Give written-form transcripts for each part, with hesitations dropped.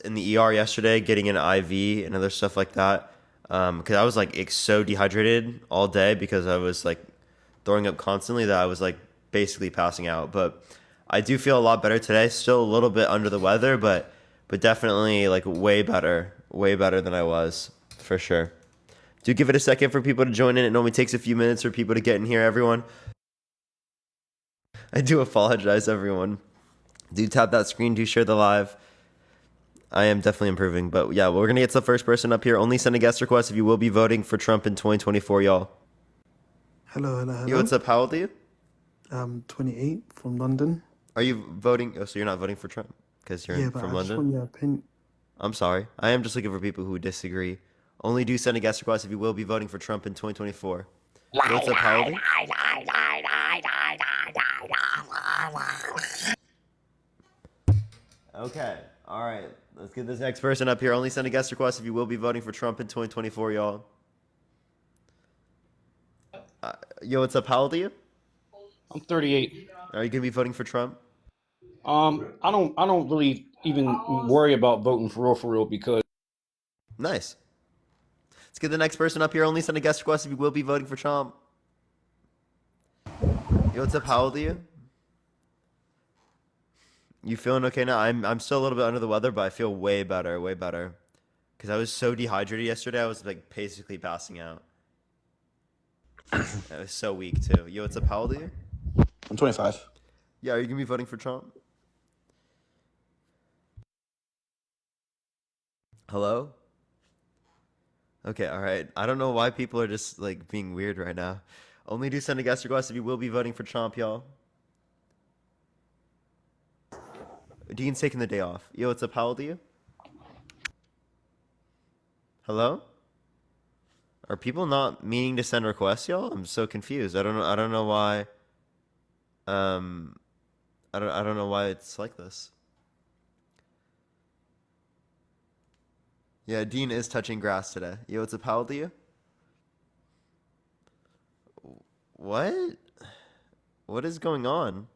In the ER yesterday, getting an IV and other stuff like that. Because I was like so dehydrated all day because I was like throwing up constantly that I was like basically passing out. But I do feel a lot better today. Still a little bit under the weather, but definitely like way better than I was for sure. Do give it a second for people to join in. It normally takes a few minutes for people to get in here. Everyone, I do apologize, everyone. Do tap that screen. Do share the live. I am definitely improving, but yeah, we're gonna get to the first person up here. Only send a guest request if you will be voting for Trump in 2024, y'all. Hello, hello, Yo, what's hello. up? How old are you? I'm 28 from London. Are you voting? Oh, so you're not voting for Trump because you're Yeah, but from I just London? want your opinion. I'm sorry. I am just looking for people who disagree. Only do send a guest request if you will be voting for Trump in 2024. Yo, what's up? How old are you? Okay. All right. Let's get this next person up here. Only send a guest request if you will be voting for Trump in 2024, y'all. Yo, what's up? How old are you? I'm 38. Are you gonna be voting for Trump? I don't really even worry about voting for real because Nice. Let's get the next person up here. Only send a guest request if you will be voting for Trump. Yo, what's up? How old are you? You feeling okay now? I'm still a little bit under the weather, but I feel way better, way better. Because I was so dehydrated yesterday, I was like basically passing out. I was so weak too. Yo, what's up? How old are you? I'm 25. Yeah, are you gonna be voting for Trump? Hello? Okay, all right. I don't know why people are just like being weird right now. Only do send a guest request if you will be voting for Trump, y'all. Dean's taking the day off. Yo, what's up? How old are you? Hello? Are people not meaning to send requests, y'all? I'm so confused. I don't know why. Um, I don't know why it's like this. Yeah, Dean is touching grass today. Yo, what's up? How old are you? What? What is going on?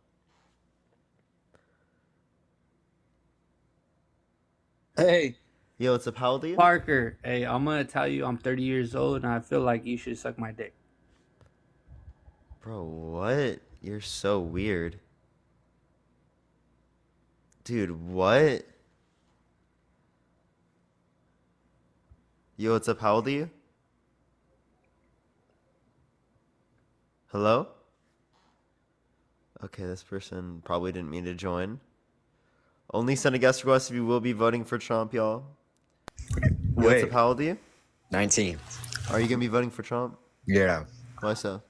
Hey, Yo, what's up? How old are you? Parker. Hey, I'm gonna tell you I'm 30 years old and I feel like you should suck my dick. Bro, what? You're so weird. Dude, what? Yo, what's up? How old are you? Hello? Okay, this person probably didn't mean to join. Only send a guest request if you will be voting for Trump, y'all. Yo, what's up? Wait, How old are you? 19. Are you gonna be voting for Trump? Yeah. Why so?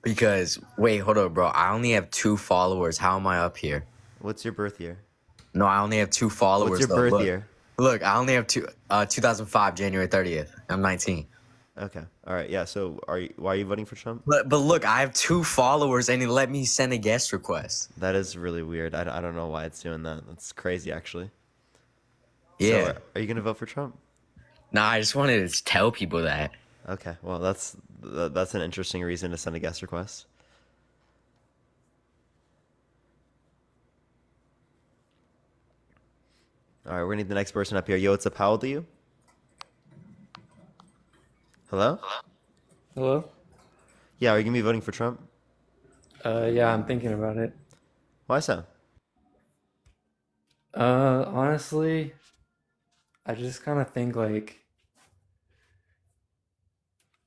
Because, wait, hold up, bro. I only have 2 followers. How am I up here? What's your birth year? No, I only have two What's followers, your though. birth Look. year? Look, I only have 2005, January 30th. I'm 19. Okay. All right. Yeah. So, why are you voting for Trump? But look, I have 2 followers, and it let me send a guest request. That is really weird. I don't know why it's doing that. That's crazy, actually. So, Yeah. are you gonna vote for Trump? Nah, I just wanted to tell people that. Okay. Well, that's an interesting reason to send a guest request. All right. We're gonna need the next person up here. Yo, what's up? How old are you? Hello? Hello? Yeah. Are you gonna be voting for Trump? Yeah, I'm thinking about it. Why so? Honestly, I just kind of think like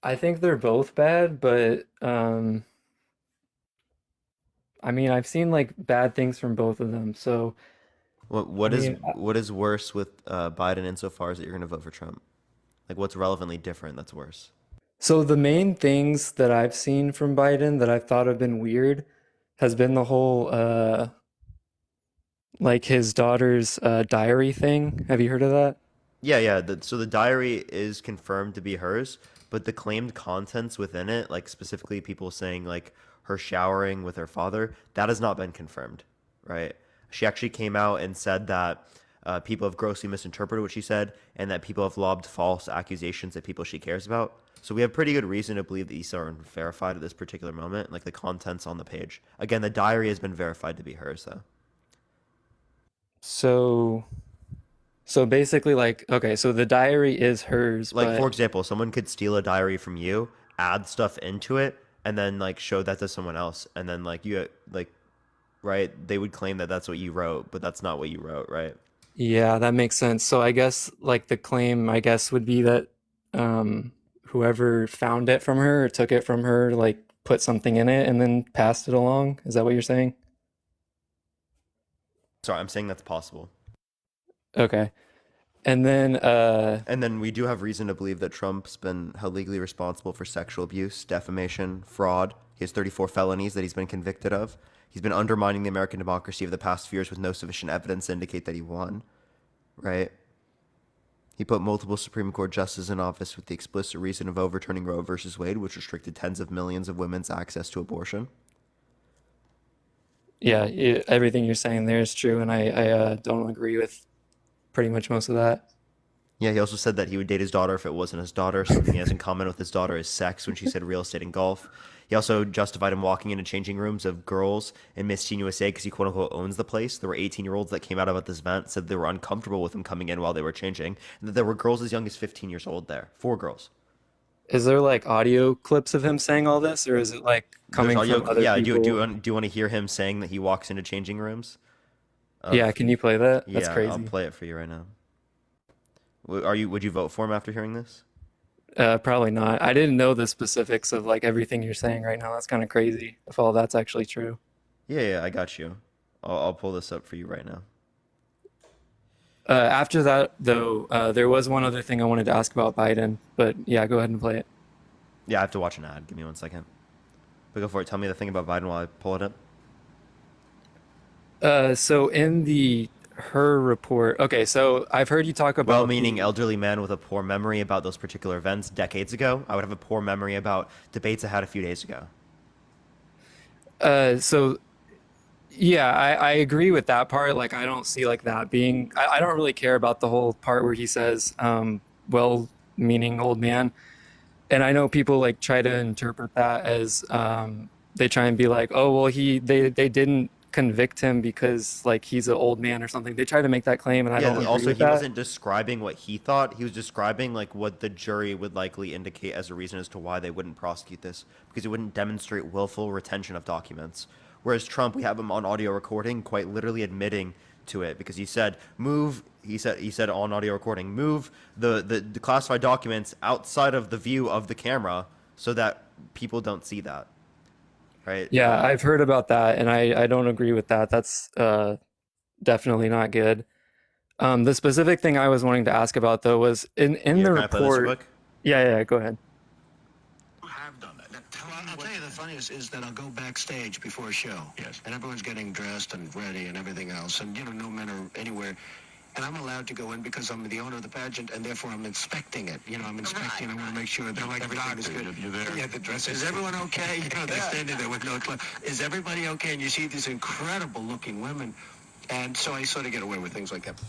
I think they're both bad, but I mean, I've seen like bad things from both of them. So, What I what is mean, what is worse with Biden insofar as that you're gonna vote for Trump? Like, what's relevantly different that's worse? so the main things that I've seen from Biden that I've thought have been weird has been the whole like his daughter's diary thing. Have you heard of that? Yeah, yeah. So the diary is confirmed to be hers, but the claimed contents within it, like specifically people saying like her showering with her father, that has not been confirmed, right? She actually came out and said that people have grossly misinterpreted what she said, and that people have lobbed false accusations at people she cares about. So we have pretty good reason to believe that these are verified at this particular moment, like the contents on the page. Again, the diary has been verified to be hers, though. So So basically, like, okay, so the diary is hers, Like for but example, someone could steal a diary from you, add stuff into it, and then like show that to someone else, and then like you like right, they would claim that that's what you wrote, but that's not what you wrote, right? yeah, that makes sense. So I guess like the claim, I guess, would be that whoever found it from her or took it from her, like put something in it and then passed it along. Is that what you're saying? Sorry, I'm saying that's possible. Okay. And then And then we do have reason to believe that Trump's been held legally responsible for sexual abuse, defamation, fraud. He has 34 felonies that he's been convicted of. He's been undermining the American democracy of the past few years with no sufficient evidence to indicate that he won, right? He put multiple Supreme Court justices in office with the explicit reason of overturning Roe versus Wade, which restricted tens of millions of women's access to abortion. yeah, everything you're saying there is true, and I don't agree with pretty much most of that. Yeah, he also said that he would date his daughter if it wasn't his daughter. Something he has in common with his daughter is sex when she said real estate and golf. He also justified him walking into changing rooms of girls in Miss Teen USA because he quote unquote owns the place. There were 18-year-olds that came out about this event, said they were uncomfortable with him coming in while they were changing, and that there were girls as young as 15 years old there. 4 girls. Is there like audio clips of him saying all this, or is it like There's coming from audio. other Yeah, people? do you want to hear him saying that he walks into changing rooms? Yeah, Of can you play that? That's yeah, I'll crazy. play it for you right now. Are you? Would you vote for him after hearing this? Probably not. I didn't know the specifics of like everything you're saying right now. That's kind of crazy if all that's actually true. Yeah, yeah, I got you. I'll pull this up for you right now. After that, though, there was one other thing I wanted to ask about Biden, but yeah, go ahead and play it. Yeah, I have to watch an ad. Give me 1 second. But go for it. Tell me the thing about Biden while I pull it up. So in the her report, okay, so I've heard you talk about Well-meaning the elderly man with a poor memory about those particular events decades ago. I would have a poor memory about debates I had a few days ago. so yeah, I agree with that part. Like I don't see like that being I don't really care about the whole part where he says, well meaning old man. And I know people like try to interpret that as they try and be like, oh well, they didn't convict him because like he's an old man or something. They try to make that claim, and I Yeah, don't agree also with he that. wasn't describing what he thought. He was describing like what the jury would likely indicate as a reason as to why they wouldn't prosecute this because it wouldn't demonstrate willful retention of documents. Whereas Trump, we have him on audio recording quite literally admitting to it because he said move he said on audio recording move the classified documents outside of the view of the camera so that people don't see that, right? Yeah, I've heard about that, and I don't agree with that. That's definitely not good. The specific thing I was wanting to ask about though was in Yeah, the can I play this real report. quick? Yeah, go ahead. Have done that. I'll tell you the funniest is that I'll go backstage before a show. Yes. And everyone's getting dressed and ready and everything else. And, no men are anywhere. And I'm allowed to go in because I'm the owner of the pageant and therefore I'm inspecting it. I'm inspecting. I want to make sure that like everything is good. You're there. Yeah, the dress. Is everyone okay? They're standing there with no clothes. Is everybody okay? And you see these incredible looking women. And so I sort of get away with things like that.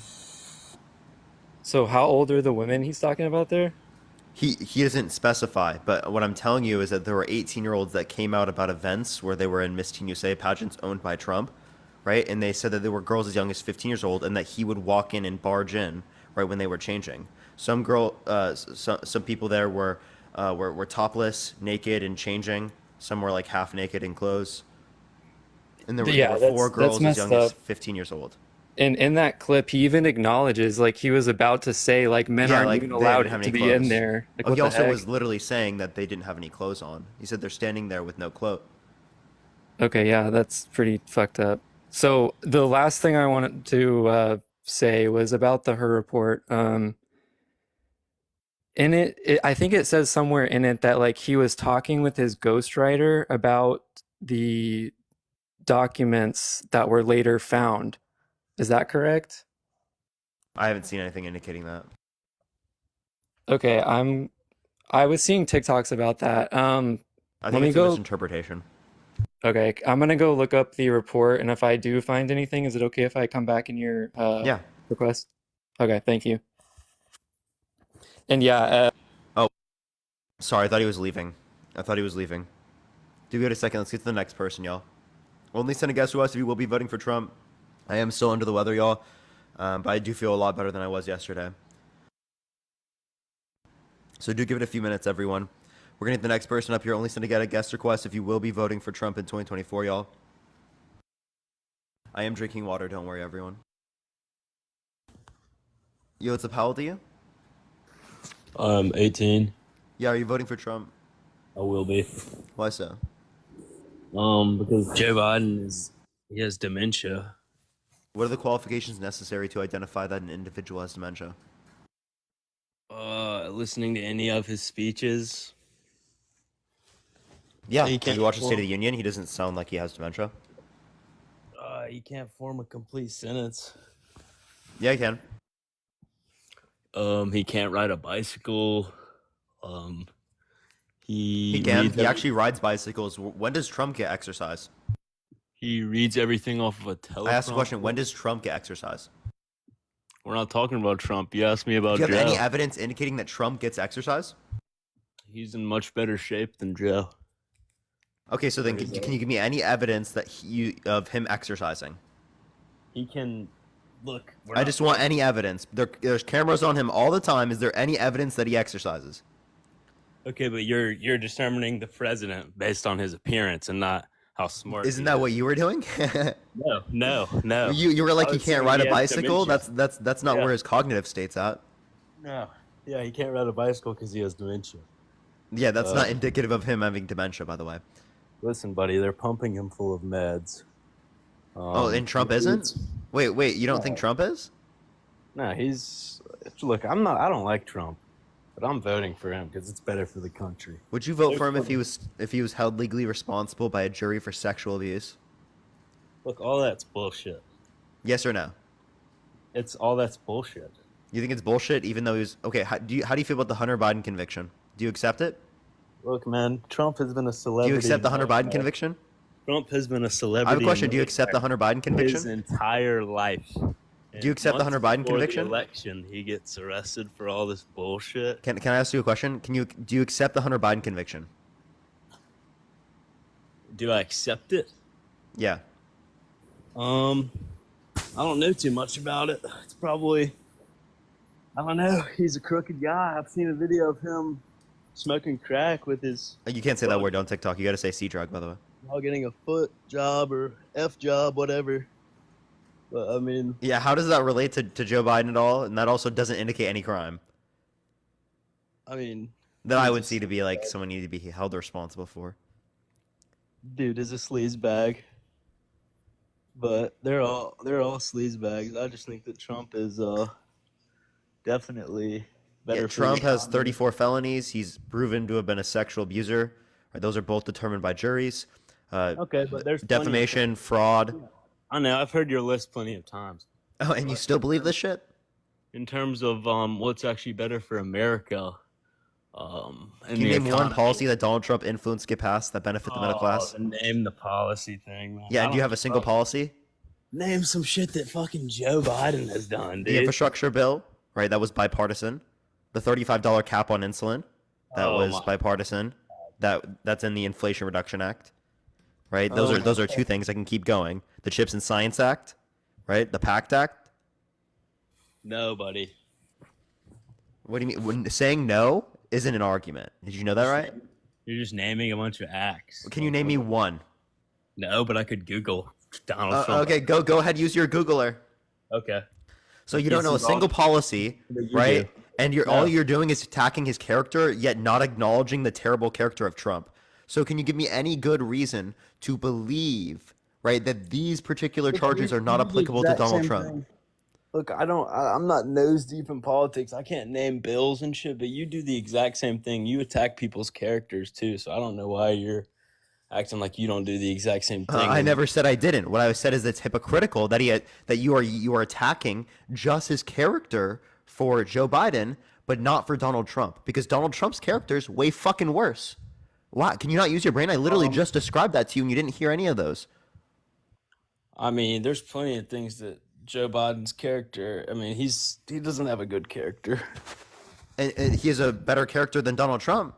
So how old are the women he's talking about there? He doesn't specify, but what I'm telling you is that there were 18-year-olds that came out about events where they were in Miss Teen USA pageants owned by Trump, right? And they said that there were girls as young as 15 years old, and that he would walk in and barge in right when they were changing. Some people there were topless, naked, and changing. Some were like half naked in clothes, and there Yeah, were that's four that's girls as messed young as up. 15 years old. And in that clip, he even acknowledges like he was about to say like men Yeah, aren't even like they didn't allowed have to any be in clothes. there. Like Oh, what he the also heck? was literally saying that they didn't have any clothes on. He said they're standing there with no clothes. Okay, yeah, that's pretty fucked up. So the last thing I wanted to say was about the her report. In it, I think it says somewhere in it that like he was talking with his ghostwriter about the documents that were later found. Is that correct? I haven't seen anything indicating that. Okay, I was seeing TikToks about that. I Let think me it's a go. misinterpretation. Okay, I'm gonna go look up the report, and if I do find anything, is it okay if I come back in your Yeah. request? Okay, thank you. And yeah, Oh, sorry. I thought he was leaving. I thought he was leaving. Do give it a second. Let's get to the next person, y'all. Only send a guest to us if you will be voting for Trump. I am still under the weather, y'all. But I do feel a lot better than I was yesterday. So do give it a few minutes, everyone. We're going to get the next person up here. Only send to get a guest request if you will be voting for Trump in 2024, y'all. I am drinking water. Don't worry, everyone. Yo, what's up? How old are you? 18. Yeah, are you voting for Trump? I will be. Why so? Because Joe Biden he has dementia. What are the qualifications necessary to identify that an individual has dementia? Listening to any of his speeches. Yeah, He have can't you watched the State of form, the Union? He doesn't sound like he has dementia. he can't form a complete sentence. Yeah, he can. He can't ride a bicycle. Um, He he can. reads He actually rides bicycles. When does Trump get exercise? he reads everything off of a teleprompter. I asked the question, when does Trump get exercise? We're not talking about Trump. You asked me about Do you have Joe. any evidence indicating that Trump gets exercise? He's in much better shape than Joe. Okay, so then can you give me any evidence that of him exercising? He can look. I just want any evidence. There's cameras on him all the time. Is there any evidence that he exercises? Okay, but you're determining the president based on his appearance and not how smart. Isn't he that is. what you were doing? No. You were like, I he was can't saying ride he a has bicycle. dementia. That's not Yeah. where his cognitive state's at. No. Yeah, he can't ride a bicycle because he has dementia. Yeah, that's not indicative of him having dementia, by the way. Listen, buddy, they're pumping him full of meds. Oh, and Trump isn't? Wait, you don't think Trump is? No, he's. Look, I don't like Trump, but I'm voting for him because it's better for the country. Would you vote for him if he was held legally responsible by a jury for sexual abuse? Look, all that's bullshit. Yes or no? All that's bullshit. You think it's bullshit, even though he was okay? How do you feel about the Hunter Biden conviction? Do you accept it? Look, man, Trump has been a Do celebrity. you accept the Hunter Biden in- conviction? Trump has been a celebrity. I have a question. in Do you accept the Hunter Biden his conviction? entire life? Do you accept the Hunter Biden conviction? The election, he gets arrested for all this bullshit. Can I ask you a question? Do you accept the Hunter Biden conviction? Do I accept it? Yeah. I don't know too much about it. It's probably, I don't know. He's a crooked guy. I've seen a video of him smoking crack with his You can't say that word on TikTok. You got to say C drug, by the way. while getting a foot job or F job, whatever. But I mean, Yeah. How does that relate to Joe Biden at all? And that also doesn't indicate any crime that I would see to be like someone need to be held responsible for. dude is a sleaze bag. But they're all sleaze bags. I just think that Trump is definitely better. Yeah, for Trump the has economy. 34 felonies. He's proven to have been a sexual abuser. Right, those are both determined by juries. Okay, but there's plenty of- Defamation, fraud. I know. I've heard your list plenty of times. Oh, and you still believe this shit? In terms of what's actually better for America, and Can you the name one economy. policy that Donald Trump influenced get passed that benefit the middle class? Name the policy thing, man. Yeah, I and do you don't have a single know. policy? Name some shit that fucking Joe Biden has done, The dude. infrastructure bill, right? That was bipartisan. The $35 cap on insulin, that Oh was my- bipartisan. That's in the Inflation Reduction Act, right? Oh my Those are two things. I can keep going. The Chips and Science Act, right? The PACT Act. No, buddy. What do you mean? When saying no isn't an argument. Did you know that, right? You're just naming a bunch of acts. Can you name me one? No, but I could Google Donald Trump. Okay, go ahead. Use your Googler. Okay. So you don't know a single policy, That you right? do. And all you're doing is attacking his character, yet not acknowledging the terrible character of Trump. So can you give me any good reason to believe, right, that these particular charges are not applicable to Donald Trump? Look, I'm not nose deep in politics. I can't name bills and shit, but you do the exact same thing. You attack people's characters too, so I don't know why you're acting like you don't do the exact same thing. I never said I didn't. What I said is it's hypocritical that you are attacking just his character for Joe Biden, but not for Donald Trump, because Donald Trump's character is way fucking worse. Why? Can you not use your brain? I literally just described that to you, and you didn't hear any of those. I mean, there's plenty of things that Joe Biden's character. I mean, he doesn't have a good character. And he has a better character than Donald Trump.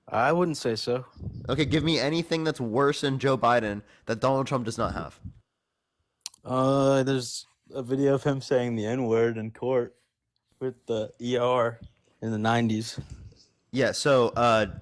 I wouldn't say so. Okay, give me anything that's worse than Joe Biden that Donald Trump does not have. There's a video of him saying the N word in court with the ER in the 90s. Yeah, so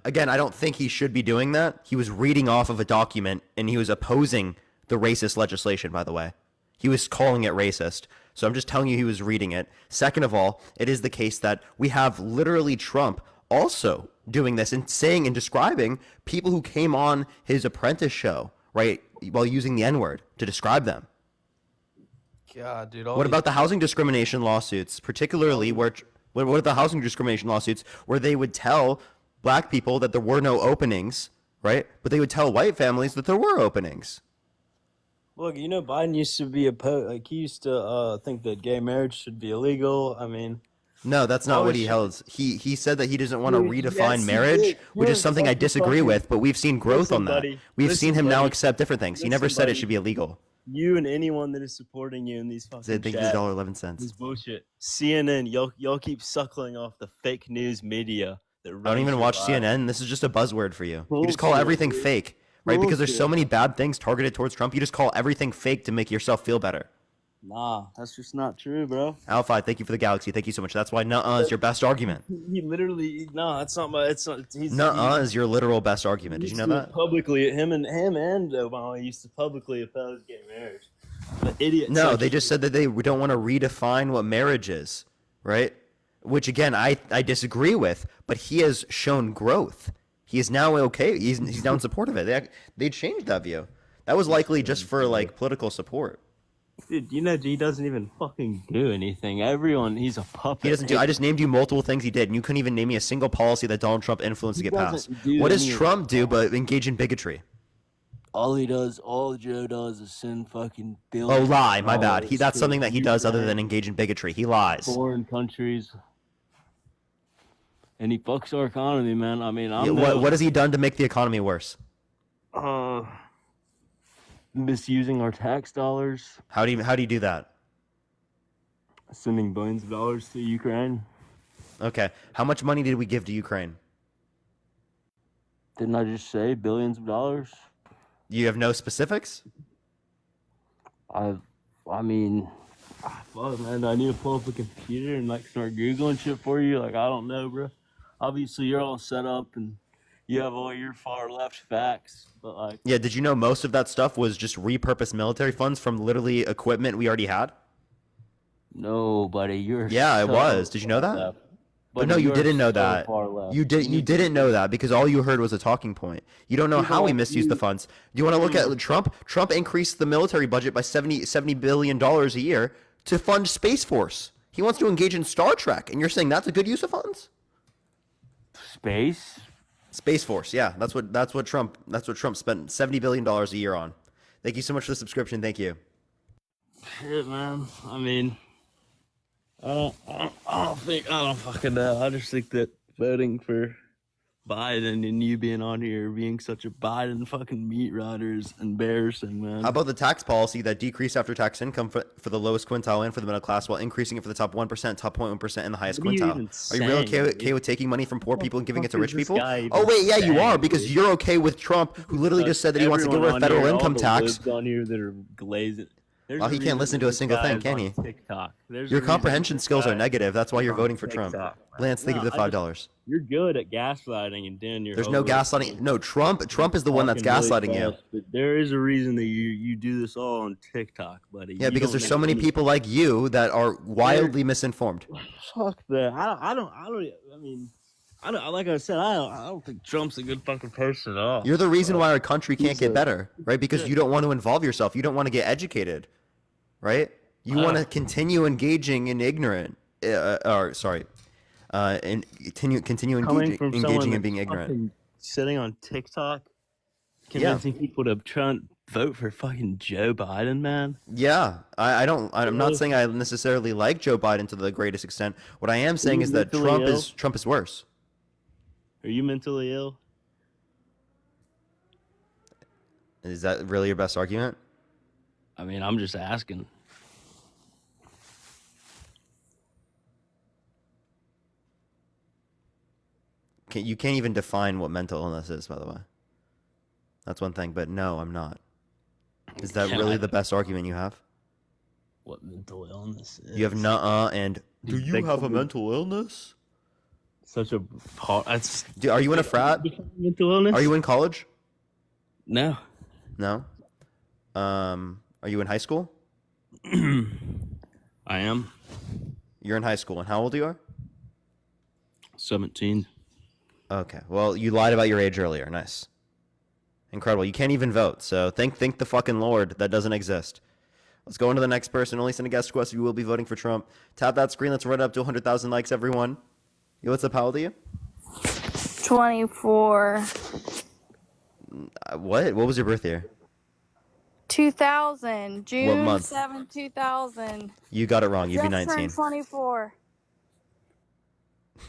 again, I don't think he should be doing that. He was reading off of a document and he was opposing the racist legislation, by the way. He was calling it racist. So I'm just telling you he was reading it. Second of all, it is the case that we have literally Trump also doing this and saying and describing people who came on his Apprentice show, right, while using the N-word to describe them. God, dude. What about the housing discrimination lawsuits, particularly what are the housing discrimination lawsuits where they would tell black people that there were no openings, right? But they would tell white families that there were openings. Look, you know, Biden used to be he used to think that gay marriage should be illegal. I mean, No, that's not what he held. He said that he doesn't want to Dude, redefine yes, he marriage, did. which You're is something I fucking disagree with, but we've seen growth Listen, on that. buddy. We've Listen, seen him now buddy. accept different things. He never Listen, said it buddy. should be illegal. You and anyone that is supporting you in these fucking I think it's chats, $1.11. this bullshit. CNN, y'all keep suckling off the fake news media that I don't runs even your watch lives. CNN. This is just a buzzword for you. You just call Bullshit, everything dude. fake, right? Because there's so Bullshit. many bad things targeted towards Trump. You just call everything fake to make yourself feel better. Nah, that's just not true, bro. Alphi, thank you for the galaxy. Thank you so much. That's why nuh-uh is your best argument. He literally, no, that's not my. It's not. Nuh-uh is your literal best argument. Did you know that? Publicly, him and Obama used to publicly oppose gay marriage. The idiot. No, they just said that they don't want to redefine what marriage is, right? Which again, I disagree with, but he has shown growth. He is now okay. He's now in support of it. They changed that view. That was likely just for like political support. Dude, you know, he doesn't even fucking do anything. He's a puppet. He doesn't do. I just named you multiple things he did, and you couldn't even name me a single policy that Donald Trump influenced to get passed. What does Trump do but engage in bigotry? All Joe does is send fucking Oh, billions. lie. My bad. That's something that he does other than engage in bigotry. He lies. Foreign countries. And he fucks our economy, man. I mean, What has he done to make the economy worse? Misusing our tax dollars, How do you do that? sending billions of dollars to Ukraine. Okay. How much money did we give to Ukraine? Didn't I just say billions of dollars? You have no specifics? I mean, fuck, man. Do I need to pull up a computer and like start googling shit for you? Like, I don't know, bro. Obviously, you're all set up and you have all your far left facts, but like, Yeah, did you know most of that stuff was just repurposed military funds from literally equipment we already had? no, buddy, you're Yeah, it so was. Did you know far that? left. But Buddy, no, you you're didn't know so that. far left. You didn't know that because all you heard was a talking point. You don't know how we misused the funds. Do you want to look at Trump? Trump increased the military budget by $70 billion a year to fund Space Force. He wants to engage in Star Trek, and you're saying that's a good use of funds? Space? Space Force, yeah, that's what Trump spent $70 billion a year on. Thank you so much for the subscription. Thank you. Shit, man. I mean, I don't fucking know. I just think that voting for Biden and you being on here being such a Biden fucking meat rider is embarrassing, man. How about the tax policy that decreased after-tax income for the lowest quintile and for the middle class while increasing it for the top 1%, top 0.1%, and the highest What are you quintile? even Are you really saying, okay with taking money from poor people and giving it to fuck rich is this people? guy even Oh, wait, yeah, you saying, are, because dude? you're okay with Trump, who literally just said that he wants to get rid of federal income tax. On here that are glazing. There's Well, he can't listen to a single thing, can he? TikTok. Your comprehension skills are negative. That's why you're voting for Trump. Lance, thank you for the $5. You're good at gaslighting and doing your. There's no gaslighting. No, Trump is the one that's gaslighting you. But there is a reason that you do this all on TikTok, buddy. Yeah, You because don't there's make so many any- people like you that are wildly misinformed. Fuck that. I don't. I mean, I don't. Like I said, I don't think Trump's a good fucking person at all. You're the reason why our country can't He's get a- better, right? Because you don't want to involve yourself. You don't want to get educated, right? You want to continue engaging in ignorant, and continue Coming from engaging someone and being that's ignorant. fucking sitting on TikTok, convincing people to try and vote for fucking Joe Biden, man. Yeah, I'm not saying I necessarily like Joe Biden to the greatest extent. What I am saying you is that mentally ill? Trump is worse. Are you mentally ill? Is that really your best argument? I mean, I'm just asking. You can't even define what mental illness is, by the way. That's one thing, but no, I'm not. Is that Can really I- the best argument you have? what mental illness is. You have nuh-uh and do Dude, you they have a call me mental illness? such a that's Are you in a frat? mental illness? Are you in college? No. No. Are you in high school? I am You're in high school, and how old you are? 17. Okay. Well, you lied about your age earlier. Nice. Incredible. You can't even vote. So thank the fucking Lord that doesn't exist. Let's go on to the next person. Only send a guest request if you will be voting for Trump. Tap that screen. Let's run it up to 100,000 likes, everyone. Yo, what's up? How old are you? 24. What? What was your birth year? 2000. June month? 7, 2000. You got it wrong. You'd be Just 19. turned 24.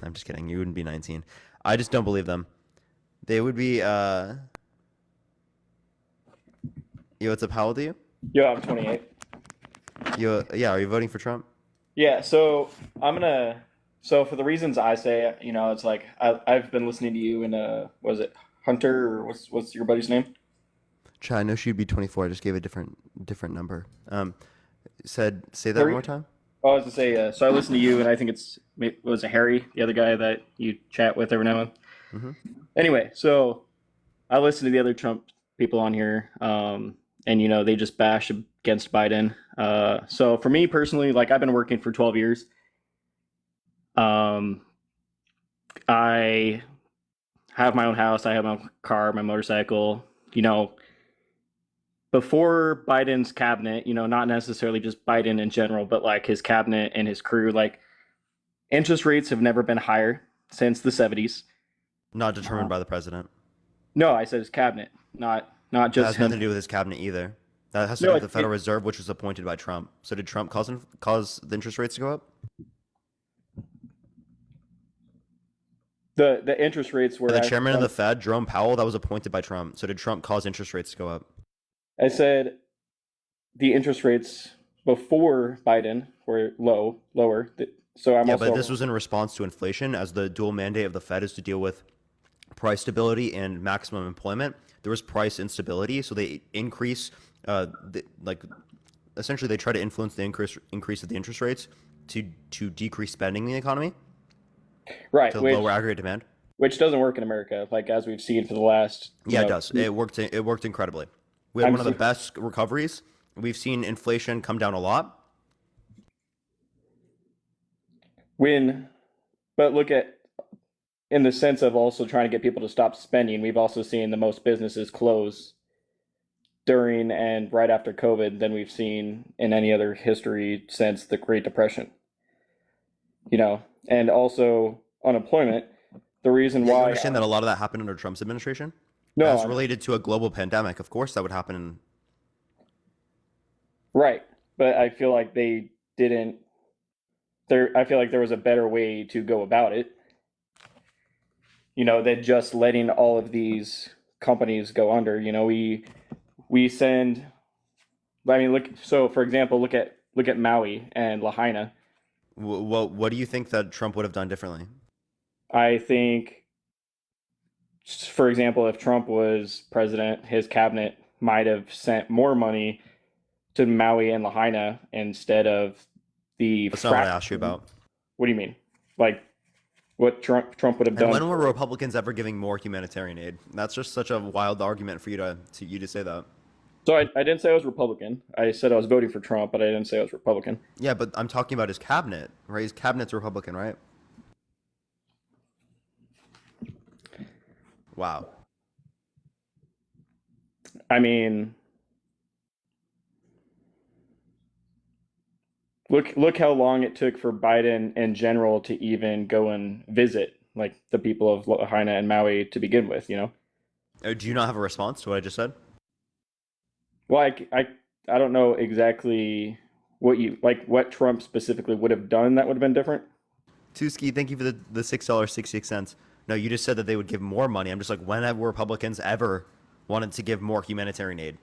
I'm just kidding. You wouldn't be 19. I just don't believe them. They would be, Yo, what's up? How old are you? Yo, I'm 28. Yeah, are you voting for Trump? Yeah, so so for the reasons I say, it's like I've been listening to you and was it Hunter or what's your buddy's name? I know she'd be 24. I just gave a different number. Say that one more time. Oh, I was to say, so I listen to you and I think was it Harry, the other guy that you chat with every now and then? Mm-hmm. Anyway, so I listen to the other Trump people on here, and they just bash against Biden. So for me personally, like I've been working for 12 years. I have my own house, I have my own car, my motorcycle, before Biden's cabinet, not necessarily just Biden in general, but like his cabinet and his crew, like interest rates have never been higher since the 70s. Not determined by the president. No, I said his cabinet, not That just has him. nothing to do with his cabinet either. That has to do with the Federal Reserve, which was appointed by Trump. So did Trump cause the interest rates to go up? The interest rates were The chairman of the Fed, Jerome Powell, that was appointed by Trump. So did Trump cause interest rates to go up? I said the interest rates before Biden were lower. So but this was in response to inflation, as the dual mandate of the Fed is to deal with price stability and maximum employment. There was price instability, so they increase, essentially they try to influence the increase of the interest rates to decrease spending in the economy, right? To lower aggregate demand, which doesn't work in America, like as we've seen for the last. It does. It worked incredibly. We had one of the best recoveries. We've seen inflation come down a lot. But look at, in the sense of also trying to get people to stop spending, we've also seen the most businesses close during and right after COVID than we've seen in any other history since the Great Depression. And also unemployment. The reason why you understand that a lot of that happened under Trump's administration. No, that's related to a global pandemic. Of course, that would happen. Right, but I feel like they didn't. I feel like there was a better way to go about it. Than just letting all of these companies go under. We send. I mean, look. So, for example, look at Maui and Lahaina. What do you think that Trump would have done differently? I think, for example, if Trump was president, his cabinet might have sent more money to Maui and Lahaina instead of the. That's not what I asked you about. What do you mean? Like, what Trump would have done? When were Republicans ever giving more humanitarian aid? That's just such a wild argument for you to say that. So I didn't say I was Republican. I said I was voting for Trump, but I didn't say I was Republican. Yeah, but I'm talking about his cabinet, right? His cabinet's Republican, right? Wow. I mean, look how long it took for Biden in general to even go and visit like the people of Lahaina and Maui to begin with. Do you not have a response to what I just said? Well, I don't know exactly what Trump specifically would have done that would have been different. Tuski, thank you for the $6.66. No, you just said that they would give more money. I'm just like, when have Republicans ever wanted to give more humanitarian aid?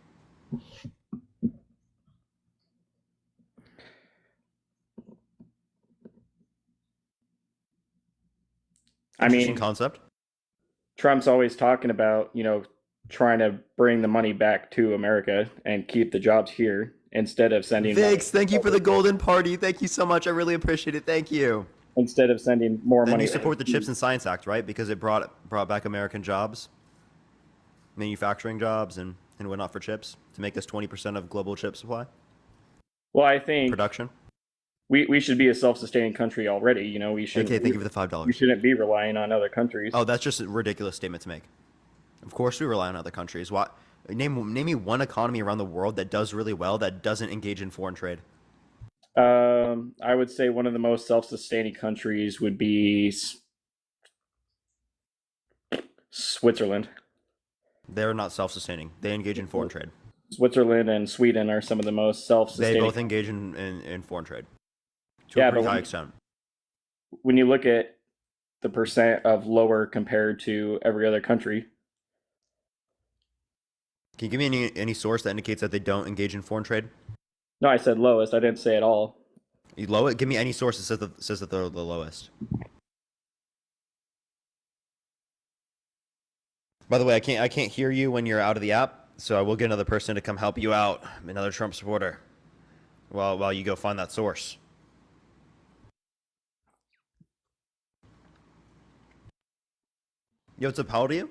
Interesting concept. Trump's always talking about, trying to bring the money back to America and keep the jobs here. instead of sending Vix, thank you for the golden party. Thank you so much. I really appreciate it. Thank you. instead of sending more Then money. you support the Chips and Science Act, right? Because it brought back American jobs, manufacturing jobs, and whatnot for chips to make us 20% of global chip supply Well, I think production. we should be a self-sustaining country already. You know, we should. Okay, thank you for the We $5. shouldn't be relying on other countries. Oh, that's just a ridiculous statement to make. Of course, we rely on other countries. Why? Name me one economy around the world that does really well that doesn't engage in foreign trade. I would say one of the most self-sustaining countries would be Switzerland. They're not self-sustaining. They engage in foreign trade. Switzerland and Sweden are some of the most They self-sustaining. both engage in foreign trade to Yeah, a pretty but high extent. when you look at the percent of lower compared to every other country, Can you give me any source that indicates that they don't engage in foreign trade? no, I said lowest. I didn't say at all. You low it. Give me any source that says that they're the lowest. By the way, I can't hear you when you're out of the app, so I will get another person to come help you out, another Trump supporter, while you go find that source. Yo, what's up? How old are you?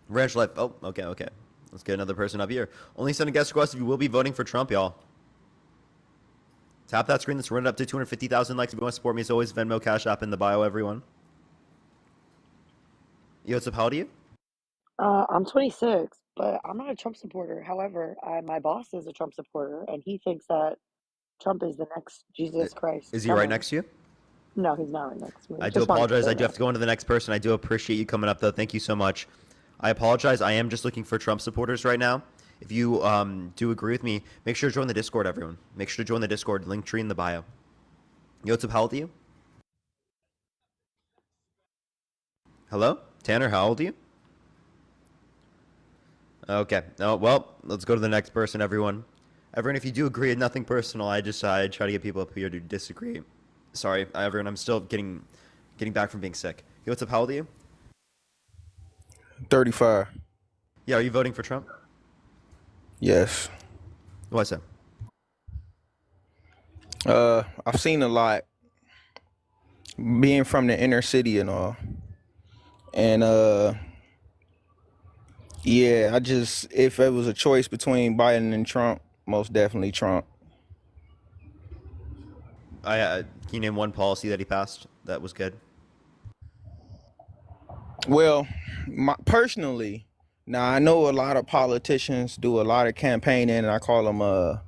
Ranch life. Oh, okay. Let's get another person up here. Only send a guest request if you will be voting for Trump, y'all. Tap that screen that's running up to 250,000 likes. If you want to support me, as always, Venmo, Cash App in the bio, everyone. Yo, what's up? How old are you? I'm 26, but I'm not a Trump supporter. However, my boss is a Trump supporter, and he thinks that Trump is the next Jesus Christ Is he right coming. next to you? No, he's not right next to me. I do Just wanted to apologize. say I do have that. to go on to the next person. I do appreciate you coming up, though. Thank you so much. I apologize. I am just looking for Trump supporters right now. If you do agree with me, make sure to join the Discord, everyone. Make sure to join the Discord. Link tree in the bio. Yo, what's up? How old are you? Hello? Tanner, how old are you? Okay. Oh, well, let's go to the next person, everyone. Everyone, if you do agree, nothing personal. I try to get people up here to disagree. Sorry, everyone. I'm still getting back from being sick. Yo, what's up? How old are you? 35. Yeah, are you voting for Trump? Yes. Why so? I've seen a lot being from the inner city and all. And yeah, if it was a choice between Biden and Trump, most definitely Trump. Can you name one policy that he passed that was good? Well, personally, now I know a lot of politicians do a lot of campaigning, and I call them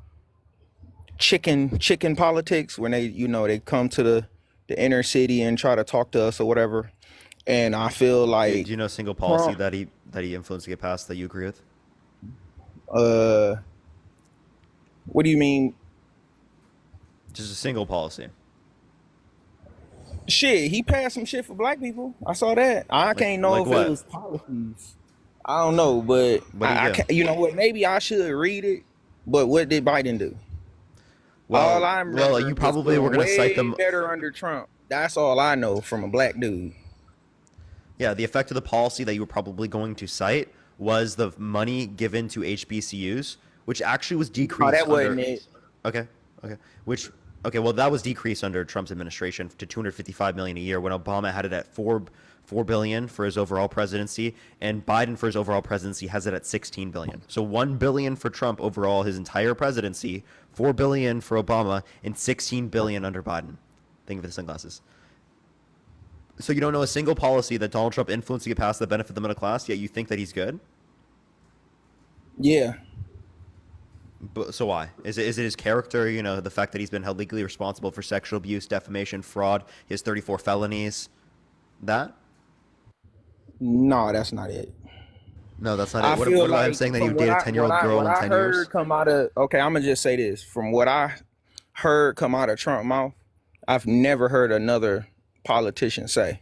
chicken politics, when they come to the inner city and try to talk to us or whatever. And I feel like Do you know a single policy that he influenced to get passed that you agree with? What do you mean? Just a single policy. Shit, he passed some shit for black people. I saw that. I can't know like if what? it was policies. I don't know, but What did he do? can't, you know what? Maybe I should read it. But what did Biden do? All I remember you probably was were going to cite way them. better under Trump. That's all I know from a black dude. Yeah, the effect of the policy that you were probably going to cite was the money given to HBCUs, which actually was decreased. that wasn't it. Okay. Well, that was decreased under Trump's administration to $255 million a year, when Obama had it at $4 billion for his overall presidency, and Biden for his overall presidency has it at $16 billion. So $1 billion for Trump overall his entire presidency, $4 billion for Obama, and $16 billion under Biden. Thank you for the sunglasses. So you don't know a single policy that Donald Trump influenced to get past that benefit the middle class, yet you think that he's good? Yeah. But, so why? Is it his character, the fact that he's been held legally responsible for sexual abuse, defamation, fraud, his 34 felonies? That? No, that's not it. No, that's not I it. What feel about like him saying that he from would date what a 10-year-old girl in 10 years? Okay, I'm going to just say this. From what I heard come out of Trump's mouth, I've never heard another politician say.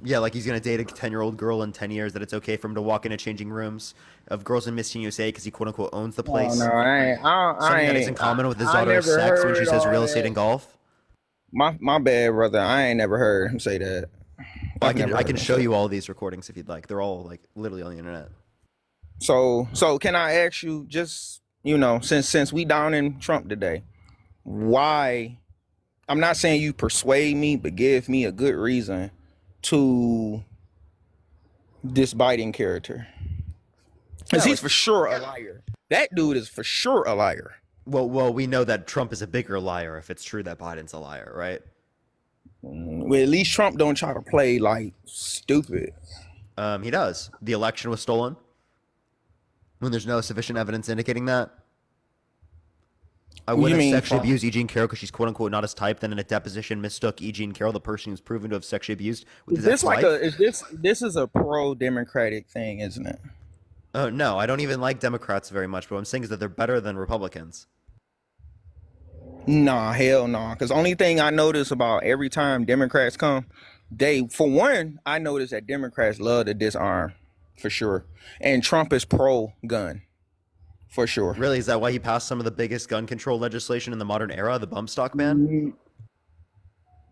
Yeah, like he's going to date a 10-year-old girl in 10 years, that it's okay for him to walk into changing rooms of girls in Miss Teen USA because he quote-unquote owns the place. Oh, no, I Something that is in common with his daughter's sex when she says real estate and golf. My bad, brother. I ain't never heard him say that. I can show you all these recordings if you'd like. They're all like literally on the internet. So can I ask you, just, since we down in Trump today, why? I'm not saying you persuade me, but give me a good reason to this Biden character, because he's for sure a liar. That dude is for sure a liar. Well, we know that Trump is a bigger liar if it's true that Biden's a liar, right? Well, at least Trump don't try to play like stupid. He does. The election was stolen when there's no sufficient evidence indicating that. I would have sexually abused E. Jean Carroll because she's quote unquote not his type. Then in a deposition mistook E. Jean Carroll, the person who's proven to have sexually abused, with his ex-wife. This is a pro-democratic thing, isn't it? Oh no, I don't even like Democrats very much. But what I'm saying is that they're better than Republicans. Nah, hell no. Because only thing I notice about every time Democrats come, for one, I notice that Democrats love to disarm, for sure. And Trump is pro-gun, for sure. Really? Is that why he passed some of the biggest gun control legislation in the modern era, the bump stock ban?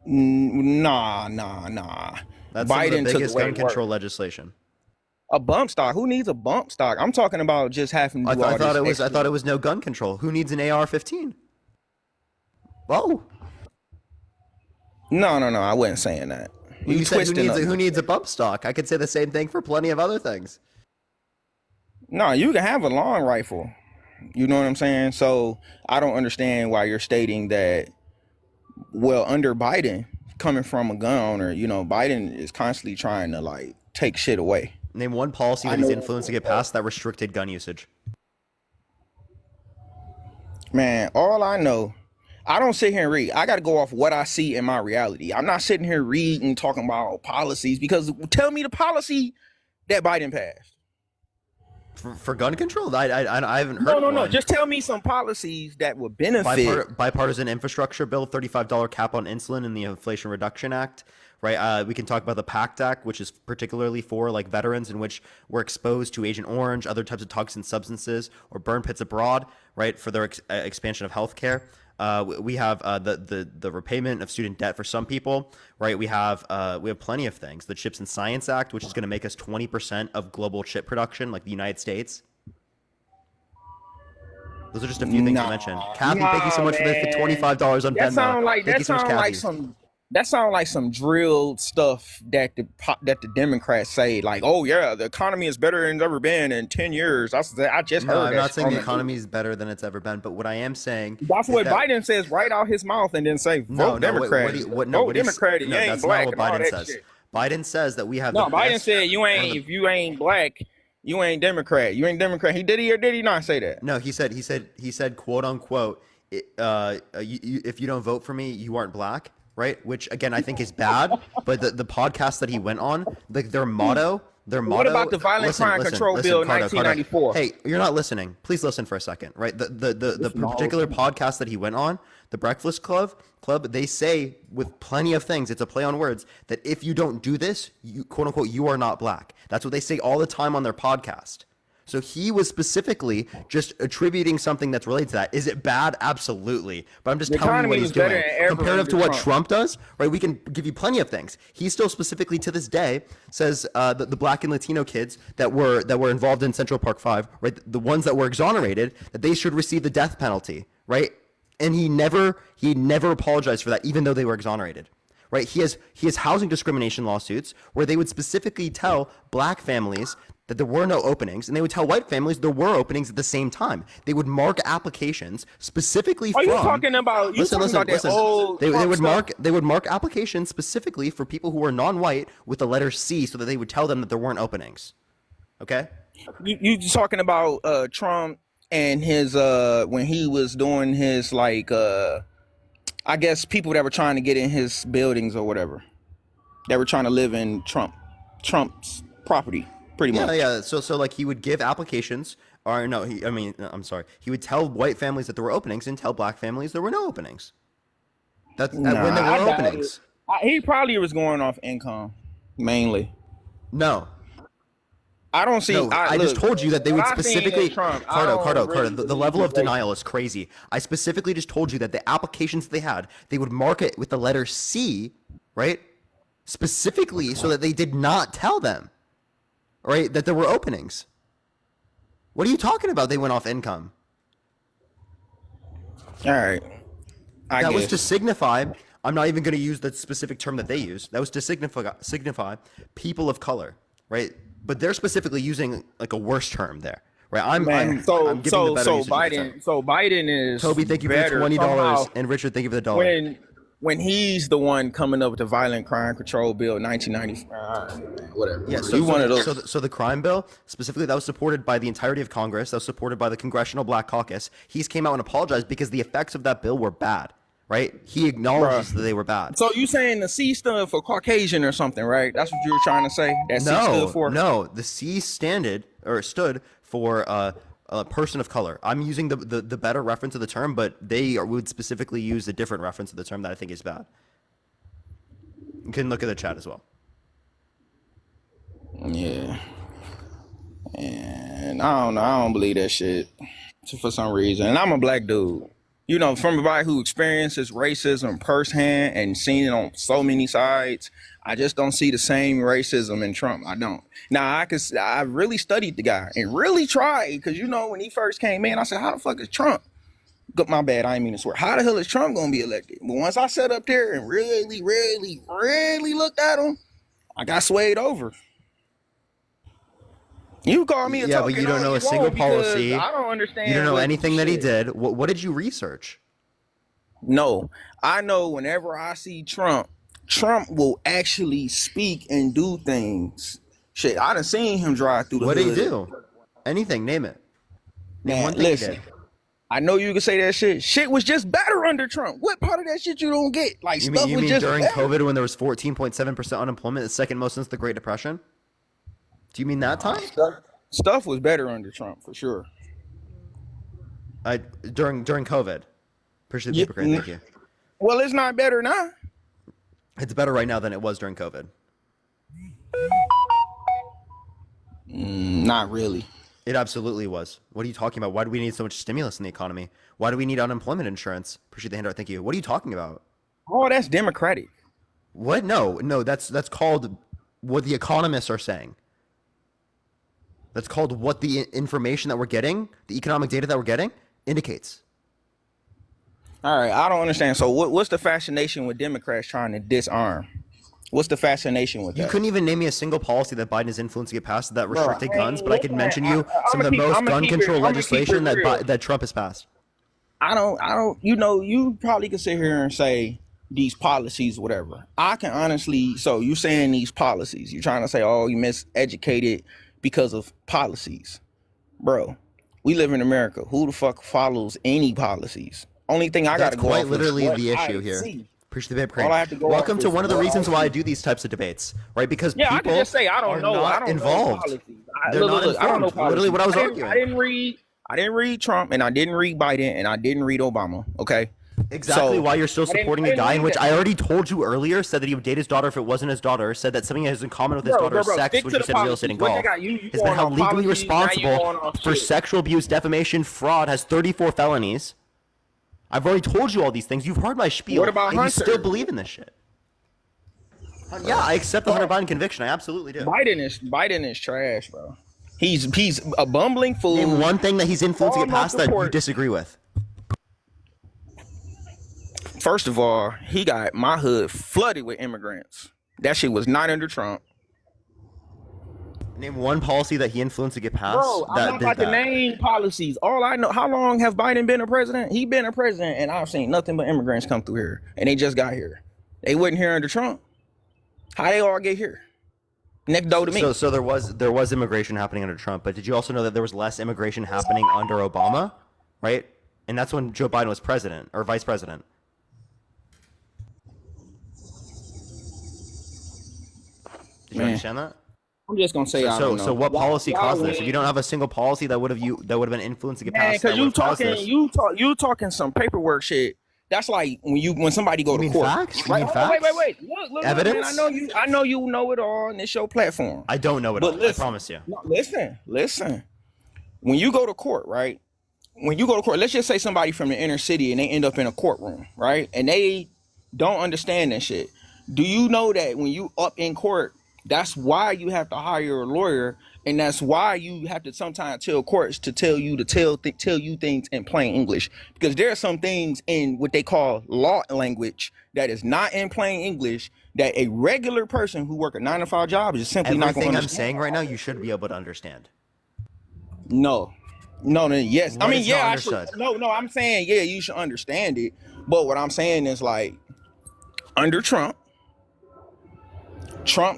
Nah. That's Biden some of the biggest gun control legislation. A bump stock? Who needs a bump stock? I'm talking about just having to do I thought it was no gun control. Who needs an AR-15? Whoa. No, I wasn't saying that. You said who needs a bump stock? I could say the same thing for plenty of other things. No, you can have a long rifle. You know what I'm saying? So I don't understand why you're stating that, well, under Biden, coming from a gun owner, Biden is constantly trying to like take shit away. Name one policy that he's influenced to get passed that restricted gun usage. Man, all I know, I don't sit here and read. I got to go off what I see in my reality. I'm not sitting here reading, talking about policies, because tell me the policy that Biden passed. For gun control? I haven't heard No. Just tell me some policies that would benefit. Bipartisan infrastructure bill, $35 cap on insulin in the Inflation Reduction Act, right? We can talk about the PACT Act, which is particularly for like veterans in which were exposed to Agent Orange, other types of toxic substances, or burn pits abroad, right? For their expansion of healthcare. We have the repayment of student debt for some people, right? We have plenty of things. The Chips and Science Act, which is going to make us 20% of global chip production, like the United States. Those are just a few things to mention. Kathy, thank you so much for the $25 on Venmo. That sounds like some drilled stuff that the Democrats say, like, oh yeah, the economy is better than it's ever been in 10 years. I just heard that. I'm not saying the economy is better than it's ever been, but what I am saying that's what Biden says right out his mouth, and then say vote Democrat. Vote Democrat. You ain't black. That's not what Biden says. Biden says that we have. No, Biden said if you ain't black, you ain't Democrat. You ain't Democrat. He did he or did he not say that? No, he said quote unquote, if you don't vote for me, you aren't black. Right, which again I think is bad, but the podcast that he went on, like their motto. What about the Violent Crime Control Bill 1994? Hey, you're not listening. Please listen for a second. Right, the particular podcast that he went on, the Breakfast Club, they say with plenty of things, it's a play on words, that if you don't do this, you quote unquote you are not black. That's what they say all the time on their podcast. So he was specifically just attributing something that's related to that. Is it bad? Absolutely. But I'm just telling you what he's doing. Comparative to what Trump does, right? We can give you plenty of things. He still specifically to this day says that the black and Latino kids that were involved in Central Park 5, right? The ones that were exonerated, that they should receive the death penalty, right? And he never apologized for that, even though they were exonerated. Right? He has housing discrimination lawsuits where they would specifically tell black families that there were no openings, and they would tell white families there were openings at the same time. They would mark applications specifically Are you talking about that old they would mark applications specifically for people who were non-white with the letter C, so that they would tell them that there weren't openings. Okay? You talking about Trump and his when he was doing his I guess people that were trying to get in his buildings or whatever, that were trying to live in Trump's property. Pretty much. Yeah. So like he would give applications, or no, I'm sorry. He would tell white families that there were openings and tell black families there were no openings. When there were openings. He probably was going off income, mainly. No. I don't see. No, I just told you that they would specifically. Cardo, the level of denial is crazy. I specifically just told you that the applications they had, they would mark it with the letter C, right? Specifically so that they did not tell them. Right, that there were openings. What are you talking about? They went off income. All right. That was to signify. I'm not even going to use the specific term that they use. That was to signify people of color, right? But they're specifically using like a worse term there, right? I'm giving the better usage of the term. So Biden is Toby, thank you for the better $20, somehow and Richard, thank you for the $1. when he's the one coming up with the Violent Crime Control Bill 1990, whatever. Yeah, so the crime bill specifically that was supported by the entirety of Congress, that was supported by the Congressional Black Caucus. He's came out and apologized because the effects of that bill were bad, right? He acknowledges that they were bad. So you saying the C stood for Caucasian or something, right? That's what you were trying to say. That C stood for? No, the C stood for a person of color. I'm using the better reference of the term, but they would specifically use a different reference of the term that I think is bad. You can look at the chat as well. Yeah. And I don't know. I don't believe that shit for some reason. And I'm a black dude. You know, from somebody who experiences racism firsthand and seen it on so many sides, I just don't see the same racism in Trump. I don't. Now, I really studied the guy and really tried, because, you know, when he first came in, I said, how the fuck is Trump? My bad, I didn't mean to swear. How the hell is Trump going to be elected? But once I sat up there and really looked at him, I got swayed over. You call me a but you don't know a single policy. I don't understand. You don't know anything that he did. What did you research? No, I know whenever I see Trump will actually speak and do things. Shit, I done seen him drive through the hood. What did he do? Anything, name it. Name one thing listen, he did. I know you can say that shit. Shit was just better under Trump. What part of that shit you don't get? Like, You stuff mean was just during better. COVID when there was 14.7% unemployment, the second most since the Great Depression? Do you mean that time? Stuff was better under Trump for sure. During COVID. Appreciate the paper crane, thank you. Well, it's not better now. It's better right now than it was during COVID. Not really. It absolutely was. What are you talking about? Why do we need so much stimulus in the economy? Why do we need unemployment insurance? Appreciate the handout, thank you. What are you talking about? Oh, that's democratic. What? No, that's called what the economists are saying. That's called what the information that we're getting, the economic data that we're getting, indicates. All right, I don't understand. So what's the fascination with Democrats trying to disarm? What's the fascination with that? You couldn't even name me a single policy that Biden is influenced to get passed that restricted guns, but I could mention you some of the most gun control legislation that Trump has passed. I don't, you know, you probably could sit here and say these policies, whatever. I can honestly, so you saying these policies, you're trying to say, oh, you miseducated because of policies. Bro, we live in America. Who the fuck follows any policies? Only thing I got to go off quite literally the issue here. Appreciate the paper crane. Welcome to one of the reasons why I do these types of debates, right? Because people I can just say I don't know. I don't involved. Know They're not informed. I don't know policies. Literally what I was arguing. I didn't read Trump, and I didn't read Biden, and I didn't read Obama. Okay. Exactly why you're still supporting a guy in which I already told you earlier said that he would date his daughter if it wasn't his daughter, said that something he has in common with his daughter is sex, which he said real estate and golf. Has been held legally responsible for sexual abuse, defamation, fraud, has 34 felonies. I've already told you all these things. You've heard my spiel. What about and Hunter? You still believe in this shit. Yeah, I accept the Hunter Biden conviction. I absolutely do. Biden is trash, bro. He's a bumbling fool. Name one thing that he's influenced to get passed that you disagree with. First of all, he got my hood flooded with immigrants. That shit was not under Trump. Name one policy that he influenced to get passed. Bro, I'm not about to name policies. All I know, how long have Biden been a president? He been a president, and I've seen nothing but immigrants come through here, and they just got here. They wasn't here under Trump. How they all get here? Next door to me. So there was immigration happening under Trump, but did you also know that there was less immigration happening under Obama, right? And that's when Joe Biden was president or vice president. Did you understand that? I'm just gonna say I don't know. So what policy caused this? If you don't have a single policy that would have been influenced to get passed, because you talking some paperwork shit. That's like when somebody go to court. Facts? Right? Facts? Wait. Look, evidence? Man, I know you know it all, and it's your platform. I don't know it all. I promise you. No, listen. When you go to court, right? When you go to court, let's just say somebody from the inner city and they end up in a courtroom, right? And they don't understand that shit. Do you know that when you up in court, that's why you have to hire a lawyer, And that's why you have to sometimes tell courts to tell you things in plain English, because there are some things in what they call law language that is not in plain English that a regular person who work a 9 to 5 job is simply not going to Everything I'm understand. saying right now, you should be able to understand. No, yes. What I mean, is yeah, not I should. understood? No, I'm saying, yeah, you should understand it. But what I'm saying is, like, under Trump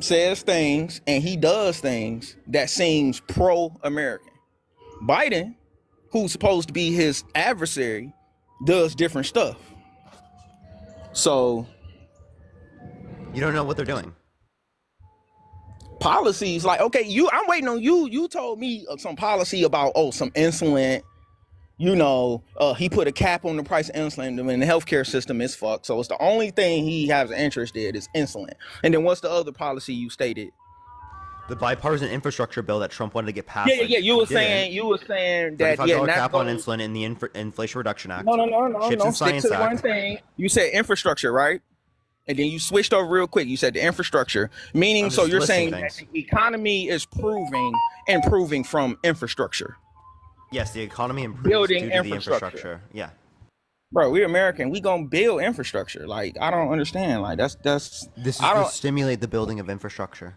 says things and he does things that seems pro-American. Biden, who's supposed to be his adversary, does different stuff. So You don't know what they're doing. policies, like, okay, I'm waiting on you. You told me some policy about some insulin. He put a cap on the price of insulin, and the healthcare system is fucked. So it's the only thing he has an interest in is insulin. And then what's the other policy you stated? The bipartisan infrastructure bill that Trump wanted to get passed. Yeah. You were saying that $35 cap on insulin in the Inflation Reduction Act. No. Chips and Stick Science to the Act. one thing. You said infrastructure, right? And then you switched over real quick. You said the infrastructure, meaning, so you're saying that the economy is improving from infrastructure. Yes, the economy improves Building due to the infrastructure. infrastructure. Yeah. Bro, we're American. We gonna build infrastructure. Like, I don't understand. Like, that's This is to stimulate the building of infrastructure.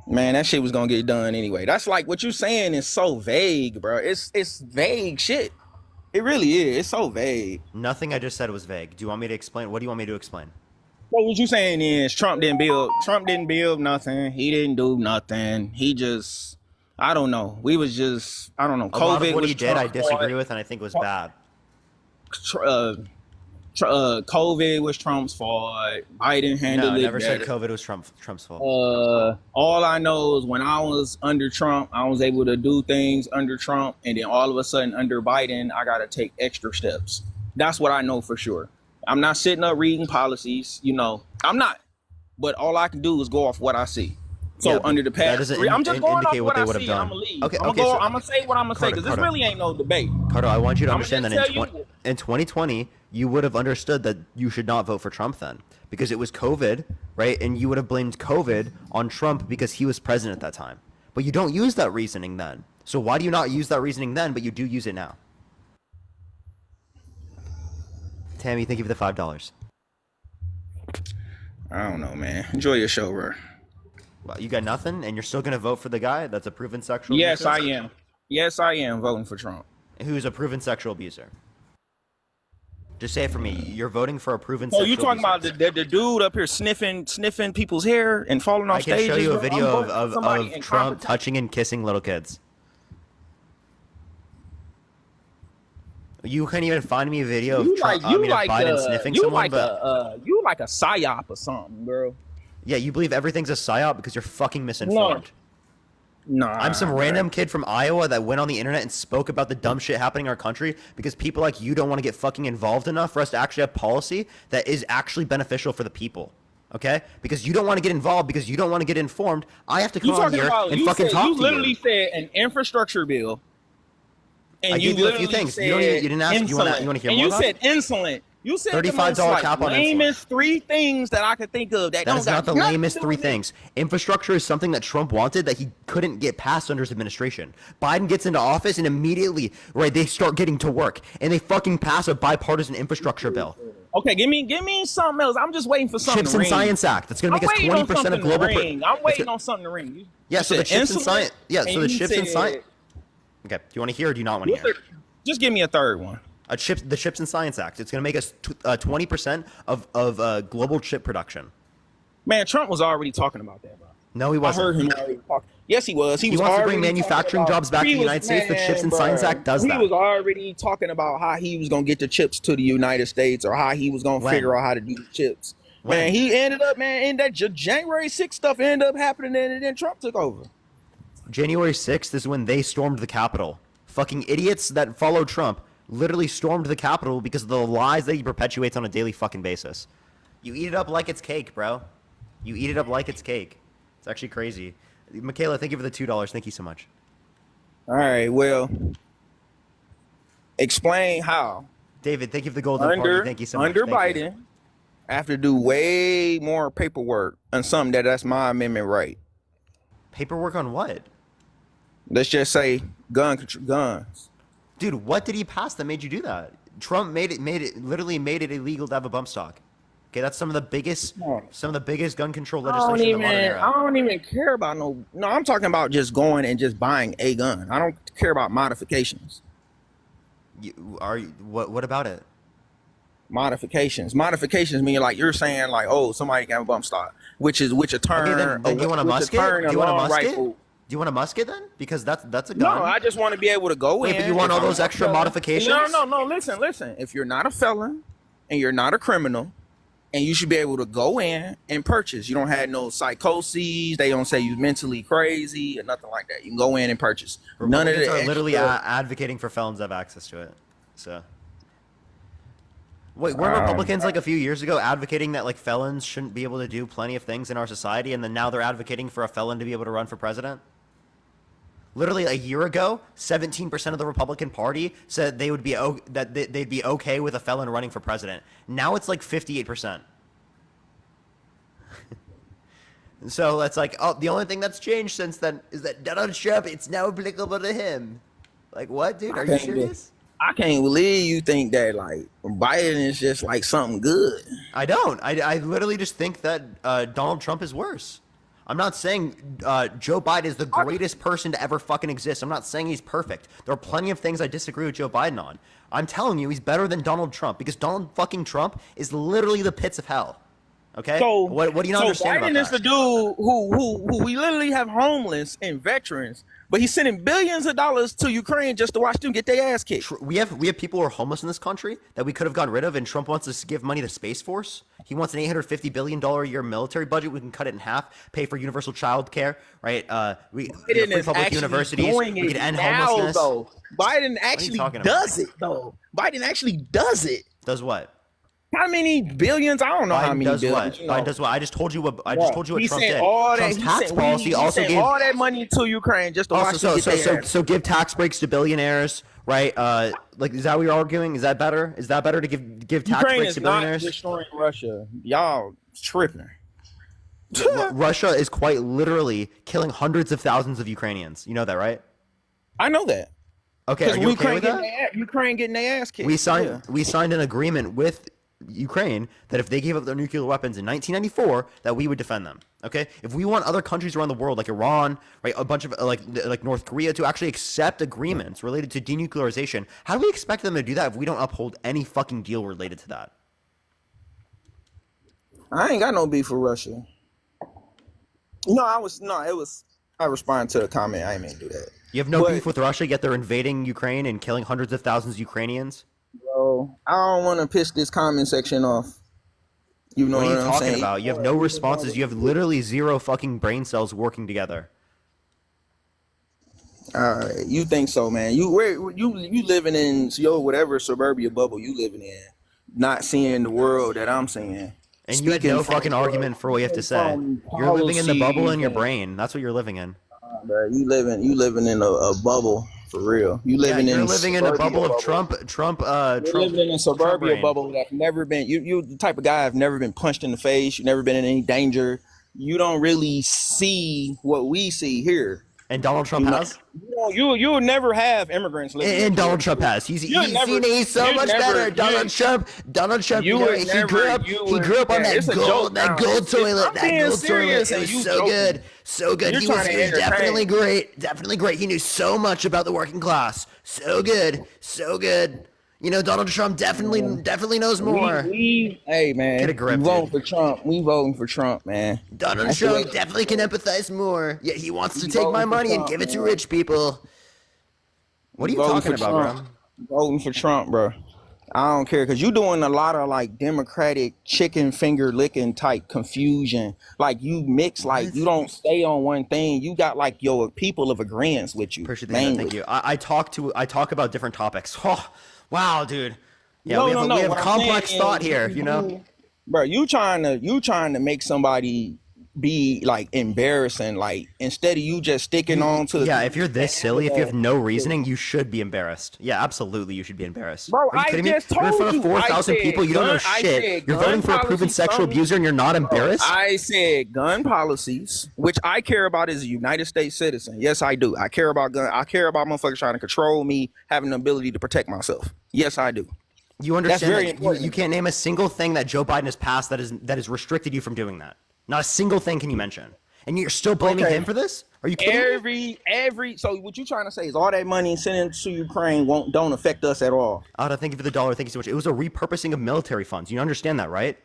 Man, that shit was gonna get done anyway. That's like, what you saying is so vague, bro. It's vague shit. It really is. It's so vague. Nothing I just said was vague. Do you want me to explain? What do you want me to explain? Well, what you saying is Trump didn't build nothing. He didn't do nothing. He just, I don't know. We was just, I don't know. A lot of COVID what was he did, I Trump's disagree fault. with, and I think was bad. COVID was Trump's fault. Biden handled No, I it never said better. COVID was Trump's fault. All I know is when I was under Trump, I was able to do things under Trump, and then all of a sudden under Biden, I gotta take extra steps. That's what I know for sure. I'm not sitting up reading policies, I'm not. But all I can do is go off what I see. So Yeah, under the past, I'm just going off what I would have see. done. I'm gonna leave. Okay, I'm so gonna say what I'm gonna say, because this really ain't no debate. Cardo, I want you to I'ma understand that just in 2020, you would have understood that you should not vote for Trump then, because it was COVID, right? And you would have blamed COVID on Trump because he was president at that time. But you don't use that reasoning then. So why do you not use that reasoning then, but you do use it now? Tammy, thank you for the $5. I don't know, man. Enjoy your show, bro. Well, you got nothing, and you're still gonna vote for the guy that's a proven sexual Yes, abuser? I am. Yes, I am voting for Trump. Who's a proven sexual abuser? Just say it for me. You're voting for a proven So sexual you talking abuser. about the dude up here sniffing people's hair and falling off I can stages? show you a bro? video I'm voting for somebody of Trump incompetent. touching and kissing little kids. You can't even find me a video of Biden sniffing someone, you like a psyop or something, bro. yeah, you believe everything's a psyop because you're fucking misinformed. No, I'm some random kid from Iowa that went on the internet and spoke about the dumb shit happening in our country because people like you don't want to get fucking involved enough for us to actually have policy that is actually beneficial for the people. Okay? Because you don't want to get involved because you don't want to get informed. I have to come on here and fucking talk to you. You literally said an infrastructure bill. And I gave you a few things. You didn't ask. You want to hear more about it? And you said insulin. You said the $35 most, cap on insulin. lamest three things that I could think of that That don't is not got the nothing lamest to do three with it. things. Infrastructure is something that Trump wanted that he couldn't get passed under his administration. Biden gets into office and immediately, right, they start getting to work and they fucking pass a bipartisan infrastructure bill. Okay, give me something else. I'm just waiting for something Chips to and ring. Science Act. That's going to make us 20% of global. I'm waiting on something to ring. Yeah, so the chips and insulin, science. Yeah, so and the you chips and said- science. Okay, do you want to hear or do you not want to hear? Just give me a third one. The Chips and Science Act. It's going to make us 20% of global chip production. Man, Trump was already talking about that, bro. No, he I wasn't. heard him already talking. Yes, he was. He was wants to already bring manufacturing talking about- jobs back to He the was- United States. The Chips and man, Science bro. Act does He that. was already talking about how he was gonna get the chips to the United States, or how he was gonna When? figure out how to do the chips. When? Man, he ended up, and that January 6th stuff ended up happening, and then Trump took over. January 6th is when they stormed the Capitol. Fucking idiots that follow Trump literally stormed the Capitol because of the lies that he perpetuates on a daily fucking basis. You eat it up like it's cake, bro. You eat it up like it's cake. It's actually crazy. Michaela, thank you for the $2. Thank you so much. All right, well, explain how David, thank you for the golden party. Thank you so much. under Thank you. Biden, I have to do way more paperwork on something that's my amendment right. Paperwork on what? Let's just say guns. Dude, what did he pass that made you do that? Trump literally made it illegal to have a bump stock. Okay, that's some of the biggest gun control legislation in the modern era. I don't even care about no. I'm talking about just going and just buying a gun. I don't care about modifications. What about it? Modifications mean like you're saying like, oh, somebody can have a bump stock, which a turn. Okay, then you want a musket? Do you want a musket? Do you want a musket then? Because that's a gun. No, I just want to be able to go in. But you want all those extra modifications? No. Listen. If you're not a felon and you're not a criminal, and you should be able to go in and purchase. You don't have no psychoses. They don't say you're mentally crazy or nothing like that. You can go in and purchase. None of it. Are literally advocating for felons to have access to it. So. Wait, weren't Republicans like a few years ago advocating that like felons shouldn't be able to do plenty of things in our society, and then now they're advocating for a felon to be able to run for president? Literally a year ago, 17% of the Republican Party said they would be they'd be okay with a felon running for president. Now it's like 58%. So it's like, oh, the only thing that's changed since then is that Donald Trump, it's now applicable to him. Like, what, dude? Are you serious? I can't believe you think that like Biden is just like something good. I don't. I literally just think that Donald Trump is worse. I'm not saying Joe Biden is the greatest person to ever fucking exist. I'm not saying he's perfect. There are plenty of things I disagree with Joe Biden on. I'm telling you, he's better than Donald Trump because Donald fucking Trump is literally the pits of hell. Okay? So what do you not understand Biden about is the dude who we literally have homeless and veterans, but he's sending billions of dollars to Ukraine just to watch them get their ass kicked. We have people who are homeless in this country that we could have gotten rid of, and Trump wants us to give money to Space Force. He wants an $850 billion a year military budget. We can cut it in half, pay for universal child care, right? Free public universities. We could end homelessness. Though. Biden actually does it, though. Biden actually does it. Does what? How many billions? I don't know Biden how many does billions. What? Biden does what? I just told you what Trump did. All Trump's tax policy also gave all that money to Ukraine just to watch them get their ass. So give tax breaks to billionaires, right? Like, is that what you're arguing? Is that better? Is that better to give tax breaks to billionaires? Ukraine is not destroying Russia. Y'all tripping. Russia is quite literally killing hundreds of thousands of Ukrainians. You know that, right? I know that. Okay, are you okay with that? Ukraine getting their ass kicked. We signed an agreement with Ukraine that if they gave up their nuclear weapons in 1994, that we would defend them. Okay, if we want other countries around the world like Iran, right, a bunch of like North Korea to actually accept agreements related to denuclearization, how do we expect them to do that if we don't uphold any fucking deal related to that? I ain't got no beef with Russia. I responded to a comment. I ain't mean to do that. You have no beef with Russia, yet they're invading Ukraine and killing hundreds of thousands of Ukrainians? Bro, I don't want to piss this comment section off. You know what are you I'm talking saying? about? You have no responses. You have literally zero fucking brain cells working together. You think so, man? You living in whatever suburbia bubble you living in, not seeing the world that I'm seeing. And you had no fucking argument for what you have to say. You're living in the bubble in your brain. That's what you're living in. Bro, you living in a bubble for real. You're living in a bubble of Trump. You're living in a suburbia bubble that's never been. You the type of guy have never been punched in the face. You've never been in any danger. You don't really see what we see here. And Donald Trump has. You'll never have immigrants living. And Donald Trump has. He's so much better. Donald Trump. He grew up on that gold toilet. It was so good. So good. He was definitely great. Definitely great. He knew so much about the working class. So good. So good. You know, Donald Trump definitely knows more. Hey, man. Get a grip, we voting for Trump. We voting for Trump, man. Donald Trump definitely can empathize more. Yet he wants to take my money and give it to rich people. What are you talking about, bro? Voting for Trump, bro. I don't care, because you're doing a lot of like Democratic chicken finger licking type confusion. Like you mix, like you don't stay on one thing. You got like your people of agreement with you. Appreciate that. Thank you. I talk about different topics. Oh, wow, dude. Yeah, we have complex thought here, you know. Bro, you trying to make somebody be like embarrassing. Like instead of you just sticking on to Yeah, if you're this silly, if you have no reasoning, you should be embarrassed. Yeah, absolutely, you should be embarrassed. Bro, Are you I kidding me? just You're in front told of you. I 4,000 said people. You don't know gun- I shit. said You're gun voting for a proven policy sexual something- abuser, and you're not embarrassed. I said gun policies, which I care about as a United States citizen. Yes, I do. I care about gun. I care about motherfuckers trying to control me, having the ability to protect myself. Yes, I do. You understand very that important. you can't name a single thing that Joe Biden has passed that has restricted you from doing that. Not a single thing can you mention. And you're still blaming him for this? Are you kidding me? So what you trying to say is all that money sent to Ukraine don't affect us at all? Ada, thank you for the dollar. Thank you so much. It was a repurposing of military funds. You understand that, right?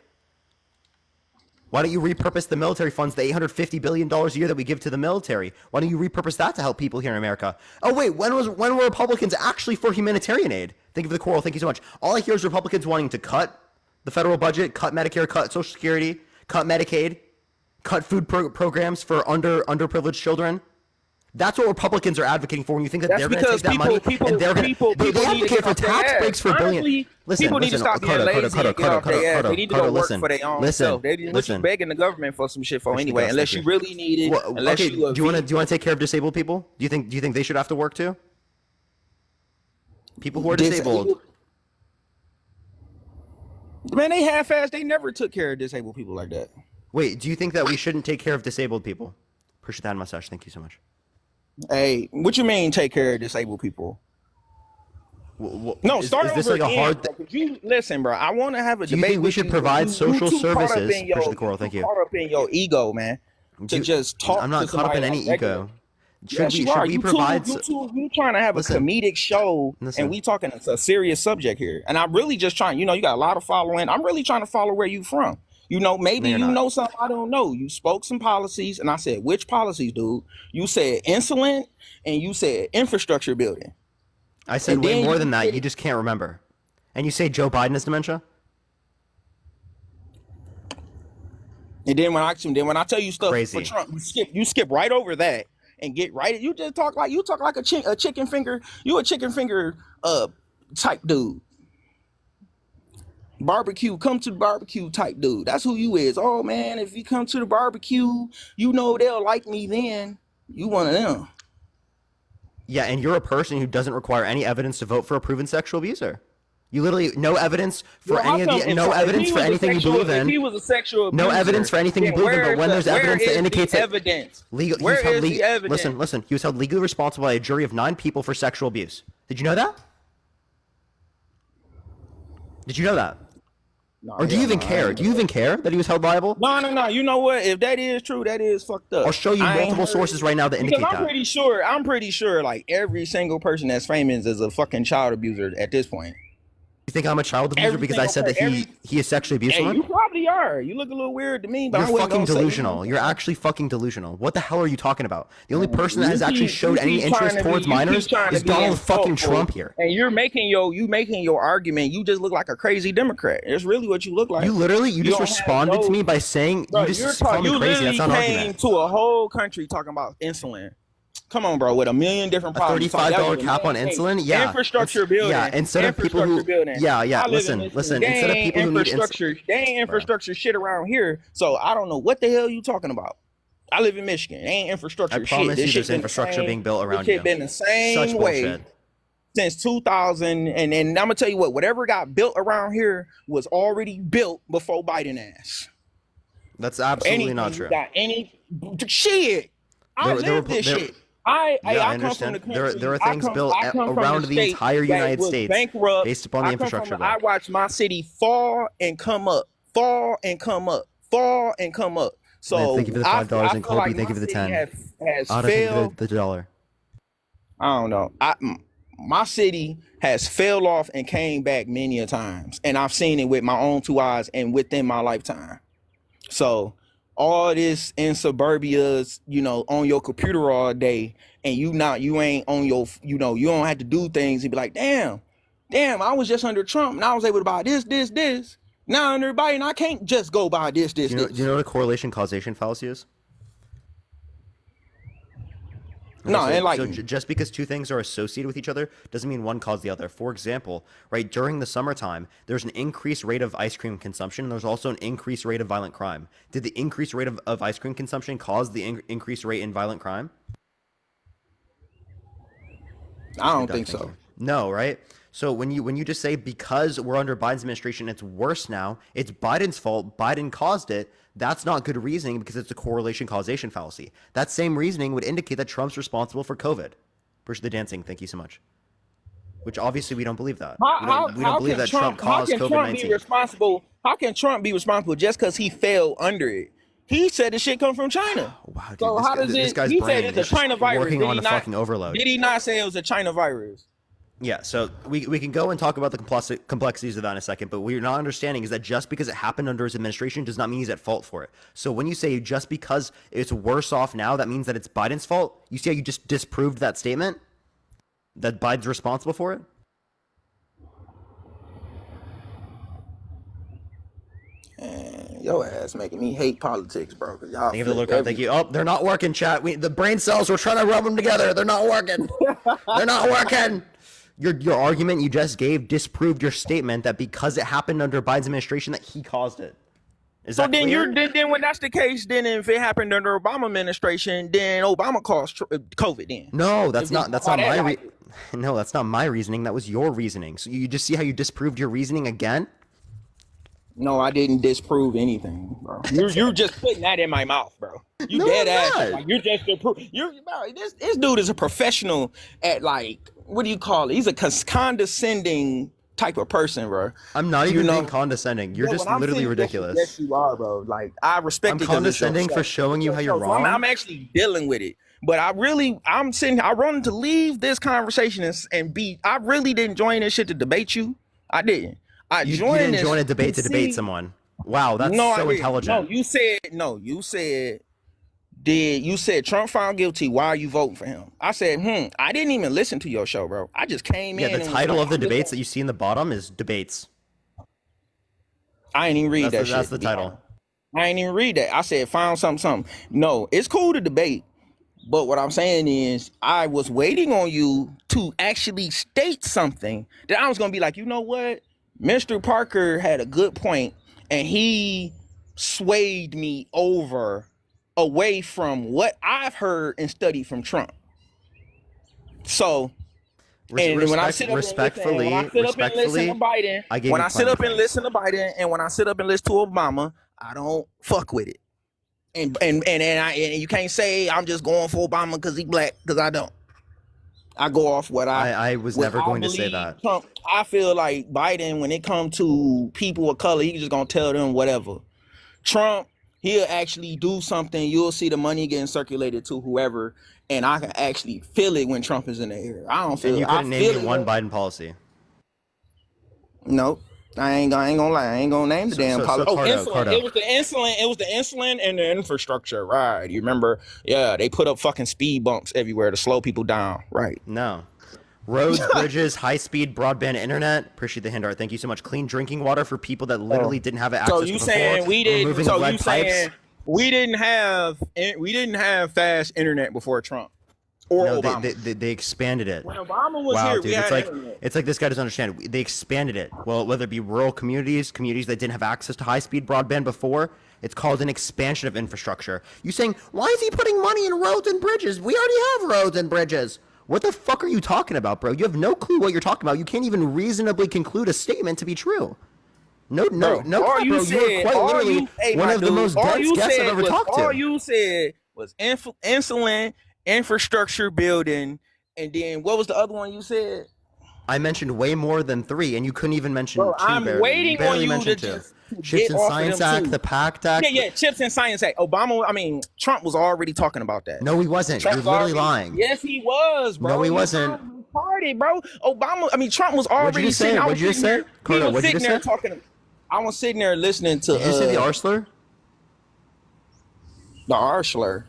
Why don't you repurpose the military funds, the $850 billion a year that we give to the military? Why don't you repurpose that to help people here in America? Oh, wait, when were Republicans actually for humanitarian aid? Thank you for the coral. Thank you so much. All I hear is Republicans wanting to cut the federal budget, cut Medicare, cut Social Security, cut Medicaid, cut food programs for underprivileged children. That's what Republicans are advocating for when you think that they're going to take that money and they're going to they advocate for tax breaks for billions. People need to stop being lazy and get off their ass. They need to go work for their own self. They didn't what you begging the government for some shit for anyway, unless you really need it. Unless okay, you do you want to take care of disabled people? Do you think they should have to work too? People who are disabled. Man, they half-assed. They never took care of disabled people like that. Wait, do you think that we shouldn't take care of disabled people? Appreciate that mustache. Thank you so much. Hey, what you mean take care of disabled people? No, start over this like again, a hard bro, you listen, bro. I want to have a Do you debate. think we with should you, provide you social too caught up services? in your- Appreciate the coral. Thank you. Caught up in your ego, man. To just talk. I'm not to caught up in somebody any like ego. regular. Should Yes, we you should are. we You provide you trying to have Listen. a comedic show, Listen. and we talking a serious subject here. And I'm really just trying. You know, you got a lot of following. I'm really trying to follow where you from. You know, maybe No, you you're not. know something I don't know. You spoke some policies, and I said, which policies, dude? You said insulin, and you said infrastructure building. I said And way then more you than that. said- You just can't remember. And you say Joe Biden has dementia? And then when I tell you stuff Crazy. for Trump, you skip right over that and get right. You just talk like a chicken finger. You a chicken finger type dude. Barbecue, come to the barbecue type dude. That's who you is. Oh man, if you come to the barbecue, you know they'll like me then. You one of them. Yeah, and you're a person who doesn't require any evidence to vote for a proven sexual abuser. You literally no evidence for Well, how any of come the if- no if evidence he for was a anything you sexual- believe if in. he was a sexual No abuser, evidence for anything you then believe in, but where when is there's the- evidence where that is indicates the that evidence? legal, Where he was held is the evidence? Listen. He was held legally responsible by a jury of 9 people for sexual abuse. Did you know that? Did you know that? No, Or do you hell even no, I care? ain't Do you even care that he was held liable? No. You know what? If that is true, that is fucked up. I'll show you I ain't multiple heard- sources right now that indicate Because that. I'm pretty sure like every single person that's famous is a fucking child abuser at this point. You think I'm a child abuser Every because I said that single he is sexually abused Hey, someone? you probably are. You look a little weird to me, but You're I wasn't fucking gonna say delusional. You're actually fucking delusional. What the hell are you talking about? The only person that You has actually keep- showed you any keep trying interest to be- towards you keep minors trying to is be Donald fucking insultful, Trump here. And you're making your argument. You just look like a crazy Democrat. It's really what you look like. You literally you just don't have responded to no- me by saying Bro, you just called me you crazy. That's literally not an came argument. to a whole country talking about insulin. Come on, bro, with a million different A problems. $35 cap on insulin? Yeah. Infrastructure building. Yeah, instead of people who building. Yeah, I live in listen. Michigan. Instead of They ain't people who need infrastructure, they ain't infrastructure shit around here. So I don't know what the hell you talking about. I live in Michigan. They ain't infrastructure I shit. promise This you shit there's been the infrastructure same- being built around this shit you. been the same Such way bullshit. since 2000. And I'm gonna tell you whatever got built around here was already built before Biden ass. That's absolutely Anything not you true. got any shit. I There- there live were- this there- shit. I Yeah, I come from understand. the country. There are I things come- built I come from around the the state entire that United was States bankrupt. based upon the I come from- infrastructure bill. I watched my city fall and come up, fall and come up, fall and come up. So Man, thank you for the $5 I and feel Kobe, like thank you my for the city 10. Has Ada, thank you failed. for the dollar. I don't know. My city has fell off and came back many a times, and I've seen it with my own 2 eyes and within my lifetime. So all this in suburbias, on your computer all day, and you ain't on your, you don't have to do things and be like, damn, I was just under Trump and I was able to buy this. Now under Biden, I can't just go buy this. Do you know what a correlation causation fallacy is? No, Okay, and like so just because two things are associated with each other doesn't mean one caused the other. For example, right, during the summertime, there's an increased rate of ice cream consumption, and there's also an increased rate of violent crime. Did the increased rate of ice cream consumption cause the increased rate in violent crime? I don't Good, Doc, think thank so. you. No, right? So when you just say because we're under Biden's administration, it's worse now, it's Biden's fault, Biden caused it, that's not good reasoning because it's a correlation causation fallacy. That same reasoning would indicate that Trump's responsible for COVID. Appreciate the dancing. Thank you so much. Which obviously we don't believe that. We don't believe that Trump caused Trump be COVID-19. responsible? How can Trump be responsible just because he fell under it? He said the shit come from China. Wow, dude, So how does this it? guy's He said brain it's a is just China virus. working on a fucking overload. Did he not say it was a China virus? Yeah, so we can go and talk about the complexities of that in a second, but what you're not understanding is that just because it happened under his administration does not mean he's at fault for it. So when you say just because it's worse off now, that means that it's Biden's fault? You see how you just disproved that statement? That Biden's responsible for it? Your ass making me hate politics, bro. Cause y'all Thank you for the look up. Thank you. Oh, they're not working, chat. The brain cells, we're trying to rub them together. They're not working. They're not working. Your argument you just gave disproved your statement that because it happened under Biden's administration that he caused it. Is that then clear? then when that's the case, then if it happened under Obama administration, then Obama caused COVID. Then No, that's not my no, that's not my reasoning. That was your reasoning. So you just see how you disproved your reasoning again? No, I didn't disprove anything, bro. You're just putting that in my mouth, bro. You No, dead I'm ass. not. Like, you just disprove. Bro, this dude is a professional at like what do you call it? He's a condescending type of person, bro. I'm not even being condescending. You're just literally ridiculous. Yes, you are, bro. Like I respect. I'm it 'cause it's your condescending show. for showing you how you're So wrong. I'm actually dealing with it. But I wanted to leave this conversation I really didn't join this shit to debate you. I didn't. You didn't join a debate to debate someone. Wow, that's so intelligent. You said Trump found guilty. Why are you voting for him? I said, I didn't even listen to your show, bro. I just came in. Yeah, the title of the debates that you see in the bottom is debates. I ain't even read that shit. That's the title. I ain't even read that. I said found something. No, it's cool to debate. But what I'm saying is I was waiting on you to actually state something that I was going to be like, you know what? Mr. Parker had a good point and he swayed me away from what I've heard and studied from Trump. So when I sit up and listen to Biden, when I sit up and listen to Obama, I don't fuck with it. And you can't say I'm just going for Obama because he black, because I don't. I go off what I was never going to say that. Trump, I feel like Biden, when it comes to people of color, he's just gonna tell them whatever. Trump, he'll actually do something. You'll see the money getting circulated to whoever, and I can actually feel it when Trump is in the air. I don't feel. And you couldn't name me one Biden policy. Nope. I ain't gonna lie. I ain't gonna name the damn policy. Cardo. It was the insulin. It was the insulin and the infrastructure. Right. You remember? Yeah, they put up fucking speed bumps everywhere to slow people down. Right. No. Roads, bridges, high-speed broadband internet. Appreciate the hand art. Thank you so much. Clean drinking water for people that literally didn't have access. So you saying we didn't? So you saying we didn't have fast internet before Trump? Or no, Obama. they expanded it. When Obama was here, dude, we had it's like this guy doesn't understand. They expanded it. Well, whether it be rural communities that didn't have access to high-speed broadband before, it's called an expansion of infrastructure. You saying, why is he putting money in roads and bridges? We already have roads and bridges. What the fuck are you talking about, bro? You have no clue what you're talking about. You can't even reasonably conclude a statement to be true. No, bro. You are quite literally one of the most dense guests I've ever talked to. All you said was insulin, infrastructure building, and then what was the other one you said? I mentioned way more than 3, and you couldn't even mention 2. I'm waiting on you to just Chips and Science Act, the PACT Act. Yeah, Chips and Science Act. Trump was already talking about that. No, he wasn't. You're literally lying. Yes, he was, bro. No, he wasn't. Party, bro. Trump was already sitting. What'd you say? Carter, what'd you say? I was sitting there listening to. Did you say the R slur? The R slur.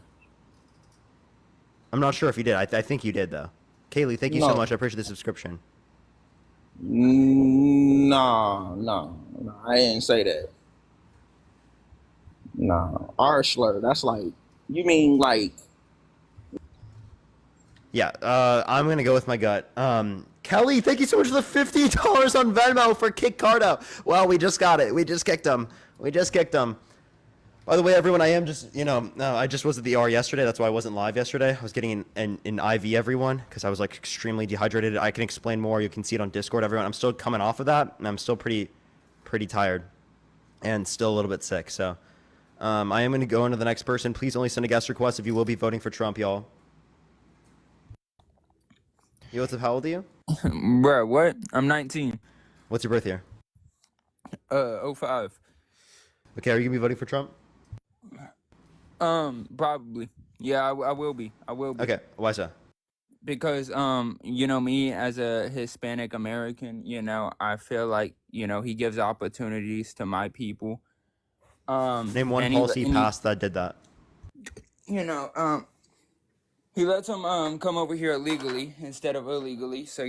I'm not sure if you did. I think you did, though. Kaylee, thank you so much. I appreciate the subscription. No, I didn't say that. No, R slur. That's like, you mean like Yeah, I'm gonna go with my gut. Kelly, thank you so much for the $50 on Venmo for kick Cardo. Well, we just got it. We just kicked him. We just kicked him. By the way, everyone, I am just, I just was at the ER yesterday. That's why I wasn't live yesterday. I was getting an IV, everyone, because I was like extremely dehydrated. I can explain more. You can see it on Discord, everyone. I'm still coming off of that, and I'm still pretty tired and still a little bit sick. So I am going to go into the next person. Please only send a guest request if you will be voting for Trump, y'all. Yo, what's up? How old are you? Bro, what? I'm 19. What's your birth year? 05. Okay, are you going to be voting for Trump? Probably. Yeah, I will be. I will be. Okay, why so? Because, me as a Hispanic American, I feel like, he gives opportunities to my people. Name one policy passed that did that. He lets them come over here legally instead of illegally, so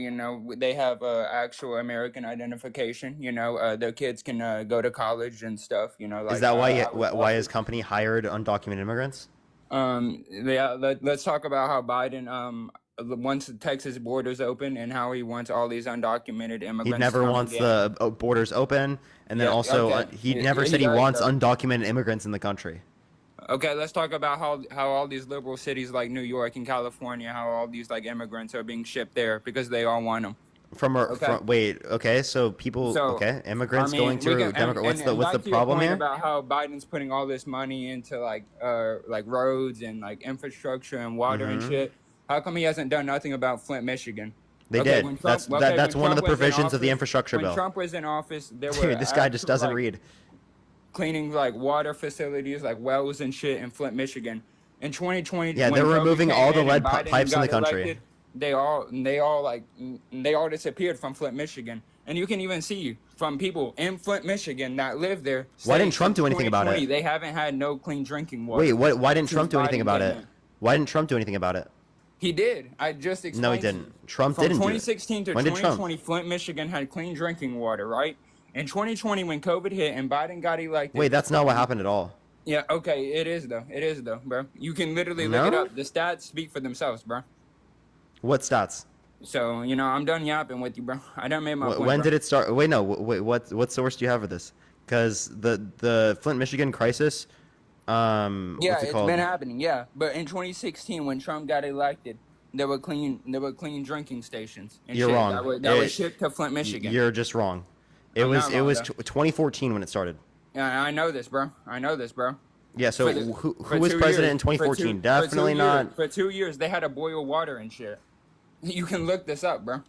they have actual American identification. Their kids can go to college and stuff. Like, is that why his company hired undocumented immigrants? Let's talk about how Biden once the Texas borders open and how he wants all these undocumented immigrants. He never wants the borders open, and then he never said he wants undocumented immigrants in the country. Okay, let's talk about how all these liberal cities like New York and California, how all these like immigrants are being shipped there because they all want them. So people, immigrants going to Democrat. What's the problem here? About how Biden's putting all this money into like roads and like infrastructure and water and shit. How come he hasn't done nothing about Flint, Michigan? They did. That's one of the provisions of the infrastructure bill. When Trump was in office, there were this guy just doesn't read. Cleaning like water facilities like wells and shit in Flint, Michigan. In 2020, yeah, they're removing all the lead pipes in the country. Elected, they all disappeared from Flint, Michigan, and you can even see from people in Flint, Michigan that live there. Why didn't Trump do anything about it? They haven't had no clean drinking water. Wait, why didn't Trump do anything about it? Why didn't Trump do anything about it? He did. I just explained. No, he didn't. Trump didn't. From 2016 to 2020, Flint, Michigan had clean drinking water, right? In 2020, when COVID hit and Biden got elected. Wait, that's not what happened at all. Yeah, okay, it is though, bro. You can literally look it up. The stats speak for themselves, bro. What stats? So, I'm done yapping with you, bro. I done made my point. When did it start? Wait, no. Wait, what source do you have for this? Because the Flint, Michigan crisis. It's been happening. Yeah, but in 2016, when Trump got elected, there were clean drinking stations. And You're wrong. That was shipped to Flint, Michigan. You're just wrong. It was 2014 when it started. Yeah, I know this, bro. Yeah, so who was president in 2014? Definitely not. For 2 years, they had to boil water and shit. You can look this up, bro.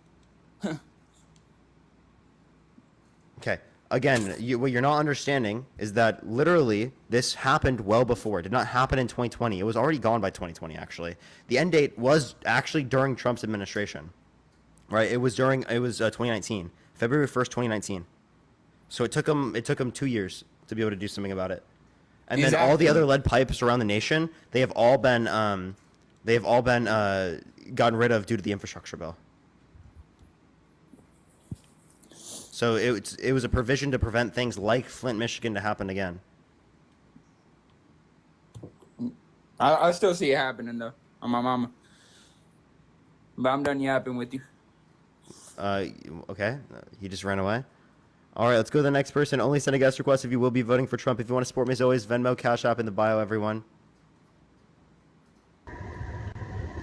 Okay. Again, what you're not understanding is that literally this happened well before. It did not happen in 2020. It was already gone by 2020, actually. The end date was actually during Trump's administration, right? It was 2019, February 1st, 2019. So it took him 2 years to be able to do something about it. And then all the other lead pipes around the nation, they have all been gotten rid of due to the infrastructure bill. So it was a provision to prevent things like Flint, Michigan to happen again. I still see it happening though, on my mama. But I'm done yapping with you. Okay. He just ran away. All right, let's go to the next person. Only send a guest request if you will be voting for Trump. If you want to support me as always, Venmo, Cash App in the bio, everyone.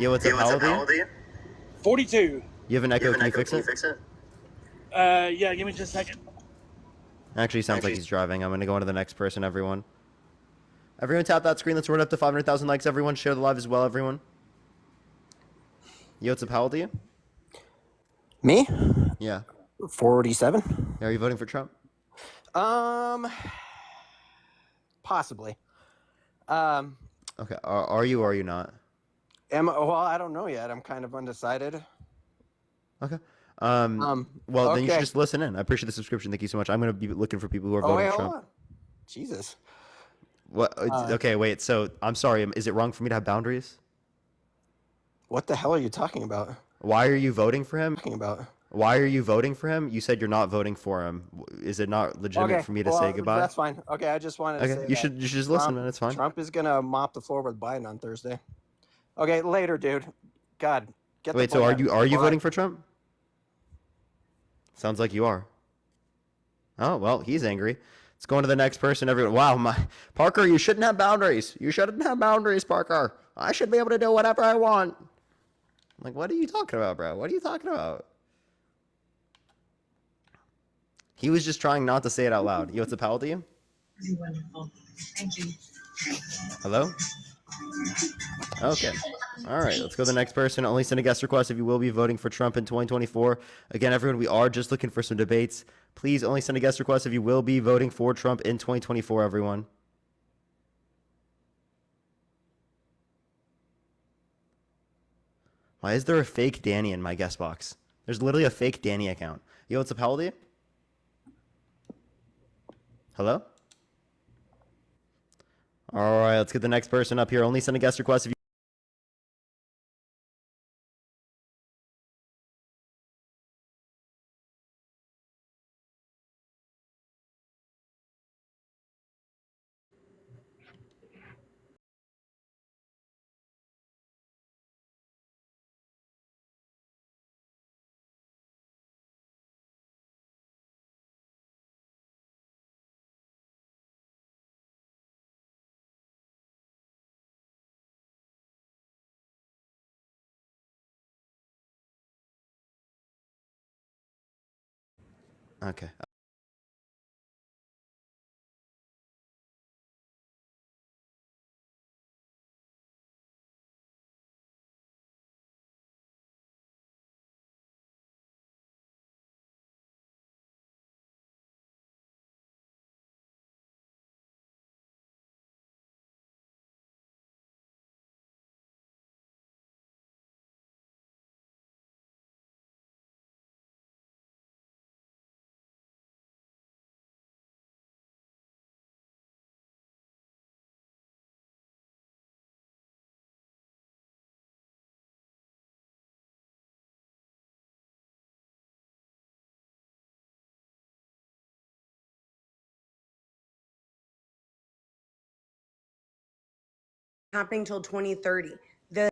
Yo, what's up? How old are you? 42. You have an echo. Can you fix it? Yeah, give me just a second. Actually, sounds like he's driving. I'm going to go on to the next person, everyone. Everyone tap that screen. Let's run up to 500,000 likes, everyone. Share the live as well, everyone. Yo, what's up? How old are you? Me? Yeah. 47. Are you voting for Trump? Possibly. Okay. Are you or are you not? Well, I don't know yet. I'm kind of undecided. Okay. Well, okay. then you should just listen in. I appreciate the subscription. Thank you so much. I'm going to be looking for people who are voting for Trump. Hold on. Jesus. What? Okay, wait. So I'm sorry. Is it wrong for me to have boundaries? What the hell are you talking about? Why are you voting for him? Talking about. Why are you voting for him? You said you're not voting for him. Is it not legitimate for me to say goodbye? That's fine. Okay, I just wanted to say you should just listen, man. It's fine. Trump is gonna mop the floor with Biden on Thursday. Okay, later, dude. God, Get Wait, the so plan. are you All right. voting for Trump? Sounds like you are. Oh, well, he's angry. Let's go on to the next person. Everyone, wow, Parker, you shouldn't have boundaries. You shouldn't have boundaries, Parker. I should be able to do whatever I want. I'm like, what are you talking about, bro? What are you talking about? He was just trying not to say it out loud. Yo, what's a pal to you? Wonderful. Thank you. Hello? Okay. All right, let's go to the next person. Only send a guest request if you will be voting for Trump in 2024. Again, everyone, we are just looking for some debates. Please only send a guest request if you will be voting for Trump in 2024, everyone. Why is there a fake Danny in my guest box? There's literally a fake Danny account. Yo, what's up? How old are you? Hello? All right, let's get the next person up here. Only send a guest request if you Okay. happening till 2030. The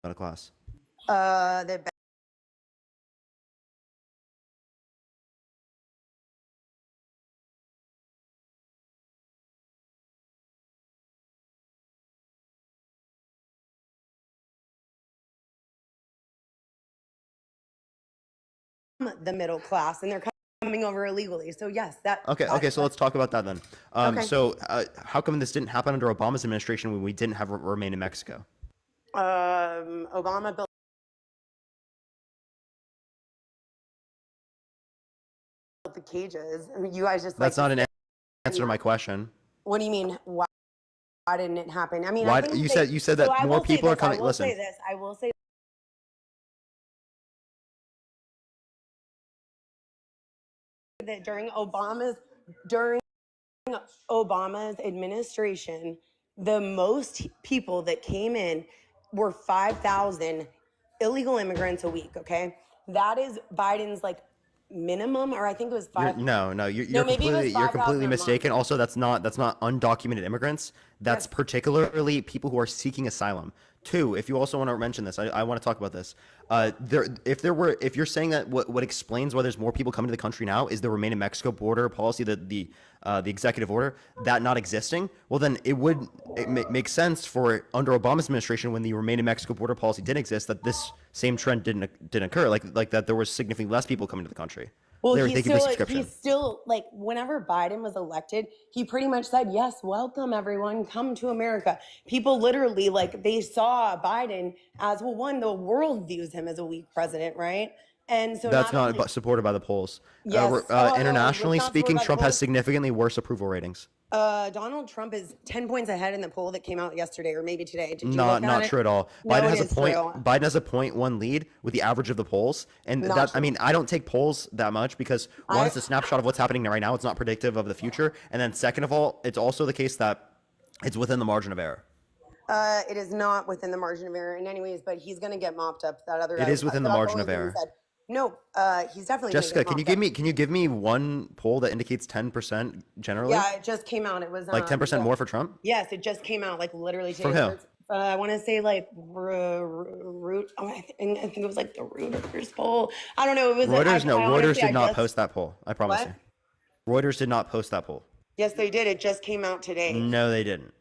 Out of class. the middle class, and they're coming over illegally. So yes, Okay, so let's talk about that then. Okay. So how come this didn't happen under Obama's administration when we didn't have remain in Mexico? Obama built the cages. I mean, you guys just That's like not to an say- answer to my question. What do you mean? Why didn't it happen? I mean, Why I think you they- said so that I more will say people are this, coming. I will Listen, say this. I will say that during Obama's administration, the most people that came in were 5,000 illegal immigrants a week. Okay, that is Biden's like minimum, or I think it was you're 5. no, you're No, maybe it was you're 5,000 completely a month. mistaken. Also, that's not undocumented immigrants. That's Yes. particularly people who are seeking asylum. Two, if you also want to mention this, I want to talk about this. If you're saying that what explains why there's more people coming to the country now is the remain in Mexico border policy, the executive order, that not existing, well then it make sense for under Obama's administration when the remain in Mexico border policy didn't exist that this same trend didn't occur, like that there was significantly less people coming to the country. Well, Larry, thank you for the subscription. he's still like, whenever Biden was elected, he pretty much said, yes, welcome everyone, come to America. People literally, like, they saw Biden as, well, one, the world views him as a weak president, right? And so That's not not only, supported by the polls. yes, Internationally it's not speaking, supported by the Trump has polls. significantly worse approval ratings. Donald Trump is 10 points ahead in the poll that came out yesterday or maybe today. Did you Not look at not it? true at all. No, Biden it has a is point. true. Biden has a 0.1 lead with the average of the polls, and Not that true. I mean I don't take polls that much because one, it's a snapshot of what's happening right now. It's not predictive of the future, and then second of all, it's also the case that it's within the margin of error. It is not within the margin of error in any ways, but he's going to get mopped up. That other It is within the that's margin only of thing he error. said. No, he's definitely going to Jessica, get can you mopped give up. me one poll that indicates 10% generally? Yeah, it just came out. It was Like 10% yeah. more for Trump? Yes, it just came out like literally today. From who? I want to say like root. I think it was like the Reuters poll. I don't know. It was Reuters, no, Reuters honestly, did not post that poll. I promise What? you. Reuters did not post that poll. Yes, they did. It just came out today. No, they didn't.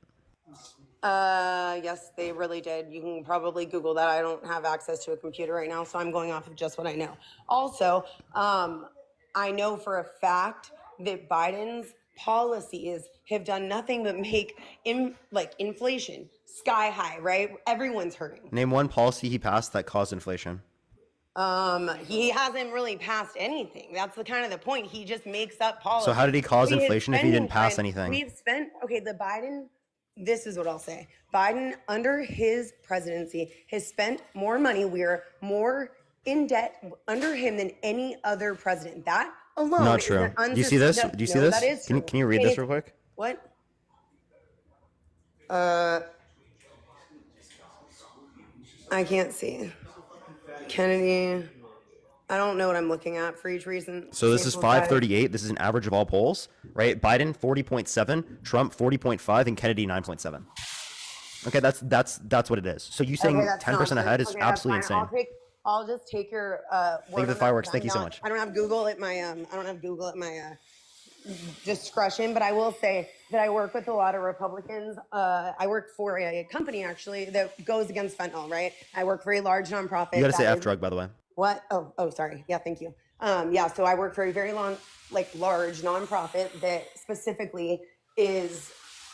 Yes, they really did. You can probably Google that. I don't have access to a computer right now, so I'm going off of just what I know. Also, I know for a fact that Biden's policies have done nothing but make inflation sky high, right? Everyone's hurting. Name one policy he passed that caused inflation. He hasn't really passed anything. That's the kind of the point. He just makes up policy. So how did he cause We have inflation if he didn't spending pass plan- anything? We've spent the Biden. This is what I'll say. Biden, under his presidency, has spent more money. We're more in debt under him than any other president. That alone Not is true. an Do you see this? no, Do you see no, this? That is true. Can you read this real quick? What? I can't see. Kennedy. I don't know what I'm looking at for each reason. So this is 538. This is an average of all polls, right? Biden 40.7, Trump 40.5, and Kennedy 9.7. Okay, that's what it is. So you saying 10% ahead is absolutely insane. I'll just take your Thank you for the fireworks. Thank you so much. I don't have Google at my discretion, but I will say that I work with a lot of Republicans. I work for a company actually that goes against fentanyl, right? I work for a large nonprofit. You got to say F drug, by the way. What? Oh, sorry. Yeah, thank you. Yeah, so I work for a very large nonprofit that specifically is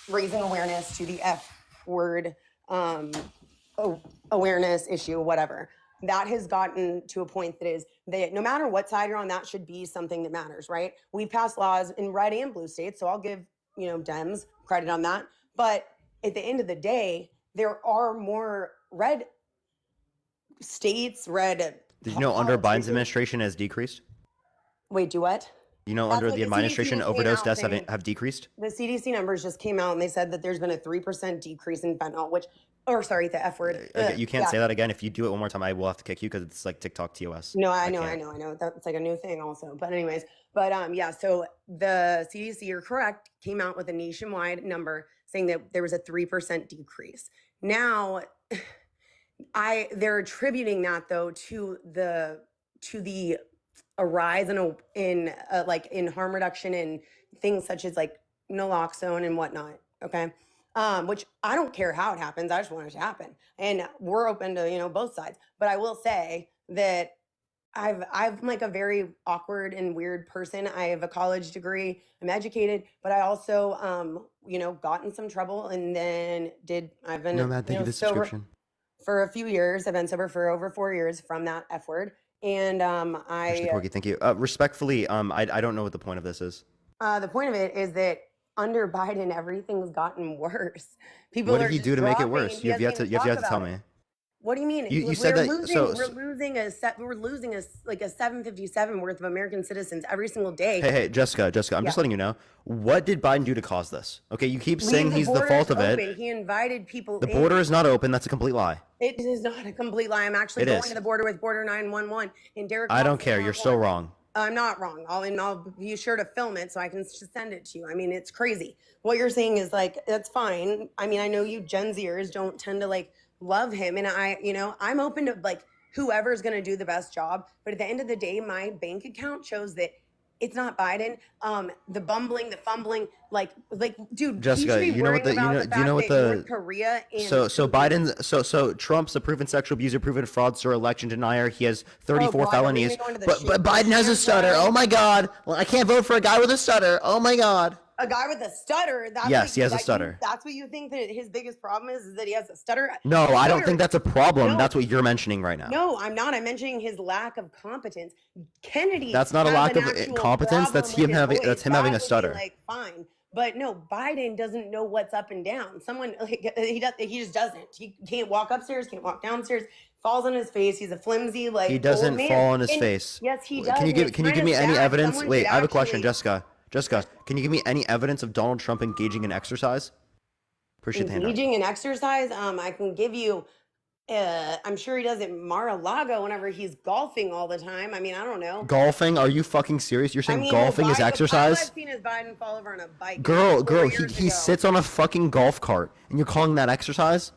raising awareness to the F word awareness issue, whatever. That has gotten to a point that no matter what side you're on, that should be something that matters, right? We've passed laws in red and blue states, so I'll give Dems credit on that. But at the end of the day, there are more red states, red. Did you know under Biden's administration has decreased? Wait, do what? You know, That's under what the the administration, CDC came overdose out deaths saying. have decreased? The CDC numbers just came out and they said that there's been a 3% decrease in fentanyl, the F word. Okay, you can't Yeah. say that again. If you do it one more time, I will have to kick you because it's like TikTok TOS. No, I know. can't. That's like a new thing also. But anyways, yeah, so the CDC, you're correct, came out with a nationwide number saying that there was a 3% decrease. Now, they're attributing that though to the a rise in harm reduction in things such as like naloxone and whatnot. Okay. Which I don't care how it happens. I just want it to happen. And we're open to, both sides. But I will say that I'm like a very awkward and weird person. I have a college degree. I'm educated, but I also, got in some trouble and then I've been, No, man, thank you for the sober subscription. for a few years. I've been sober for over 4 years from that F word. And Ashley Corky, thank you. Respectfully, I don't know what the point of this is. the point of it is that under Biden, everything's gotten worse. People What are did he just do to make it dropping worse? and You have he yet to doesn't even talk tell about me. it. What do you mean? You said that. We're losing a 757 worth of American citizens every single day. Hey, Jessica, I'm just letting you know. What did Biden do to cause this? Okay, you keep saying he's the fault of it. He invited people. The border is not open. That's a complete lie. It is not a complete lie. I'm actually going to the border with Border 911 and Derek. I don't care. You're still wrong. I'm not wrong. I'll be sure to film it so I can just send it to you. I mean, it's crazy. What you're saying is that's fine. I mean, I know you Gen Zers don't tend to love him, and I'm open to whoever's going to do the best job. But at the end of the day, my bank account shows that it's not Biden. The bumbling, the fumbling, dude. Jessica, you know what do you know what the North Korea and so Biden so Trump's a proven sexual abuser, proven fraudster, election denier. He has 34 God, felonies. are we gonna go into the But shit Biden has a here, stutter. bro? Oh my God. Well, I can't vote for a guy with a stutter. Oh my God. a guy with a stutter. That's Yes, what he has a that stutter. that's what you think that his biggest problem is that he has a stutter? No, His I don't stutter- think that's a problem. No. That's what you're mentioning right now. No, I'm not. I'm mentioning his lack of competence. Kennedy. That's not a has lack an of actual competence. That's problem him with his having. voice. That's him That having a would be, stutter. like, fine. But no, Biden doesn't know what's up and down. Someone he just doesn't. He can't walk upstairs, can't walk downstairs. Falls on his face. He's a flimsy like. He doesn't old man. fall on his And face. yes, he does. Can you and give it's Can you give kinda me any sad. evidence? Someone Wait, should I have a question, actually- Jessica. Jessica, can you give me any evidence of Donald Trump engaging in exercise? Appreciate the handout. Engaging in exercise. I can give you. I'm sure he does it in Mar-a-Lago whenever he's golfing all the time. I mean, I don't know. Golfing? Are you fucking serious? You're saying I mean, golfing is All exercise? I've seen is Biden fall over on a bike. Girl, four he years he ago. sits on a fucking golf cart, and you're calling that exercise?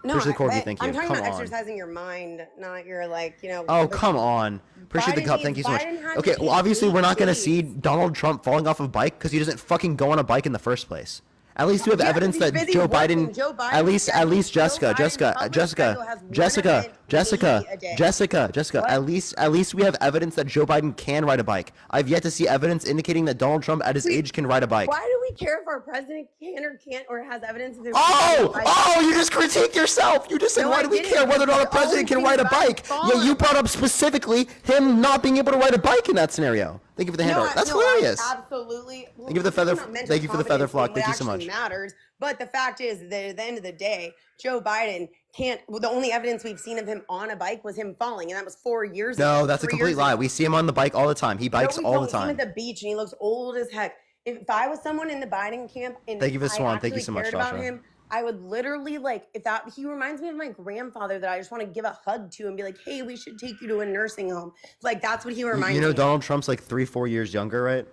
No, Appreciate the Corgi, but thank you. I'm talking Come about on. exercising your mind, not your like, Oh, come on. Appreciate the Biden cup. Thank you so much. Biden has Okay, to well, take obviously, we're not going to 8 see Donald Trump falling off a bike because he doesn't fucking go on a bike in the first place. At least we have Yeah, evidence he's that busy Joe working. Biden, Joe Biden- at least Joe Jessica, Biden's Jessica, public Jessica, schedule has one Jessica, event Jessica, maybe a day. Jessica, What? at least we have evidence that Joe Biden can ride a bike. I've yet to see evidence indicating that Donald Trump at his age can ride a bike. Why do we care if our president can or can't or has evidence of their Oh, you just critique yourself. You just said, No, why I do we didn't. care whether or not a You're president can always ride a thinking bike? about Yeah, you falling. brought up specifically him not being able to ride a bike in that scenario. Thank you for the handout. That's hilarious. Absolutely. Well, Thank you for the feather. it's not mental Thank you for the feather competence flock. what Thank you so actually much. Matters, but the fact is that at the end of the day, Joe Biden can't. Well, the only evidence we've seen of him on a bike was him falling, and that was 4 years ago. No, that's a 3 complete years lie. ago. We see him on the bike all the time. He bikes No, we all don't. the We see him time. at the beach, and he looks old as heck. If I was someone in the Biden camp, and Thank you for the I swan. Thank you actually so much, cared about Joshua. him, I would literally like if that. He reminds me of my grandfather that I just want to give a hug to and be like, "Hey, we should take you to a nursing home." Like that's what he reminds You know, me. Donald Trump's like 3-4 years younger, right?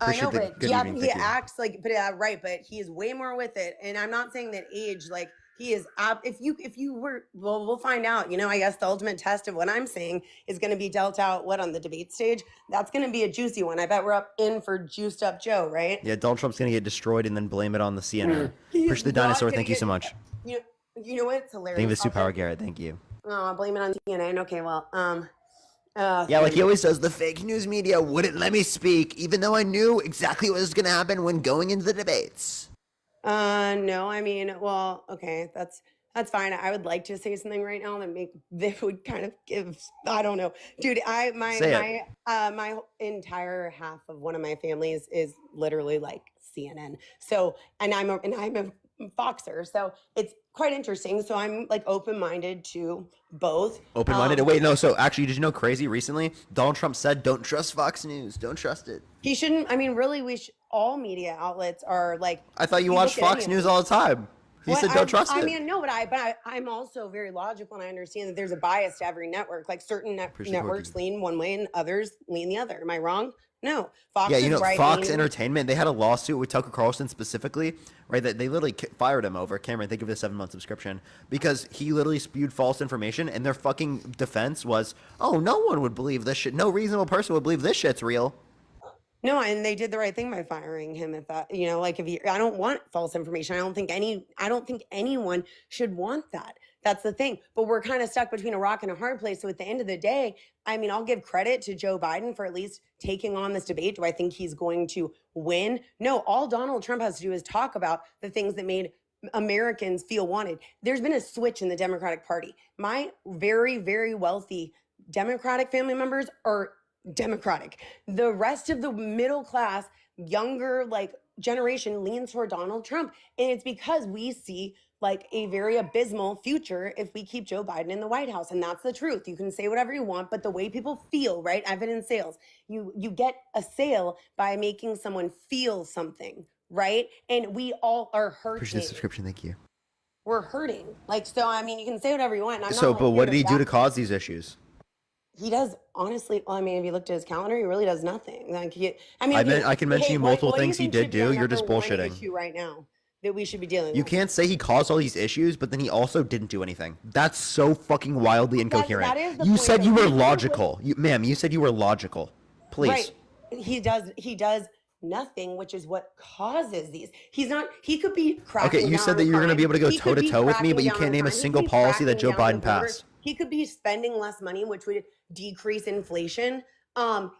I know, but good yeah, evening. he Thank you. acts like, but right, but he is way more with it. And I'm not saying that age, like he is. If you were, well, we'll find out. I guess the ultimate test of what I'm saying is going to be dealt out. What on the debate stage? That's going to be a juicy one. I bet we're in for juiced up Joe, right? Yeah, Donald Trump's gonna get destroyed and then blame it on the CNN. He's Appreciate the not dinosaur. gonna Thank you get- so much. You know what's hilarious? Thank you for the about superpower, Garrett. Thank you. that? Oh, blame it on CNN. Okay, well, Yeah, like he always says, the fake news media wouldn't let me speak, even though I knew exactly what was gonna happen when going into the debates. No, I mean, well, okay, that's fine. I would like to say something right now that would kind of give, I don't know, dude. My entire half of one of my families is literally like CNN. So, and I'm a Foxer, so it's quite interesting. So I'm like open-minded to both. Open-minded. Wait, no. So actually, did you know crazy? Recently, Donald Trump said, "Don't trust Fox News. Don't trust it." He shouldn't. I mean, really, all media outlets are like. I thought you look watched at Fox any of News them. all the time. He Well, said, "Don't trust I it." mean, no, but I'm also very logical, and I understand that there's a bias to every network. Like certain Appreciate networks lean one way, and others lean the other. Am I wrong? No. Fox Yeah, is you know, right Fox leaning. Entertainment, they had a lawsuit with Tucker Carlson specifically, right? That they literally fired him over. Cameron, thank you for the 7-month subscription. Because he literally spewed false information, and their fucking defense was, oh, no one would believe this shit. No reasonable person would believe this shit's real. No, and they did the right thing by firing him. If that, like I don't want false information. I don't think anyone should want that. That's the thing. But we're kind of stuck between a rock and a hard place. So at the end of the day, I mean, I'll give credit to Joe Biden for at least taking on this debate. Do I think he's going to win? No, all Donald Trump has to do is talk about the things that made Americans feel wanted. There's been a switch in the Democratic Party. My very, very wealthy Democratic family members are Democratic. The rest of the middle class, younger generation leans toward Donald Trump. And it's because we see like a very abysmal future if we keep Joe Biden in the White House. And that's the truth. You can say whatever you want, but the way people feel, right? I've been in sales. You get a sale by making someone feel something, right? And we all are hurting. Appreciate the subscription. Thank you. We're hurting. So, I mean, you can say whatever you want. And I'm So, not, but what did he do to back- cause these issues? He does, honestly. Well, I mean, if you looked at his calendar, he really does nothing. Like, I can mention you multiple things he did do. You're just bullshitting. Issue right now that we should be dealing You with. can't say he caused all these issues, but then he also didn't do anything. That's so fucking wildly incoherent. that is the You point said that you were he- logical. Ma'am, you said you were logical. Please. Right. He does nothing, which is what causes these. He's not. He could be cracking. Okay, you down said that on you're going to crime. be able to go He could be toe-to-toe with me, cracking but you down can't on name a crime. He single could be policy that cracking Joe down Biden the border. passed. He could be spending less money, which would decrease inflation.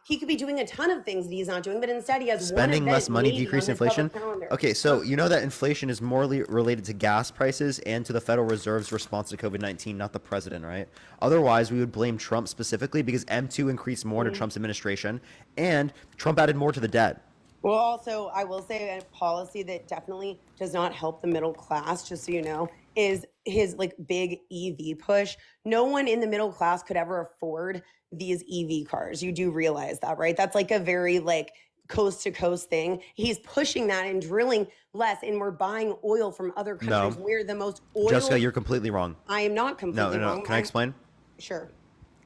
He could be doing a ton of things that he's not doing, but instead he has Spending one less event money, maybe decrease on his inflation. public calendar. Okay, so you know that inflation is more related to gas prices and to the Federal Reserve's response to COVID-19, not the president, right? Otherwise, we would blame Trump specifically because M2 increased more under Trump's administration, and Trump added more to the debt. Well, also, I will say a policy that definitely does not help the middle class, just so you know, is his like big EV push. No one in the middle class could ever afford these EV cars. You do realize that, right? That's like a very like coast to coast thing. He's pushing that and drilling less, and we're buying oil from other countries. No. We're the most oil. Jessica, you're completely wrong. I am not completely No. wrong. Can I explain? Sure.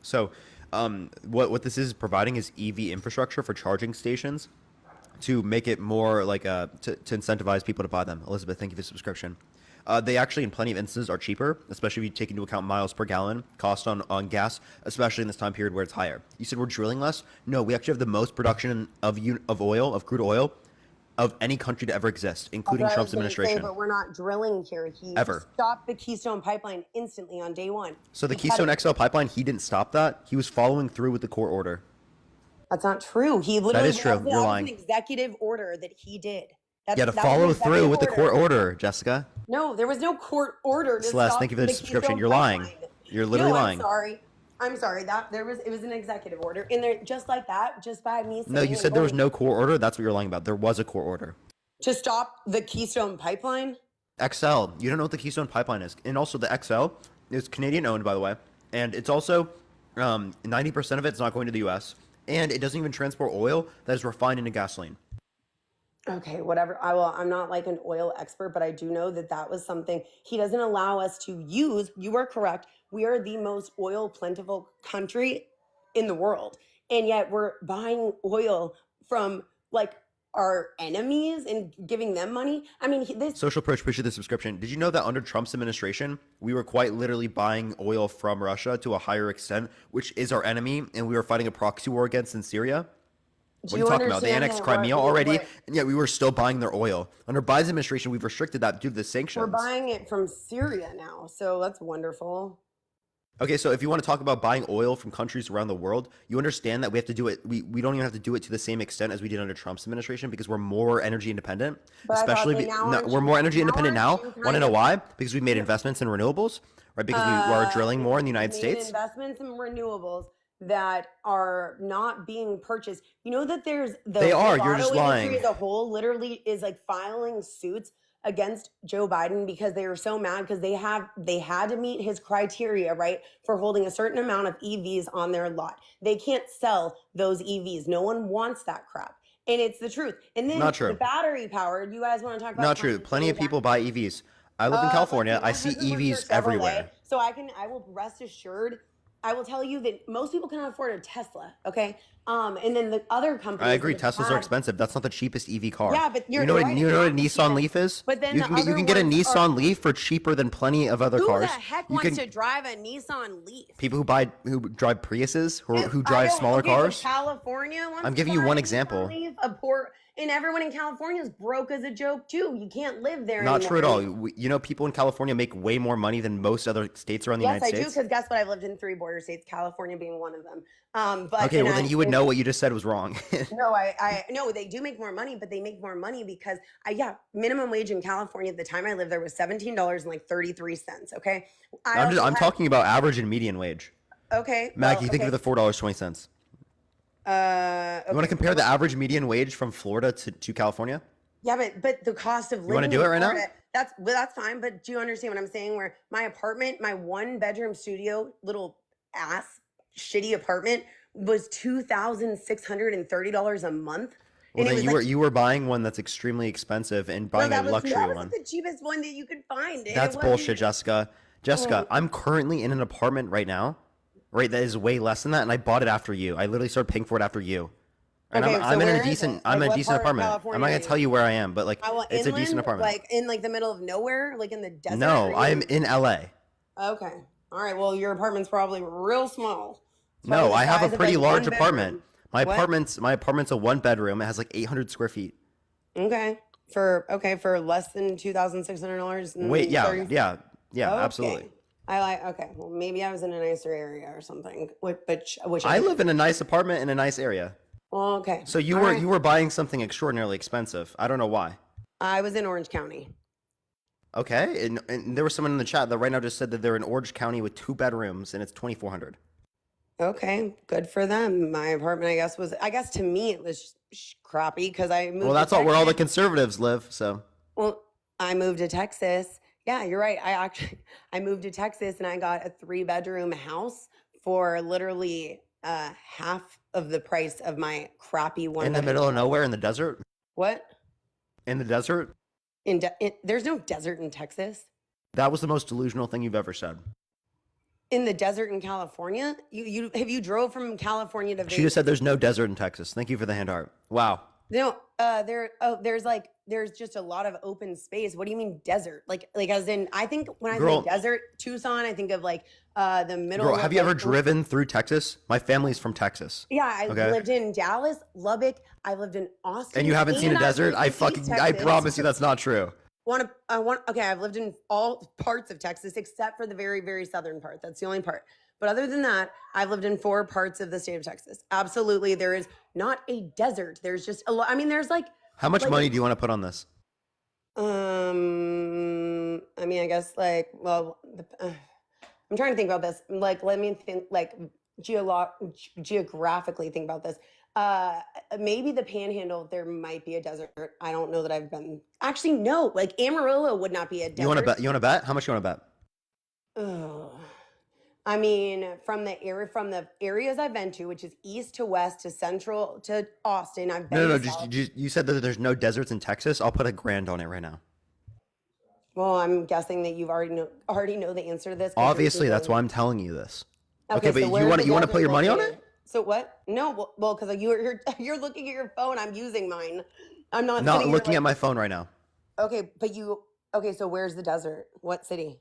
So, what this is providing is EV infrastructure for charging stations to make it more like to incentivize people to buy them. Elizabeth, thank you for the subscription. They actually, in plenty of instances, are cheaper, especially if you take into account miles per gallon, cost on gas, especially in this time period where it's higher. You said we're drilling less? No, we actually have the most production of oil, of crude oil, of any country to ever exist, including That's what I Trump's was gonna administration. say, but we're not drilling here. He Ever. stopped the Keystone Pipeline instantly on day one. So the He cut Keystone it. XL pipeline, he didn't stop that. He was following through with the court order. That's not true. He literally That is true. that You're was lying. an executive order that he did. You had to that was follow an through executive with the court order. order, Jessica. No, there was no court order to Celeste, stop thank you for the Keystone subscription. You're lying. Pipeline. You're literally No, lying. I'm sorry. I'm sorry. It was an executive order. And there just like that, just by me saying No, you and said there was going- no court order. That's what you're lying about. There was a court order. to stop the Keystone Pipeline. XL. You don't know what the Keystone Pipeline is. And also the XL is Canadian owned, by the way. And it's also 90% of it's not going to the US. And it doesn't even transport oil that is refined into gasoline. Okay, whatever. I'm not like an oil expert, but I do know that that was something he doesn't allow us to use. You are correct. We are the most oil plentiful country in the world. And yet we're buying oil from like our enemies and giving them money. I mean, this Social Approach, appreciate the subscription. Did you know that under Trump's administration, we were quite literally buying oil from Russia to a higher extent, which is our enemy, and we were fighting a proxy war against in Syria? What are you talking about? They annexed Crimea already, and yet we were still buying their oil. Under Biden's administration, we've restricted that due to the sanctions. we're buying it from Syria now. So that's wonderful. Okay, so if you want to talk about buying oil from countries around the world, you understand that we have to do it. We don't even have to do it to the same extent as we did under Trump's administration because we're more energy independent. But I thought Especially, they now aren't we're you- more energy now independent now. aren't you Want to kind know of- why? Because we made investments in renewables, right? Because we are drilling more in the United made States. Investments in renewables that are not being purchased. You know that there's the They are. the You're just auto industry lying. as a whole literally is like filing suits against Joe Biden because they were so mad because they had to meet his criteria, right, for holding a certain amount of EVs on their lot. They can't sell those EVs. No one wants that crap. And it's the truth. And then Not true. the battery powered, you guys want to talk about Not true. Plenty of people buy EVs. I live in California. I see EVs everywhere. So I will rest assured. I will tell you that most people cannot afford a Tesla. Okay, and then the other companies. I agree. that Teslas are have- expensive. That's not the cheapest EV car. Yeah, but you're you know what, right, you it's know what a not the Nissan cheapest. Leaf is? But then you the can other get a ones are- Nissan Leaf for cheaper than plenty of other Who cars. the heck You wants can- to drive a Nissan Leaf? People who drive Priuses, who I drive don't- smaller okay, so cars. California wants I'm to giving you buy one a example. Nissan Leaf, a poor, and everyone in California is broke as a joke too. You can't live there. Not true at anymore. all. You know, people in California make way more money than most other states around the Yes, United I do, States. because guess what? I've lived in 3 border states, California being one of them. But Okay, and well then you would know what you just said was wrong. No, I no, they do make more money, but they make more money because minimum wage in California at the time I lived there was $17.33. Okay, I'm talking about average and median wage. Okay, Maggie, think of the $4.20. You want to compare the average median wage from Florida to California? Yeah, but the cost of living. You wanna do in it right now? Florida, that's fine. But do you understand what I'm saying? Where my apartment, my 1-bedroom studio, little ass shitty apartment, was $2,630 a month. Well, And it then was you were buying one that's extremely expensive and buying a luxury that was one. the cheapest one that you could find. and That's it wasn't- bullshit, Jessica. Jessica, I'm currently in an apartment right now, right? That is way less than that, and I bought it after you. I literally started paying for it after you. And Okay, I'm so in where a is decent, it? I'm Like, in a what decent part of apartment. I'm California not are gonna you tell you where I am, but like, it's a decent inland, apartment. like in like the middle of nowhere, like in the desert. No, or I'm you- in LA. Okay, all right. Well, your apartment's probably real small. It's No, probably the I have size a of pretty large 1 apartment. bedroom. My apartment's a 1-bedroom. It has like 800 square feet. Okay, for less than $2,600. Wait, yeah, absolutely. I like. Okay, well, maybe I was in a nicer area or something. Which I live in a nice apartment in a nice area. Well, okay. So you All were right. you were buying something extraordinarily expensive. I don't know why. I was in Orange County. Okay, and there was someone in the chat that right now just said that they're in Orange County with 2 bedrooms and it's 2,400. Okay, good for them. My apartment, I guess to me it was crappy because I moved. Well, that's all where all the conservatives live. So. Well, I moved to Texas. Yeah, you're right. I moved to Texas and I got a 3-bedroom house for literally half of the price of my crappy one. In the middle of nowhere in the desert? What? In the desert? There's no desert in Texas. That was the most delusional thing you've ever said. In the desert in California? You drove from California to Vegas? She just said there's no desert in Texas. Thank you for the hand art. Wow. No, there's just a lot of open space. What do you mean desert? Like as in, I think when I Girl. say desert, Tucson, I think of like the middle. Girl, of, have you ever like, driven through Texas? My family's from Texas. Yeah, I Okay? lived in Dallas, Lubbock. I lived in Austin. And you haven't seen a and desert? I I promise you that's not true. Okay, I've lived in all parts of Texas except for the very, very southern part. That's the only part. But other than that, I've lived in 4 parts of the state of Texas. Absolutely, there is not a desert. There's just a lot. I mean, there's like. How much money do you want to put on this? I mean, I guess like, well, I'm trying to think about this. Like, let me think, like, geographically think about this. Maybe the Panhandle, there might be a desert. I don't know that I've been. Actually, no. Like Amarillo would not be a desert. You want to bet? You want to bet? How much you want to bet? Ugh. I mean, from the areas I've been to, which is east to west to central to Austin, I've been. No, to South. you said that there's no deserts in Texas. I'll put $1,000 on it right now. Well, I'm guessing that you've already know the answer to this. Obviously, that's why I'm telling you this. Okay, but so you want to put your money on it? So what? No, well, because you're looking at your phone. I'm using mine. I'm not. Not sitting looking here, at my phone right now. Okay, but okay. So where's the desert? What city?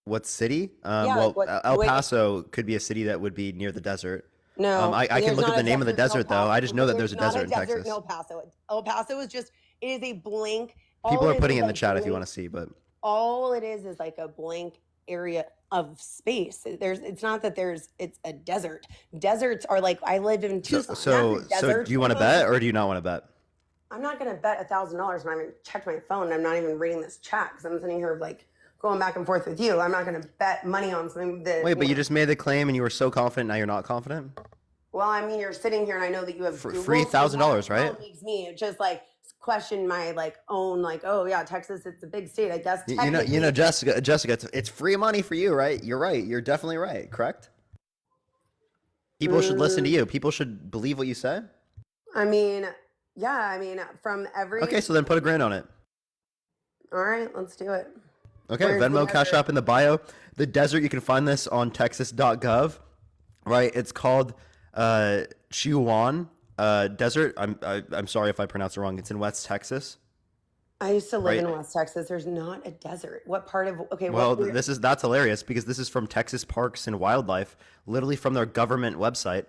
What city? Yeah, Well, like what- El wait. Paso could be a city that would be near the desert. No, I can there's look at not the a name of the desert in desert though. I just know that there's a not desert in Texas. in El Paso. El Paso is just. It is a blank. People all are it putting is it in the like chat if you blank- want to see, but All it is like a blank area of space. It's not that it's a desert. Deserts are like I lived in Tucson. so That's a desert. do you want to bet or do you not want to bet? I'm not gonna bet $1,000 when I haven't checked my phone and I'm not even reading this chat because I'm sitting here like going back and forth with you. I'm not gonna bet money on something that. Wait, but you just made the claim and you were so confident. Now you're not confident. Well, I mean, you're sitting here and I know that you have Google, Free $1,000, right? It makes me just like question my like own like, oh yeah, Texas, it's a big state. I guess. You know, Jessica, it's free money for you, right? You're right. You're definitely right. Correct. People should listen to you. People should believe what you say. I mean, yeah. I mean, from every. Okay, so then put $1,000 on it. All right, let's do it. Okay, Where's the Venmo, Cash desert? App in the bio. The desert, you can find this on texas.gov, right? It's called Chihuahuan Desert. I'm sorry if I pronounced it wrong. It's in West Texas. I used to live Right. in West Texas. There's not a desert. What part of? Okay. Well, what, that's hilarious because this is from Texas Parks and Wildlife, literally from their government website.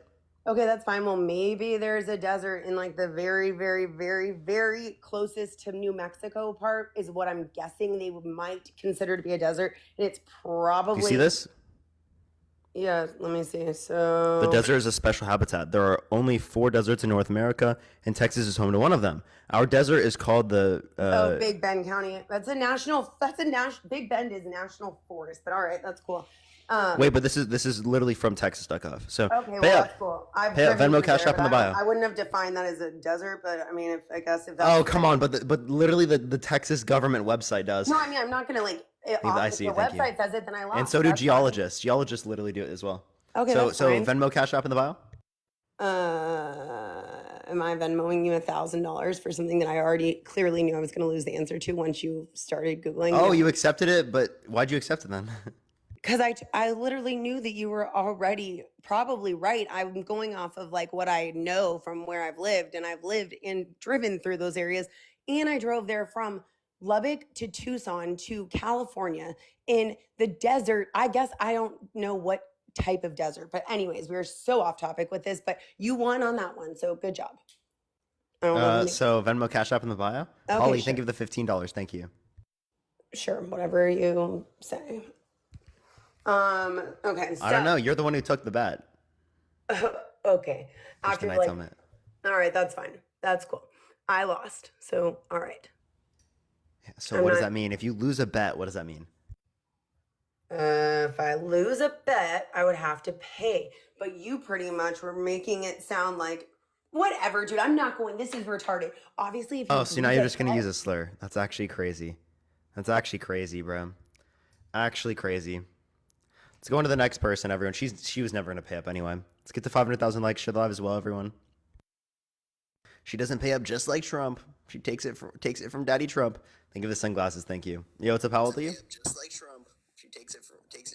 Okay, that's fine. Well, maybe there's a desert in like the very, very, very, very closest to New Mexico part is what I'm guessing they might consider to be a desert. And it's probably. Do you see this? Yeah, let me see. So. The desert is a special habitat. There are only 4 deserts in North America, and Texas is home to one of them. Our desert is called the. Big Bend County. Big Bend is national forest, but all right, that's cool. Wait, but this is literally from texas.gov. So Okay, well, pay up. that's cool. I've Pay up. driven Venmo, through Cash there, App in the but bio. I wouldn't have defined that as a desert, but I mean, if that's. Oh, come on, but literally the Texas government website does. No, I mean, I'm not gonna like. I If see, the thank you. website says it, then I lost. And so do That's fine. geologists. Geologists literally do it as well. Okay, so that's so fine. Venmo, Cash App in the bio. Am I Venmoing you $1,000 for something that I already clearly knew I was going to lose the answer to once you started Googling? Oh, you accepted it, but why'd you accept it then? Because I literally knew that you were already probably right. I'm going off of like what I know from where I've lived, and I've lived and driven through those areas. And I drove there from Lubbock to Tucson to California in the desert. I guess I don't know what type of desert, but anyways, we were so off topic with this, but you won on that one. So good job. I don't know. So Venmo, Cash App in the bio. Okay, Holly, sure. thank you for the $15. Thank you. Sure, whatever you say. Okay, so I don't know. You're the one who took the bet. okay. Just After can I like, tell me? all right, that's fine. That's cool. I lost, so all right. So I'm what does not. that mean? If you lose a bet, what does that mean? If I lose a bet, I would have to pay. But you pretty much were making it sound like whatever, dude. I'm not going. This is retarded. Obviously, if you Oh, so now lose you're a just gonna use bet, a slur. That's actually crazy. That's actually crazy, bro. Actually crazy. Let's go on to the next person, everyone. She was never gonna pay up anyway. Let's get to 500,000 likes. Share the live as well, everyone. She doesn't pay up just like Trump. She takes it from Daddy Trump. Thank you for the sunglasses. Thank you. Yo, what's up? How old are you? Just like Trump. She takes it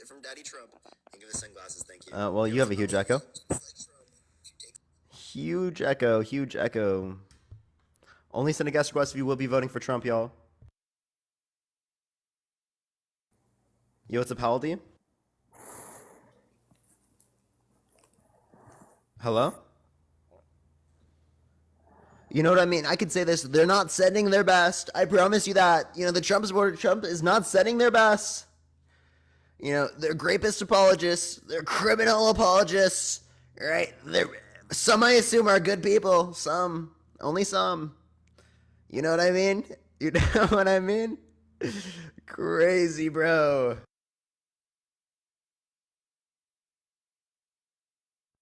from Daddy Trump. Thank you for the sunglasses. Thank you. Well, you have a huge echo. Huge echo. Huge echo. Only send a guest request if you will be voting for Trump, y'all. Yo, what's up? How old are you? Hello? You know what I mean? I could say this. They're not sending their best. I promise you that. You know, the Trump supporter, Trump is not sending their best. You know, they're rapist apologists. They're criminal apologists. Right? Some I assume are good people. Some. Only some. You know what I mean? You know what I mean? Crazy, bro.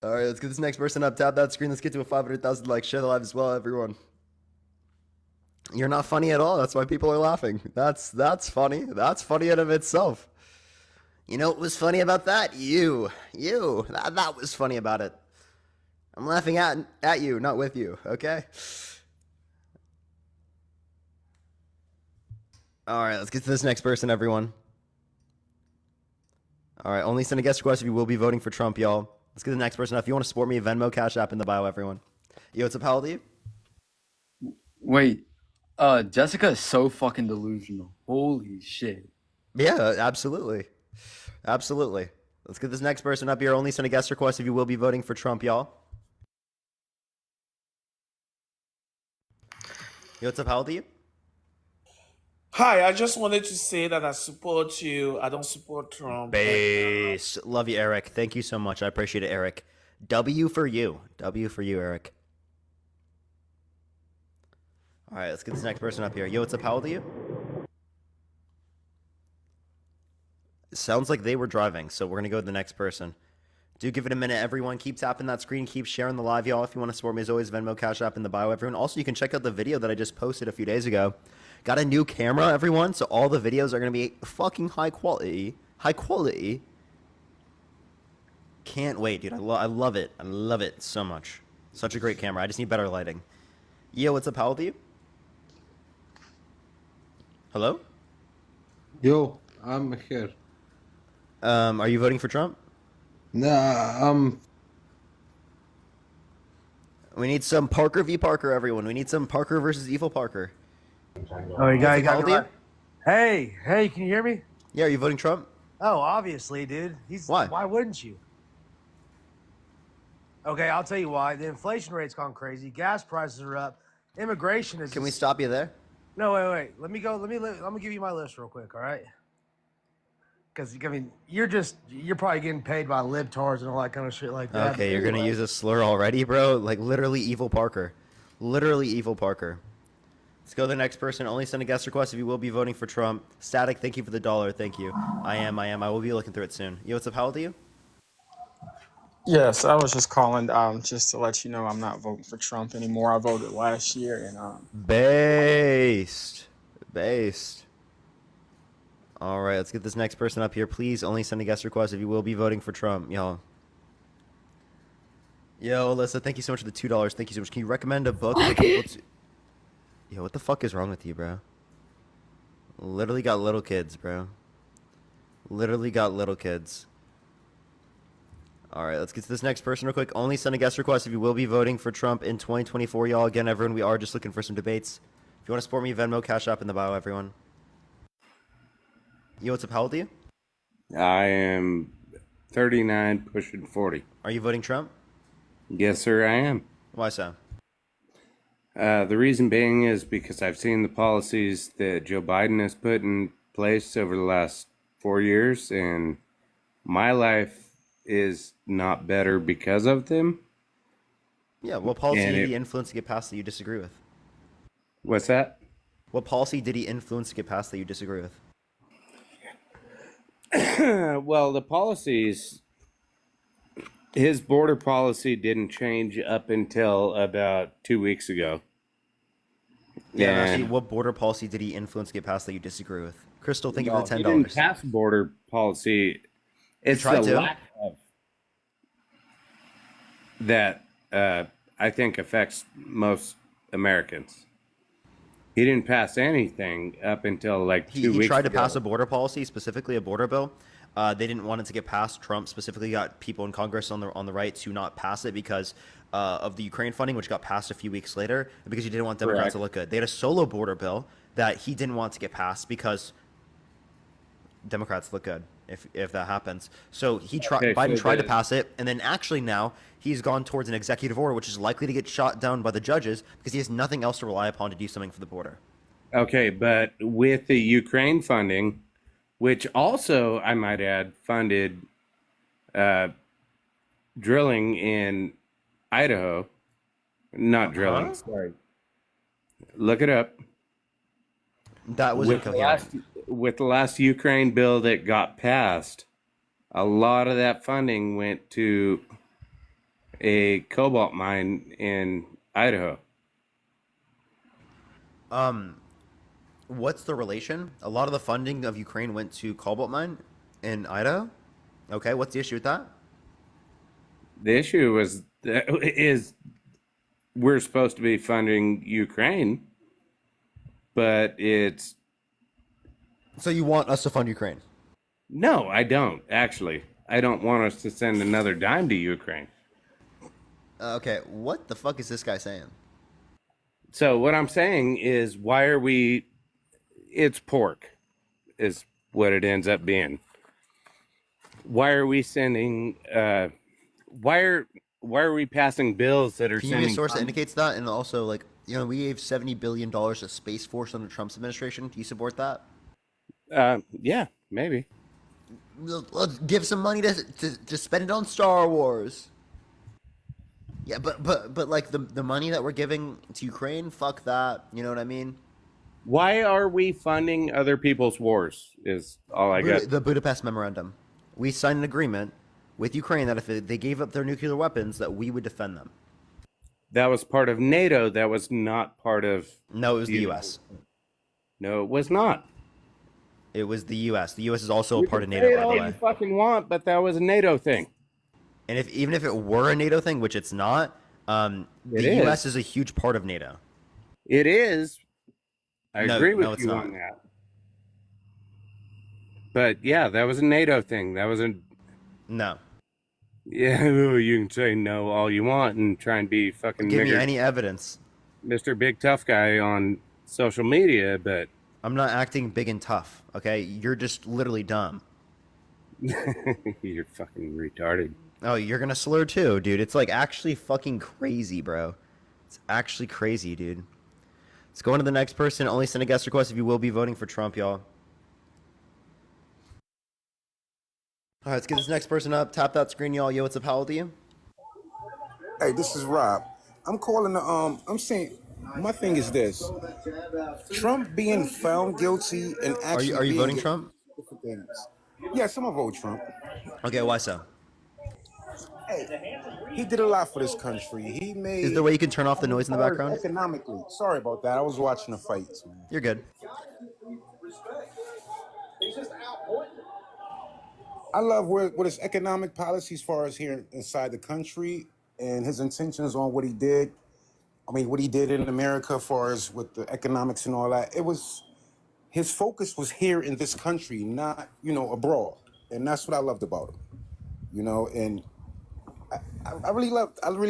All right, let's get this next person up. Tap that screen. Let's get to a 500,000 likes. Share the live as well, everyone. You're not funny at all. That's why people are laughing. That's funny. That's funny in of itself. You know what was funny about that? You. That was funny about it. I'm laughing at you, not with you. Okay. All right, let's get to this next person, everyone. All right, only send a guest request if you will be voting for Trump, y'all. Let's get to the next person. If you want to support me, Venmo, Cash App in the bio, everyone. Yo, what's up? How old are you? Wait, Jessica is so fucking delusional. Holy shit. Yeah, absolutely. Absolutely. Let's get this next person up here. Only send a guest request if you will be voting for Trump, y'all. Yo, what's up? How old are you? Hi, I just wanted to say that I support you. I don't support Trump. Base. Love you, Eric. Thank you so much. I appreciate it, Eric. W for you. W for you, Eric. All right, let's get this next person up here. Yo, what's up? How old are you? Sounds like they were driving, so we're going to go to the next person. Do give it a minute, everyone. Keep tapping that screen. Keep sharing the live, y'all. If you want to support me, as always, Venmo, Cash App in the bio, everyone. Also, you can check out the video that I just posted a few days ago. Got a new camera, everyone, so all the videos are going to be fucking high quality. High quality. Can't wait, dude. I love it. I love it so much. Such a great camera. I just need better lighting. Yo, what's up? How old are you? Hello? Yo, I'm here. Are you voting for Trump? Nah, We need some Parker v. Parker, everyone. We need some Parker versus Evil Parker. Oh, you got How old me are right. Hey, can you hear me? Yeah, are you voting Trump? Oh, obviously, dude. Why? Why wouldn't you? Okay, I'll tell you why. The inflation rate's gone crazy. Gas prices are up. Immigration is. Can we stop you there? No, wait. Let me go. Let me give you my list real quick. All right. Because I mean, you're probably getting paid by libtards and all that kind of shit like that. Okay, you're gonna use a slur already, bro? Like literally Evil Parker. Literally Evil Parker. Let's go to the next person. Only send a guest request if you will be voting for Trump. Static, thank you for the $1. Thank you. I am. I will be looking through it soon. Yo, what's up? How old are you? Yes, I was just calling just to let you know I'm not voting for Trump anymore. I voted last year and Based. All right, let's get this next person up here. Please only send a guest request if you will be voting for Trump, y'all. Yo, Alyssa, thank you so much for the $2. Thank you so much. Can you recommend a book? Yo, what the fuck is wrong with you, bro? Literally got little kids, bro. Literally got little kids. All right, let's get to this next person real quick. Only send a guest request if you will be voting for Trump in 2024, y'all. Again, everyone, we are just looking for some debates. If you want to support me, Venmo, Cash App in the bio, everyone. Yo, what's up? How old are you? I am 39, pushing 40. Are you voting Trump? Yes, sir, I am. Why so? The reason being is because I've seen the policies that Joe Biden has put in place over the last 4 years, and my life is not better because of them. Yeah, what policy And did he influence to get passed that you disagree with? what's that? What policy did he influence to get passed that you disagree with? Well, the policies, his border policy didn't change up until about 2 weeks ago. Yeah, and actually, And what border policy did he influence to get passed that you disagree with? Crystal, thank you for well, the he didn't $10. pass border policy. It's tried the to. lack of that I think affects most Americans. He didn't pass anything up until like 2 He weeks tried to ago. pass a border policy, specifically a border bill. They didn't want it to get passed. Trump specifically got people in Congress on the right to not pass it because of the Ukraine funding, which got passed a few weeks later, and because he didn't want Democrats Correct. to look good. They had a solo border bill that he didn't want to get passed because Democrats look good if that happens. So Okay, Biden so tried to the- pass it, and then actually now he's gone towards an executive order, which is likely to get shot down by the judges because he has nothing else to rely upon to do something for the border. Okay, but with the Ukraine funding, which also, I might add, funded drilling in Idaho. Not drilling, sorry. Look it up. That was incoherent. With the last Ukraine bill that got passed, a lot of that funding went to a cobalt mine in Idaho. What's the relation? A lot of the funding of Ukraine went to cobalt mine in Idaho. Okay, what's the issue with that? The issue is we're supposed to be funding Ukraine, but it's So you want us to fund Ukraine? no, I don't actually. I don't want us to send another dime to Ukraine. Okay, what the fuck is this guy saying? So what I'm saying is, why are we? It's pork, is what it ends up being. Why are we sending? Why are we passing bills that are Can you give me sending? a source that indicates that? And also, like, you know, we gave $70 billion to Space Force under Trump's administration. Do you support that? Yeah, maybe. Let's give some money to spend it on Star Wars. Yeah, but like the money that we're giving to Ukraine, fuck that. You know what I mean? Why are we funding other people's wars? Is all I got. The Budapest Memorandum. We signed an agreement with Ukraine that if they gave up their nuclear weapons, that we would defend them. That was part of NATO. That was not part of. No, it was the U.S. No, it was not. It was the U.S. The U.S. is also a You part can of say NATO, it by all the you way. fucking want, but that was a NATO thing. And even if it were a NATO thing, which it's not, the U.S. is a huge part of NATO. It is. I agree with it's you not. on that. But yeah, that was a NATO thing. That was a No. yeah. You can say no all you want and try and be fucking. Give me any evidence. Mr. Big Tough Guy on social media, but I'm not acting big and tough. Okay, you're just literally dumb. you're fucking retarded. Oh, you're gonna slur too, dude. It's like actually fucking crazy, bro. It's actually crazy, dude. Let's go on to the next person. Only send a guest request if you will be voting for Trump, y'all. All right, let's get this next person up. Tap that screen, y'all. Yo, what's up? How old are you? Hey, this is Rob. I'm calling the I'm saying my thing is this. Trump being found guilty and actually Are you being voting Trump? different things. Yes, I'm gonna vote Trump. Okay, why so? Hey, he did a lot for this country. He made. Is there a way you can turn off the noise in the background? Economically. Sorry about that. I was watching the fights, man. You're good. I love what his economic policy as far as here inside the country and his intentions on what he did. I mean, what he did in America as far as with the economics and all that. It was his focus was here in this country, not, abroad. And that's what I loved about him. And I really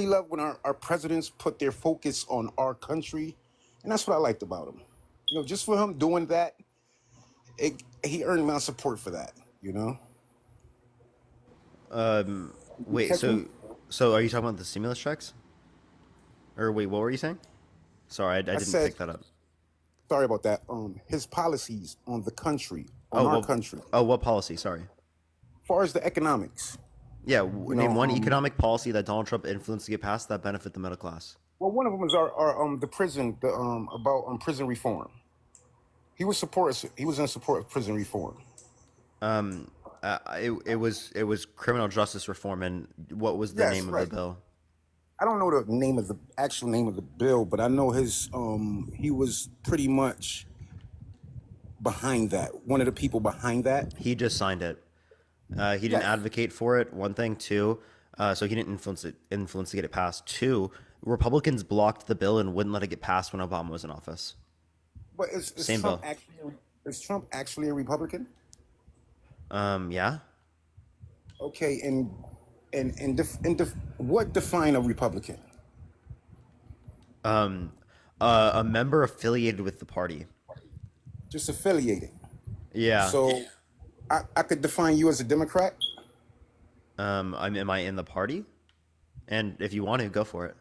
love when our presidents put their focus on our country. And that's what I liked about him. Just for him doing that, he earned my support for that, Wait, Catch me? so are you talking about the stimulus checks? Or wait, what were you saying? Sorry, I didn't said- pick that up. Sorry about that. His policies on the country, on our well, country. what policy? Sorry. As far as the economics, Yeah, you name know, one economic policy that Donald Trump influenced to get passed that benefit the middle class. well, one of them is our the prison, the about prison reform. He was in support of prison reform. It was criminal justice reform, and what was the Yes, name of the right. bill? I don't know the name of the actual name of the bill, but I know he was pretty much behind that. One of the people behind that. He just signed it. He didn't Yes. advocate for it. One thing, two. So he didn't influence to get it passed. Two, Republicans blocked the bill and wouldn't let it get passed when Obama was in office. But is Same Trump bill. actually a Republican? Yeah. Okay, what define a Republican? A member affiliated with the party. Just affiliated. Yeah. So I could define you as a Democrat. Am I in the party? And if you want to, go for it.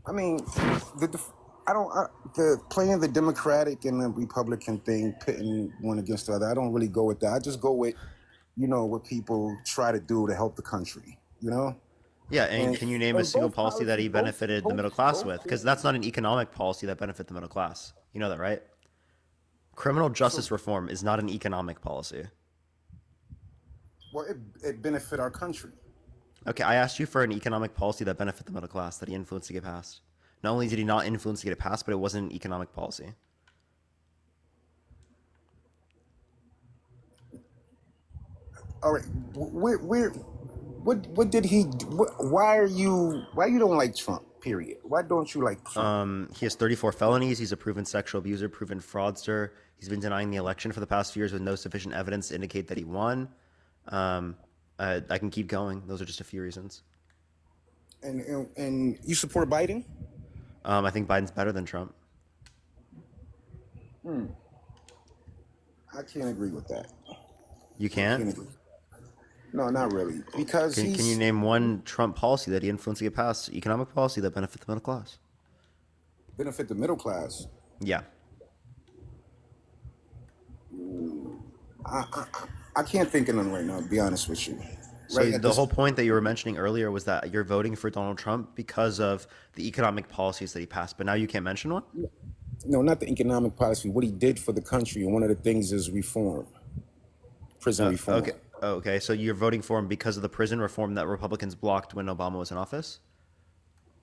I mean, the playing the Democratic and the Republican thing, pitting one against the other. I don't really go with that. I just go with, what people try to do to help the country. Yeah, and can you name a single both policy that he policies, benefited the middle class with? Because that's not an economic policy that benefit the middle class. You know that, right? Criminal justice reform is not an economic policy. Well, it benefit our country. Okay, I asked you for an economic policy that benefit the middle class that he influenced to get passed. Not only did he not influence to get it passed, but it wasn't an economic policy. All right, what did he? Why you don't like Trump? Period. Why don't you like Trump? He has 34 felonies. He's a proven sexual abuser, proven fraudster. He's been denying the election for the past few years with no sufficient evidence to indicate that he won. I can keep going. Those are just a few reasons. And you support Biden? I think Biden's better than Trump. I can't agree with that. You can't? No, not really. Because can you name one Trump policy that he influenced to get passed? Economic policy that benefit the middle class? Benefit the middle class? Yeah. I can't think of none right now, to be honest with you. So the whole point that you were mentioning earlier was that you're voting for Donald Trump because of the economic policies that he passed, but now you can't mention one? No, not the economic policy. What he did for the country, and one of the things is reform. Prison reform. Okay, so you're voting for him because of the prison reform that Republicans blocked when Obama was in office?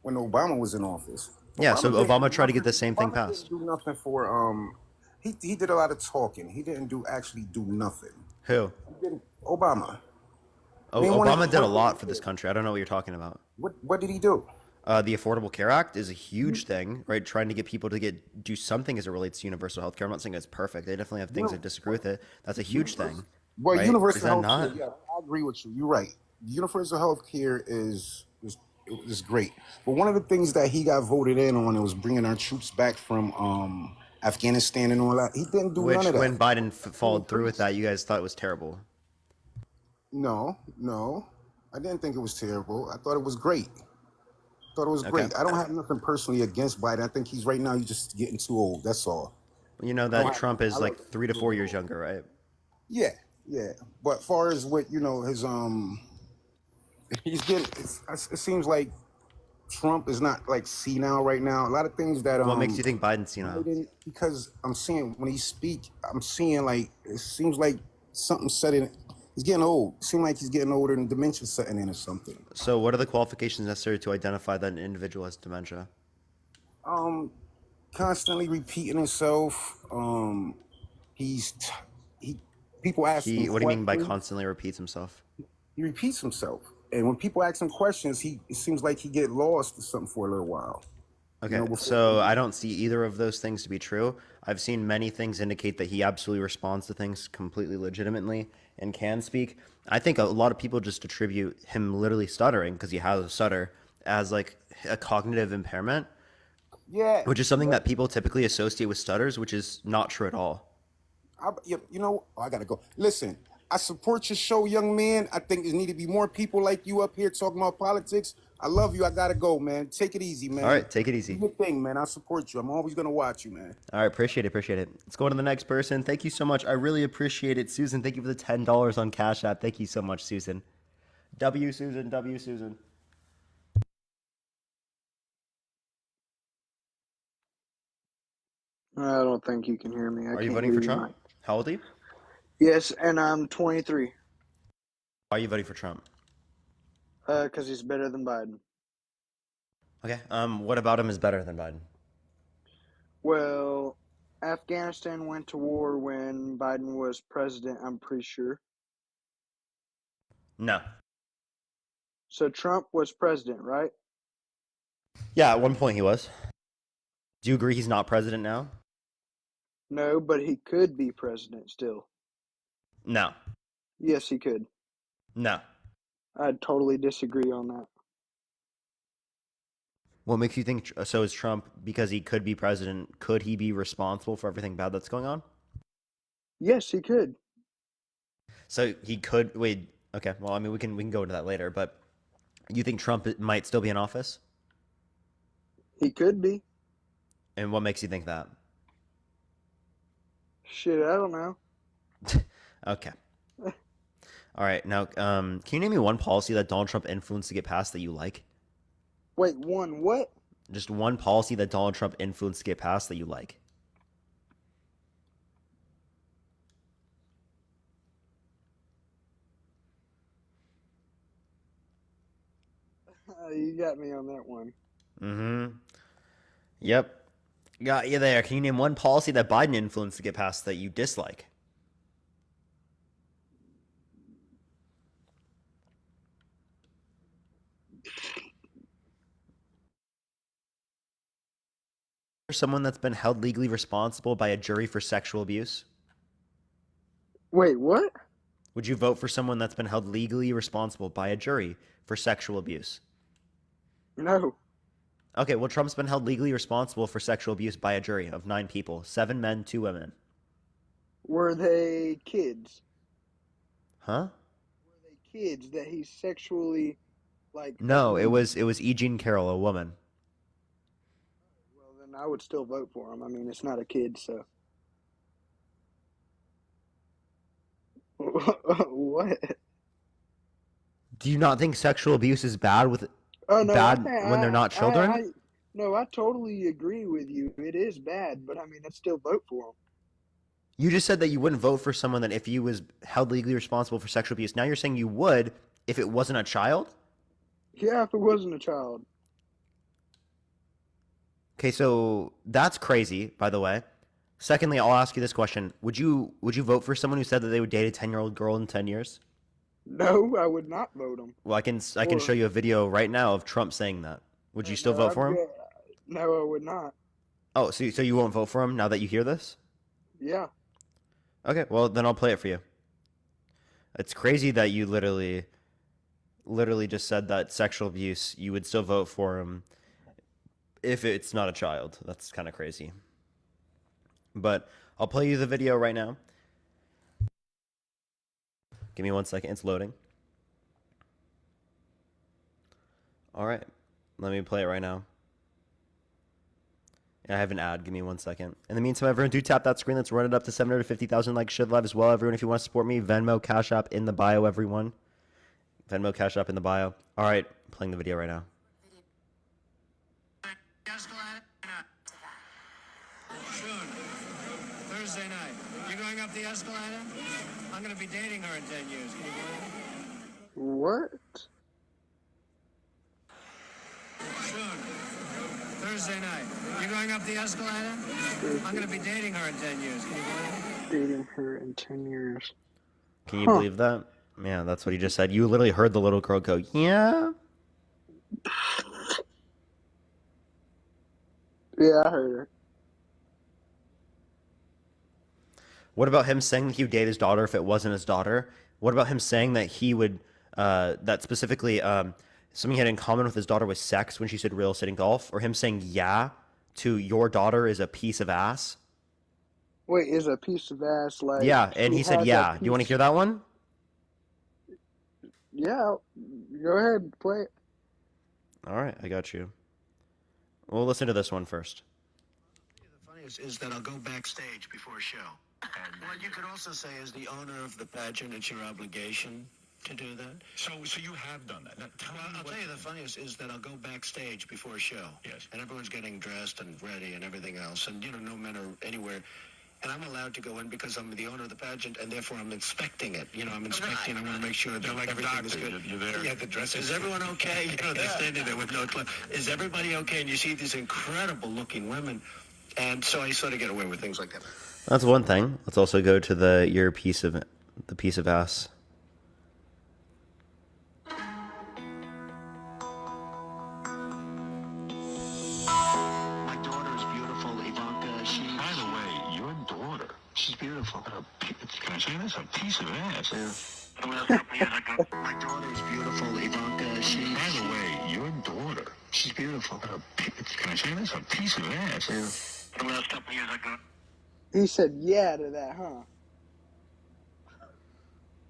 When Obama was in office. Yeah, so Obama tried to get the same thing passed. Didn't do nothing for he did a lot of talking. He didn't actually do nothing. Who? Obama. Obama did a lot for this country. I don't know what you're talking about. What did he do? The Affordable Care Act is a huge thing, right? Trying to get people to do something as it relates to universal health care. I'm not saying it's perfect. They definitely have things that disagree with it. That's a huge thing. Well, right? universal health not? care, yeah, I agree with you. You're right. Universal health care is great. But one of the things that he got voted in on was bringing our troops back from Afghanistan and all that. He didn't do none of that. When Biden followed through with that, you guys thought it was terrible. No. I didn't think it was terrible. I thought it was great. Great. I don't have nothing personally against Biden. I think he's just getting too old. That's all. You know that Trump is like 3 to 4 years younger, right? Yeah. But far as what his he's getting. It seems like Trump is not like senile right now. A lot of things that What makes you think Biden's senile? Because I'm seeing when he speak, I'm seeing like it seems like something setting. He's getting old. It seems like he's getting older and dementia setting in or something. So what are the qualifications necessary to identify that an individual has dementia? Constantly repeating himself. People ask him. What do you mean by constantly repeats himself? He repeats himself, and when people ask him questions, it seems like he get lost or something for a little while. Okay, so I don't see either of those things to be true. I've seen many things indicate that he absolutely responds to things completely legitimately and can speak. I think a lot of people just attribute him literally stuttering, because he has a stutter, as like a cognitive impairment. Yeah. Which is something that people typically associate with stutters, which is not true at all. I gotta go. Listen, I support your show, young man. I think there need to be more people like you up here talking about politics. I love you. I gotta go, man. Take it easy, man. All right, take it Do easy. your thing, man. I support you. I'm always gonna watch you, man. All right, appreciate it. Let's go to the next person. Thank you so much. I really appreciate it, Susan. Thank you for the $10 on Cash App. Thank you so much, Susan. W Susan, W Susan. I don't think you can hear me. I Are you can't voting hear for you, Trump? Mike. How old are you? Yes, and I'm 23. Why are you voting for Trump? Because he's better than Biden. Okay. What about him is better than Biden? Well, Afghanistan went to war when Biden was president, I'm pretty sure. No. So Trump was president, right? Yeah, at one point he was. Do you agree he's not president now? No, but he could be president still. No. Yes, he could. No. I totally disagree on that. What makes you think so is Trump because he could be president? Could he be responsible for everything bad that's going on? Yes, he could. So he could wait. Okay, well, I mean, we can go into that later. But you think Trump might still be in office? He could be. And what makes you think that? Shit, I don't know. Okay. All right. Now, can you name me one policy that Donald Trump influenced to get passed that you like? Wait, one what? Just one policy that Donald Trump influenced to get passed that you like. You got me on that one. Mm-hmm. Yep. Got you there. Can you name one policy that Biden influenced to get passed that you dislike? Someone that's been held legally responsible by a jury for sexual abuse? Wait, what? Would you vote for someone that's been held legally responsible by a jury for sexual abuse? No. Okay, well, Trump's been held legally responsible for sexual abuse by a jury of 9 people, 7 men, 2 women. Were they kids? Huh? Were they kids that he sexually, like... No, it abused? was E. Jean Carroll, a woman. Well, then I would still vote for him. I mean, it's not a kid, so... What? Do you not think sexual abuse is bad with Oh no, bad when they're not children? No, I totally agree with you. It is bad, but I mean, I'd still vote for him. You just said that you wouldn't vote for someone that if he was held legally responsible for sexual abuse. Now you're saying you would if it wasn't a child? Yeah, if it wasn't a child. Okay, so that's crazy, by the way. Secondly, I'll ask you this question. Would you vote for someone who said that they would date a 10-year-old girl in 10 years? No, I would not vote him. Well, I can show you a video right now of Trump saying that. Would you still vote for him? No, I would not. Oh, so you won't vote for him now that you hear this? Yeah. Okay, well, then I'll play it for you. It's crazy that you literally just said that sexual abuse, you would still vote for him if it's not a child. That's kind of crazy. But I'll play you the video right now. Give me 1 second. It's loading. All right. Let me play it right now. I have an ad. Give me 1 second. In the meantime, everyone, do tap that screen. Let's run it up to 750,000 likes. Should live as well, everyone. If you want to support me, Venmo, Cash App in the bio, everyone. Venmo, Cash App in the bio. All right. I'm playing the video right now. Thursday night. You going up the escalator? I'm going to be dating her in 10 years. Can you believe it? What? Sure. Thursday night. You going up the escalator? I'm going to be dating her in 10 years. Can you believe it? Dating her in 10 years. Can you believe that? Yeah, that's what he just said. You literally heard the little girl go, yeah? Yeah, I heard her. What about him saying that he would date his daughter if it wasn't his daughter? What about him saying that he would, that specifically, something he had in common with his daughter was sex when she said real estate and golf? Or him saying yeah to your daughter is a piece of ass? Wait, is a piece of ass like... Yeah, and he said yeah. Do you want to hear that one? Yeah, go ahead, play it. All right, I got you. We'll listen to this one first. The funniest is that I'll go backstage before a show. And what you could also say, as the owner of the pageant, it's your obligation to do that. So you have done that. Now, I'll tell you the funniest is that I'll go backstage before a show. Yes. And everyone's getting dressed and ready and everything else. And, no men are anywhere. And I'm allowed to go in because I'm the owner of the pageant, and therefore I'm inspecting it. I'm inspecting. I want to make sure that like everything is good. You're there. Yeah, the dress. Is everyone okay? They're standing there with no clothes. Is everybody okay? And you see these incredible-looking women. And so I sort of get away with things like that. That's one thing. Let's also go to the piece of ass. My daughter is beautiful, Ivanka. By the way, your daughter. She's beautiful. Can I say this? A piece of ass. My daughter is beautiful, Ivanka. By the way, your daughter. She's beautiful. Can I say this? A piece of ass. He said yeah to that, huh?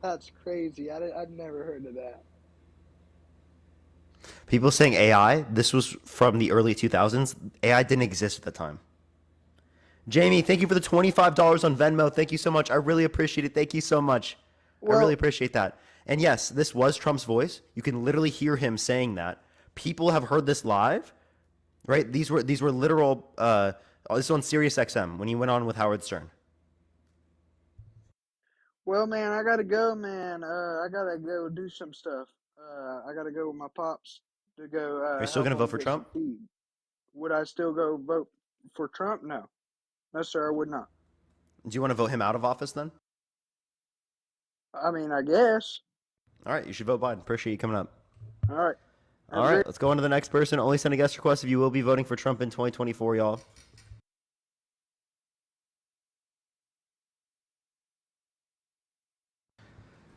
That's crazy. I'd never heard of that. People saying AI, this was from the early 2000s. AI didn't exist at the time. Jamie, thank you for the $25 on Venmo. Thank you so much. I really appreciate it. Thank you so much. I really appreciate that. And yes, this was Trump's voice. You can literally hear him saying that. People have heard this live, right? These were literal. This is on Sirius XM when he went on with Howard Stern. Well, man, I gotta go, man. I gotta go do some stuff. I gotta go with my pops to go. Are you still help going to vote him for get Trump? some feed. Would I still go vote for Trump? No, sir, I would not. Do you want to vote him out of office then? I mean, I guess. All right, you should vote Biden. Appreciate you coming up. All right. All right, let's go on to the next person. Only send a guest request if you will be voting for Trump in 2024, y'all.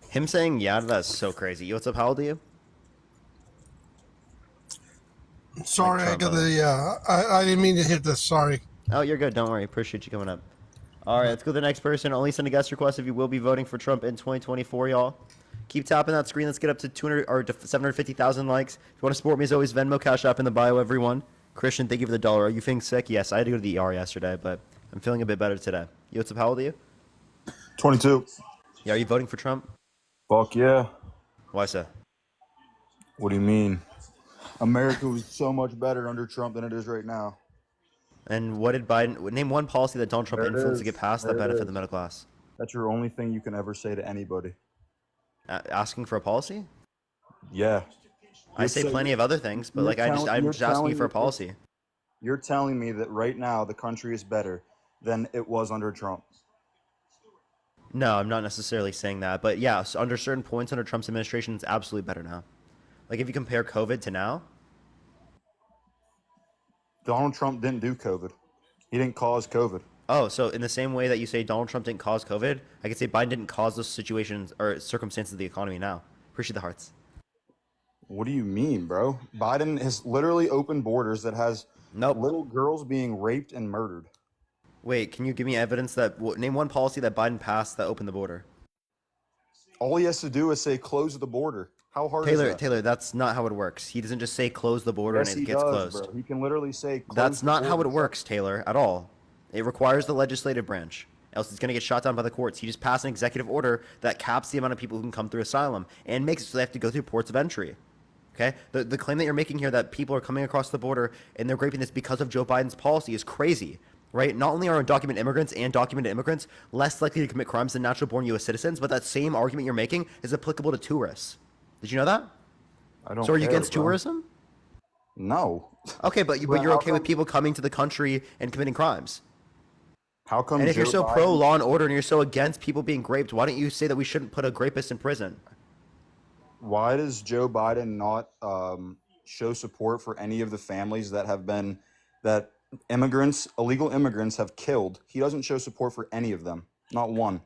Him saying yeah to that's so crazy. What's up? How old are you? Sorry, I got the. I didn't mean to hit this. Sorry. Oh, you're good. Don't worry. Appreciate you coming up. All right, let's go to the next person. Only send a guest request if you will be voting for Trump in 2024, y'all. Keep tapping that screen. Let's get up to 200 or 750,000 likes. If you want to support me, as always, Venmo, Cash App in the bio, everyone. Christian, thank you for the $1. Are you feeling sick? Yes, I had to go to the ER yesterday, but I'm feeling a bit better today. Yo, what's up? How old are you? 22. Yeah, are you voting for Trump? Fuck yeah. Why so? What do you mean? America was so much better under Trump than it is right now. And what did Biden name one policy that Donald Trump influenced to get passed that benefit the middle class? That's your only thing you can ever say to anybody. Asking for a policy? Yeah. I say plenty of other things, but like I'm just asking you for a policy. You're telling me that right now the country is better than it was under Trump. No, I'm not necessarily saying that, but yeah, so under certain points under Trump's administration, it's absolutely better now. Like if you compare COVID to now. Donald Trump didn't do COVID. He didn't cause COVID. Oh, so in the same way that you say Donald Trump didn't cause COVID, I could say Biden didn't cause those situations or circumstances of the economy now. Appreciate the hearts. What do you mean, bro? Biden has literally opened borders that has little girls being raped and murdered. Wait, can you give me evidence that name one policy that Biden passed that opened the border? All he has to do is say close the border. How hard is that? Taylor, that's not how it works. He doesn't just say close the border Yes, and it he gets does, closed. bro. He can literally say close That's the not how it border. works, Taylor, at all. It requires the legislative branch. Else it's going to get shot down by the courts. He just passed an executive order that caps the amount of people who can come through asylum and makes it so they have to go through ports of entry. Okay? The claim that you're making here that people are coming across the border and they're raping this because of Joe Biden's policy is crazy. Right? Not only are undocumented immigrants and documented immigrants less likely to commit crimes than natural-born U.S. citizens, but that same argument you're making is applicable to tourists. Did you know that? I don't So are you care, against bro. tourism? No. Okay, but you're how okay with come- people coming to the country and committing crimes. How come And if you're Joe so Biden- pro law and order and you're so against people being raped, why don't you say that we shouldn't put a rapist in prison? Why does Joe Biden not show support for any of the families that have been that illegal immigrants have killed? He doesn't show support for any of them, not one.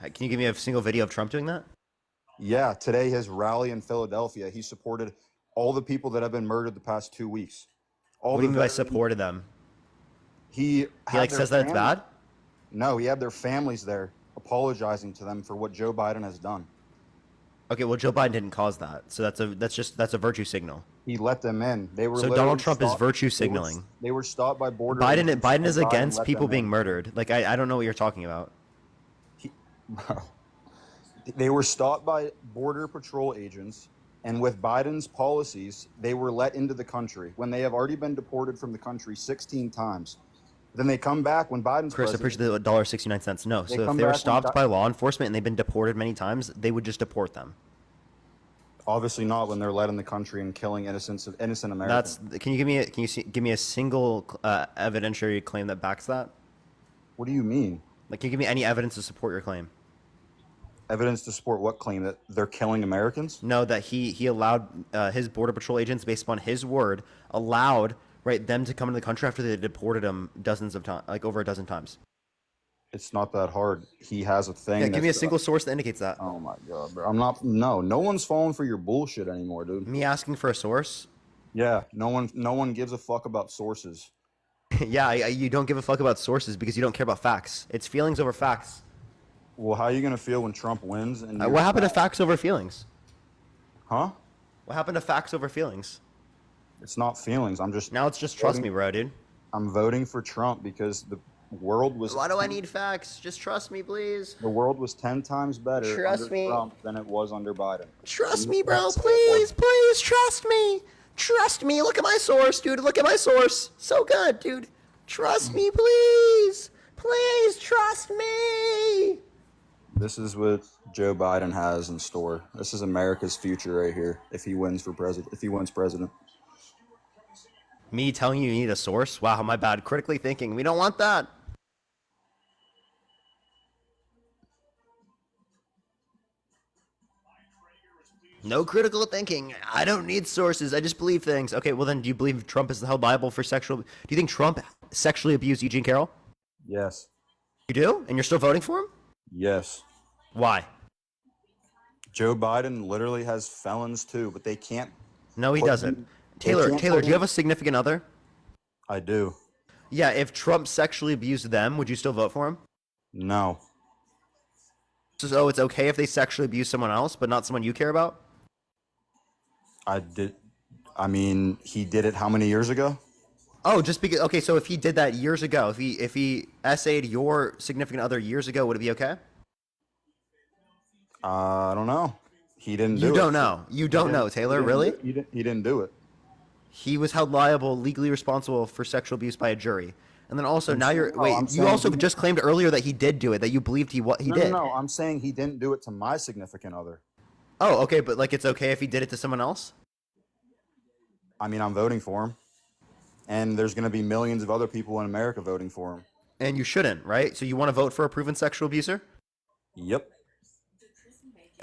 Can you give me a single video of Trump doing that? Yeah, today his rally in Philadelphia, he supported all the people that have been murdered the past 2 weeks. All What do you mean by veterans- supported them? He like says that it's bad? No, he had their families there apologizing to them for what Joe Biden has done. Okay, well, Joe Biden didn't cause that, so that's a virtue signal. He let them in. They were So literally Donald Trump is stopped. virtue They were, signaling. they were stopped by border Biden agents, Biden and is Biden against let people them being in. murdered. Like I don't know what you're talking about. Bro, they were stopped by border patrol agents, and with Biden's policies, they were let into the country when they have already been deported from the country 16 times. Then they come back when Biden's Chris, I president. appreciate the $1.69. No, They so if come they were back when stopped by law enforcement and they've been deported many times, they would just deport them. Obviously not when they're let in the country and killing innocent Americans. Can you give me a single evidentiary claim that backs that? What do you mean? Like, can you give me any evidence to support your claim? Evidence to support what claim? That they're killing Americans? No, that he allowed his border patrol agents, based upon his word, allowed them to come into the country after they deported him dozens of times, like over a dozen times. It's not that hard. He has a thing. Yeah, give me a single source that indicates that. Oh my god, bro. I'm not. No one's falling for your bullshit anymore, dude. Me asking for a source? Yeah, no one gives a fuck about sources. Yeah, you don't give a fuck about sources because you don't care about facts. It's feelings over facts. Well, how are you gonna feel when Trump wins? And What happened to facts over feelings? Huh? What happened to facts over feelings? It's not feelings. I'm just now. It's just trust me, bro, dude. I'm voting for Trump because the world was. Why do I need facts? Just trust me, please. The world was 10 times better Trust under me. Trump than it was under Biden. Trust me, bro. Please, please trust me. Trust me. Look at my source, dude. Look at my source. So good, dude. Trust me, please. Please trust me. This is what Joe Biden has in store. This is America's future right here. If he wins president. Me telling you need a source? Wow, my bad. Critically thinking. We don't want that. No critical thinking. I don't need sources. I just believe things. Okay, well then, do you believe Trump is held liable for sexual? Do you think Trump sexually abused Eugene Carroll? Yes. You do? And you're still voting for him? Yes. Why? Joe Biden literally has felons too, but they can't. No, he doesn't. Taylor, do you have a significant other? I do. Yeah, if Trump sexually abused them, would you still vote for him? No. So it's okay if they sexually abuse someone else, but not someone you care about? I mean, he did it how many years ago? Oh, just because. Okay, so if he did that years ago, if he essayed your significant other years ago, would it be okay? I don't know. He didn't do it. You don't know. You don't know, Taylor. Really? He didn't do it. He was held liable, legally responsible for sexual abuse by a jury. And then also now you're I'm you also just claimed earlier that he did do it, that you believed he did. No, I'm saying he didn't do it to my significant other. Oh, okay, but like it's okay if he did it to someone else? I mean, I'm voting for him. And there's going to be millions of other people in America voting for him. And you shouldn't, right? So you want to vote for a proven sexual abuser? Yep.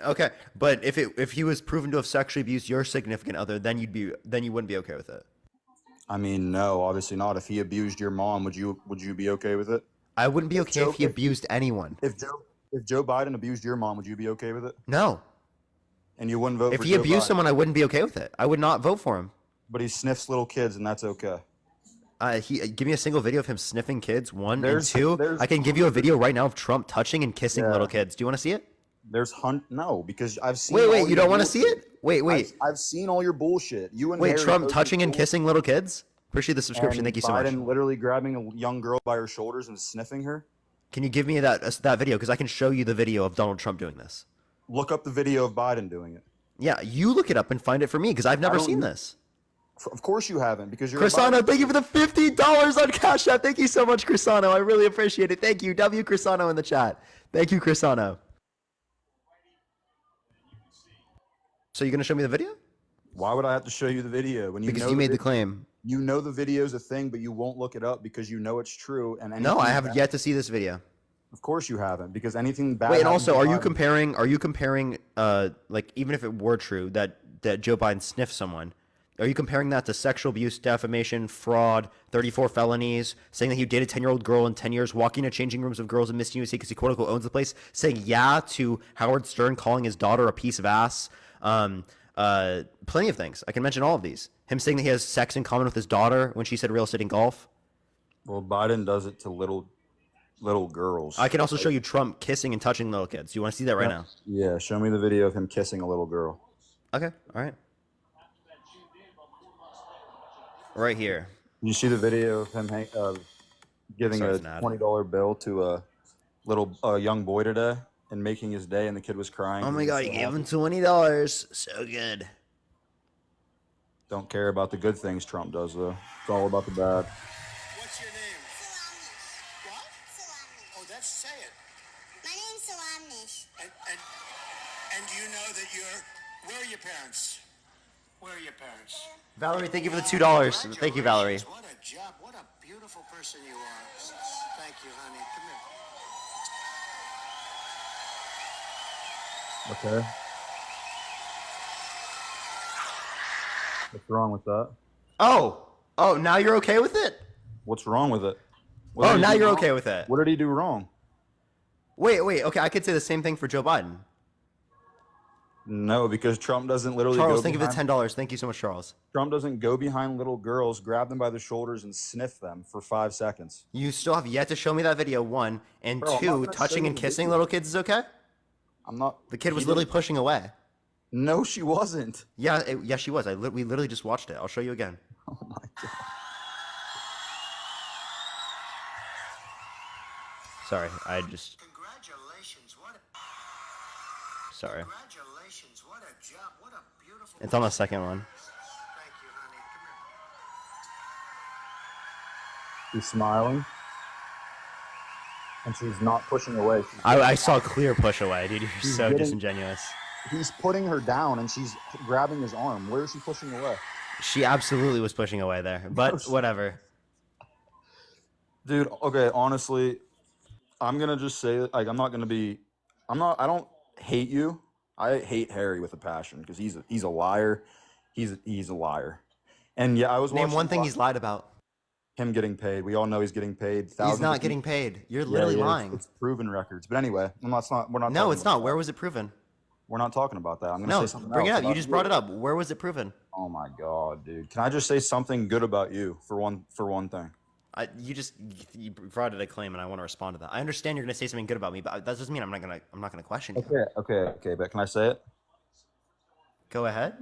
Okay, but if he was proven to have sexually abused your significant other, then you wouldn't be okay with it. I mean, no, obviously not. If he abused your mom, would you be okay with it? I wouldn't be okay if he abused anyone. If Joe Biden abused your mom, would you be okay with it? No. And you wouldn't vote if for he Joe abused Biden? someone, I wouldn't be okay with it. I would not vote for him. But he sniffs little kids, and that's okay. Give me a single video of him sniffing kids. One and There's- two. there's I can give you a video right now of Trump touching and kissing little kids. Do you want to see it? No, because I've seen. Wait, all you your don't want to see bullshit. it? Wait. I've seen all your bullshit. You and Wait, Harry Trump posted touching and bullshit. kissing little kids? Appreciate the subscription. And Thank you so much. Biden literally grabbing a young girl by her shoulders and sniffing her. Can you give me that video? Because I can show you the video of Donald Trump doing this. Look up the video of Biden doing it. Yeah, you look it up and find it for me because I've never seen this. Of course you haven't, because you're. a Crisano, Biden- thank you for the $50 on Cash App. Thank you so much, Crisano. I really appreciate it. Thank you. W Crisano in the chat. Thank you, Crisano. So you're gonna show me the video? Why would I have to show you the video when you Because know you made the vid- claim. You know the video's a thing, but you won't look it up because you know it's true. And No, anything I have bad- yet to see this video. Of course you haven't, because anything bad. Wait, and happens also, to are you Biden. comparing? Are you comparing? Like, even if it were true that Joe Biden sniffed someone, are you comparing that to sexual abuse, defamation, fraud, 34 felonies, saying that he dated a 10-year-old girl in 10 years, walking into changing rooms of girls in Miss USA because he quote unquote owns the place, saying yeah to Howard Stern calling his daughter a piece of ass, plenty of things. I can mention all of these. Him saying that he has sex in common with his daughter when she said real estate and golf. Well, Biden does it to little little girls. I can also show you Trump kissing and touching little kids. You want to see that right now? Yeah, show me the video of him kissing a little girl. Okay, all right. Right here. You see the video of him giving Sorry, a it's an ad. $20 bill to a young boy today and making his day, and the kid was crying. Oh my He was god, so he gave happy. him $20. So good. Don't care about the good things Trump does, though. It's all about the bad. What's your name? What? Oh, that's say it. My name's Salamish. And do you know that where are your parents? Where are your parents? Valerie, thank you for the $2. Thank you, Valerie. What a job. What a beautiful person you are. Thank you, honey. Come here. Okay. What's wrong with that? Oh, now you're okay with it? What's wrong with it? What did he now do you're wrong? okay with it. What did he do wrong? Wait, okay, I could say the same thing for Joe Biden. No, because Trump doesn't literally Charles, go thank you for the behind- $10. Thank you so much, Charles. Trump doesn't go behind little girls, grab them by the shoulders, and sniff them for 5 seconds. You still have yet to show me that video, one. And Bro, I'm not two, gonna show touching you and the kissing video. little kids is okay? I'm not. The kid was he literally didn't- pushing away. No, she wasn't. Yeah, she was. We literally just watched it. I'll show you again. Oh my god. Sorry, I just... Congratulations. Sorry. Congratulations. What a job. What a beautiful. It's on the second one. Thank you, honey. Come He's smiling. And she's not pushing away. I saw a clear push away, dude. You're She's so getting- disingenuous. He's putting her down, and she's grabbing his arm. Where is she pushing away? She absolutely was pushing away there, but whatever. Dude, okay, honestly, I'm gonna just say, like, I don't hate you. I hate Harry with a passion because he's a liar. He's a liar. And yeah, I was Name watching one thing he's lied about. him getting paid. We all know he's getting paid. He's not getting paid. You're literally lying. It's proven records. But anyway, we're not. No, talking it's about not. that. Where was it proven? We're not talking about that. I'm gonna No, say something bring it else up. You about just brought it up. Where was it proven? Oh my god, dude! Can I just say something good about you for one thing? You brought it a claim, and I want to respond to that. I understand you're gonna say something good about me, but that doesn't mean I'm not gonna question you. Okay. But can I say it? Go ahead.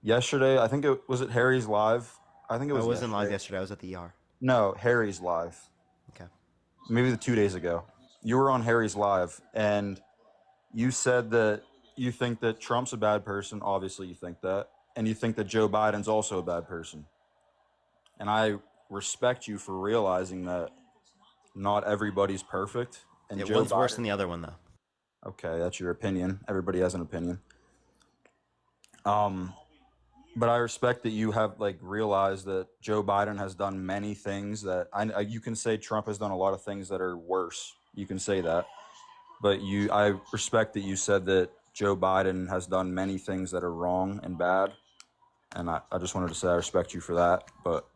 Yesterday, I think it was at Harry's live. I think it was. I wasn't live yesterday. I was at the ER. No, Harry's live. Okay. Maybe 2 days ago. You were on Harry's live, and you said that you think that Trump's a bad person. Obviously, you think that. And you think that Joe Biden's also a bad person. And I respect you for realizing that not everybody's perfect. And Joe One's worse Biden- than the other one, though. Okay, that's your opinion. Everybody has an opinion. But I respect that you have realized that Joe Biden has done many things that you can say Trump has done a lot of things that are worse. You can say that, but I respect that you said that Joe Biden has done many things that are wrong and bad, and I just wanted to say I respect you for that. But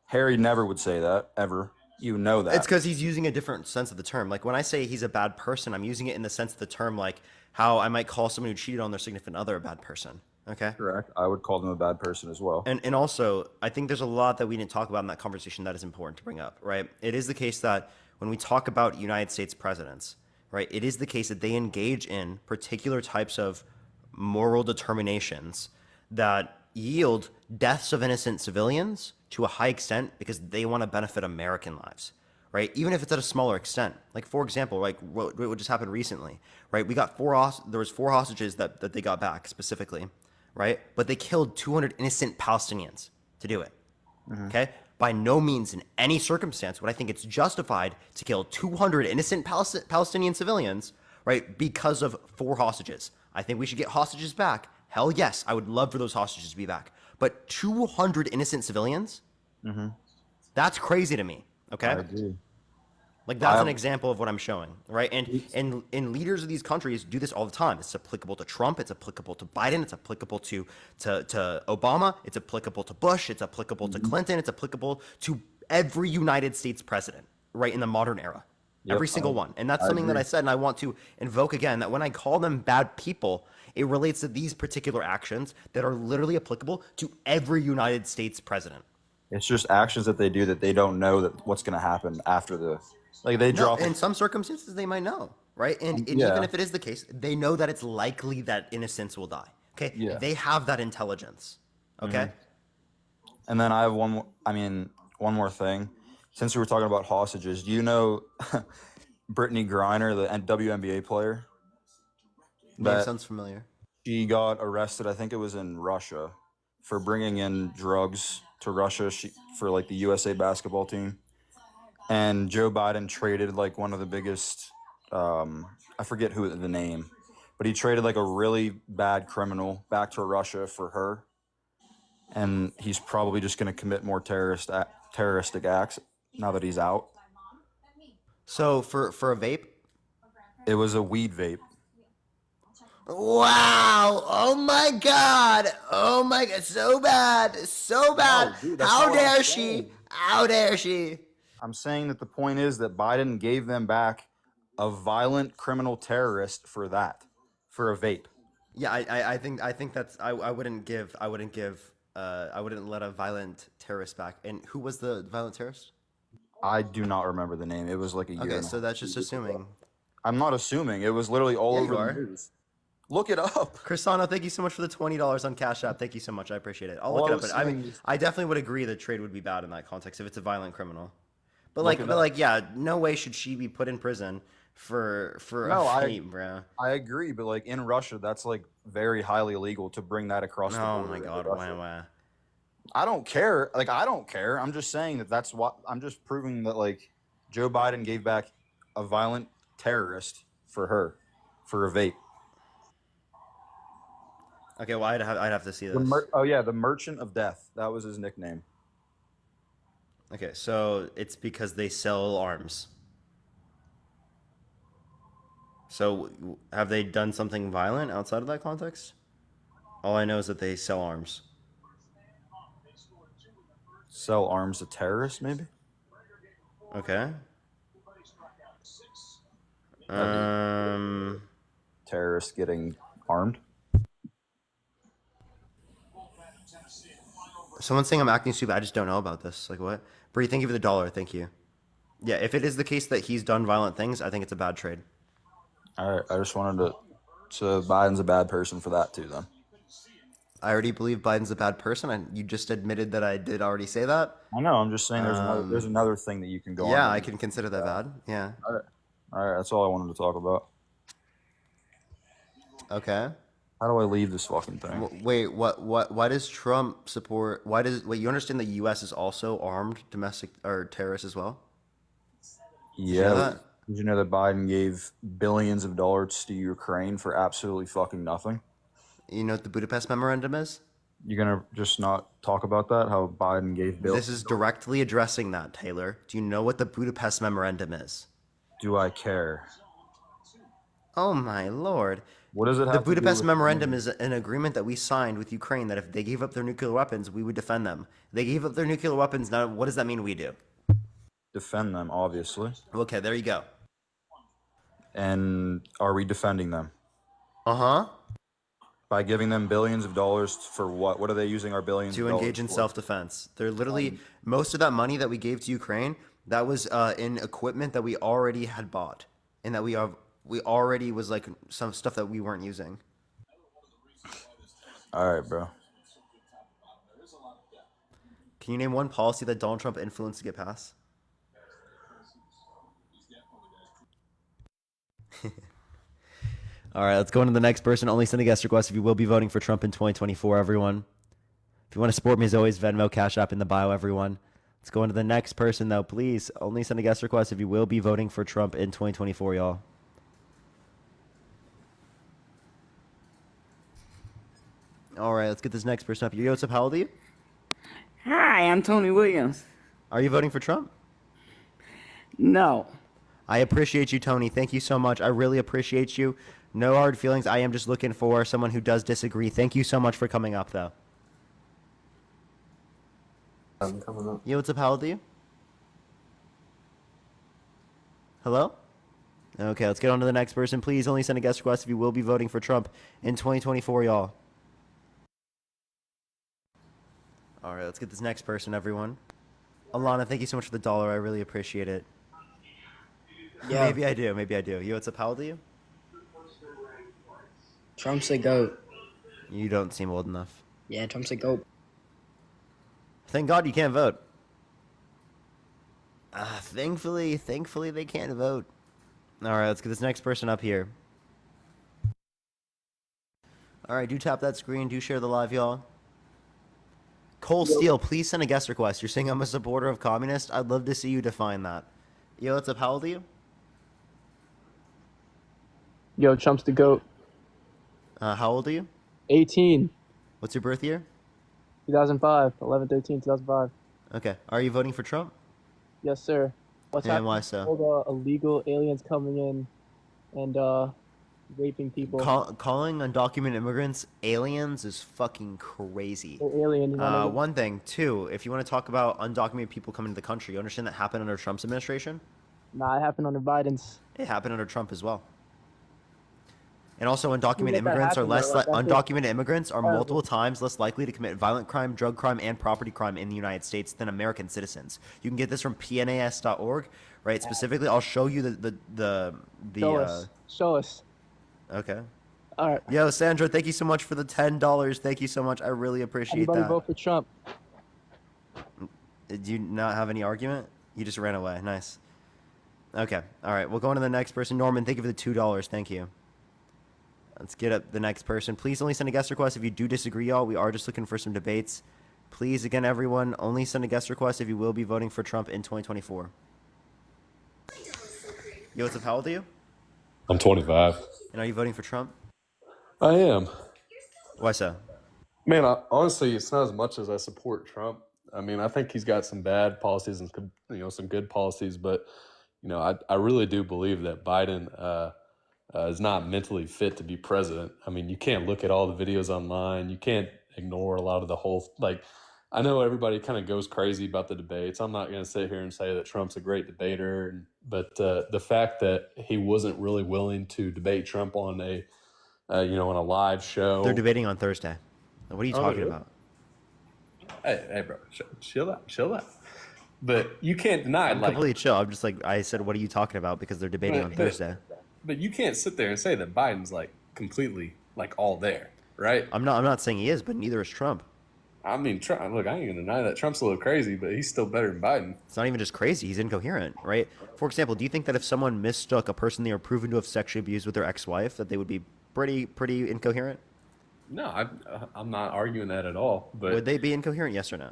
Harry never would say that ever. You know that. It's because he's using a different sense of the term. Like when I say he's a bad person, I'm using it in the sense of the term, like how I might call someone who cheated on their significant other a bad person. Okay. Correct. I would call them a bad person as well. And also, I think there's a lot that we didn't talk about in that conversation that is important to bring up, right? It is the case that when we talk about United States presidents, right, it is the case that they engage in particular types of moral determinations that yield deaths of innocent civilians to a high extent because they want to benefit American lives, right? Even if it's at a smaller extent. Like, for example, like what just happened recently, right? We got there was 4 hostages that they got back specifically, right? But they killed 200 innocent Palestinians to do it, okay? By no means in any circumstance would I think it's justified to kill 200 innocent Palestinian civilians, right? Because of 4 hostages. I think we should get hostages back. Hell yes, I would love for those hostages to be back. But 200 innocent civilians? That's crazy to me, okay? I agree. Like that's an example of what I'm showing, right? And leaders of these countries do this all the time. It's applicable to Trump. It's applicable to Biden. It's applicable to Obama. It's applicable to Bush. It's applicable to Clinton. It's applicable to every United States president, right, in the modern era. Yep, Every single one. And that's something that I said, and I want to invoke again, that when I call them bad people, it relates to these particular actions that are literally applicable to every United States president. It's just actions that they do that they don't know that what's going to happen after Like they No, drop it. in some circumstances they might know, right? And even Yeah. if it is the case, they know that it's likely that innocents will die. Okay, Yeah. they have that intelligence. Okay. And then I have one more thing. Since we were talking about hostages, do you know Brittany Griner, the WNBA player, Name that sounds familiar. she got arrested? I think it was in Russia for bringing in drugs to Russia for like the USA basketball team. And Joe Biden traded like one of the biggest, I forget who the name, but he traded like a really bad criminal back to Russia for her. And he's probably just going to commit more terroristic acts now that he's out. So for a vape, it was a weed vape. Wow! Oh my God! Oh my God! So bad! So bad! No, dude, that's How not what I'm dare saying. she? How dare she? I'm saying that the point is that Biden gave them back a violent criminal terrorist for a vape. Yeah, I think that's I wouldn't give I wouldn't let a violent terrorist back. And who was the violent terrorist? I do not remember the name. It was like a year Okay, and a so half. that's just 2 years ago. assuming. I'm not assuming. It was literally all Yeah, over you the are. news. Look it up. Cristiano, thank you so much for the $20 on Cash App. Thank you so much. I appreciate it. I'll All look I it up. was But I mean, saying is I definitely would agree that trade would be bad in that context if it's a violent criminal. But look it up. yeah, no way should she be put in prison for No, a vape, bro. I agree, but like in Russia, that's like very highly illegal to bring that across the Oh border my into God, Russia. wow. I don't care. Like I don't care. I'm just saying that's what I'm just proving that like Joe Biden gave back a violent terrorist for a vape. Okay, well I'd have to see The this. the Merchant of Death. That was his nickname. Okay, so it's because they sell arms. So have they done something violent outside of that context? All I know is that they sell arms. Sell arms to terrorists, maybe? Okay. Terrorists getting armed. Someone's saying I'm acting stupid. I just don't know about this. Like what? Bree, thank you for the dollar. Thank you. Yeah, if it is the case that he's done violent things, I think it's a bad trade. All right, I just wanted to. So Biden's a bad person for that too, then. I already believe Biden's a bad person, and you just admitted that I did already say that. I know. I'm just saying there's another thing that you can go on. Yeah, I can consider that bad. Yeah. All right. That's all I wanted to talk about. Okay. How do I leave this fucking thing? Wait, why does Trump support? Wait, you understand the U.S. is also armed domestic or terrorists as well? Yeah. Did you know that? Did you know that Biden gave billions of dollars to Ukraine for absolutely fucking nothing? You know what the Budapest Memorandum is? You're gonna just not talk about that? How Biden gave billions? This is directly addressing that, Taylor. Do you know what the Budapest Memorandum is? Do I care? Oh my lord. What does it have The to do Budapest with Memorandum is an agreement that we signed with Ukraine that if they gave up their nuclear weapons, we would defend them. They gave up their nuclear weapons. Now, what does that mean we do? Defend them, obviously. Okay, there you go. And are we defending them? Uh-huh. By giving them billions of dollars for what? What are they using our billions To of dollars engage in for? self-defense. They're literally, most of that money that we gave to Ukraine, that was in equipment that we already had bought. And that we already was like some stuff that we weren't using. All right, bro. Can you name one policy that Donald Trump influenced to get passed? All right, let's go on to the next person. Only send a guest request if you will be voting for Trump in 2024, everyone. If you want to support me as always, Venmo, Cash App in the bio, everyone. Let's go on to the next person, though. Please, only send a guest request if you will be voting for Trump in 2024, y'all. All right, let's get this next person up. Yo, what's up? How old are you? Hi, I'm Tony Williams. Are you voting for Trump? No. I appreciate you, Tony. Thank you so much. I really appreciate you. No hard feelings. I am just looking for someone who does disagree. Thank you so much for coming up, though. I'm coming up. Yo, what's up? How old are you? Hello? Okay, let's get on to the next person. Please only send a guest request if you will be voting for Trump in 2024, y'all. All right, let's get this next person, everyone. Alana, thank you so much for the dollar. I really appreciate it. Yeah. Maybe I do. Maybe I do. Yo, what's up? How old are you? Trump's a goat. You don't seem old enough. Yeah, Trump's a goat. Thank God you can't vote. Thankfully they can't vote. All right, let's get this next person up here. All right, do tap that screen. Do share the live, y'all. Cole Steele, please send a guest request. You're saying I'm a supporter of communists? I'd love to see you define that. Yo, what's up? How old are you? Yo, Trump's the GOAT. How old are you? 18. What's your birth year? 2005. 11/13/2005. Okay. Are you voting for Trump? Yes, sir. What's And happening? why so? All the illegal aliens coming in and raping people. Calling undocumented immigrants aliens is fucking crazy. They're alien. You know, One thing. Two, if you want to talk about undocumented people coming to the country, you understand that happened under Trump's administration? Nah, it happened under Biden's. It happened under Trump as well. And also, undocumented that immigrants are happened, less. though, like, that's Undocumented immigrants are horrible. multiple times less likely to commit violent crime, drug crime, and property crime in the United States than American citizens. You can get this from pnas.org, right? Specifically, I'll show you the Show us. Okay. All right. Yo, Sandra, thank you so much for the $10. Thank you so much. I really appreciate Everybody that. vote for Trump. Did you not have any argument? You just ran away. Nice. Okay. All right. We'll go on to the next person. Norman, thank you for the $2. Thank you. Let's get up the next person. Please only send a guest request if you do disagree, y'all. We are just looking for some debates. Please, again, everyone, only send a guest request if you will be voting for Trump in 2024. Yo, what's up? How old are you? I'm 25. And are you voting for Trump? I am. Why so? Man, honestly, it's not as much as I support Trump. I mean, I think he's got some bad policies and some good policies, but I really do believe that Biden is not mentally fit to be president. I mean, you can't look at all the videos online. You can't ignore a lot of the whole I know everybody kind of goes crazy about the debates. I'm not going to sit here and say that Trump's a great debater, but the fact that he wasn't really willing to debate Trump on on a live show. They're debating on Thursday. What are you talking about? Hey, bro, chill out. But you can't deny I'm completely chill. I'm just I said, what are you talking about? Because they're debating on Thursday. But you can't sit there and say that Biden's completely all there, right? I'm not saying he is, but neither is Trump. I mean, Trump, look, I ain't gonna deny that Trump's a little crazy, but he's still better than Biden. It's not even just crazy; he's incoherent, right? For example, do you think that if someone mistook a person they were proven to have sexually abused with their ex-wife, that they would be pretty incoherent? No, I'm not arguing that at all. But would they be incoherent? Yes or no?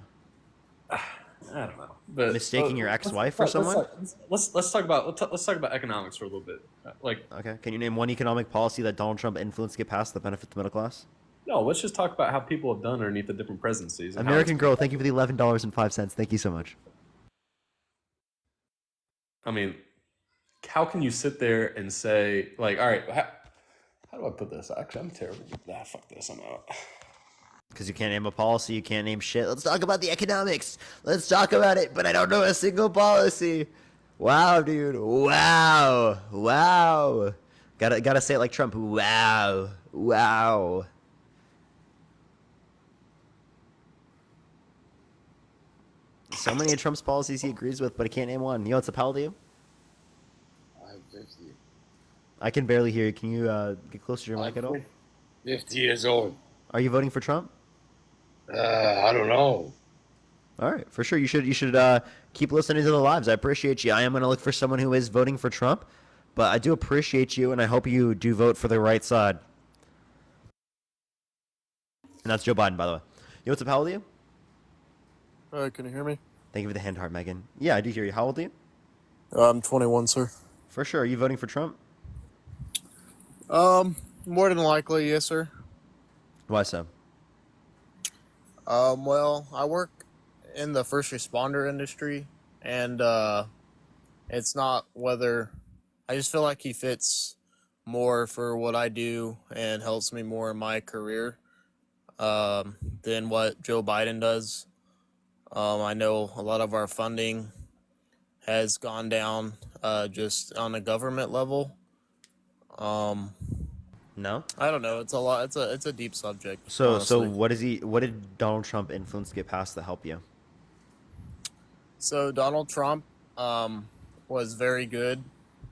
I don't know. But mistaking your ex-wife for someone? Let's talk about economics for a little bit. Okay, can you name one economic policy that Donald Trump influenced to get passed that benefits the middle class? No, let's just talk about how people have done underneath the different presidencies. American Girl, thank you for the $11.05. Thank you so much. I mean, how can you sit there and say all right, how do I put this? Actually, I'm terrible. Fuck this. I'm out. Because you can't name a policy, you can't name shit. Let's talk about the economics. Let's talk about it, but I don't know a single policy. Wow, dude. Wow. Gotta say it like Trump. Wow. So many of Trump's policies he agrees with, but I can't name one. Yo, what's up? How old are you? I'm 50. I can barely hear you. Can you get closer to your mic at all? 50 years old. Are you voting for Trump? I don't know. All right, for sure. You should keep listening to the lives. I appreciate you. I am going to look for someone who is voting for Trump, but I do appreciate you, and I hope you do vote for the right side. And that's Joe Biden, by the way. Yo, what's up? How old are you? Can you hear me? Thank you for the hand heart, Megan. Yeah, I do hear you. How old are you? I'm 21, sir. For sure. Are you voting for Trump? More than likely, yes, sir. Why so? Well, I work in the first responder industry, and it's not whether I just feel like he fits more for what I do and helps me more in my career than what Joe Biden does. I know a lot of our funding has gone down just on a government level. No, I don't know. It's a lot. It's a deep subject. So honestly. what did Donald Trump influence to get passed to help you? So Donald Trump was very good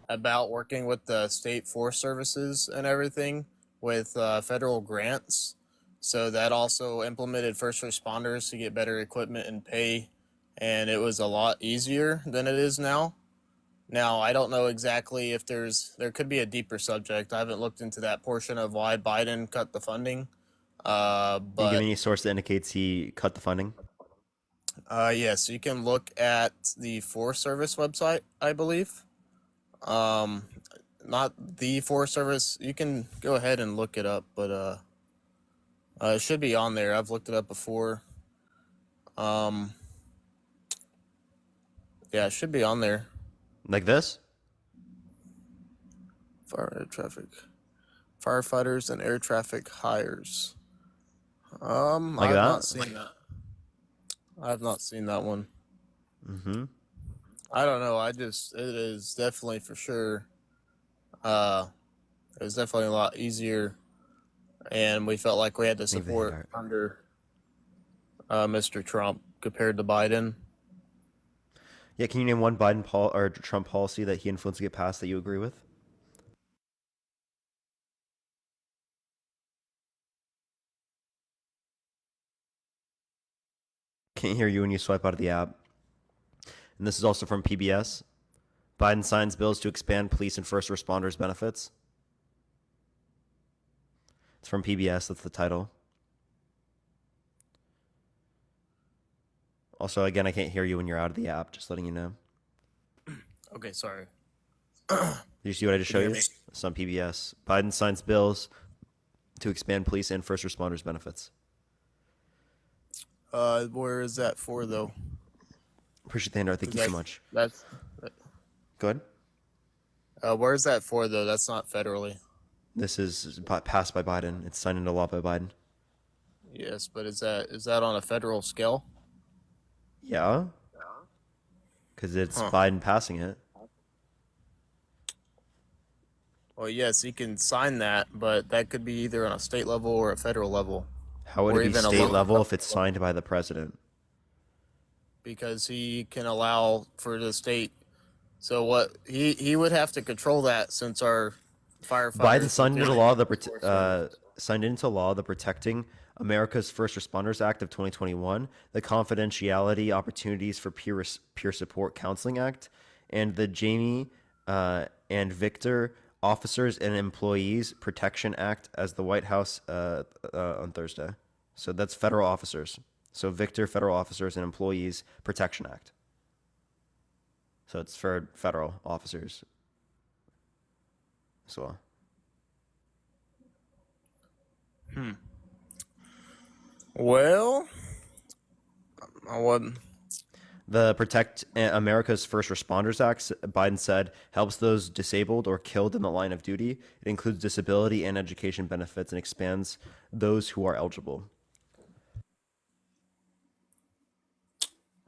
about working with the state forest services and everything with federal grants. So that also implemented first responders to get better equipment and pay, and it was a lot easier than it is now. Now, I don't know exactly if there could be a deeper subject. I haven't looked into that portion of why Biden cut the funding. Can you give But me any source that indicates he cut the funding? yes, you can look at the Forest Service website, I believe. Um, Not the Forest Service. You can go ahead and look it up, but it should be on there. I've looked it up before. Um, yeah, it should be on there. Like this? Fire air traffic, firefighters and air traffic hires. Like I've not that? seen that. I've not seen that one. Mm-hmm. I don't know. It is definitely for sure. It was definitely a lot easier, and we felt like we had to Maybe they support are. under Mr. Trump compared to Biden. Yeah, can you name one or Trump policy that he influenced to get passed that you agree with? Can't hear you when you swipe out of the app. And this is also from PBS. Biden signs bills to expand police and first responders benefits. It's from PBS. That's the title. Also, again, I can't hear you when you're out of the app. Just letting you know. Okay, sorry. Did you see what I just Can showed you you? hear me? It's on PBS. Biden signs bills to expand police and first responders benefits. Where is that for though? Appreciate the handout. Thank you so much. That's. Go ahead. Where is that for though? That's not federally. This is passed by Biden. It's signed into law by Biden. Yes, but is that on a federal scale? Yeah. Because it's Huh. Biden passing it. Well, yes, he can sign that, but that could be either on a state level or a federal level. How would Or it be even a state local level if government it's signed by the president? because he can allow for the state. So what he would have to control that since our firefighters Biden signed into law the signed into law the Protecting America's First Responders Act of 2021, the Confidentiality Opportunities for Peer Support Counseling Act, and the Jamie and Victor Officers and Employees Protection Act as the White House on Thursday. So that's federal officers. So Victor Federal Officers and Employees Protection Act. So it's for federal officers as well. Well, I wouldn't. The Protect America's First Responders Act, Biden said, helps those disabled or killed in the line of duty. It includes disability and education benefits and expands those who are eligible.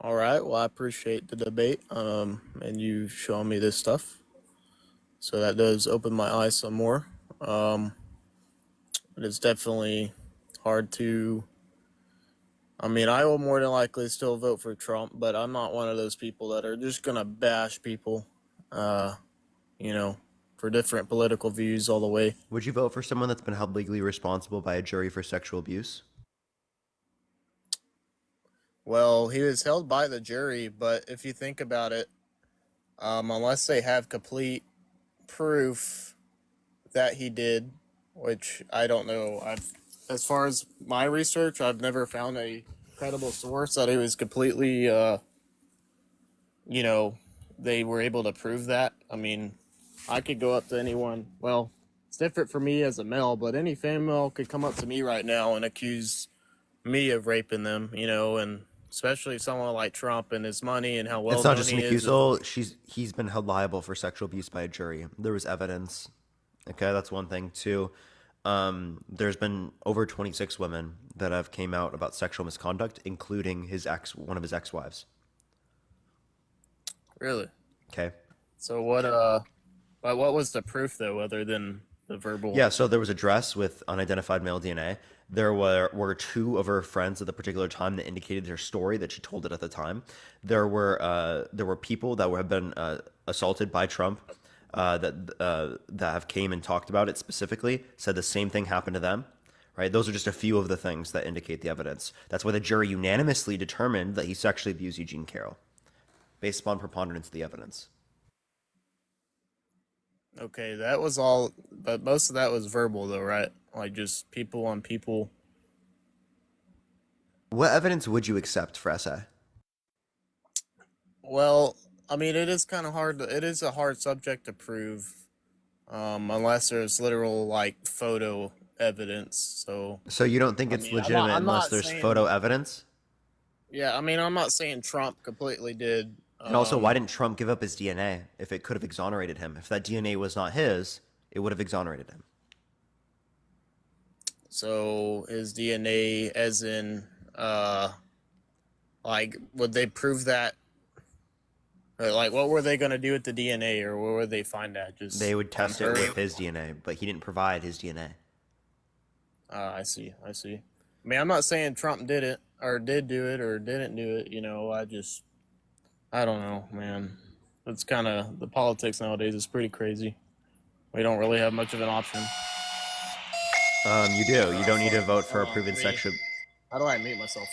All right. Well, I appreciate the debate, and you showing me this stuff. So that does open my eyes some more. But it's definitely hard to. I mean, I will more than likely still vote for Trump, but I'm not one of those people that are just gonna bash people, for different political views all the way. Would you vote for someone that's been held legally responsible by a jury for sexual abuse? Well, he was held by the jury, but if you think about it, unless they have complete proof that he did, which I don't know. As far as my research, I've never found a credible source that he was completely, they were able to prove that. I mean, I could go up to anyone. Well, it's different for me as a male, but any female could come up to me right now and accuse me of raping them, and especially someone like Trump and his money and how well It's not known just an he is. accusal. He's been held liable for sexual abuse by a jury. There was evidence. Okay, that's one thing. Two, there's been over 26 women that have came out about sexual misconduct, including one of his ex-wives. Really? Okay. So what was the proof though, other than the verbal? Yeah, so there was a dress with unidentified male DNA. There were two of her friends at the particular time that indicated their story that she told it at the time. There were people that have been assaulted by Trump that have came and talked about it specifically said the same thing happened to them. Right? Those are just a few of the things that indicate the evidence. That's why the jury unanimously determined that he sexually abused Eugene Carroll, based upon preponderance of the evidence. Okay, that was all, but most of that was verbal, though, right? Like just people on people. What evidence would you accept for SA? Well, I mean, it is kind of hard. It is a hard subject to prove, unless there's literal like photo evidence. So you don't think I it's mean, I'm not. legitimate I'm unless not there's photo saying. evidence? Yeah, I mean, I'm not saying Trump completely did. And also, why didn't Trump give up his DNA if it could have exonerated him? If that DNA was not his, it would have exonerated him. So his DNA, as in, like, would they prove that? Or, like, what were they going to do with the DNA, or where would they find that? Just They would on test it her? with his DNA, but he didn't provide his DNA. I see. I see. I mean, I'm not saying Trump did it, or did do it, or didn't do it. You know, I don't know, man. It's kind of the politics nowadays is pretty crazy. We don't really have much of an option. You do. You don't need to vote for Hold a on, proven sexual. how do I mute myself?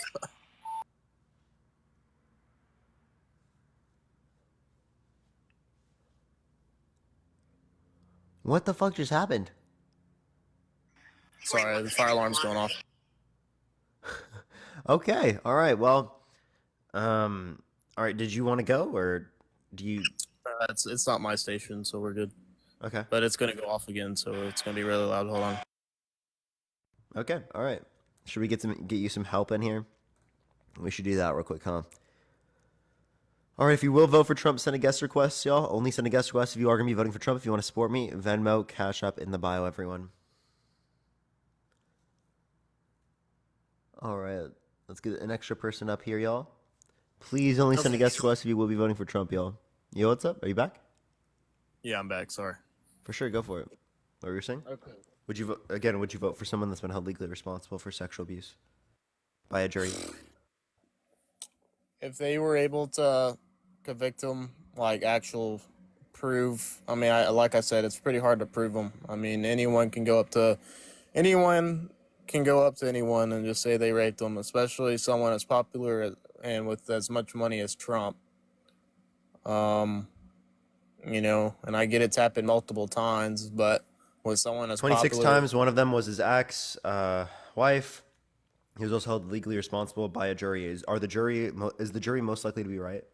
What the fuck just happened? Sorry, the fire alarm's going off. Okay. All right. Well, all right. Did you want to go or do you? It's not my station, so we're good. Okay. But it's gonna go off again, so it's gonna be really loud. Hold on. Okay. All right. Should we get you some help in here? We should do that real quick, huh? All right. If you will vote for Trump, send a guest request, y'all. Only send a guest request if you are gonna be voting for Trump. If you want to support me, Venmo, Cash App in the bio, everyone. All right. Let's get an extra person up here, y'all. Please only send a guest request if you will be voting for Trump, y'all. Yo, what's up? Are you back? Yeah, I'm back. Sorry. For sure, go for it. What were you saying? Okay. Would you vote for someone that's been held legally responsible for sexual abuse by a jury? If they were able to convict him, like actual prove, I mean, like I said, it's pretty hard to prove them. I mean, anyone can go up to anyone and just say they raped them, especially someone as popular and with as much money as Trump. You know, and I get it's happened multiple times, but with someone as 26 popular, times. One of them was his ex wife. He was also held legally responsible by a jury. Is the jury most likely to be right?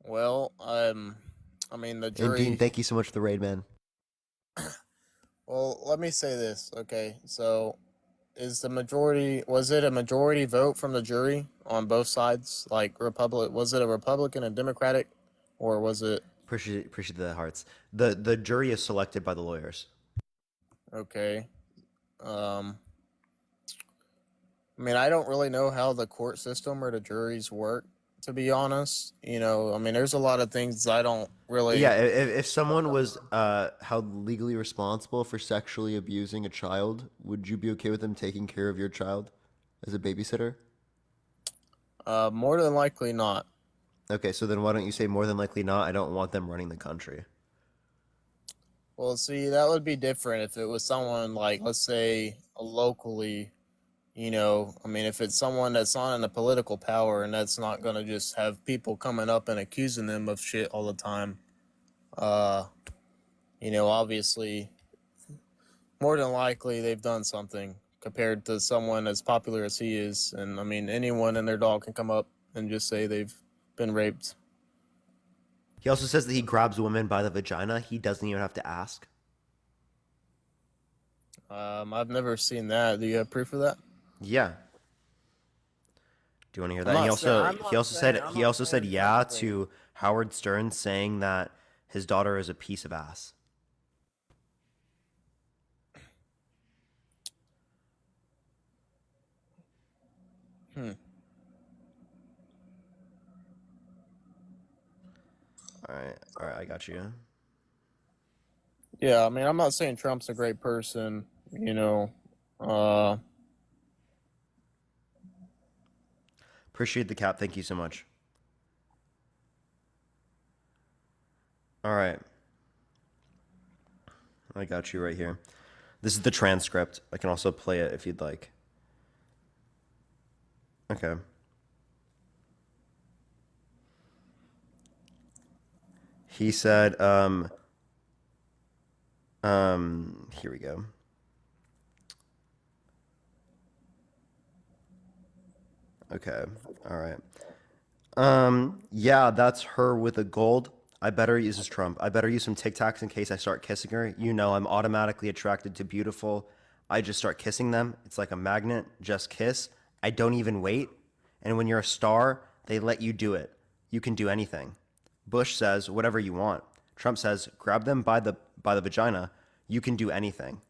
well, I mean, the And Dean, jury. thank you so much for the raid, man. Well, let me say this, okay? So, was it a majority vote from the jury on both sides? Like, was it a Republican and Democratic, or was it? Appreciate the hearts. The jury is selected by the lawyers. Okay. I mean, I don't really know how the court system or the juries work, to be honest. You know, I mean, there's a lot of things I don't really. Yeah, if someone was held legally responsible for sexually abusing a child, would you be okay with them taking care of your child as a babysitter? More than likely not. Okay, so then why don't you say more than likely not? I don't want them running the country. Well, see, that would be different if it was someone like, let's say, locally. You know, I mean, if it's someone that's not in the political power and that's not going to just have people coming up and accusing them of shit all the time, you know, obviously, more than likely they've done something compared to someone as popular as he is. And I mean, anyone and their dog can come up and just say they've been raped. He also says that he grabs women by the vagina. He doesn't even have to ask. I've never seen that. Do you have proof of that? Yeah. Do you want to hear that? And he also said yeah to Howard Stern saying that his daughter is a piece of ass. All right, I got you. Yeah, I mean, I'm not saying Trump's a great person, you know. Appreciate the cap. Thank you so much. All right. I got you right here. This is the transcript. I can also play it if you'd like. Okay. He said, here we go. Okay. All right. Yeah, that's her with a gold. I better use this Trump. I better use some Tic Tacs in case I start kissing her. You know, I'm automatically attracted to beautiful. I just start kissing them. It's like a magnet. Just kiss. I don't even wait. And when you're a star, they let you do it. You can do anything. Bush says whatever you want. Trump says grab them by the vagina. You can do anything.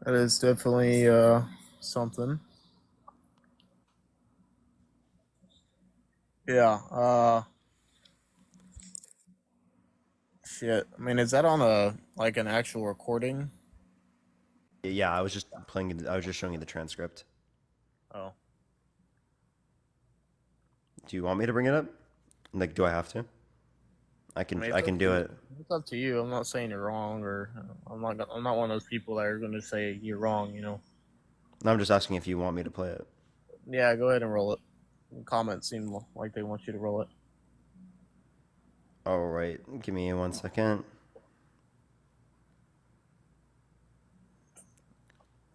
That is definitely something. Yeah. Shit. I mean, is that on a like an actual recording? Yeah, I was just playing. I was just showing you the transcript. Oh. Do you want me to bring it up? Like, do I have to? I can. mean, I can do it. It's up to you. I'm not saying you're wrong, or I'm not one of those people that are going to say you're wrong. You know. No, I'm just asking if you want me to play it. Yeah, go ahead and roll it. Comments seem like they want you to roll it. All right, give me 1 second.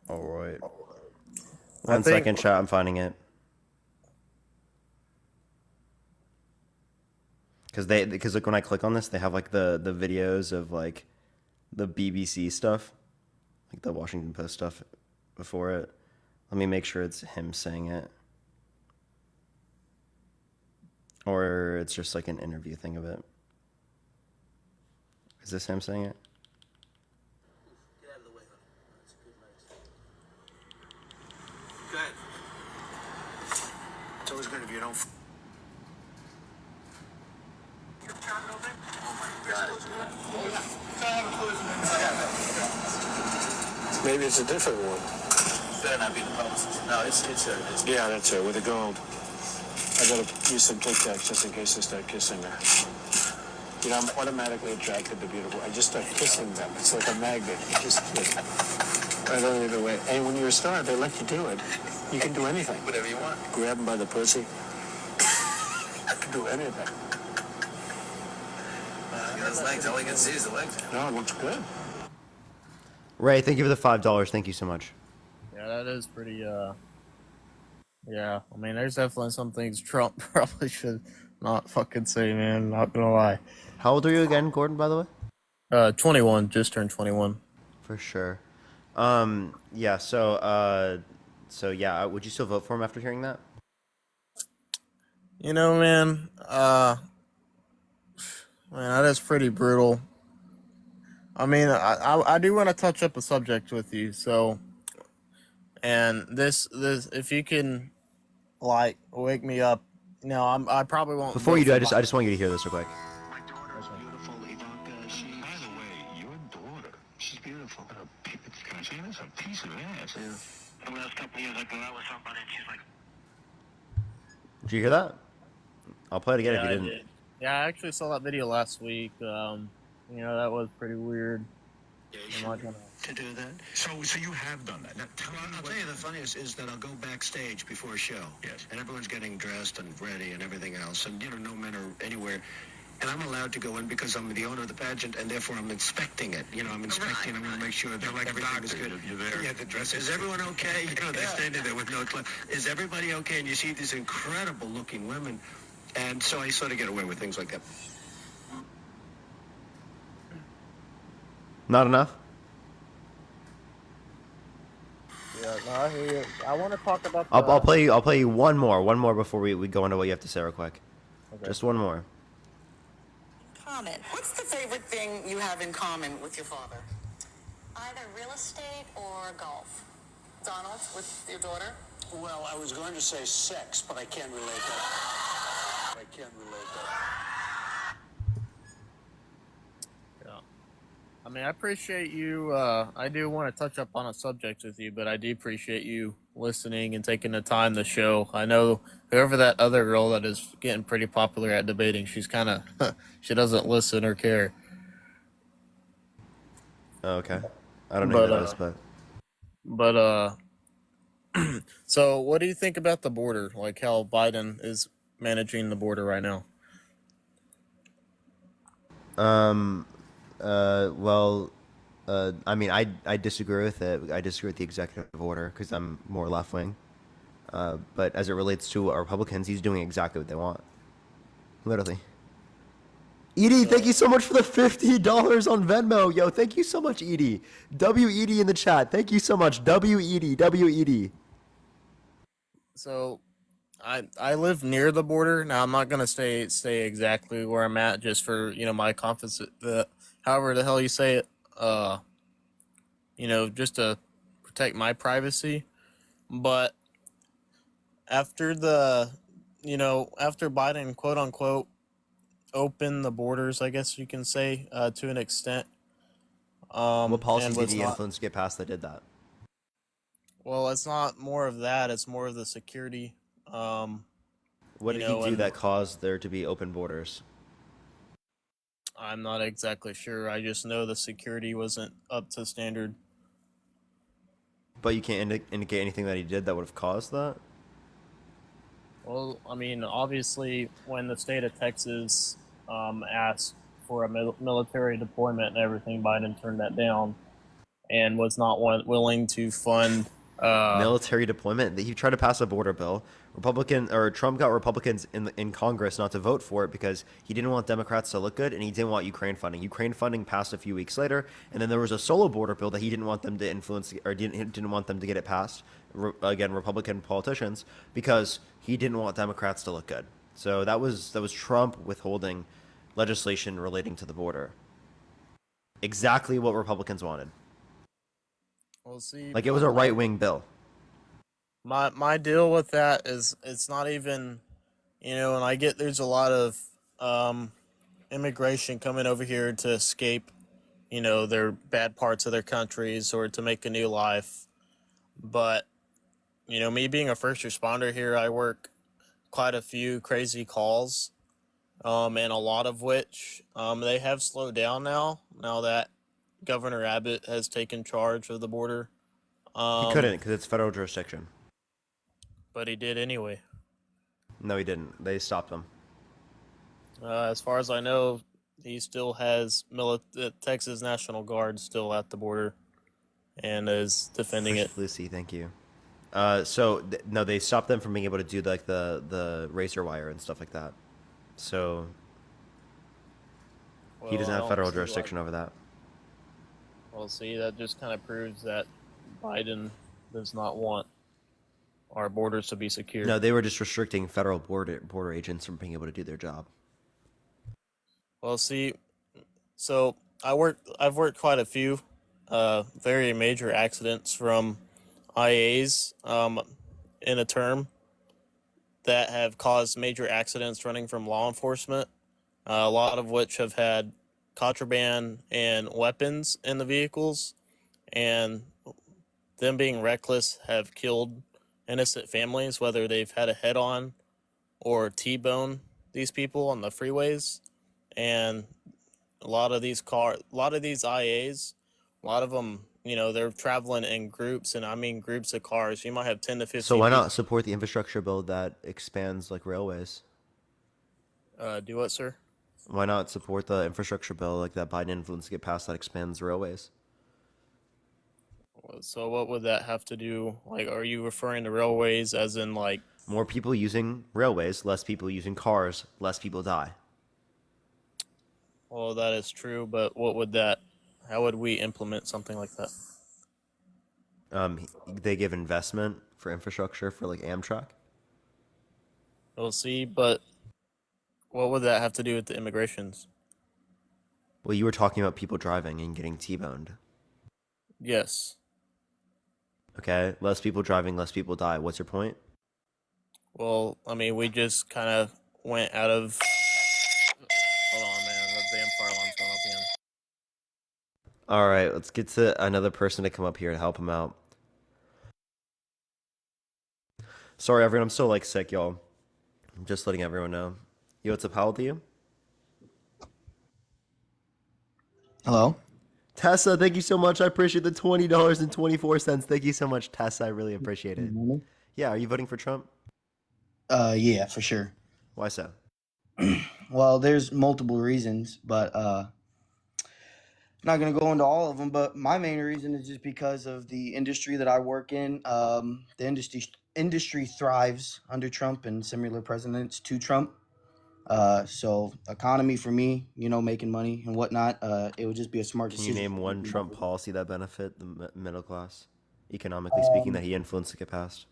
All right. One second, chat. I'm finding it. Because like when I click on this, they have like the videos of like the BBC stuff, like the Washington Post stuff before it. Let me make sure it's him saying it, or it's just like an interview thing of it. Is this him saying it? Go ahead. It's always good if you don't. Maybe it's a different one. Better not be the post. No, it's her. Yeah, that's her with the gold. I gotta use some Tic Tacs just in case I start kissing her. You know, I'm automatically attracted to beautiful. I just start kissing them. It's like a magnet. You just I don't even wait. And when you're a star, they let you do it. You can do anything. Whatever you want. Grab them by the pussy. I can do anything. Those legs, all I can see is the legs. No, it looks good. Ray, thank you for the $5. Thank you so much. Yeah, that is pretty. Yeah, I mean, there's definitely some things Trump probably should not fucking say, man. Not gonna lie. How old are you again, Gordon? By the way. 21. Just turned 21. For sure. Yeah. So yeah. Would you still vote for him after hearing that? You know, man. Man, that is pretty brutal. I mean, I do want to touch up a subject with you, so, and this, if you can, like, wake me up, you know, I probably won't. Before you do, I just want you to hear this real quick. My daughter's beautiful, Ivanka. By the way, your daughter, she's beautiful. Can I say this? A piece of ass. Yeah. The last couple of years ago, I was somebody, and she's like. Did you hear that? I'll play it again if you didn't. Yeah, I actually saw that video last week. You know, that was pretty weird. I'm not gonna... To do that. So you have done that. Now, I'll tell you the funniest is that I'll go backstage before a show. Yes. And everyone's getting dressed and ready and everything else. And, you know, no men are anywhere. And I'm allowed to go in because I'm the owner of the pageant, and therefore I'm inspecting it. You know, I'm inspecting. I want to make sure that like everything is good. You're there. Yeah, the dress. Is everyone okay? You know, they're standing there with no clothes. Is everybody okay? And you see these incredible-looking women. And so I sort of get away with things like that. Not enough? Yeah, no, I hear you. I want to talk about. I'll play you one more before we go into what you have to say real quick. Okay. Just one more. Common. What's the favorite thing you have in common with your father? Either real estate or golf. Donald, with your daughter? Well, I was going to say sex, but I can't relate that. Yeah. I I appreciate you. I do want to touch up on a subject with you, but I do appreciate you listening and taking the time to show. I know whoever that other girl that is getting pretty popular at debating, she's kind of, she doesn't listen or care. Oh, okay. I don't know who But, that is, but but, so what do you think about the border? Like how Biden is managing the border right now? Well, I mean, I disagree with it. I disagree with the executive order because I'm more left wing. But as it relates to Republicans, he's doing exactly what they want. Literally. Edie, thank you so much for the $50 on Venmo. Yo, thank you so much, Edie. WED in the chat. Thank you so much. WED. So I live near the border. Now I'm not gonna stay exactly where I'm at just for my confidence. However the hell you say it, just to protect my privacy. But after after Biden quote unquote opened the borders, I guess you can say to an extent, What policies and did was he not. influence to get passed that did that? Well, it's not more of that. It's more of the security. What did he do And that caused there to be open borders? I'm not exactly sure. I just know the security wasn't up to standard. But you can't indicate anything that he did that would have caused that? Well, obviously, when the state of Texas asked for a military deployment and everything, Biden turned that down and was not willing to fund. Military deployment. He tried to pass a border bill. Trump got Republicans in Congress not to vote for it because he didn't want Democrats to look good and he didn't want Ukraine funding. Ukraine funding passed a few weeks later, and then there was a solo border bill that he didn't want them to influence or didn't want them to get it passed. Again, Republican politicians, because he didn't want Democrats to look good. So that was Trump withholding legislation relating to the border. Exactly what Republicans wanted. We'll see. Like it was a right wing bill. My deal with that is it's not even, and I get there's a lot of immigration coming over here to escape, their bad parts of their countries or to make a new life. But, me being a first responder here, I work quite a few crazy calls, and a lot of which they have slowed down now that Governor Abbott has taken charge of the border. He couldn't because it's federal jurisdiction. But he did anyway. No, he didn't. They stopped him. As far as I know, he still has Texas National Guard still at the border and is defending it. Lucy, thank you. No, they stopped them from being able to do like the razor wire and stuff like that. So he doesn't have federal jurisdiction over that. Well, see, that just kind of proves that Biden does not want our borders to be secure. No, they were just restricting federal border agents from being able to do their job. Well, see, so I've worked quite a few very major accidents from IAs in a term that have caused major accidents running from law enforcement, a lot of which have had contraband and weapons in the vehicles, and them being reckless have killed innocent families, whether they've had a head-on or T-bone these people on the freeways. And a lot of these IAs, a lot of them, they're traveling in groups, and I mean groups of cars. You might have 10 to 15 So why not support the infrastructure bill that expands like railways? Do what, sir? Why not support the infrastructure bill like that Biden influence to get passed that expands railways? So what would that have to do? Like, are you referring to railways as in like more people using railways, less people using cars, less people die? Well, that is true, but how would we implement something like that? They give investment for infrastructure for like Amtrak. We'll see, but what would that have to do with the immigrations? Well, you were talking about people driving and getting T-boned. Yes. Okay, less people driving, less people die. What's your point? Well, we just kind of went out of... Hold on, man. The damn fire alarm's going off again. All right, let's get to another person to come up here to help him out. Sorry, everyone. I'm still like sick, y'all. I'm just letting everyone know. Yo, what's up? How old are you? Hello? Tessa, thank you so much. I appreciate the $20.24. Thank you so much, Tessa. I really appreciate it. Yeah, are you voting for Trump? Yeah, for sure. Why so? Well, there's multiple reasons, but not going to go into all of them. But my main reason is just because of the industry that I work in. The industry thrives under Trump and similar presidents to Trump. So economy for me, making money and whatnot. It would just be a smart Can you decision. name one Trump policy that benefit the middle class, economically speaking, that he influenced to get passed?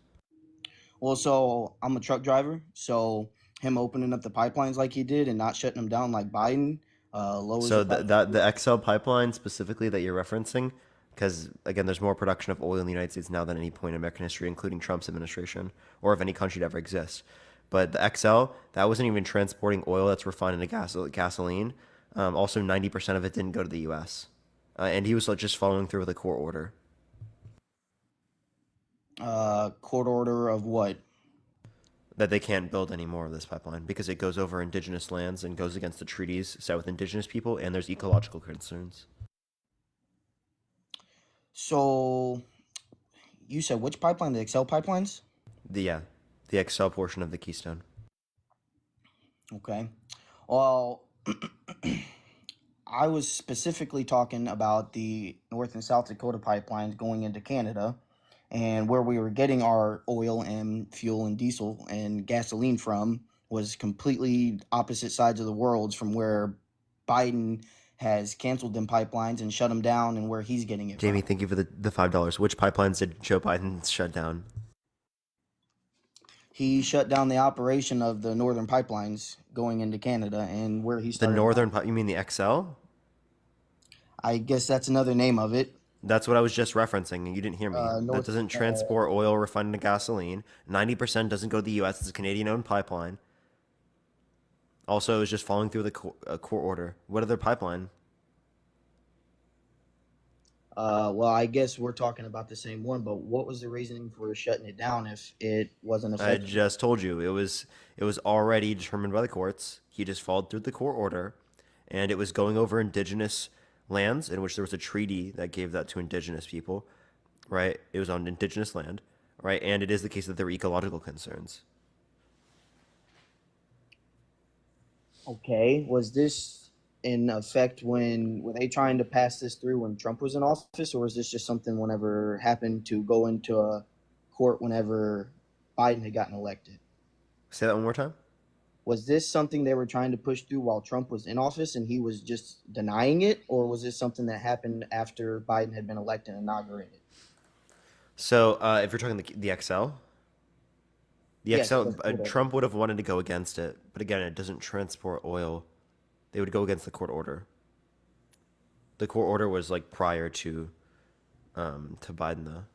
Well, so I'm a truck driver, so him opening up the pipelines like he did and not shutting them down like Biden lowers the So price. the XL pipeline specifically that you're referencing, because again, there's more production of oil in the United States now than any point in American history, including Trump's administration or of any country to ever exist. But the XL, that wasn't even transporting oil that's refined into gasoline. Also, 90% of it didn't go to the U.S. And he was just following through with a court order. Court order of what? That they can't build any more of this pipeline because it goes over indigenous lands and goes against the treaties set with indigenous people, and there's ecological concerns. So you said which pipeline? The Excel pipelines? The XL portion of the Keystone. Okay. Well, I was specifically talking about the North and South Dakota pipelines going into Canada and where we were getting our oil and fuel and diesel and gasoline from was completely opposite sides of the worlds from where Biden has canceled them pipelines and shut them down and where he's getting it Jamie, from. thank you for the $5. Which pipelines did Joe Biden shut down? He shut down the operation of the northern pipelines going into Canada and where he The started. northern, you mean the XL? I guess that's another name of it. That's what I was just referencing, and you didn't hear me. That doesn't transport oil refined into gasoline. 90% doesn't go to the U.S. It's a Canadian-owned pipeline. Also, it was just following through the court order. What other pipeline? Well, I guess we're talking about the same one, but what was the reasoning for shutting it down if it wasn't I effective? just told you it was already determined by the courts. He just followed through the court order, and it was going over indigenous lands in which there was a treaty that gave that to indigenous people, right? It was on indigenous land, right? And it is the case that there were ecological concerns. Okay, was this in effect when were they trying to pass this through when Trump was in office, or was this just something whenever happened to go into a court whenever Biden had gotten elected? Say that one more time. Was this something they were trying to push through while Trump was in office and he was just denying it, or was this something that happened after Biden had been elected and inaugurated? So if you're talking the XL, the Yes, XL, whatever. Trump would have wanted to go against it, but again, it doesn't transport oil. They would go against the court order. The court order was like prior to Biden though,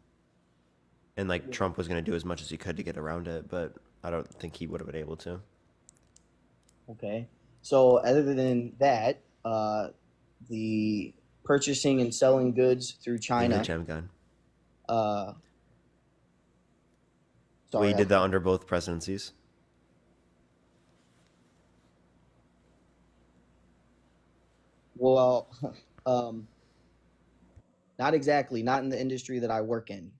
and like Trump was going to do as much as he could to get around it, but I don't think he would have been able to. Okay. So other than that, the purchasing and selling goods through And China. the gem gun. Uh, We sorry. did that under both presidencies. Well, not exactly. Not in the industry that I work in.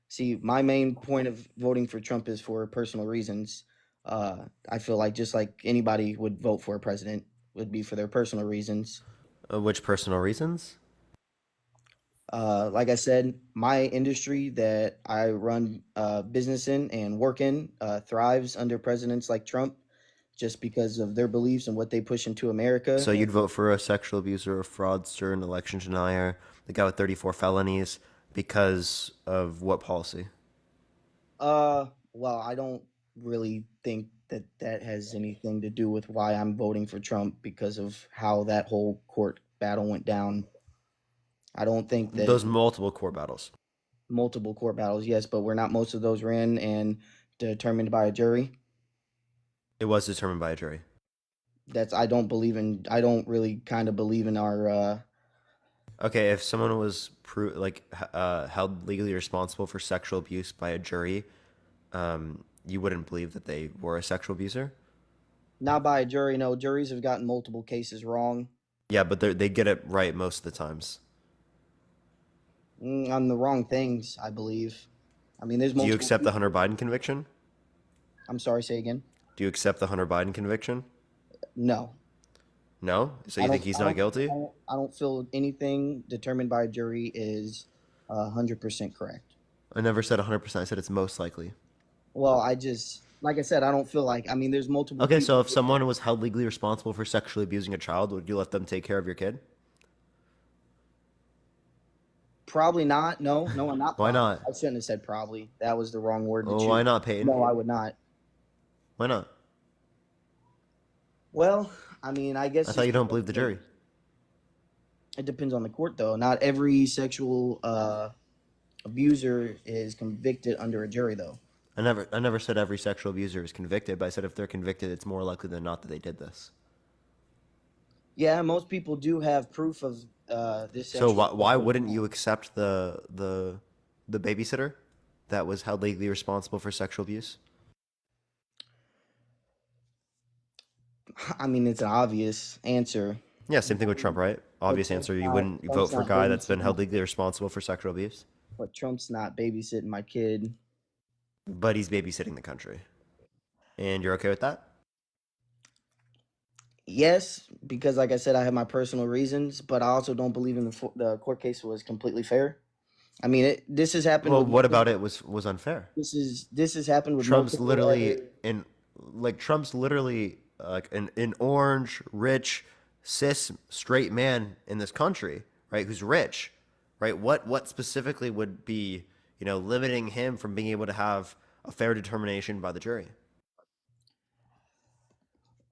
See, my main point of voting for Trump is for personal reasons. I feel like just like anybody would vote for a president would be for their personal reasons. Which personal reasons? Like I said, my industry that I run business in and work in thrives under presidents like Trump just because of their beliefs and what they push into America. So you'd vote for a sexual abuser, a fraudster, an election denier, the guy with 34 felonies, because of what policy? Well, I don't really think that that has anything to do with why I'm voting for Trump because of how that whole court battle went down. I don't think that Those multiple court battles. multiple court battles, yes, but were not most of those ran and determined by a jury? It was determined by a jury. I don't really kind of believe in our Okay, if someone was held legally responsible for sexual abuse by a jury, you wouldn't believe that they were a sexual abuser? Not by a jury. No, juries have gotten multiple cases wrong. Yeah, but they get it right most of the times. On the wrong things, I believe. I mean, there's Do you multiple accept the people. Hunter Biden conviction? I'm sorry, say again. Do you accept the Hunter Biden conviction? No. No? So I you think don't. he's I not don't. guilty? I don't feel anything determined by a jury is 100% correct. I never said 100%. I said it's most likely. Well, I just, like I said, I don't feel like. I mean, there's multiple Okay, people. so if someone was held legally responsible for sexually abusing a child, would you let them take care of your kid? Probably not. No, no, I'm not. Why Probably. not? I shouldn't have said probably. That was the wrong word to Oh, choose. why not, Peyton? No, I would not. Why not? Well, I mean, I guess I thought you don't believe the jury. it depends on the court, though. Not every sexual abuser is convicted under a jury, though. I never said every sexual abuser is convicted, but I said if they're convicted, it's more likely than not that they did this. Yeah, most people do have proof of this So sexual. why wouldn't you accept the babysitter that was held legally responsible for sexual abuse? I mean, it's an obvious answer. Yeah, same thing with Trump, right? Obvious answer. You wouldn't vote for a guy that's been held legally responsible for sexual abuse? But Trump's not babysitting my kid. But he's babysitting the country. And you're okay with that? Yes, because like I said, I have my personal reasons, but I also don't believe in the court case was completely fair. I mean, this has happened. Well, with what about it was unfair? This has happened with Trump's multiple literally other- Trump's literally like an orange, rich, cis, straight man in this country, right? Who's rich, right? What specifically would be, limiting him from being able to have a fair determination by the jury?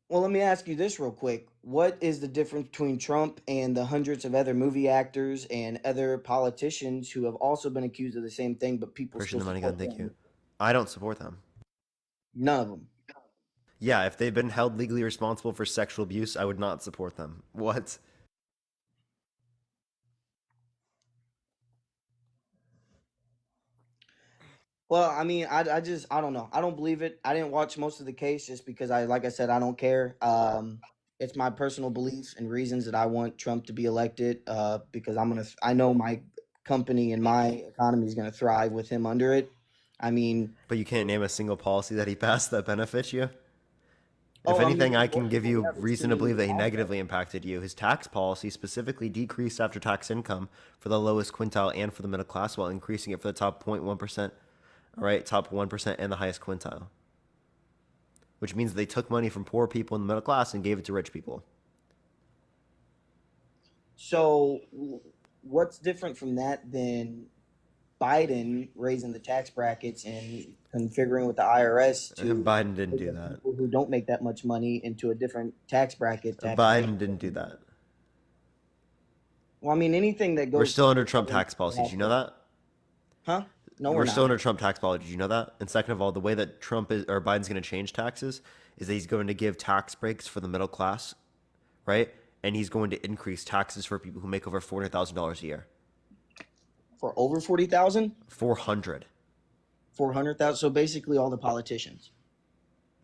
Well, let me ask you this real quick. What is the difference between Trump and the hundreds of other movie actors and other politicians who have also been accused of the same thing, but people Pushing still the money gun, support thank them? you. I don't support them. None of them. Yeah, if they've been held legally responsible for sexual abuse, I would not support them. What? Well, I mean, I don't know. I don't believe it. I didn't watch most of the case just because like I said, I don't care. It's my personal belief and reasons that I want Trump to be elected. Because I know my company and my economy is gonna thrive with him under it. I mean, But you can't name a single policy that he passed that benefits you? oh, If I mean, anything, I can give you yeah, reason to believe that he negatively impacted you. His tax policy specifically decreased after tax income for the lowest quintile and for the middle class while increasing it for the top 0.1%, all right, top 1% and the highest quintile. Which means they took money from poor people in the middle class and gave it to rich people. So, what's different from that than Biden raising the tax brackets and configuring with the IRS to Biden didn't put do the that. people who don't make that much money into a different tax bracket? Biden didn't do that. Well, I mean, anything that goes. We're still under Trump tax policy. Did you know that? Huh? No, we're not. still under Trump tax policy. Did you know that? And second of all, the way that Biden's going to change taxes is that he's going to give tax breaks for the middle class, right? And he's going to increase taxes for people who make over $400,000 a year. For over 40,000? 400. 400,000. So basically, all the politicians.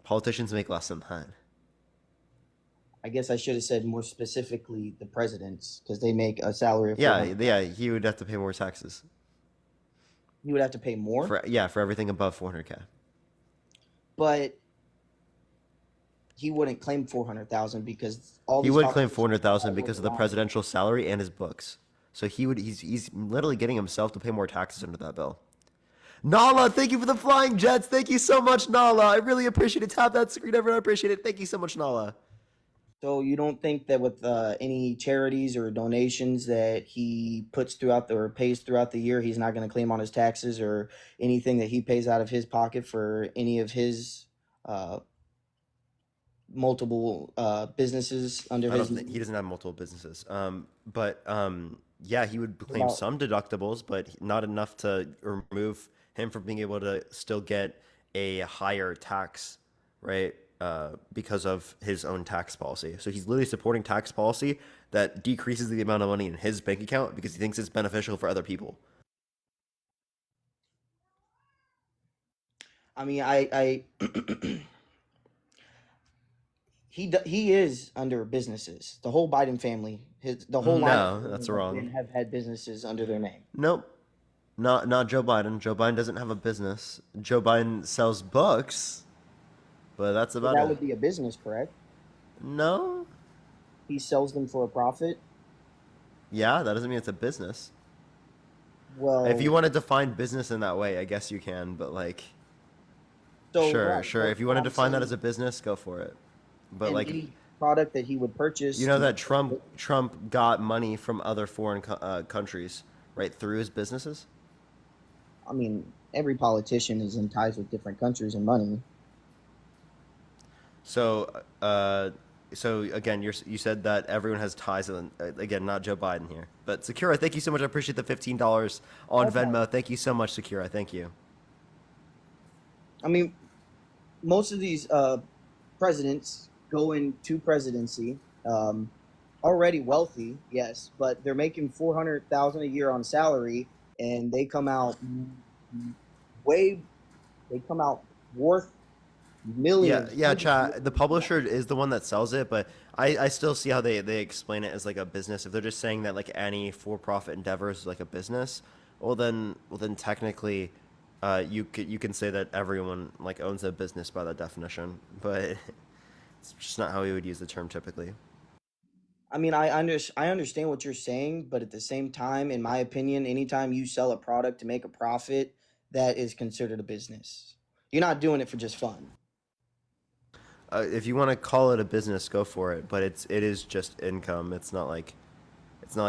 Politicians make less than that. I guess I should have said more specifically the presidents because they make a salary of. Yeah. He would have to pay more taxes. He would have to pay more. For everything above 400K. But he wouldn't claim 400,000 because he would claim 400,000 because of the presidential salary and his books. So he's literally getting himself to pay more taxes under that bill. Nala, thank you for the flying jets. Thank you so much, Nala. I really appreciate it. Tap that screen, everyone. I appreciate it. Thank you so much, Nala. So you don't think that with any charities or donations that he puts throughout or pays throughout the year, he's not going to claim on his taxes or anything that he pays out of his pocket for any of his multiple businesses under his? He doesn't have multiple businesses. Yeah, he would claim some deductibles, but not enough to remove him from being able to still get a higher tax, right? because of his own tax policy. So he's literally supporting tax policy that decreases the amount of money in his bank account because he thinks it's beneficial for other people. I mean, he is under businesses. The whole Biden family, the whole line of No, that's children wrong. have had businesses under their name. Nope. Not Joe Biden. Joe Biden doesn't have a business. Joe Biden sells books, but that's So about that it. would be a business, correct? No. He sells them for a profit. Yeah, that doesn't mean it's a business. Well, If you want to define business in that way, I guess you can, but like so sure, right. sure. So If you what want to I'm define that saying, as a business, go for it. But and like any product that he would purchase you know to that make Trump got money from other foreign countries right through his businesses. I mean, every politician is in ties with different countries and money. So so again, you said that everyone has ties. Again, not Joe Biden here, but Sakura. Thank you so much. I appreciate the $15 on Okay. Venmo. Thank you so much, Sakura. Thank you. I mean, most of these presidents go into presidency already wealthy, yes, but they're making $400,000 a year on salary, and they come out way, they come out worth Yeah, millions, yeah, hundreds of chat. The millions more. publisher is the one that sells it, but I still see how they explain it as like a business. If they're just saying that like any for-profit endeavor is like a business, well then technically, you can say that everyone like owns a business by that definition, but it's just not how we would use the term typically. I mean, I understand what you're saying, but at the same time, in my opinion, anytime you sell a product to make a profit, that is considered a business. You're not doing it for just fun. If you want to call it a business, go for it, but it is just income. It's not like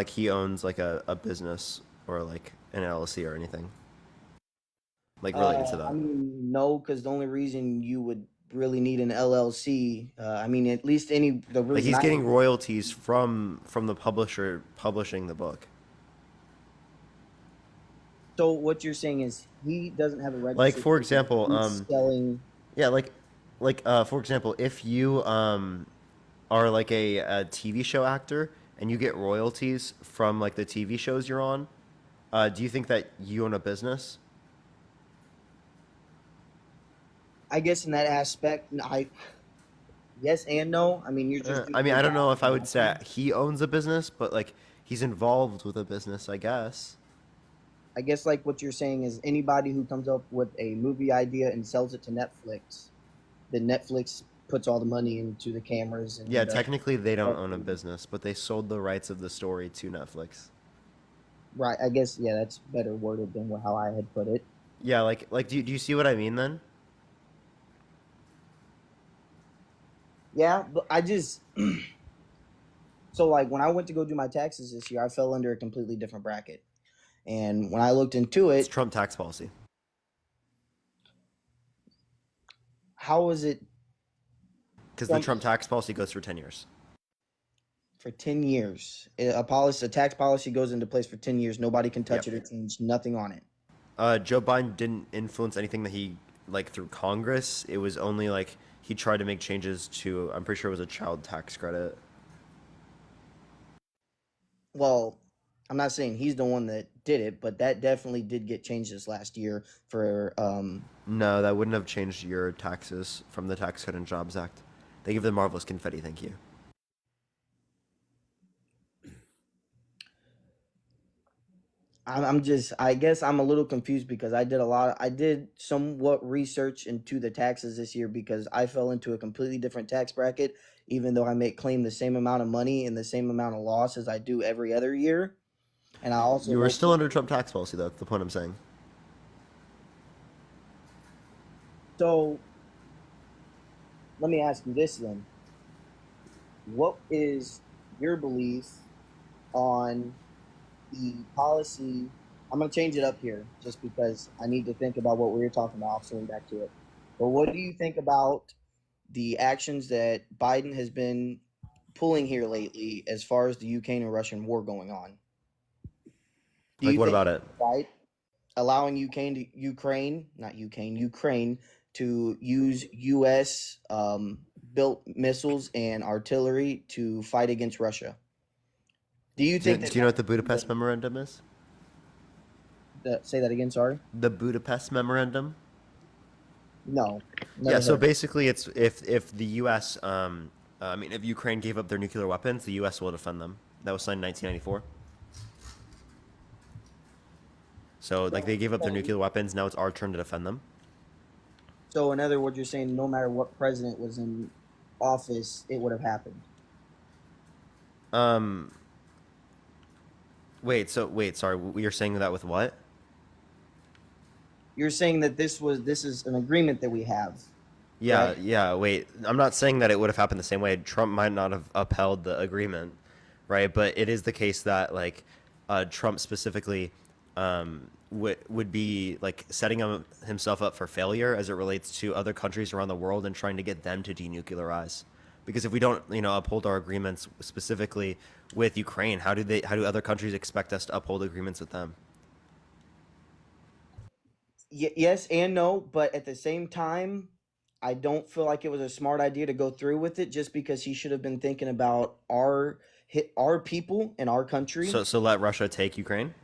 he owns like a business or like an LLC or anything like related to I that. mean, no, because the only reason you would really need an LLC, I mean, at least the Like reason he's I getting would. royalties from the publisher publishing the book. So what you're saying is he doesn't have a Like registered for business. example, He's selling. yeah, for example, if you are like a TV show actor and you get royalties from like the TV shows you're on, do you think that you own a business? I guess in that aspect, yes and no. I mean, you're just doing I mean, your I don't know job if for I would say nothing. he owns a business, but like he's involved with a business, I guess. I guess like what you're saying is anybody who comes up with a movie idea and sells it to Netflix, then Netflix puts all the money into the cameras Yeah, and technically they don't own a business, but they sold the rights of the story to Netflix. right. I guess yeah, that's better worded than how I had put it. Yeah, like do you see what I mean then? Yeah, but I just so like when I went to go do my taxes this year, I fell under a completely different bracket. And when I looked into It's it, Trump tax policy. how was it Because the Trump Trump tax policy goes for 10 years. for 10 years? A tax policy goes into place for 10 years. Nobody can touch Yep. it or change nothing on it. Joe Biden didn't influence anything that he like through Congress. It was only like he tried to make changes to. I'm pretty sure it was a child tax credit. Well, I'm not saying he's the one that did it, but that definitely did get changed this last year for No, that wouldn't have changed your taxes from the Tax Cut and Jobs Act. They give them marvelous confetti. Thank you. I'm just I guess I'm a little confused because I did somewhat research into the taxes this year because I fell into a completely different tax bracket even though I make claim the same amount of money and the same amount of loss as I do every other year. And I also You were still located. under Trump tax policy, though. That's the point I'm saying. So let me ask you this then. What is your belief on the policy? I'm going to change it up here just because I need to think about what we were talking about. I'll swing back to it. But what do you think about the actions that Biden has been pulling here lately as far as the Ukraine and Russian war going on? Do Like, you what think about it? right allowing Ukraine, not Ukraine, Ukraine to use U.S. Built missiles and artillery to fight against Russia. Do you think Do you know what the Budapest Memorandum is? Say that again. Sorry. The Budapest Memorandum. No. Yeah, Never so heard. basically, it's if the U.S. I mean, if Ukraine gave up their nuclear weapons, the U.S. will defend them. That was signed in 1994. So, like, they gave up their nuclear weapons. Now it's our turn to defend them. So, in other words, you're saying no matter what president was in office, it would have happened. Wait. Sorry. You're saying that with what? You're saying that this is an agreement that we have. Yeah, right? yeah. Wait, I'm not saying that it would have happened the same way. Trump might not have upheld the agreement, right? But it is the case that like Trump specifically would be like setting himself up for failure as it relates to other countries around the world and trying to get them to denuclearize. Because if we don't, uphold our agreements specifically with Ukraine, how do other countries expect us to uphold agreements with them? Yes and no, but at the same time, I don't feel like it was a smart idea to go through with it just because he should have been thinking about our people in our country. So let Russia take Ukraine?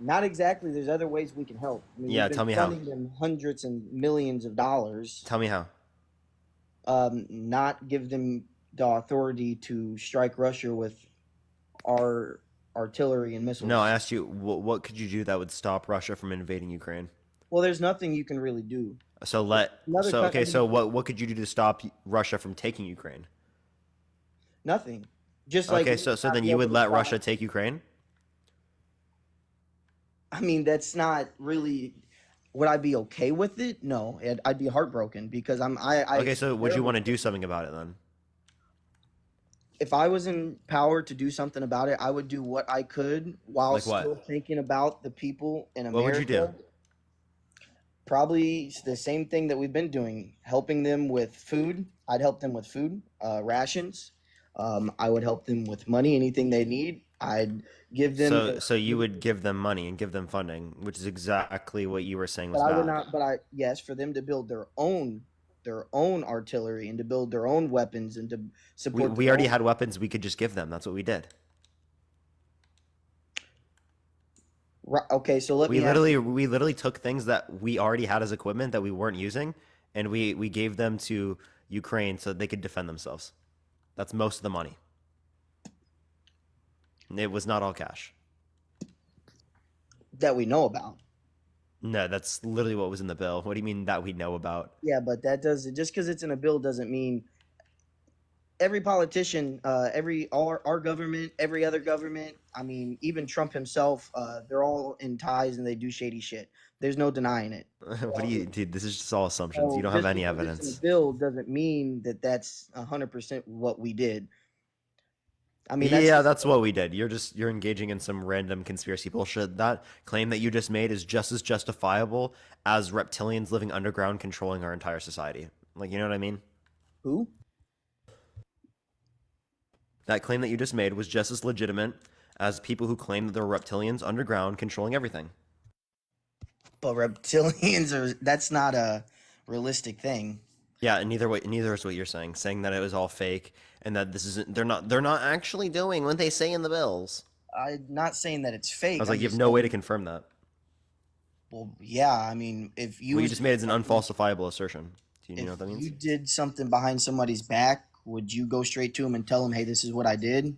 Not exactly. There's other ways we can help. I mean, Yeah, we've been tell me how. funding them hundreds and millions of dollars. Tell me how. Not give them the authority to strike Russia with our artillery and missiles. No, I asked you what could you do that would stop Russia from invading Ukraine? Well, there's nothing you can really do. So what could you do to stop Russia from taking Ukraine? Nothing. Just okay, like so then you would let Russia take Ukraine? I mean, that's not really. Would I be okay with it? No, I'd be heartbroken because Okay, so would you want to do something about it then? If I was in power to do something about it, I would do what I could while Like what? still thinking about the people in America. What would you do? Probably the same thing that we've been doing, helping them with food. I'd help them with food, rations. I would help them with money, anything they need. I'd give them. So you would give them money and give them funding, which is exactly what you were saying was But I would bad. not. But yes, for them to build their own artillery and to build their own weapons and to support. We already had weapons we could just give them. That's what we did. Right, okay, so we literally took things that we already had as equipment that we weren't using, and we gave them to Ukraine so they could defend themselves. That's most of the money. It was not all cash. That we know about. No, that's literally what was in the bill. What do you mean that we know about? Yeah, but that doesn't just because it's in a bill doesn't mean every politician, our government, every other government. I mean, even Trump himself, they're all in ties and they do shady shit. There's no denying it. What do you, dude? This is just all assumptions. You don't have any evidence. It's in a bill doesn't mean that that's 100% what we did. I mean, that's what we did. You're engaging in some random conspiracy bullshit. That claim that you just made is just as justifiable as reptilians living underground controlling our entire society. Like, you know what I mean? Who? That claim that you just made was just as legitimate as people who claim that there are reptilians underground controlling everything. But reptilians that's not a realistic thing. Yeah, and neither is what you're saying that it was all fake and that this isn't they're not actually doing what they say in the bills. I'm not saying that it's fake. I was like, you have no way to confirm that. Well, yeah, I mean, if you what you just made is an unfalsifiable assertion. Do you know what that means? If you did something behind somebody's back, would you go straight to him and tell him, "Hey, this is what I did"?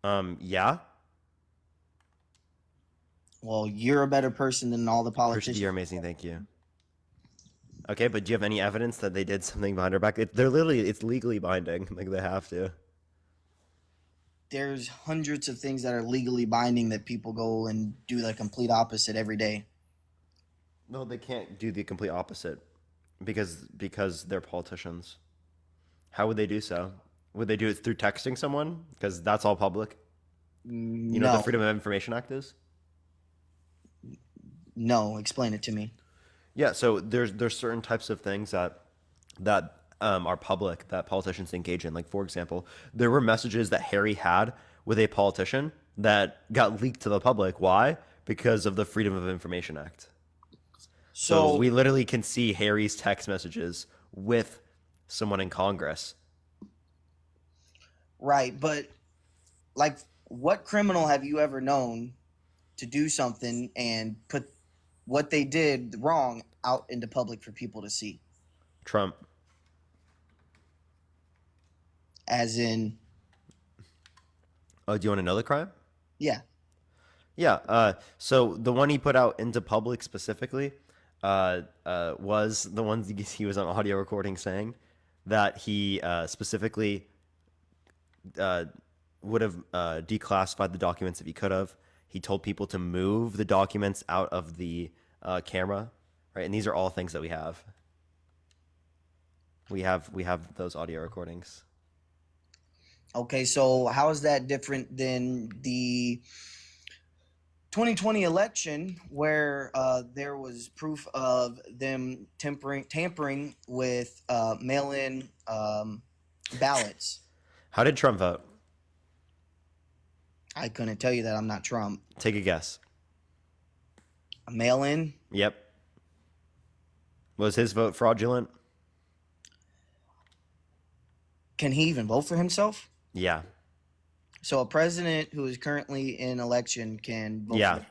Yeah. Well, you're a better person than all the politicians. You're amazing, thank you. Okay, but do you have any evidence that they did something behind our back? It's legally binding. Like, they have to. There's hundreds of things that are legally binding that people go and do the complete opposite every day. No, they can't do the complete opposite because they're politicians. How would they do so? Would they do it through texting someone? Because that's all public. You know what the Freedom of Information Act is? No, explain it to me. Yeah, so there's certain types of things that are public that politicians engage in. Like, for example, there were messages that Harry had with a politician that got leaked to the public. Why? Because of the Freedom of Information Act. So we So literally can see Harry's text messages with someone in Congress. right, but like, what criminal have you ever known to do something and put what they did wrong out into public for people to see? Trump. As in, Oh, do you want to know the crime? yeah. Yeah. So the one he put out into public specifically was the ones he was on audio recording saying that he specifically would have declassified the documents if he could have. He told people to move the documents out of the camera, right? And these are all things that we have. We have those audio recordings. Okay, so how is that different than the 2020 election where there was proof of them tampering with mail-in ballots? How did Trump vote? I couldn't tell you that. I'm not Trump. Take a guess. A mail-in? Yep. Was his vote fraudulent? Can he even vote for himself? Yeah. So a president who is currently in election can vote Yeah. for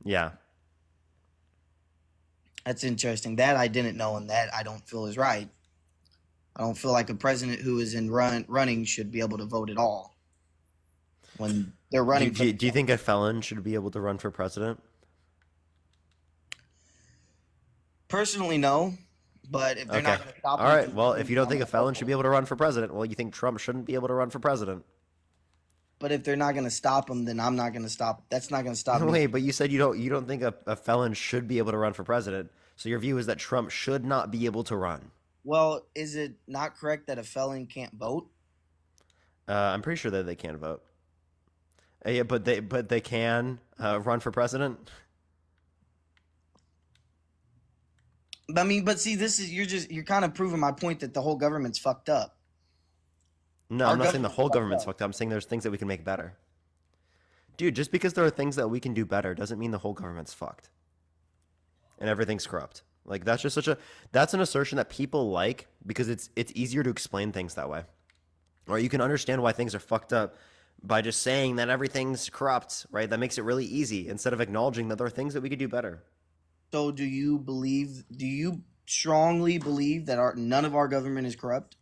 Yeah. That's interesting. That I didn't know, and that I don't feel is right. I don't feel like a president who is in running should be able to vote at all. When they're running Do you think a felon should be able to run for president? Personally, no. But if they're Okay. not going to stop All them right. from Well, running, if you don't I'm think a gonna felon vote should for be it. able to run for president, well, you think Trump shouldn't be able to run for president. But if they're not going to stop them, then I'm not going to stop. That's not going to stop No, me. wait, but you said you don't think a felon should be able to run for president. So your view is that Trump should not be able to run. Well, is it not correct that a felon can't vote? I'm pretty sure that they can't vote. Yeah, but they can run for president. I mean, but see, this is you're kind of proving my point that the whole government's fucked up. No, Our I'm not saying the government's whole fucked government's up. fucked up. I'm saying there's things that we can make better. Dude, just because there are things that we can do better doesn't mean the whole government's fucked and everything's corrupt. Like that's just that's an assertion that people like because it's easier to explain things that way. Or you can understand why things are fucked up by just saying that everything's corrupt, right? That makes it really easy instead of acknowledging that there are things that we could do better. So, do you strongly believe that none of our government is corrupt?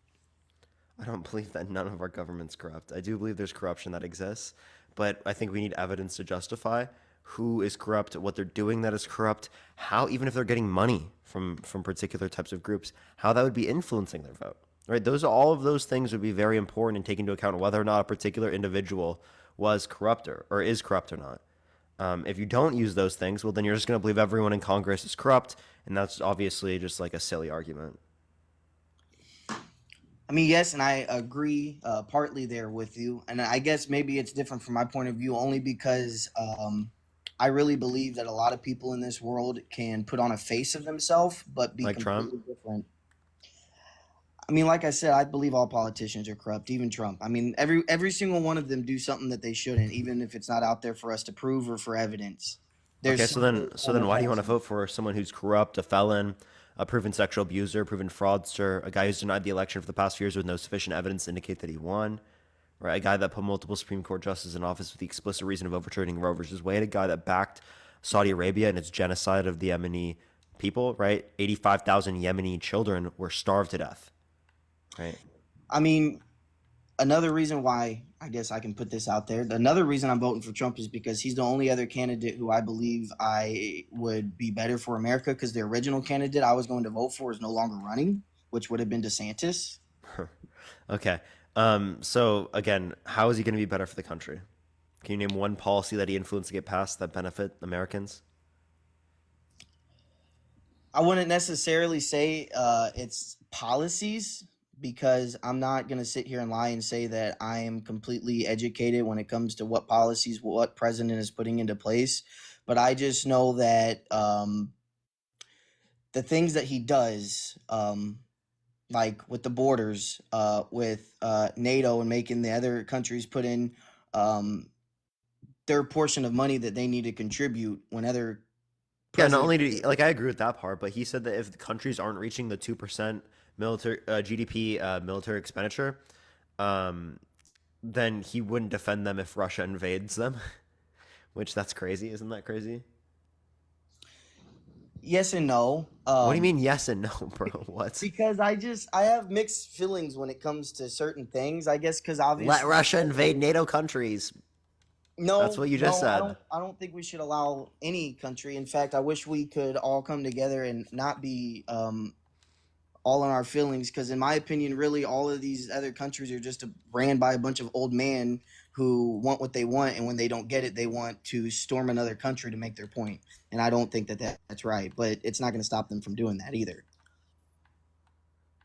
I don't believe that none of our government's corrupt. I do believe there's corruption that exists, but I think we need evidence to justify who is corrupt, what they're doing that is corrupt, how even if they're getting money from particular types of groups, how that would be influencing their vote. Right? All of those things would be very important and take into account whether or not a particular individual was corrupt or is corrupt or not. If you don't use those things, well, then you're just going to believe everyone in Congress is corrupt, and that's obviously just like a silly argument. I mean, yes, and I agree partly there with you. And I guess maybe it's different from my point of view only because I really believe that a lot of people in this world can put on a face of themselves, but be Like completely Trump? different. I mean, like I said, I believe all politicians are corrupt, even Trump. I mean, every single one of them do something that they shouldn't, even if it's not out there for us to prove or for evidence. There's Okay, so then why do you want to something- vote for someone who's corrupt, a felon, a proven sexual abuser, proven fraudster, a guy who's denied the election for the past few years with no sufficient evidence to indicate that he won, right? A guy that put multiple Supreme Court justices in office with the explicit reason of overturning Roe versus Wade, a guy that backed Saudi Arabia and its genocide of the Yemeni people, right? 85,000 Yemeni children were starved to death, right? I mean, another reason why I guess I can put this out there. Another reason I'm voting for Trump is because he's the only other candidate who I believe I would be better for America because the original candidate I was going to vote for is no longer running, which would have been DeSantis. Okay. So again, how is he going to be better for the country? Can you name one policy that he influenced to get passed that benefit Americans? I wouldn't necessarily say it's policies because I'm not going to sit here and lie and say that I am completely educated when it comes to what policies, what president is putting into place. But I just know that the things that he does, like with the borders, with NATO and making the other countries put in their portion of money that they need to contribute when other Yeah, not president. only did he, like I agree with that part, but he said that if the countries aren't reaching the 2% military GDP military expenditure, um, then he wouldn't defend them if Russia invades them. Which that's crazy, isn't that crazy? Yes and no. What do you mean yes and no, bro? What? Because I have mixed feelings when it comes to certain things. I guess because Let obviously Russia invade NATO countries. That's what you just no, said. I don't think we should allow any country. In fact, I wish we could all come together and not be all in our feelings. Because in my opinion, really, all of these other countries are just ran by a bunch of old men who want what they want, and when they don't get it, they want to storm another country to make their point. And I don't think that's right. But it's not going to stop them from doing that either.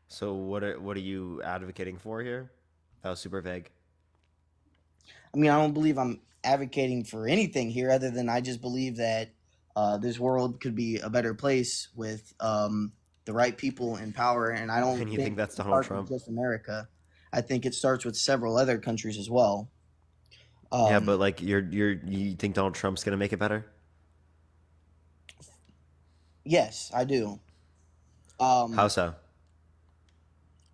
So what are you advocating for here? That was super vague. I mean, I don't believe I'm advocating for anything here other than I just believe that this world could be a better place with the right people in power. And I don't And you think that's it Donald starts with Trump? just America. I think it starts with several other countries as well. Yeah, but like you think Donald Trump's gonna make it better? Yes, I do. How so?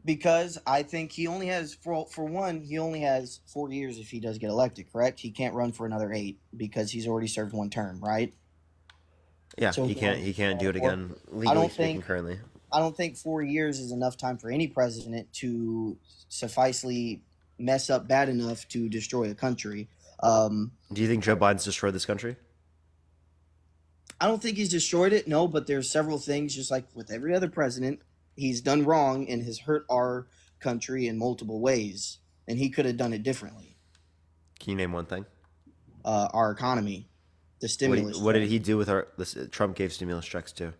Because I think he only has for one, he only has 4 years if he does get elected, correct? He can't run for another 8 because he's already served one term, right? Yeah, So he can't do it again legally speaking currently. I don't think 4 years is enough time for any president to sufficiently mess up bad enough to destroy a country. Do you think Joe Biden's destroyed this country? I don't think he's destroyed it, no, but there's several things, just like with every other president, he's done wrong and has hurt our country in multiple ways, and he could have done it differently. Can you name one thing? Our economy, the stimulus. What did he do with our? Trump gave stimulus checks too.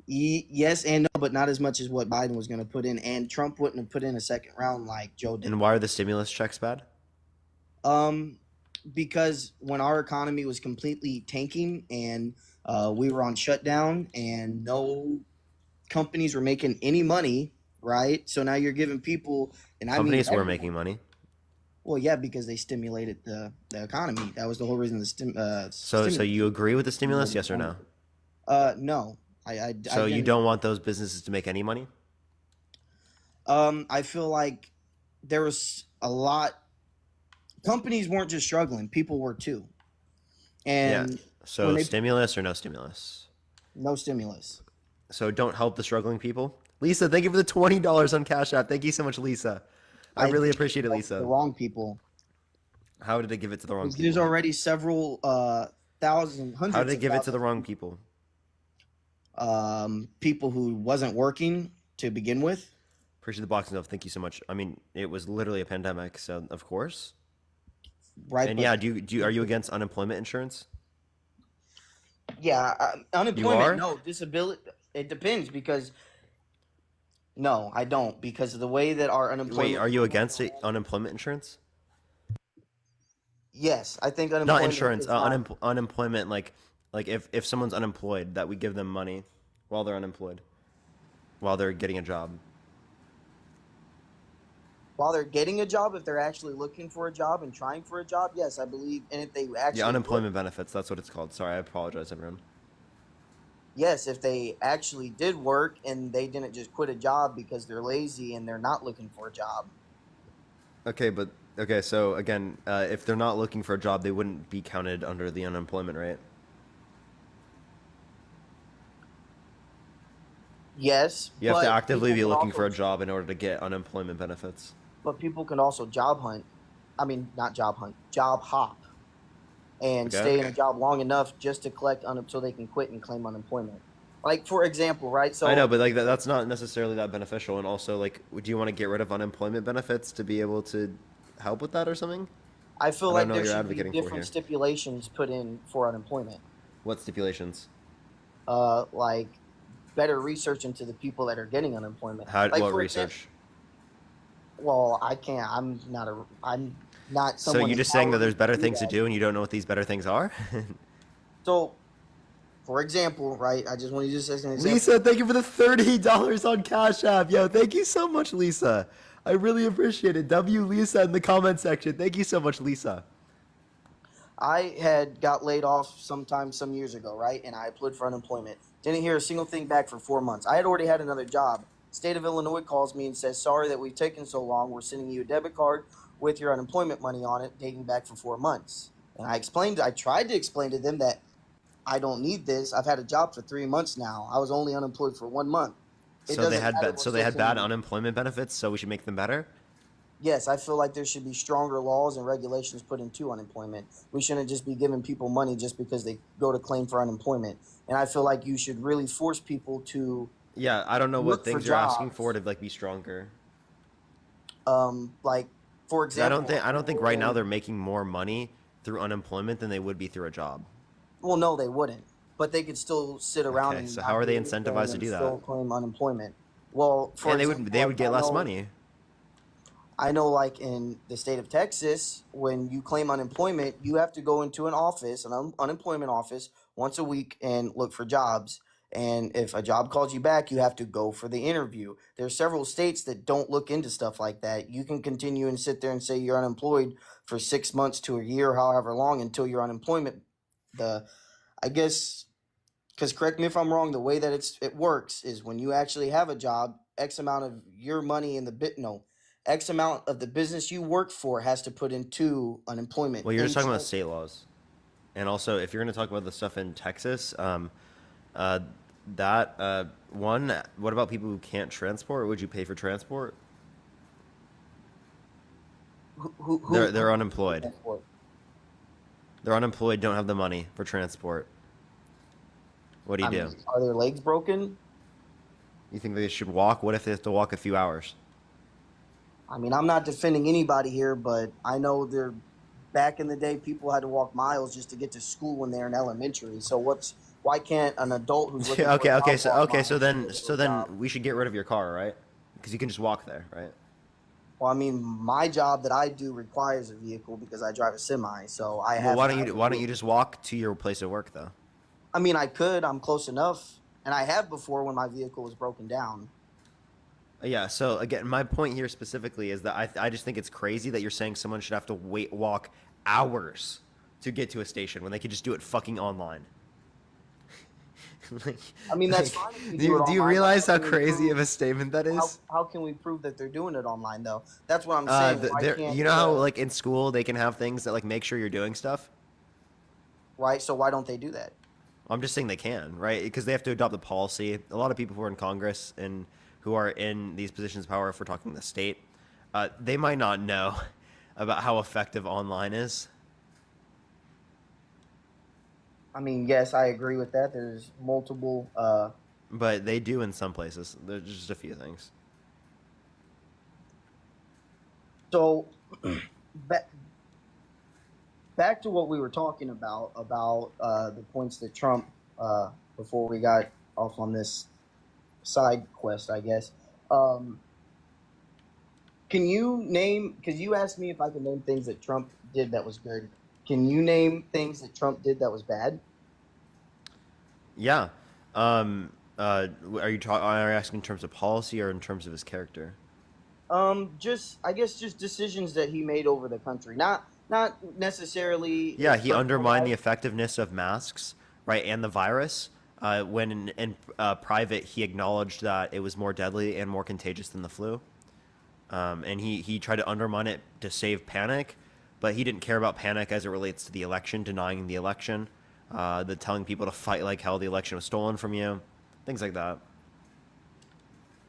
Yes and no, but not as much as what Biden was going to put in, and Trump wouldn't have put in a second round like Joe did. And why are the stimulus checks bad? Because when our economy was completely tanking and we were on shutdown and no companies were making any money, right? So now you're giving people, and Companies I mean were making money. Well, yeah, because they stimulated the economy. That was the whole reason So you agree with the stimulus? Yes or no? No. So you don't want those businesses to make any money? I feel like there was a lot. Companies weren't just struggling; people were too. And yeah. So stimulus or no stimulus? No stimulus. So don't help the struggling people. Lisa, thank you for the $20 on Cash App. Thank you so much, Lisa. I really appreciate it, Lisa. The wrong people. How did it give it to the wrong people? There's already several hundreds. How did it give it to the wrong people? People who wasn't working to begin with. Appreciate the boxing stuff. Thank you so much. I mean, it was literally a pandemic, so of course. Right. And yeah, are you against unemployment insurance? Yeah, unemployment. No, disability. It depends because. No, I don't, because of the way that our unemployment. Wait, are you against unemployment insurance? Yes, I think unemployment. Not insurance. Unemployment, like if someone's unemployed, that we give them money while they're unemployed, while they're getting a job. While they're getting a job, if they're actually looking for a job and trying for a job, yes, I believe. And if they actually. Yeah, unemployment benefits. That's what it's called. Sorry, I apologize, everyone. Yes, if they actually did work and they didn't just quit a job because they're lazy and they're not looking for a job. Okay, so again, if they're not looking for a job, they wouldn't be counted under the unemployment rate. Yes. You have to actively be looking for a job in order to get unemployment benefits. But people can also job hunt. I mean, not job hunt, job hop. And stay in a job long enough just to collect so they can quit and claim unemployment. Like, for example, right? So I know, but like that's not necessarily that beneficial. And also, like, do you want to get rid of unemployment benefits to be able to help with that or something? I feel like there should be different stipulations put in for unemployment. What stipulations? Like better research into the people that are getting unemployment. What research? Well, I can't. I'm not. So you're just saying that there's better things to do, and you don't know what these better things are? So, for example, right? I just want to use this as an example. Lisa, thank you for the $30 on Cash App. Yo, thank you so much, Lisa. I really appreciate it. W Lisa in the comment section. Thank you so much, Lisa. I had got laid off sometime some years ago, right? And I applied for unemployment. Didn't hear a single thing back for 4 months. I had already had another job. State of Illinois calls me and says, "Sorry that we've taken so long. We're sending you a debit card with your unemployment money on it, dating back for 4 months." And I tried to explain to them that I don't need this. I've had a job for 3 months now. I was only unemployed for 1 month. It So they doesn't had matter. bad, We're so they still had bad sending. unemployment benefits. So we should make them better. Yes, I feel like there should be stronger laws and regulations put into unemployment. We shouldn't just be giving people money just because they go to claim for unemployment. And I feel like you should really force people to Yeah, I don't know what look for things you're asking for jobs. to like be stronger. Like, for Because I don't example, think I don't think people right now can. they're making more money through unemployment than they would be through a job. Well, no, they wouldn't. But they could still sit around Okay, and so how not are do they anything incentivized to and do that? still claim unemployment. Well, for And example, they would get less money. I know, like in the state of Texas, when you claim unemployment, you have to go into an office, an unemployment office, once a week and look for jobs. And if a job calls you back, you have to go for the interview. There's several states that don't look into stuff like that. You can continue and sit there and say you're unemployed for 6 months to a year, however long, until your unemployment. The I guess, because correct me if I'm wrong, the way that it works is when you actually have a job, X amount of your money in the bit no, X amount of the business you work for has to put into unemployment Well, you're just talking about insurance. state laws, and also if you're going to talk about the stuff in Texas, uh, that one. What about people who can't transport? Would you pay for transport? They're Who unemployed. transport? They're unemployed. Don't have the money for transport. What do you I mean, do? are their legs broken? You think they should walk? What if they have to walk a few hours? I mean, I'm not defending anybody here, but I know they're back in the day, people had to walk miles just to get to school when they're in elementary. So why can't an adult who's looking for a job walk miles to get to So a then job? we should get rid of your car, right? Because you can just walk there, right? Well, I mean, my job that I do requires a vehicle because I drive a semi, so I Well, have to have a why don't you vehicle. just walk to your place of work though? I mean, I could. I'm close enough, and I have before when my vehicle was broken down. Yeah. So again, my point here specifically is that I just think it's crazy that you're saying someone should have to walk hours to get to a station when they could just do it fucking online. like, I mean, that's like, fine if you do it do you online, but realize how crazy of a statement that is? how can we prove that they're doing it online though? That's what I'm saying. Why can't You know how like in school they can have things that like make sure you're doing stuff. right? So why don't they do that? I'm just saying they can, right? Because they have to adopt the policy. A lot of people who are in Congress and who are in these positions of power, if we're talking the state, they might not know about how effective online is. I mean, yes, I agree with that. There's multiple. But they do in some places. There's just a few things. So back back to what we were talking about the points that Trump before we got off on this side quest, I guess. Um, can you name? Because you asked me if I can name things that Trump did that was good. Can you name things that Trump did that was bad? Yeah. Are you asking in terms of policy or in terms of his character? Just I guess just decisions that he made over the country, not necessarily Yeah, his he personal undermined the life. effectiveness of masks, right, and the virus. When in private, he acknowledged that it was more deadly and more contagious than the flu. And he tried to undermine it to save panic, but he didn't care about panic as it relates to the election, denying the election, the telling people to fight like hell the election was stolen from you, things like that.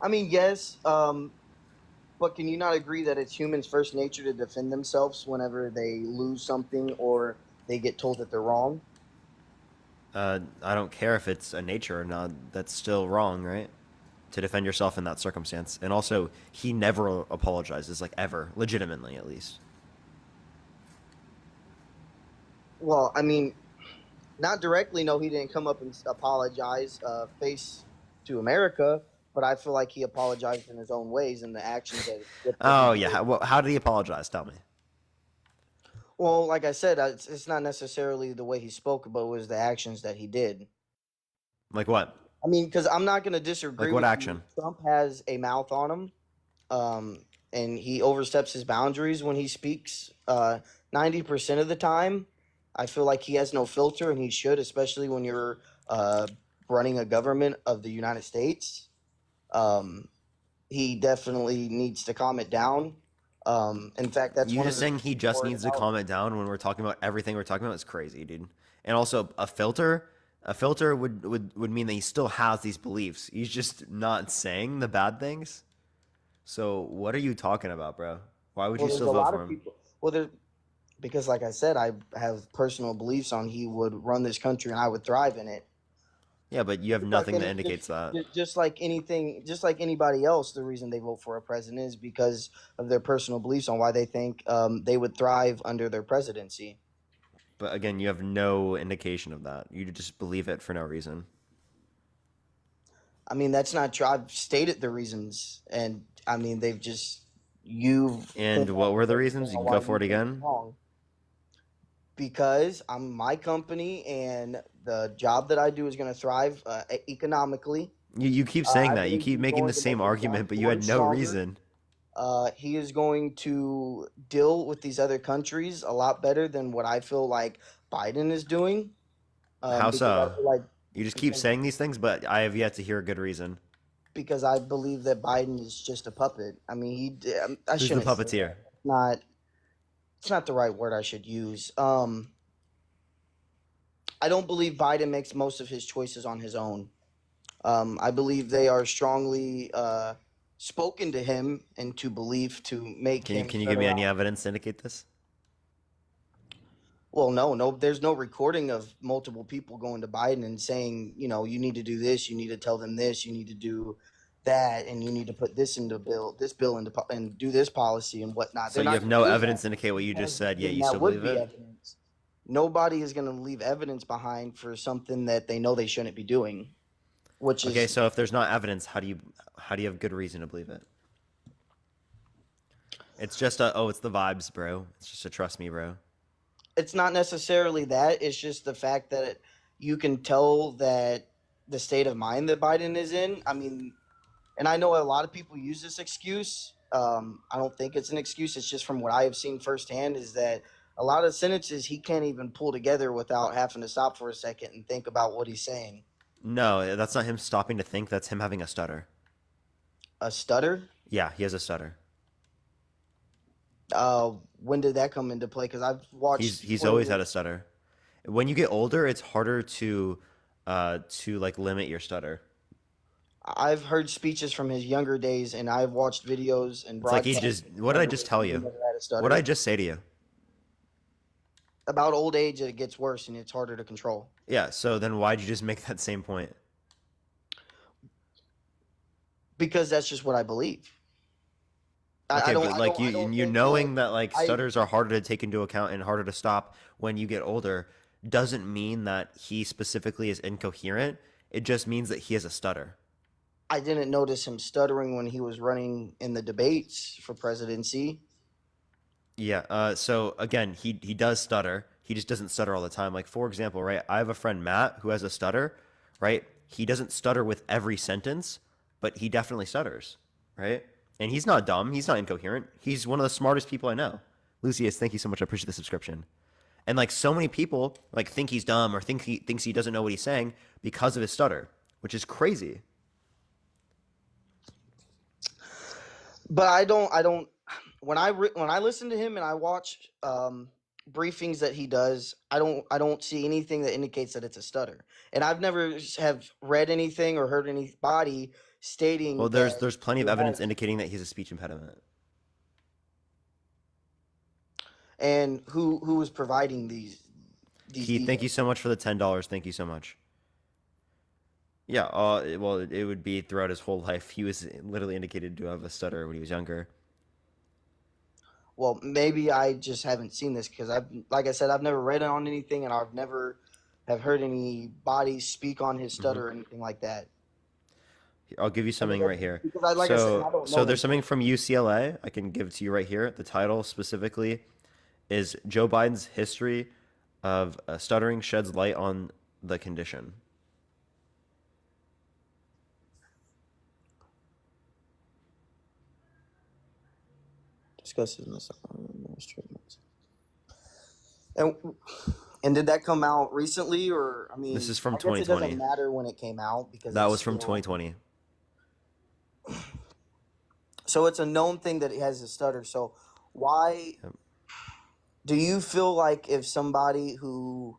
I mean, yes, but can you not agree that it's humans' first nature to defend themselves whenever they lose something or they get told that they're wrong? I don't care if it's a nature or not. That's still wrong, right? To defend yourself in that circumstance. And also, he never apologizes, like ever, legitimately at least. Well, I mean, not directly. No, he didn't come up and apologize face to America, but I feel like he apologized in his own ways and the actions that he Oh yeah. did. How did he apologize? Tell me. Well, like I said, it's not necessarily the way he spoke, but it was the actions that he did. Like what? I mean, because I'm not going to Like disagree what with you. action? Trump has a mouth on him, and he oversteps his boundaries when he speaks. 90% of the time, I feel like he has no filter, and he should, especially when you're running a government of the United States. Um, he definitely needs to calm it down. In fact, that's You one of just the saying things he I'm just worried needs to about. calm it down when we're talking about everything we're talking about is crazy, dude. And also a filter would mean that he still has these beliefs. He's just not saying the bad things. So what are you talking about, bro? Why would Well, you there's still a vote lot for of him? people. Well, there because, like I said, I have personal beliefs on he would run this country, and I would thrive in it. Yeah, but you have Just like nothing that indicates that. just like anything, just like anybody else, the reason they vote for a president is because of their personal beliefs on why they think they would thrive under their presidency. But again, you have no indication of that. You just believe it for no reason. I mean, that's not true. I've stated the reasons, and I mean, they've just you've And came what up were with the everything reasons? You on can why go for you it think it's again. wrong. Because I'm my company and the job that I do is going to thrive economically. You keep saying I that. You believe keep he's making the going to same make the argument, jobs but you more had and no stronger. reason. He is going to deal with these other countries a lot better than what I feel like Biden is doing. How Because I so? feel like You just keep because saying these things, but I have yet to hear a good reason. because I believe that Biden is just a puppet. I mean, I Who's the shouldn't say puppeteer? that. Not it's not the right word I should use. I don't believe Biden makes most of his choices on his own. I believe they are strongly spoken to him and to believe to make him Can you turn give me any around. evidence to indicate this? Well, no, there's no recording of multiple people going to Biden and saying, you need to do this, you need to tell them this, you need to do that, and you need to put this bill into, and do this policy and whatnot. So They're you not have going to no do evidence that to indicate what you just because said, yet then you that still would believe be it? evidence. Nobody is going to leave evidence behind for something that they know they shouldn't be doing, which Okay, is so if there's not evidence, how do you have good reason to believe it? It's just it's the vibes, bro. It's just a trust me, bro. it's not necessarily that. It's just the fact that you can tell that the state of mind that Biden is in. I mean, and I know a lot of people use this excuse. I don't think it's an excuse. It's just from what I have seen firsthand is that a lot of sentences he can't even pull together without having to stop for a second and think about what he's saying. No, that's not him stopping to think. That's him having a stutter. A stutter? Yeah, he has a stutter. When did that come into play? Because I've He's watched he's always plenty of. had a stutter. When you get older, it's harder to like limit your stutter. I've heard speeches from his younger days, and I've watched videos and It's like he broadcasts just. of his What did I younger just days, tell and he you? never had a What did I stutter. just say to you? About old age, it gets worse and it's harder to control. Yeah. So then why'd you just make that same point? Because that's just what I believe. I Okay, don't. but I like don't. you I don't you think that. knowing that like I stutters are harder to take into account and harder to stop when you get older doesn't mean that he specifically is incoherent. It just means that he has a stutter. I didn't notice him stuttering when he was running in the debates for presidency. Yeah. So again, he does stutter. He just doesn't stutter all the time. Like for example, right? I have a friend Matt who has a stutter, right? He doesn't stutter with every sentence, but he definitely stutters, right? And he's not dumb. He's not incoherent. He's one of the smartest people I know. Lucius, thank you so much. I appreciate the subscription. And like so many people like think he's dumb or think he thinks he doesn't know what he's saying because of his stutter, which is crazy. But I don't. I don't. When I listen to him and I watch briefings that he does, I don't see anything that indicates that it's a stutter. And I've never have read anything or heard anybody Well, stating there's that there's plenty he of evidence has. indicating that he's a speech impediment. And who is providing these Keith, thank you details? so much for the $10. Thank you so much. Yeah, well, it would be throughout his whole life. He was literally indicated to have a stutter when he was younger. Well, maybe I just haven't seen this because like I said, I've never read it on anything, and I've never have heard anybody speak on his hmm stutter or anything like that. I'll give you something right here. Because like I said, I So, don't so know him. there's something from UCLA. I can give it to you right here. The title specifically is Joe Biden's history of stuttering sheds light on the condition. Discusses treatments. And And did that come out recently, or I mean, This is from I guess it doesn't 2020. matter when it came out because That it's was from still. 2020. So it's a known thing that he has a stutter. So why Yep. do you feel like if somebody who,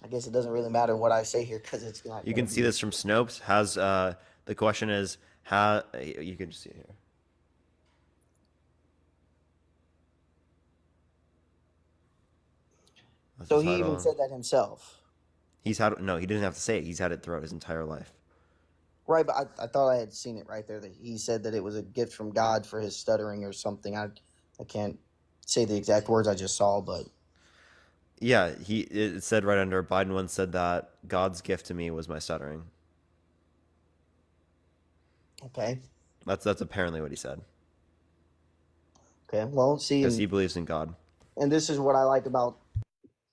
I guess it doesn't really matter what I say here because it's not You going can to see be. this from Snopes. Has the question is how you can just see it here. That's So the he even title. said that himself. He didn't have to say it. He's had it throughout his entire life. Right, but I thought I had seen it right there that he said that it was a gift from God for his stuttering or something. I can't say the exact words I just saw, but Yeah, it said right under Biden once said that God's gift to me was my stuttering. okay. That's apparently what he said Okay. Well, see, because he believes in God. and this is what I like about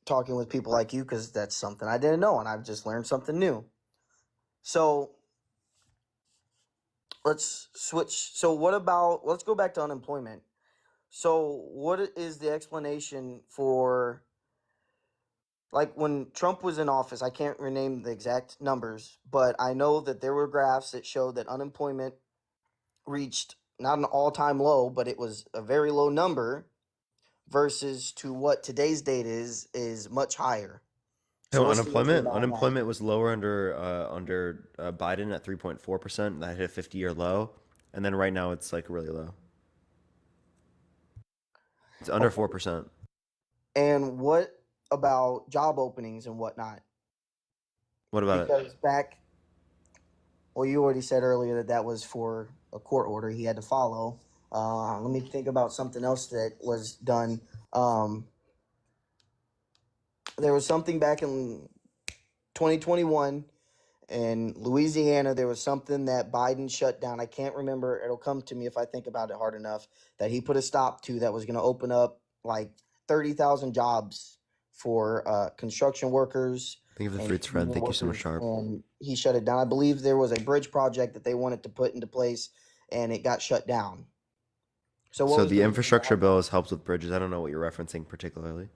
talking with people like you because that's something I didn't know and I've just learned something new. So let's switch. So what about let's go back to unemployment. So what is the explanation for like when Trump was in office? I can't rename the exact numbers, but I know that there were graphs that showed that unemployment reached not an all-time low, but it was a very low number versus to what today's date is much higher. So So what's the answer behind that? unemployment was lower under Biden at 3.4%. That hit a 50-year low, and then right now it's like really low. It's under Okay. 4%. And what about job openings and whatnot? What about it? Because well, you already said earlier that that was for a court order he had to follow. Let me think about something else that was done. Um, there was something back in 2021 in Louisiana. There was something that Biden shut down. I can't remember. It'll come to me if I think about it hard enough. That he put a stop to that was going to open up like 30,000 jobs for construction workers Thank you for the and fruits, friend. union Thank you so much, workers, Sharp. and he shut it down. I believe there was a bridge project that they wanted to put into place, and it got shut down. So what So was the the reason infrastructure behind bill that? has helped with bridges. I don't know what you're referencing particularly.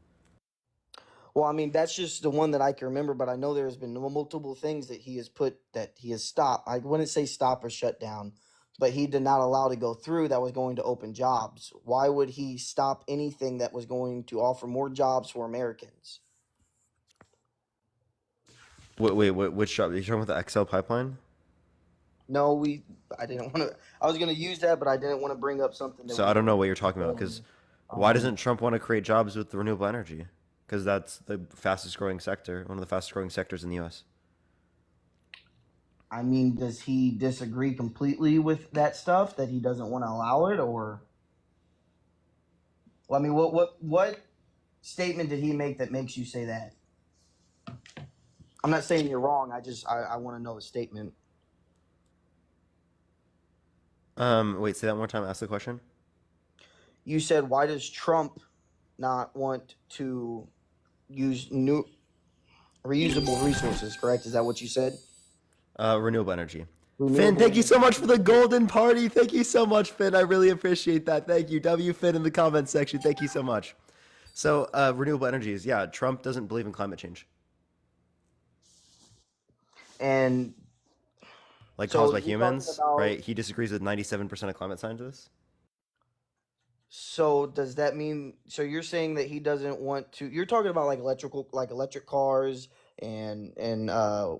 Well, I mean, that's just the one that I can remember, but I know there's been multiple things that he has put that he has stopped. I wouldn't say stop or shut down, but he did not allow to go through that was going to open jobs. Why would he stop anything that was going to offer more jobs for Americans? Which job? Are you talking about the XL pipeline? No, I didn't want to, I was going to use that, but I didn't want to bring up something that So was I don't going know to what you're talking about because be why um, doesn't Trump want to create jobs with renewable energy? Because that's the fastest growing sector, one of the fastest growing sectors in the U.S. I mean, does he disagree completely with that stuff that he doesn't want to allow it, or? Well, I mean, what statement did he make that makes you say that? I'm not saying you're wrong. I want to know the statement. Wait, say that one more time. Ask the question. You said why does Trump not want to use new reusable resources? Correct? Is that what you said? Renewable energy. Finn, Renewable thank you so much energy. for the golden party. Thank you so much, Finn. I really appreciate that. Thank you. W Finn in the comments section. Thank you so much. So, renewable energies. Yeah, Trump doesn't believe in climate change, And like caused so by you're talking humans, about. right? He disagrees with 97% of climate scientists. So does that mean? So you're saying that he doesn't want to? You're talking about like electric cars and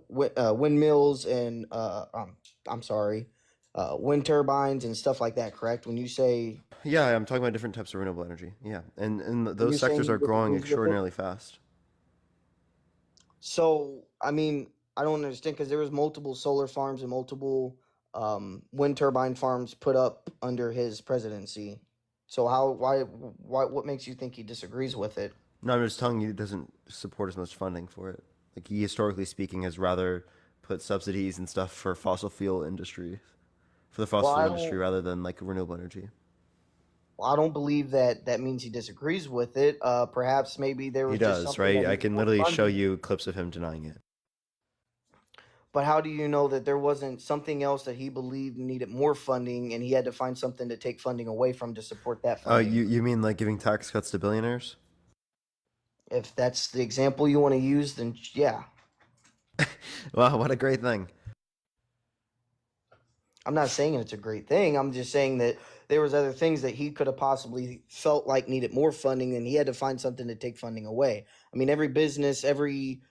windmills and I'm sorry, wind turbines and stuff like that. Correct? When you say Yeah, I'm talking about different types of renewable energy. Yeah, and those you're saying sectors he are growing disagrees with it. extraordinarily fast. So I mean, I don't understand because there was multiple solar farms and multiple wind turbine farms put up under his presidency. So why what makes you think he disagrees with it? No, I'm just telling you, it doesn't support as much funding for it. Like he, historically speaking, has rather put subsidies and stuff for fossil fuel industry, for the Well, fossil I fuel don't. industry, rather than like renewable energy. Well, I don't believe that that means he disagrees with it. Perhaps maybe there He was just does, something that right? I needed can more literally show funding. you clips of him denying it. But how do you know that there wasn't something else that he believed needed more funding and he had to find something to take funding away from to support that funding? You mean like giving tax cuts to billionaires? If that's the example you want to use, then yeah. Wow, what a great thing. I'm not saying it's a great thing. I'm just saying that there was other things that he could have possibly felt like needed more funding, and he had to find something to take funding away. I mean, every business, every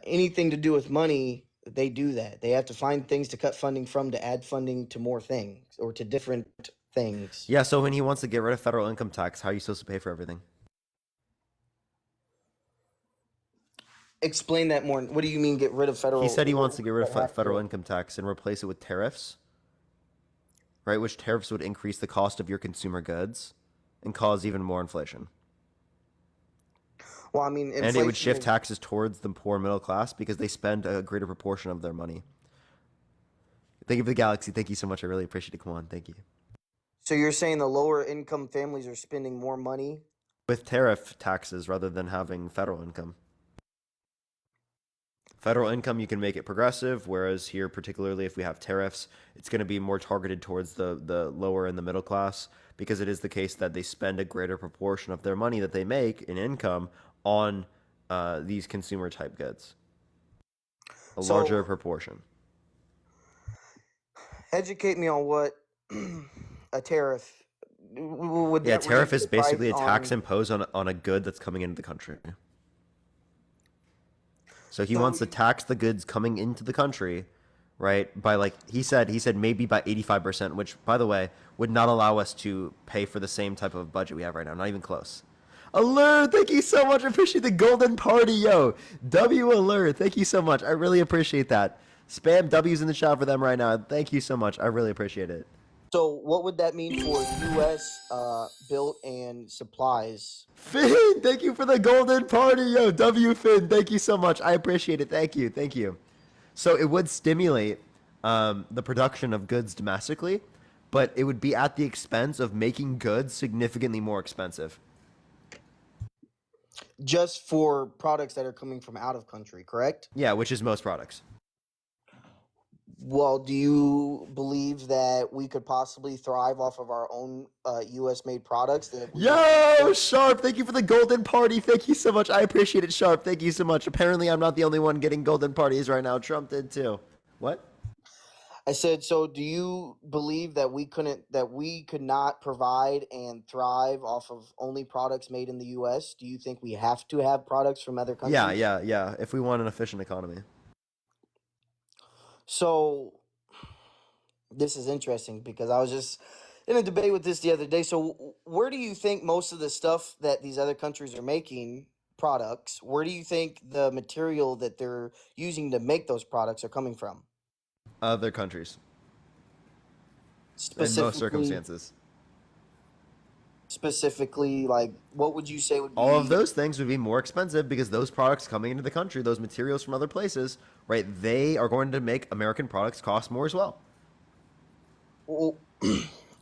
anything to do with money, they do that. They have to find things to cut funding from to add funding to more things or to different things. Yeah, so when he wants to get rid of federal income tax, how are you supposed to pay for everything? Explain that more. What do you mean get rid of federal? He said he wants to get rid of What federal income tax and replace it with tariffs, right? Which tariffs would increase the cost of your consumer goods and cause even more inflation. Well, I mean, And it would shift is, taxes towards the poor middle class because they spend a greater proportion of their money. Thank you for the galaxy. Thank you so much. I really appreciate it. Come on. Thank you. So you're saying the lower income families are spending more money? With tariff taxes rather than having federal income. Federal income, you can make it progressive, whereas here, particularly if we have tariffs, it's going to be more targeted towards the lower and the middle class because it is the case that they spend a greater proportion of their money that they make in income on these consumer type goods. A larger proportion. Educate me on what a tariff would. Yeah, That tariff reduce is the price basically a tax on- imposed on a good that's coming into the country. So he wants to tax the goods coming into the country, right? By like he said maybe by 85%, which by the way would not allow us to pay for the same type of budget we have right now. Not even close. Alert! Thank you so much. I appreciate the golden party, yo. W alert. Thank you so much. I really appreciate that. Spam W's in the chat for them right now. Thank you so much. I really appreciate it. So what would that mean for U.S. Built and supplies? Finn, thank you for the golden party, yo. W Finn, thank you so much. I appreciate it. Thank you. Thank you. So it would stimulate the production of goods domestically, but it would be at the expense of making goods significantly more expensive. Just for products that are coming from out of country, correct? Yeah, which is most products. Well, do you believe that we could possibly thrive off of our own U.S. made products? Yo, Sharp, thank you for the golden party. Thank you so much. I appreciate it, Sharp. Thank you so much. Apparently, I'm not the only one getting golden parties right now. Trump did too. What? I said, so do you believe that we could not provide and thrive off of only products made in the U.S.? Do you think we have to have products from other countries? Yeah. If we want an efficient economy. So this is interesting because I was just in a debate with this the other day. So where do you think most of the stuff that these other countries are making products, where do you think the material that they're using to make those products are coming from? Other countries. In most circumstances. Specifically, like, what would you say would be... All of those things would be more expensive because those products coming into the country, those materials from other places, right, they are going to make American products cost more as well. Well,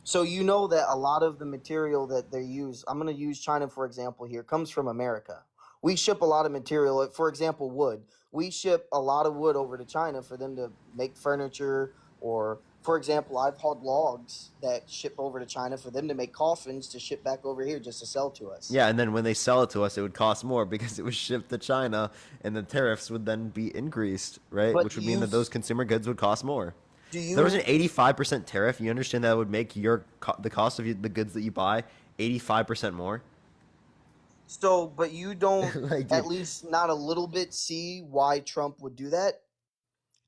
so you know that a lot of the material that they use, I'm going to use China for example here, comes from America. We ship a lot of material, for example, wood. We ship a lot of wood over to China for them to make furniture, or, for example, I've hauled logs that ship over to China for them to make coffins to ship back over here just to sell to us. Yeah, and then when they sell it to us, it would cost more because it was shipped to China, and the tariffs would then be increased, right? But Which would mean that those consumer goods would cost more. Do you... If there was an 85% tariff, you understand that would make the cost of the goods that you buy 85% more? So, but you don't Like, at dude. least not a little bit see why Trump would do that?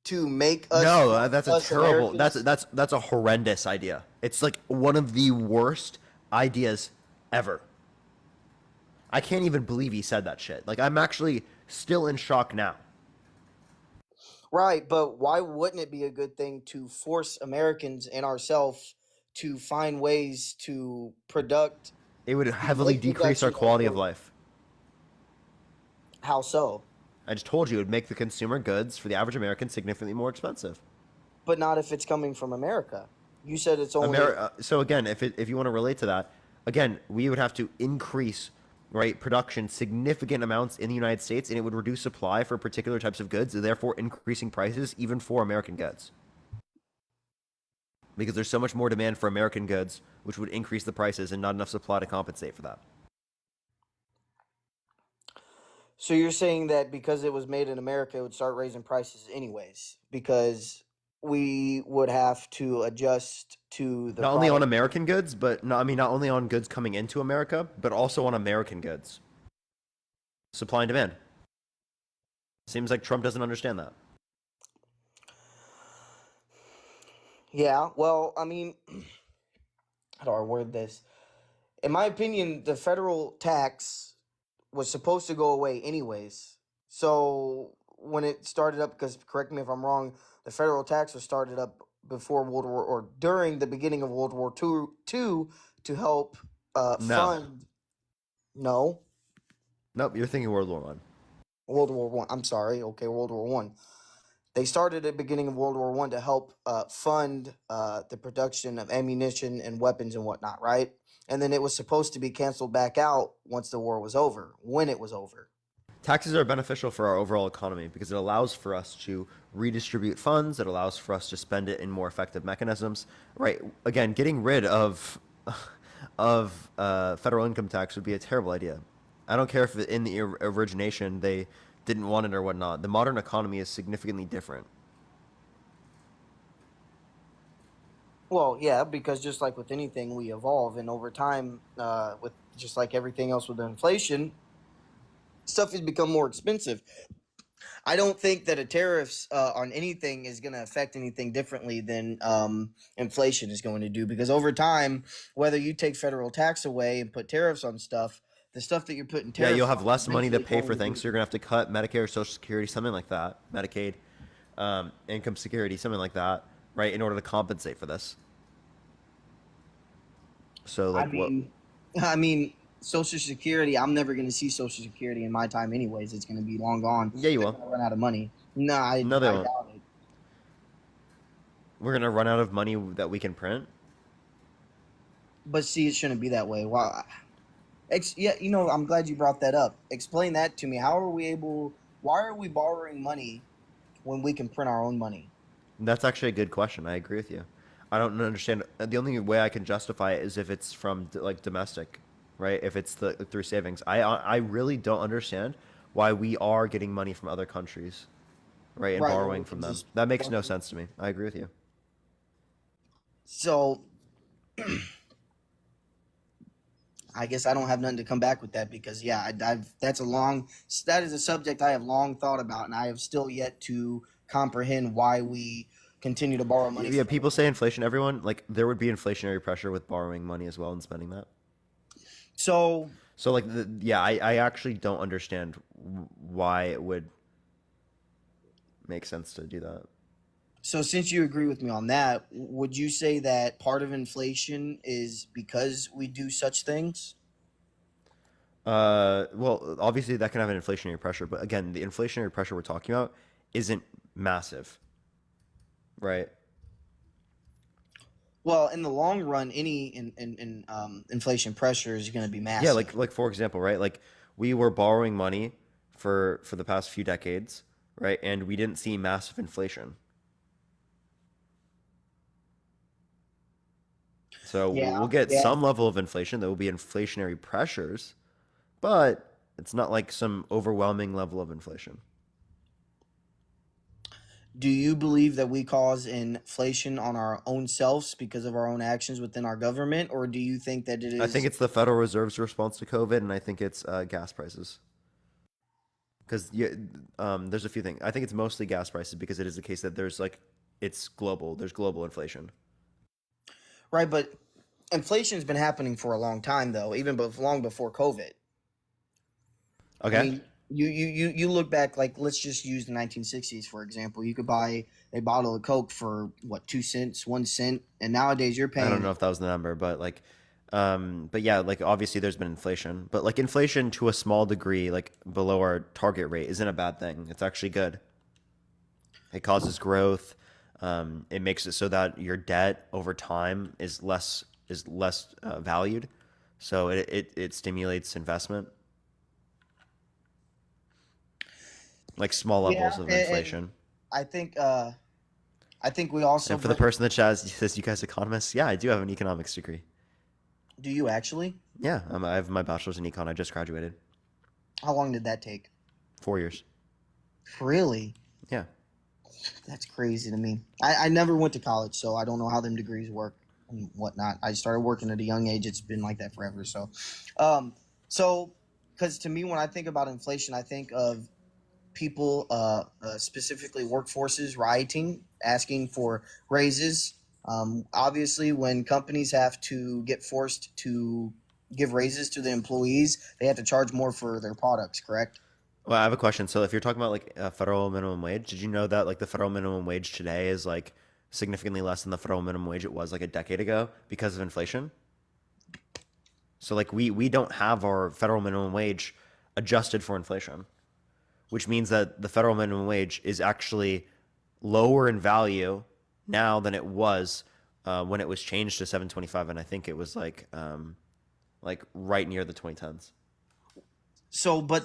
To make us... No, that's a us terrible. Americans- That's a horrendous idea. It's like one of the worst ideas ever. I can't even believe he said that shit. Like, I'm actually still in shock now. Right, but why wouldn't it be a good thing to force Americans and ourselves to find ways to product? It would heavily decrease our quality of life. How so? I just told you it would make the consumer goods for the average American significantly more expensive. But not if it's coming from America. You said it's only... So again, if you want to relate to that, again, we would have to increase, right, production significant amounts in the United States, and it would reduce supply for particular types of goods, and therefore increasing prices even for American goods. Because there's so much more demand for American goods, which would increase the prices and not enough supply to compensate for that. So you're saying that because it was made in America, it would start raising prices anyways, because we would have to adjust to the Not only on product. American goods, but no, I mean not only on goods coming into America, but also on American goods. Supply and demand. Seems like Trump doesn't understand that. Yeah, well, I mean, how do I word this? In my opinion, the federal tax was supposed to go away anyways. So when it started up, because correct me if I'm wrong, the federal tax was started up before World War or during the beginning of World War Two to help No. fund. No, Nope, you're thinking World War One. World War One. I'm sorry. Okay, World War One. They started at the beginning of World War One to help fund the production of ammunition and weapons and whatnot, right? And then it was supposed to be canceled back out once the war was over, when it was over. Taxes are beneficial for our overall economy because it allows for us to redistribute funds. It allows for us to spend it in more effective mechanisms. Right? Again, getting rid of federal income tax would be a terrible idea. I don't care if in the origination they didn't want it or whatnot. The modern economy is significantly different. Well, yeah, because just like with anything, we evolve, and over time, with just like everything else with inflation, stuff has become more expensive. I don't think that a tariffs on anything is going to affect anything differently than inflation is going to do, because over time, whether you take federal tax away and put tariffs on stuff, the stuff that you're putting Yeah, you'll tariffs have on is less money to eventually pay going for to things, be. so you're gonna have to cut Medicare, Social Security, something like that, Medicaid, income security, something like that, right, in order to compensate for this. So, I like, what? mean, I mean, Social Security. I'm never going to see Social Security in my time, anyways. It's going to be long gone. Yeah, you They're will. going to run out of money. No, I No, they won't. doubt it. We're gonna run out of money that we can print. But see, it shouldn't be that way. Why? Yeah, I'm glad you brought that up. Explain that to me. How are we able? Why are we borrowing money when we can print our own money? That's actually a good question. I agree with you. I don't understand. The only way I can justify it is if it's from like domestic, right? If it's through savings. I really don't understand why we are getting money from other countries, right, and Right, when we borrowing from can them. just That makes dump no it. sense to me. I agree with you. So I guess I don't have nothing to come back with that because yeah, that is a subject I have long thought about, and I have still yet to comprehend why we continue to borrow money Yeah, from other people say countries. inflation. Everyone like there would be inflationary pressure with borrowing money as well and spending that. So So like yeah, I actually don't understand why it would make sense to do that. So since you agree with me on that, would you say that part of inflation is because we do such things? Well, obviously that can have an inflationary pressure, but again, the inflationary pressure we're talking about isn't massive, right? Well, in the long run, any inflation pressure is going to be Yeah, massive. like for example, right? Like we were borrowing money for the past few decades, right? And we didn't see massive inflation. So Yeah, we'll get yeah. some level of inflation. There will be inflationary pressures, but it's not like some overwhelming level of inflation. Do you believe that we cause inflation on our own selves because of our own actions within our government, or do you think that it I think is? it's the Federal Reserve's response to COVID, and I think it's gas prices. Because there's a few things. I think it's mostly gas prices because it is the case that there's like it's global. There's global inflation. Right, but inflation's been happening for a long time, though, even long before COVID. I Okay. mean, you look back, like let's just use the 1960s for example. You could buy a bottle of Coke for what, 2 cents, 1 cent, and nowadays you're I don't paying. know if that was the number, but like, but yeah, like obviously there's been inflation, but like inflation to a small degree, like below our target rate, isn't a bad thing. It's actually good. It causes growth. It makes it so that your debt over time is less valued. So it stimulates investment, like small levels Yeah, of and inflation. I think I think we also And for the bring. person that says you guys economists, yeah, I do have an economics degree. Do you actually? Yeah, I have my bachelor's in econ. I just graduated. How long did that take? 4 years. Really? Yeah. That's crazy to me. I never went to college, so I don't know how them degrees work and whatnot. I started working at a young age. It's been like that forever. So because to me, when I think about inflation, I think of people, specifically workforces rioting, asking for raises. Obviously, when companies have to get forced to give raises to the employees, they have to charge more for their products, correct? Well, I have a question. So if you're talking about like a federal minimum wage, did you know that like the federal minimum wage today is like significantly less than the federal minimum wage it was like a decade ago because of inflation? So like we don't have our federal minimum wage adjusted for inflation, which means that the federal minimum wage is actually lower in value now than it was when it was changed to 7.25, and I think it was like right near the 2010s. So, but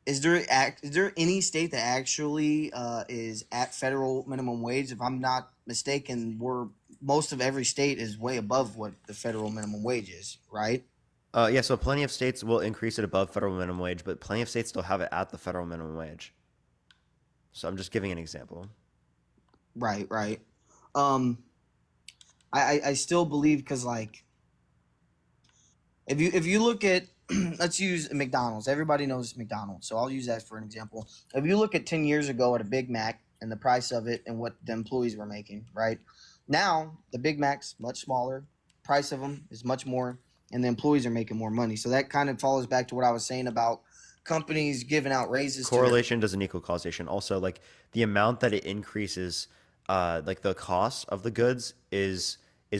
is there any state that actually is at federal minimum wage? If I'm not mistaken, we're most of every state is way above what the federal minimum wage is, right? Yeah, so plenty of states will increase it above federal minimum wage, but plenty of states still have it at the federal minimum wage. So I'm just giving an example. Right, right. Um, I still believe because like if you look at let's use McDonald's. Everybody knows McDonald's, so I'll use that for an example. If you look at 10 years ago at a Big Mac and the price of it and what the employees were making, right? Now the Big Mac's much smaller, price of them is much more, and the employees are making more money. So that kind of follows back to what I was saying about companies giving out raises to their Correlation doesn't equal causation. Also, like the amount that it increases, like the cost of the goods is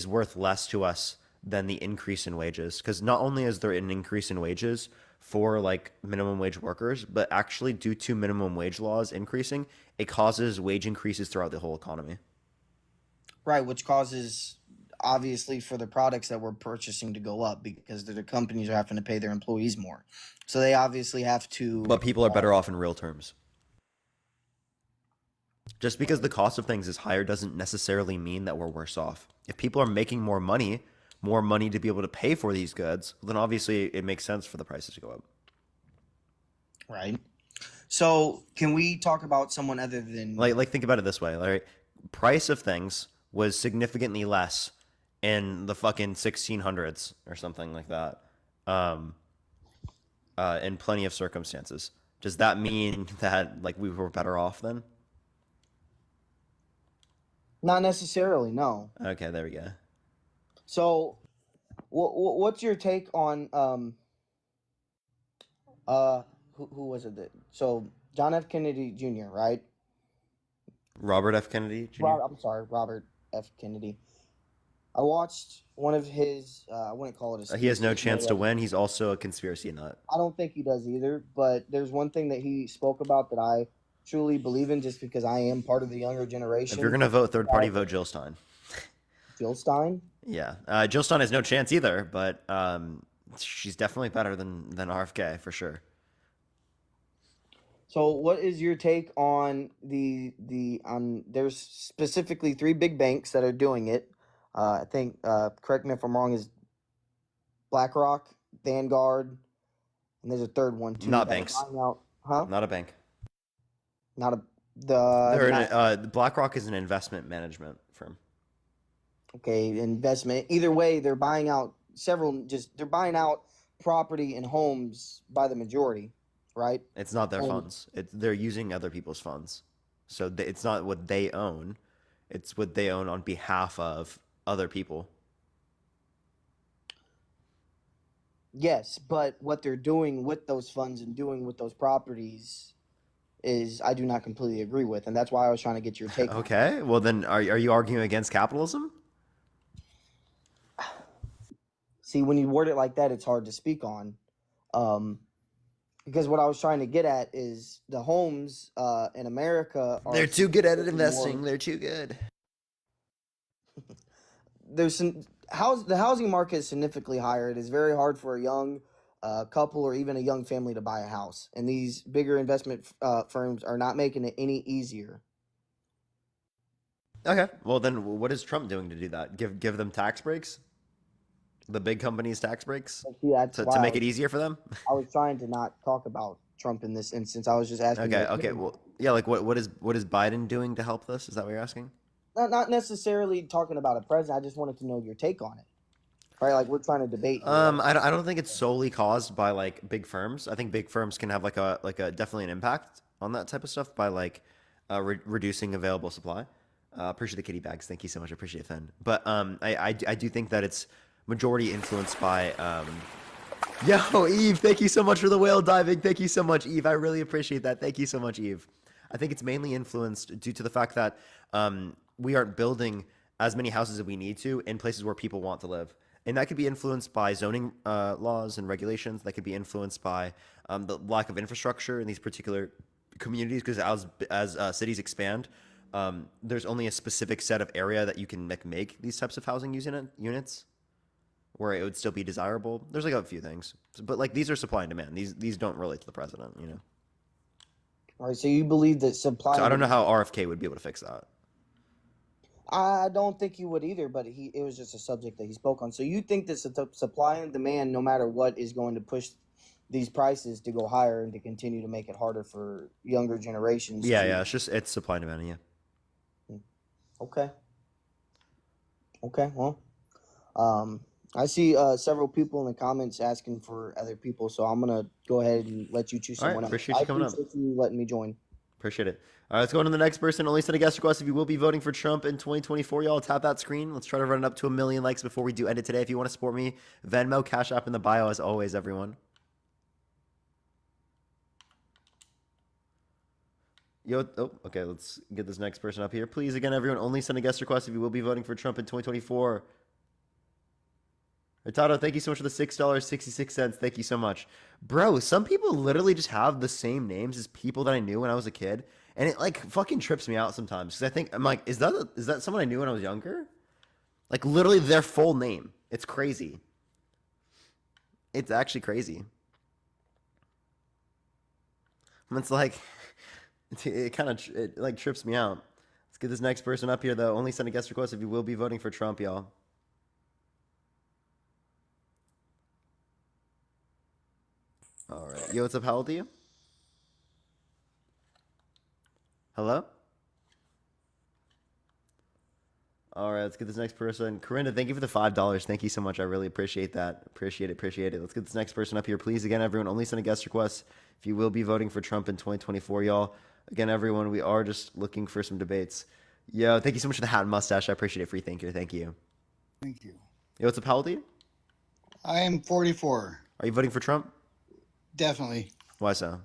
worth less to us than the increase in wages. Because not only is there an increase in wages for like minimum wage workers, but actually due to minimum wage laws increasing, it causes wage increases throughout the whole economy. right, which causes obviously for the products that we're purchasing to go up because the companies are having to pay their employees more. So they obviously have to. But people are better off in real terms. Just because the cost of things is higher doesn't necessarily mean that we're worse off. If people are making more money to be able to pay for these goods, then obviously it makes sense for the prices to go up. Right. So can we talk about someone other than Like think about it this way, right? Price of things was significantly less in the fucking 1600s or something like that. Um, in plenty of circumstances. Does that mean that like we were better off then? not necessarily? No. Okay, there we go. So what's your take on who was it that so John F. Kennedy Jr., right? Robert F. Kennedy Jr. I'm sorry, Robert F. Kennedy. I watched one of his I wouldn't call it a He has no speech, chance to win. He's also a conspiracy nut. I don't think he does either, but there's one thing that he spoke about that I truly believe in just because I am part of the younger generation. If you're gonna vote third party, vote Jill Stein. Jill Stein? Yeah, Jill Stein has no chance either, but she's definitely better than RFK for sure. So, what is your take on there's specifically three big banks that are doing it. I think, correct me if I'm wrong, is BlackRock, Vanguard, and there's a third one too. Not that are banks. buying out, huh? Not a bank. Not a the BlackRock is an investment management firm. okay, investment. Either way, they're buying out they're buying out property and homes by the majority, right? It's not their And funds. They're using other people's funds. So it's not what they own. It's what they own on behalf of other people. yes, but what they're doing with those funds and doing with those properties is I do not completely agree with, and that's why I was trying to get your take. Okay, well then, are you arguing against capitalism? See, when you word it like that, it's hard to speak on, because what I was trying to get at is the homes in America are They're too good at significantly investing. more. They're too good. There's the housing market is significantly higher. It is very hard for a young couple or even a young family to buy a house, and these bigger investment firms are not making it any easier. Okay, well then, what is Trump doing to do that? Give them tax breaks? The big companies tax breaks See, that's to why make it easier for them? I was trying to not talk about Trump in this instance. I was just asking. Okay, your okay. opinion. Well, yeah, like what is Biden doing to help this? Is that what you're asking? Not necessarily talking about a president. I just wanted to know your take on it. Right, like we're trying to debate here. I don't think it's solely caused by like big firms. I think big firms can have like a definitely an impact on that type of stuff by like reducing available supply. Appreciate the kitty bags. Thank you so much. I appreciate it, Fen. But I do think that it's majority influenced by Yo, Eve, thank you so much for the whale diving. Thank you so much, Eve. I really appreciate that. Thank you so much, Eve. I think it's mainly influenced due to the fact that we aren't building as many houses as we need to in places where people want to live. And that could be influenced by zoning laws and regulations. That could be influenced by the lack of infrastructure in these particular communities. Because as cities expand, there's only a specific set of area that you can make these types of housing units, where it would still be desirable. There's like a few things, but like these are supply and demand. These don't relate to the president, you know. All right, so you believe that supply. So I don't know how RFK would be able to fix that. I don't think he would either, but it was just a subject that he spoke on. So you think that supply and demand, no matter what, is going to push these prices to go higher and to continue to make it harder for younger generations? Yeah. It's supply and demand. Yeah. Okay. Well, I see several people in the comments asking for other people, so I'm gonna go ahead and let you choose All right, someone else. appreciate you coming up. Appreciate you letting me join. Appreciate it. All right, let's go on to the next person. Only send a guest request if you will be voting for Trump in 2024. Y'all tap that screen. Let's try to run it up to 1 million likes before we do end it today. If you want to support me, Venmo, Cash App in the bio as always, everyone. Okay, let's get this next person up here. Please, again, everyone, only send a guest request if you will be voting for Trump in 2024. Ritato, thank you so much for the $6.66. Thank you so much. Bro, some people literally just have the same names as people that I knew when I was a kid. And it like fucking trips me out sometimes. Because I'm like, is that someone I knew when I was younger? Like literally their full name. It's crazy. It's actually crazy. And it's like, it kind of like trips me out. Let's get this next person up here though. Only send a guest request if you will be voting for Trump, y'all. All right. Yo, what's up? How old are you? Hello? All right, let's get this next person. Corinda, thank you for the $5. Thank you so much. I really appreciate that. Appreciate it. Let's get this next person up here. Please, again, everyone, only send a guest request if you will be voting for Trump in 2024, y'all. Again, everyone, we are just looking for some debates. Yo, thank you so much for the hat and mustache. I appreciate it. Free thinker. Thank you. Thank you. Yo, what's up? How old are you? I am 44. Are you voting for Trump? Definitely. Why so?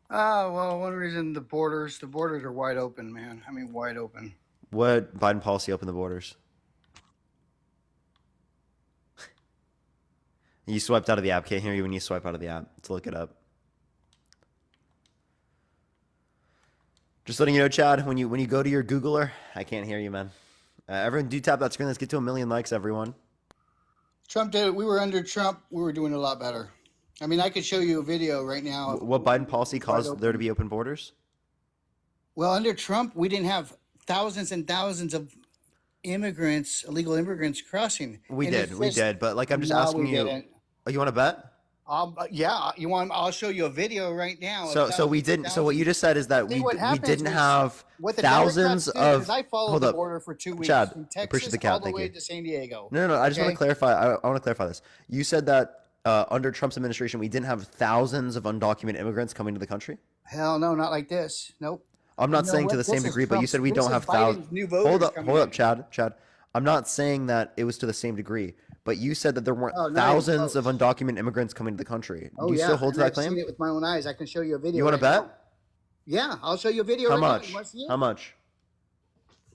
Well, one reason the borders are wide open, man. I mean, wide open. What Biden policy opened the borders? You swiped out of the app. Can't hear you when you swipe out of the app. Let's look it up. Just letting you know, Chad, when you go to your Googler, I can't hear you, man. Everyone do tap that screen. Let's get to 1 million likes, everyone. Trump did it. We were under Trump. We were doing a lot better. I mean, I could show you a video right now. What Biden policy caused there to be open borders? Well, under Trump, we didn't have thousands and thousands of immigrants, illegal immigrants crossing. We did. But like, I'm just asking you. Didn't. Oh, you want to bet? Yeah, you want? I'll show you a video right now. So we didn't. So what you just said is that we didn't have thousands of. I followed the border for 2 weeks. Chad, from Texas appreciate the count. all the Thank way you. to San Diego. No. I just want to clarify. I want to clarify this. You said that under Trump's administration, we didn't have thousands of undocumented immigrants coming to the country. Hell no, not like this. Nope. I'm not saying to the same degree, but you said we don't have thousands. Hold up, Chad. I'm not saying that it was to the same degree, but you said that there weren't thousands of undocumented immigrants coming to the country. Do you still hold to that claim? I've seen it with my own eyes. I can show you a video. You want to bet? Yeah, I'll show you a video. How much? How much?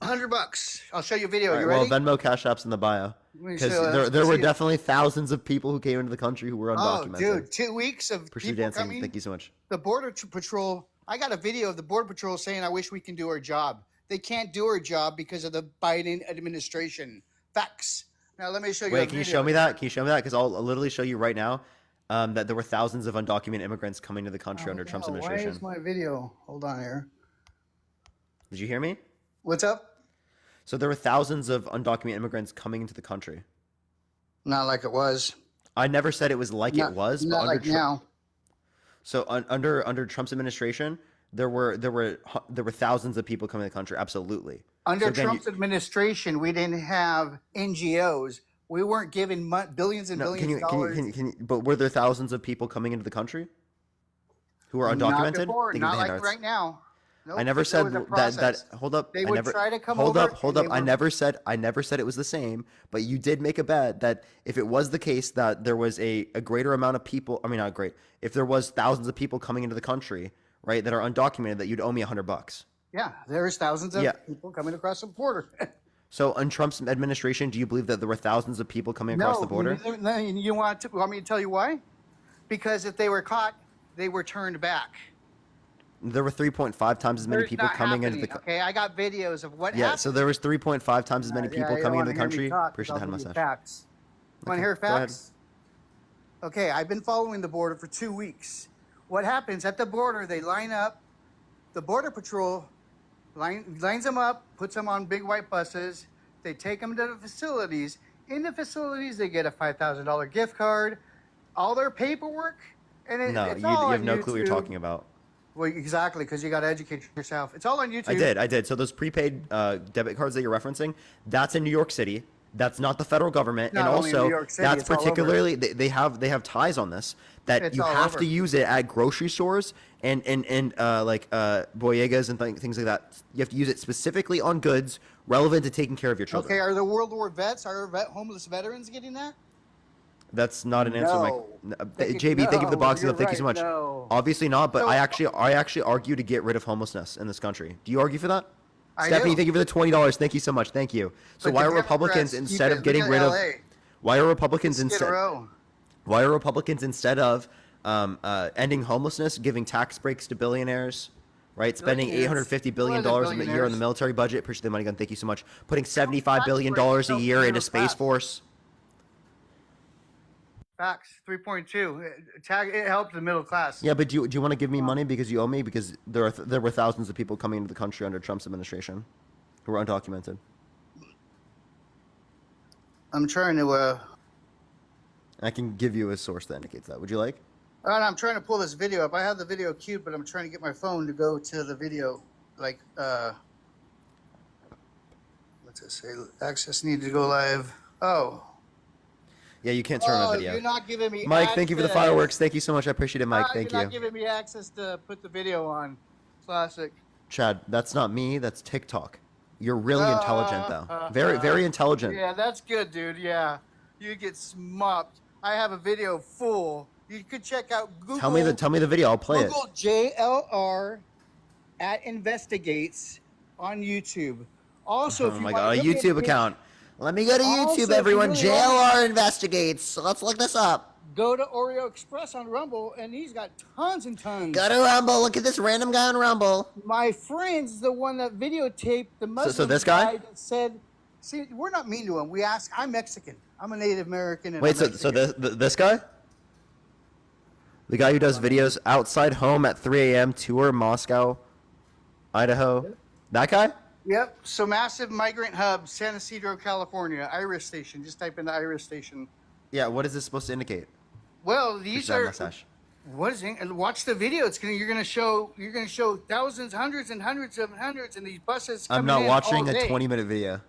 $100. I'll show you a video. Right, you ready? well, Venmo, Cash App's in the bio. Because there were definitely thousands of people who came into the country who were undocumented. Oh, dude, 2 weeks of Appreciate people dancing. coming. Thank you so much. The Border Patrol, I got a video of the Border Patrol saying, I wish we can do our job. They can't do our job because of the Biden administration. Facts. Now, let me show you Wait, can you show me that? Can you show me that? Because I'll literally show you right now that there were thousands of undocumented immigrants coming to the country under Trump's administration. Why is my video? Hold on here. Did you hear me? What's up? So there were thousands of undocumented immigrants coming into the country. Not like it was. I never said it was like it was. Not but like now. So under Trump's administration, there were thousands of people coming to the country. Absolutely. Under So again, Trump's administration, we didn't have NGOs. We weren't given billions and no, billions of dollars. but were there thousands of people coming into the country who are Not undocumented? before, They give not the like handouts. right now. Nope, I never there said was a that. process. Hold up. They I would never. try to come Hold over. up. Hold and up. they I were- never said. I never said it was the same. But you did make a bet that if it was the case that there was a greater amount of people. I mean, not great. If there was thousands of people coming into the country, right, that are undocumented, that you'd owe me $100. Yeah, there's thousands of Yeah. people coming across the border. So, in Trump's administration, do you believe that there were thousands of people coming across the border? You want me to tell you why? Because if they were caught, they were turned back. There were 3.5 times as many There's people not coming happening, into the. okay, I got videos of what Yeah, happened. so there was 3.5 times as many people you coming don't into the wanna hear me country. talk 'cause Appreciate the I'll head give you mustache. facts. Want to hear go ahead. facts? Okay, I've been following the border for 2 weeks. What happens at the border? They line up. The border patrol lines them up, puts them on big white buses. They take them to the facilities. In the facilities, they get a $5,000 gift card, all their paperwork, and No, it's you all have on no clue what you're YouTube. talking about. Well, exactly, because you got to educate yourself. It's all on YouTube. I did. So those prepaid debit cards that you're referencing, that's in New York City. That's not the federal government, Not and only in also New York City, that's it's all over. particularly they have ties on this that It's you all have over. to use it at grocery stores and bodegas and things like that. You have to use it specifically on goods relevant to taking care of your children. Okay, are the World War vets, are homeless veterans getting that? That's not an answer, Mike. JB, thank you for the No, boxing you're up. Thank you so right, much. no. Obviously not, but So- I actually argue to get rid of homelessness in this country. Do you argue for that? I Stephanie, do. thank you for the $20. Thank you so much. Thank you. So But why the are Republicans Democrats instead keep of it. getting Look rid at of LA. why are Republicans Skid instead Row. why are Republicans instead of ending homelessness, giving tax breaks to billionaires, right? Spending Billionaires. $850 billion What is a year on the billionaires? military budget. Appreciate the money gun. Thank you so much. Putting $75 billion breaks a help year the into middle Space class. Force. Facts, 3.2. It helps the middle class. Yeah, but do you want to give me money because you owe me? Because there were thousands of people coming into the country under Trump's administration who were undocumented. I'm trying to, I can give you a source that indicates that. Would you like? I'm trying to pull this video up. I have the video queued, but I'm trying to get my phone to go to the video. Like, what's it say? Access needed to go live. Oh. Yeah, you can't turn on Oh, a video. you're not giving me Mike, thank you for the access. fireworks. Thank you so much. I appreciate it, Mike. Thank You're you. not giving me access to put the video on. Classic. Chad, that's not me. That's TikTok. You're really intelligent, though. Very intelligent. Yeah, that's good, dude. Yeah. You get smopped. I have a video full. You could check out Google. Tell me the video. I'll play it. Google JLR at investigates on YouTube. Also, if Oh you my want god, a to look at YouTube it, account. Let me go to Also, YouTube, if you everyone. really want- JLR investigates. Let's look this up. Go to Oreo Express on Rumble, and he's got tons and tons. Go to Rumble. Look at this random guy on Rumble. My friend's the one that videotaped the Muslim this guy? that said, "See, we're not mean to him. We ask. I'm Mexican. I'm a Native American." And Wait, I'm so Mexican." this guy? The guy who does videos outside home at 3 a.m. tour Moscow, Idaho. That guy? Yep. So massive migrant hub, San Isidro, California, Iris Station. Just type in the Iris Station. Yeah. What is this supposed to indicate? Well, these Appreciate that are. mustache. What is it? And watch the video. You're gonna show thousands, hundreds, and hundreds and these buses. I'm coming not in watching all a day. 20-minute video.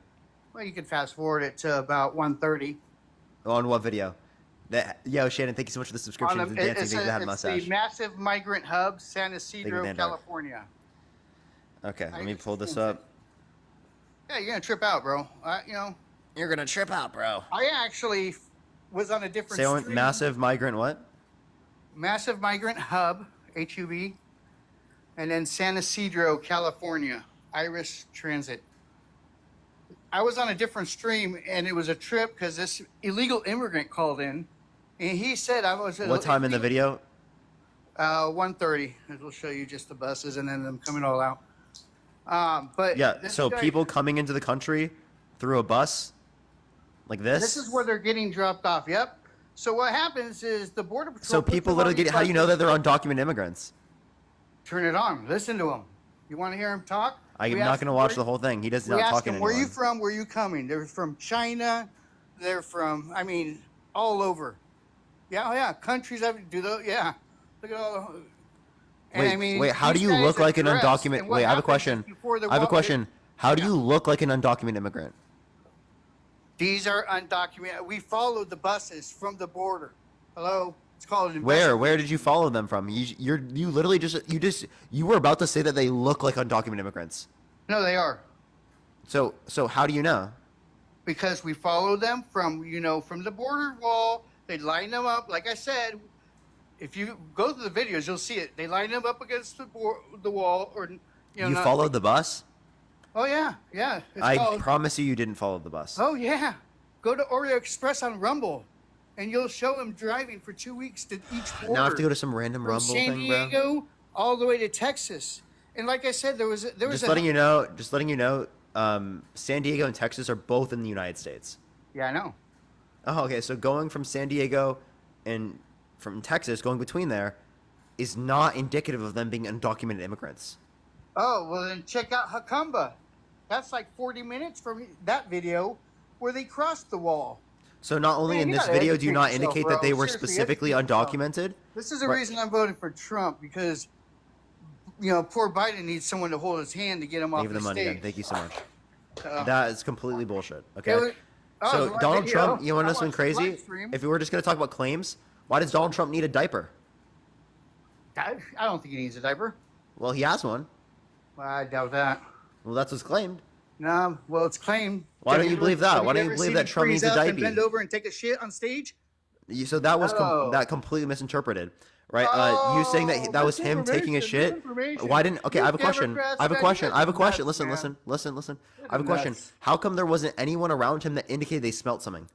Well, you can fast forward it to about 1:30. On what video? Yo, Shannon, thank you so much for the subscription. On to the, Dancing it's Days That Have it's Mustache. the massive migrant hub, San Isidro, Dan Dog. California. Okay, let me pull this up. Yeah, you're gonna trip out, bro. You're gonna trip out, bro. I actually was on a different Say stream. massive migrant what? Massive migrant hub, HUB, and then San Isidro, California, Iris Transit. I was on a different stream, and it was a trip because this illegal immigrant called in, and he said I was. What time in the video? 1:30. It'll show you just the buses and then them coming all out. But Yeah, this so guy- people coming into the country through a bus like this? This is where they're getting dropped off. Yep. So what happens is the border patrol. So puts people them on literally these get, how do you know buses. that they're undocumented immigrants? Turn it on. Listen to them. You want to hear him talk? I'm We not ask going to them watch where- the whole thing. He does We not ask talking them, to where are you anyone. from? Where are you coming? They're from China. They're from, all over. Yeah, countries. Yeah. Look at all. And Wait, I mean, wait. How do these you guys look are like an dressed. undocumented? And what Wait, I have a happens is question. before the I have a wall, question. How do yeah. you look like an undocumented immigrant? These are undocumented. We followed the buses from the border. Hello, it's called an Where? Where investigation. did you follow them from? You literally you were about to say that they look like undocumented immigrants. No, they are. So how do you know? Because we follow them from from the border wall. They line them up. Like I said, if you go to the videos, you'll see it. They line them up against the wall, or You not. followed the bus? Oh yeah, yeah. It's I called. promise you didn't follow the bus. Oh yeah. Go to Oreo Express on Rumble, and you'll show him driving for 2 weeks to each border. Now I have to go to some random from Rumble San thing, bro. Diego all the way to Texas. And like I said, there was Just letting you know, San Diego and Texas are both in the United States. Yeah, I know. Oh, okay. So going from San Diego and from Texas, going between there, is not indicative of them being undocumented immigrants. Oh, well then check out Hakamba. That's like 40 minutes from that video where they crossed the wall. So not only Man, in you this gotta video do you educate not yourself, indicate bro. that they were Seriously, specifically educate yourself. undocumented. This is the Right. reason I'm voting for Trump, because poor Biden needs someone to hold his hand to get him Thank off you for the the money, stage. again. Thank you so much. Uh, That is completely bullshit. Okay. it was So a live Donald video. Trump, you want to know I something watched the live crazy? stream. If we were just going to talk about claims, why does Donald Trump need a diaper? I don't think he needs a diaper. Well, he has one. Well, I doubt that. Well, that's what's claimed. No, well, it's claimed. Why don't you believe that? Have Why don't ever you believe seen that him Trump freeze needs a up and diaper? bend over and take a shit on stage? So that was Oh. that completely misinterpreted, right? You saying that was him taking a shit. Why didn't? Okay, I have a question. I have a question. I have a question. Listen. I have a question. Nuts. How come there wasn't anyone around him that indicated they smelt something?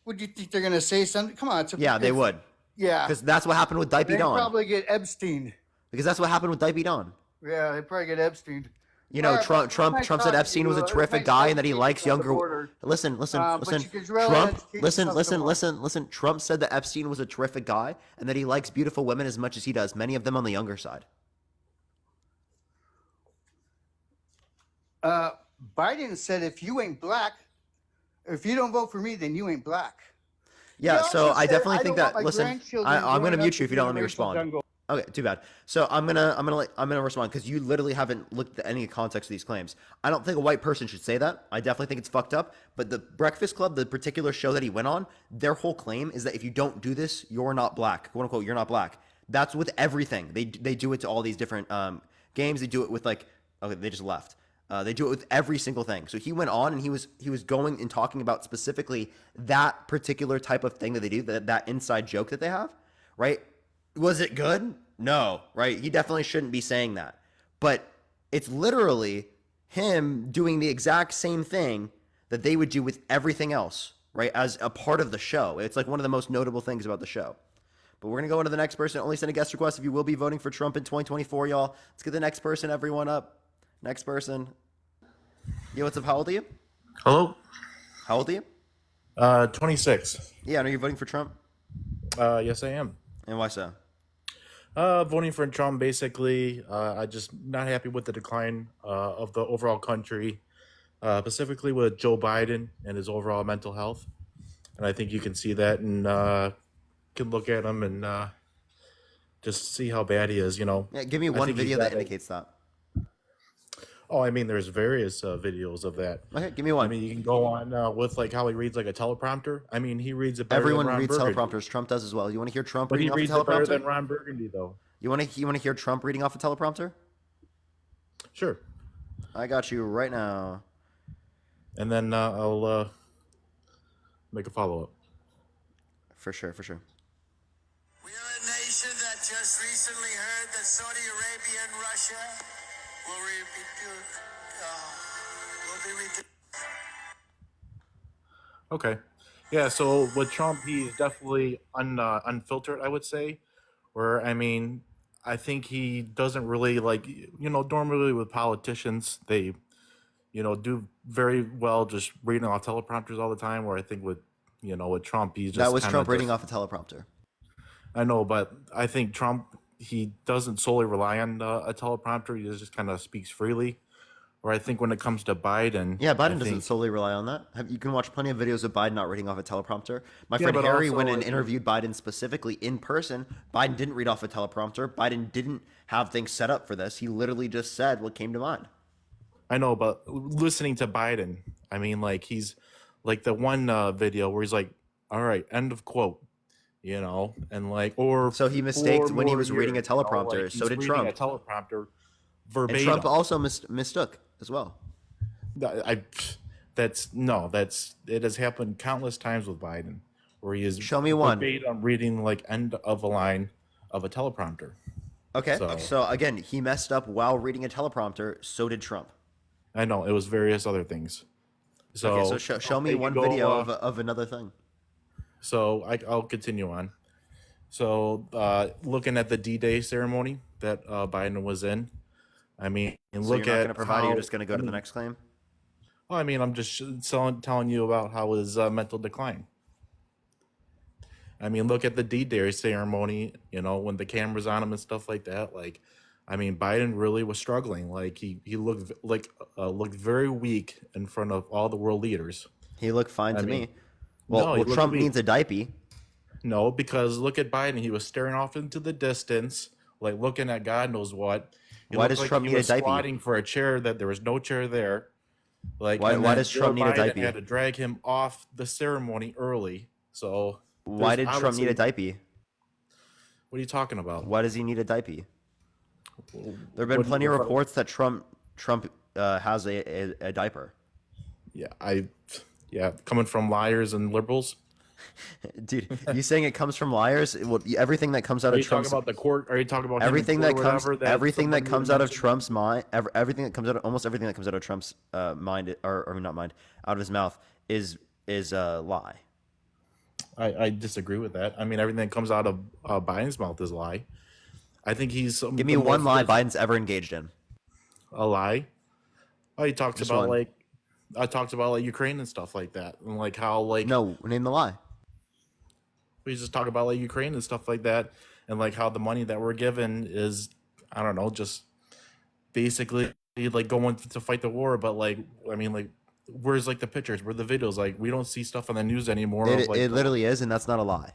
Would you think they're gonna say something? Come on, Yeah, they would. Yeah, Because that's what happened with Diaper they Don. probably get Epstein. Because that's what happened with Diaper Don. Yeah, they probably get Epstein. You know, All right, Trump well, nice said talking to Epstein you. was a It was terrific nice guy talking and that he to you likes on the younger. border. Listen. But you could really Trump, educate listen, yourself some more. Trump said that Epstein was a terrific guy and that he likes beautiful women as much as he does, many of them on the younger side. Biden said, if you ain't black, if you don't vote for me, then you ain't black. Yeah, He so also I said, definitely "I think don't want that. my Listen, grandchildren I'm growing gonna up mute you to if you be don't in let a me racial respond. jungle." Okay, too bad. So I'm gonna respond because you literally haven't looked at any context of these claims. I don't think a white person should say that. I definitely think it's fucked up. But the Breakfast Club, the particular show that he went on, their whole claim is that if you don't do this, you're not black. "Quote unquote," you're not black. That's with everything. They do it to all these different games. They do it with okay, they just left. They do it with every single thing. So he went on and he was going and talking about specifically that particular type of thing that they do, that inside joke that they have, right? Was it good? No, right? He definitely shouldn't be saying that. But it's literally him doing the exact same thing that they would do with everything else, right? As a part of the show. It's like one of the most notable things about the show. But we're going to go into the next person. Only send a guest request if you will be voting for Trump in 2024, y'all. Let's get the next person, everyone, up. Next person. Yo, what's up? How old are you? Hello? How old are you? 26. Yeah, I know you're voting for Trump. Yes, I am. And why so? Voting for Trump, basically, I just not happy with the decline of the overall country, specifically with Joe Biden and his overall mental health. And I think you can see that and can look at him and just see how bad he is, Yeah, give me I one think he's video that got indicates that. Oh, I mean, there's various videos of that. Okay, give me one. I mean, you can go on with like how he reads like a teleprompter. I mean, he reads it better Everyone than Ron reads Burgundy. teleprompters. Trump does as well. You want to hear Trump But he reading off a reads it better teleprompter? than Ron Burgundy, though. You want to hear Trump reading off a teleprompter? Sure. I got you right now. And then I'll make a follow-up. For sure, for sure. We are a nation that just recently heard that Saudi Arabia and Russia will be reduced. Okay. Yeah, so with Trump, he's definitely unfiltered, I would say. Where, I mean, I think he doesn't really normally with politicians, they, do very well just reading off teleprompters all the time. Where I think with Trump, he's just That was kinda Trump reading just- off a teleprompter. I know, but I think Trump, he doesn't solely rely on a teleprompter. He just kind of speaks freely. Or I think when it comes to Biden, Yeah, I Biden doesn't think solely rely on that. You can watch plenty of videos of Biden not reading off a teleprompter. My yeah, friend but Harry also went and like interviewed Biden specifically in person. Biden didn't read off a teleprompter. Biden didn't have things set up for this. He literally just said what came to mind. I know, but listening to Biden, I mean, like he's like the one video where he's like, "All right, end of quote," and like or So he 4 mistaked when he more was reading a years, like teleprompter. So he's did reading a Trump. teleprompter And Trump verbatim. also mistook as well. I that's no, that's it has happened countless times with Biden, where he is Show me one. verbatim reading like end of a line of a teleprompter. Okay. So again, he messed up while reading a teleprompter. So did Trump. I know it was various other things. So Okay. So show me you one go, video of another thing. So I'll continue on. So looking at the D-Day ceremony that Biden was in, I mean, and So look you're not at going to provide. how You're just going to go to the next claim. Well, I mean, I'm just telling you about how his mental decline. I mean, look at the D-Day ceremony. When the cameras on him and stuff like that. Like, I mean, Biden really was struggling. Like he looked looked very weak in front of all the world leaders. He looked fine I to mean, me. Well, he looked Trump weak. needs a diaper. No, because look at Biden. He was staring off into the distance, like looking at God knows what. Why does Trump he need a was diaper? squatting for a chair that there was no chair there. Like, Why and then does Trump Joe need a Biden diaper? had to drag him off the ceremony early. So Why there's did Trump need a obviously- diaper? What are you talking about? Why does he need a diaper? There have been plenty of reports that Trump has a diaper. Yeah, coming from liars and liberals. Dude, you saying it comes from liars? Well, everything that comes out Are of you talking Trump's about the court? Are you talking about him in everything court that or comes whatever, everything that somebody comes out of mentioned? Trump's mind, everything that comes out of almost everything that comes out of Trump's mind or not mind, out of his mouth is a lie. I disagree with that. I mean, everything that comes out of Biden's mouth is a lie. I think he's Give me one lie Biden's ever engaged in. A lie? Oh, he talks Just about one. like I talked about like Ukraine and stuff like that, and like how like No, name the lie. we just talk about like Ukraine and stuff like that, and like how the money that we're given is I don't know, just basically like going to fight the war. But like I mean, like where's like the pictures, where the videos? Like we don't see stuff on the news anymore. It, of, like, it literally is, and that's not a lie.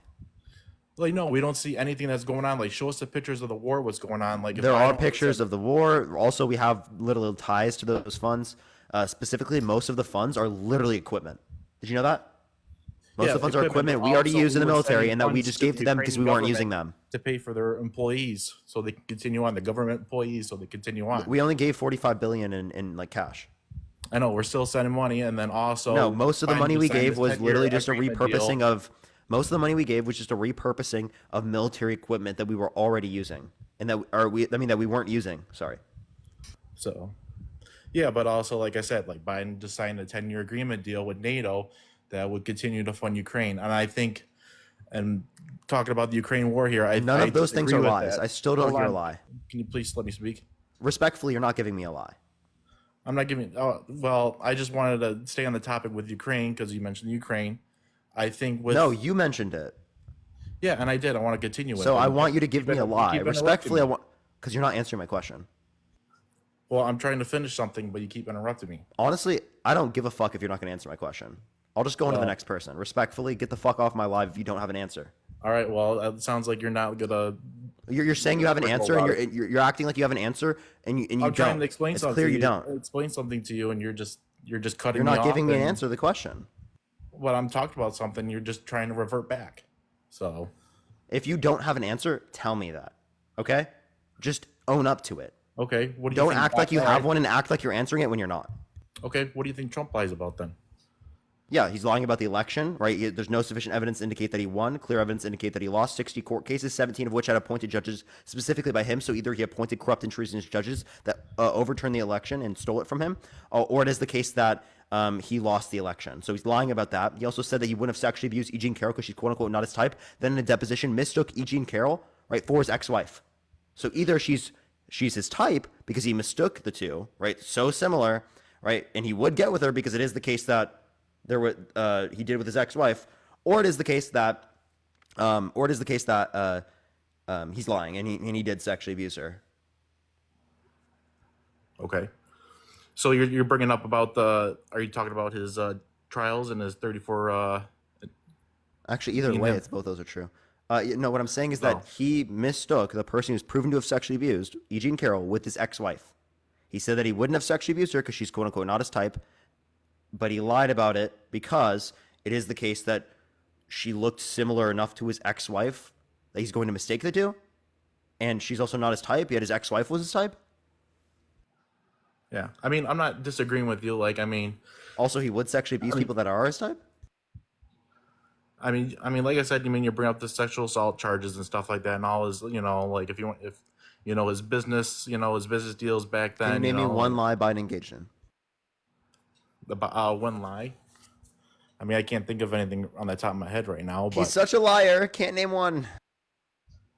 like no, we don't see anything that's going on. Like show us the pictures of the war, what's going on. Like if There I are don't pictures of the war. Also, we have little ties to those funds. Specifically, most of the funds are literally equipment. Did you know that? Most of the funds are equipment we already use in the military and that we just gave to them because we weren't using them. To pay for their employees so they can continue on, the government employees so they continue on. We only gave $45 billion in like cash. I know we're still sending money, and then also No, most of the money we gave was literally just a repurposing repurposing of. Most of the money we gave was just a repurposing of military equipment that we were already using, and that we weren't using. Sorry. So, yeah, but also like I said, like Biden just signed a 10-year agreement deal with NATO that would continue to fund Ukraine, and I think, and talking about the Ukraine war here, None of those things disagree are with lies. that. I still don't Hold hear a on. lie. Can you please let me speak? Respectfully, you're not giving me a lie. I'm not giving. Oh, well, I just wanted to stay on the topic with Ukraine because you mentioned Ukraine. I think with No, you mentioned it. Yeah, and I did. I want to continue with So it. I want you to give Keep me a you lie. keep interrupting Respectfully, I me. want because you're not answering my question. Well, I'm trying to finish something, but you keep interrupting me. Honestly, I don't give a fuck if you're not going to answer my question. I'll just go on to the Well- next person. Respectfully, get the fuck off my live if you don't have an answer. All right. Well, it sounds like you're not gonna. You're saying you have an answer, and about you're acting like you have an answer, and you I'm don't. trying to explain It's something. clear to you don't. explain something to you, and you're just cutting. You're not me giving off me an and- answer to the question. When I'm talking about something, you're just trying to revert back. So If you don't have an answer, tell me that. Okay? Just own up to it. okay, what do you Don't think act like you all have right. one and act like you're answering it when you're not. Okay, what do you think Trump lies about then? Yeah, he's lying about the election, right? There's no sufficient evidence to indicate that he won. Clear evidence to indicate that he lost 60 court cases, 17 of which had appointed judges specifically by him. So either he appointed corrupt and treasonous judges that overturned the election and stole it from him, or it is the case that he lost the election. So he's lying about that. He also said that he wouldn't have sexually abused E. Jean Carroll because she's quote unquote not his type. Then in a deposition, mistook E. Jean Carroll, right, for his ex-wife. So either she's his type because he mistook the two, right? So similar, right? And he would get with her because it is the case that he did with his ex-wife, or it is the case that he's lying and he did sexually abuse her. Okay. So you're bringing up about the? Are you talking about his trials and his 34? Actually, either Me and way, him. it's both those are true. No, what I'm saying is Oh. that he mistook the person who's proven to have sexually abused E. Jean Carroll with his ex-wife. He said that he wouldn't have sexually abused her because she's quote unquote not his type, but he lied about it because it is the case that she looked similar enough to his ex-wife that he's going to mistake the two, and she's also not his type. Yet his ex-wife was his type. Yeah, I mean, I'm not disagreeing with you. Like, I mean, Also, he would sexually abuse people that are his type. I mean, like I said, you mean you bring up the sexual assault charges and stuff like that, and all his, like if his business, his business deals back then. Can you name me one lie Biden engaged in? One lie. I mean, I can't think of anything on the top of my head right now. But He's such a liar. Can't name one.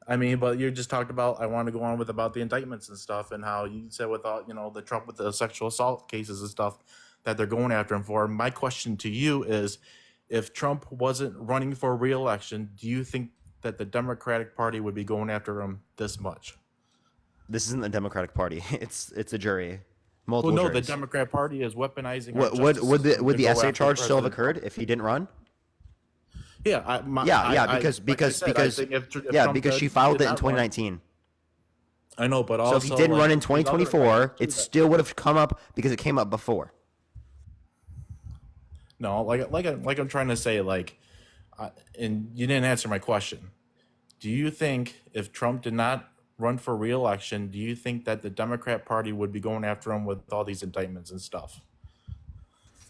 I mean, but you just talked about. I want to go on with about the indictments and stuff, and how you said with the Trump with the sexual assault cases and stuff that they're going after him for. My question to you is, if Trump wasn't running for re-election, do you think that the Democratic Party would be going after him this much? This isn't the Democratic Party. It's a jury. Well, Multiple no, juries. the Democrat Party is weaponizing. Would the essay charge still have occurred if he didn't run? Yeah, because she filed it in 2019. I know, but also so if he didn't run in 2024, it still would have come up because it came up before. No, like I'm trying to say, and you didn't answer my question. Do you think if Trump did not run for re-election, do you think that the Democrat Party would be going after him with all these indictments and stuff?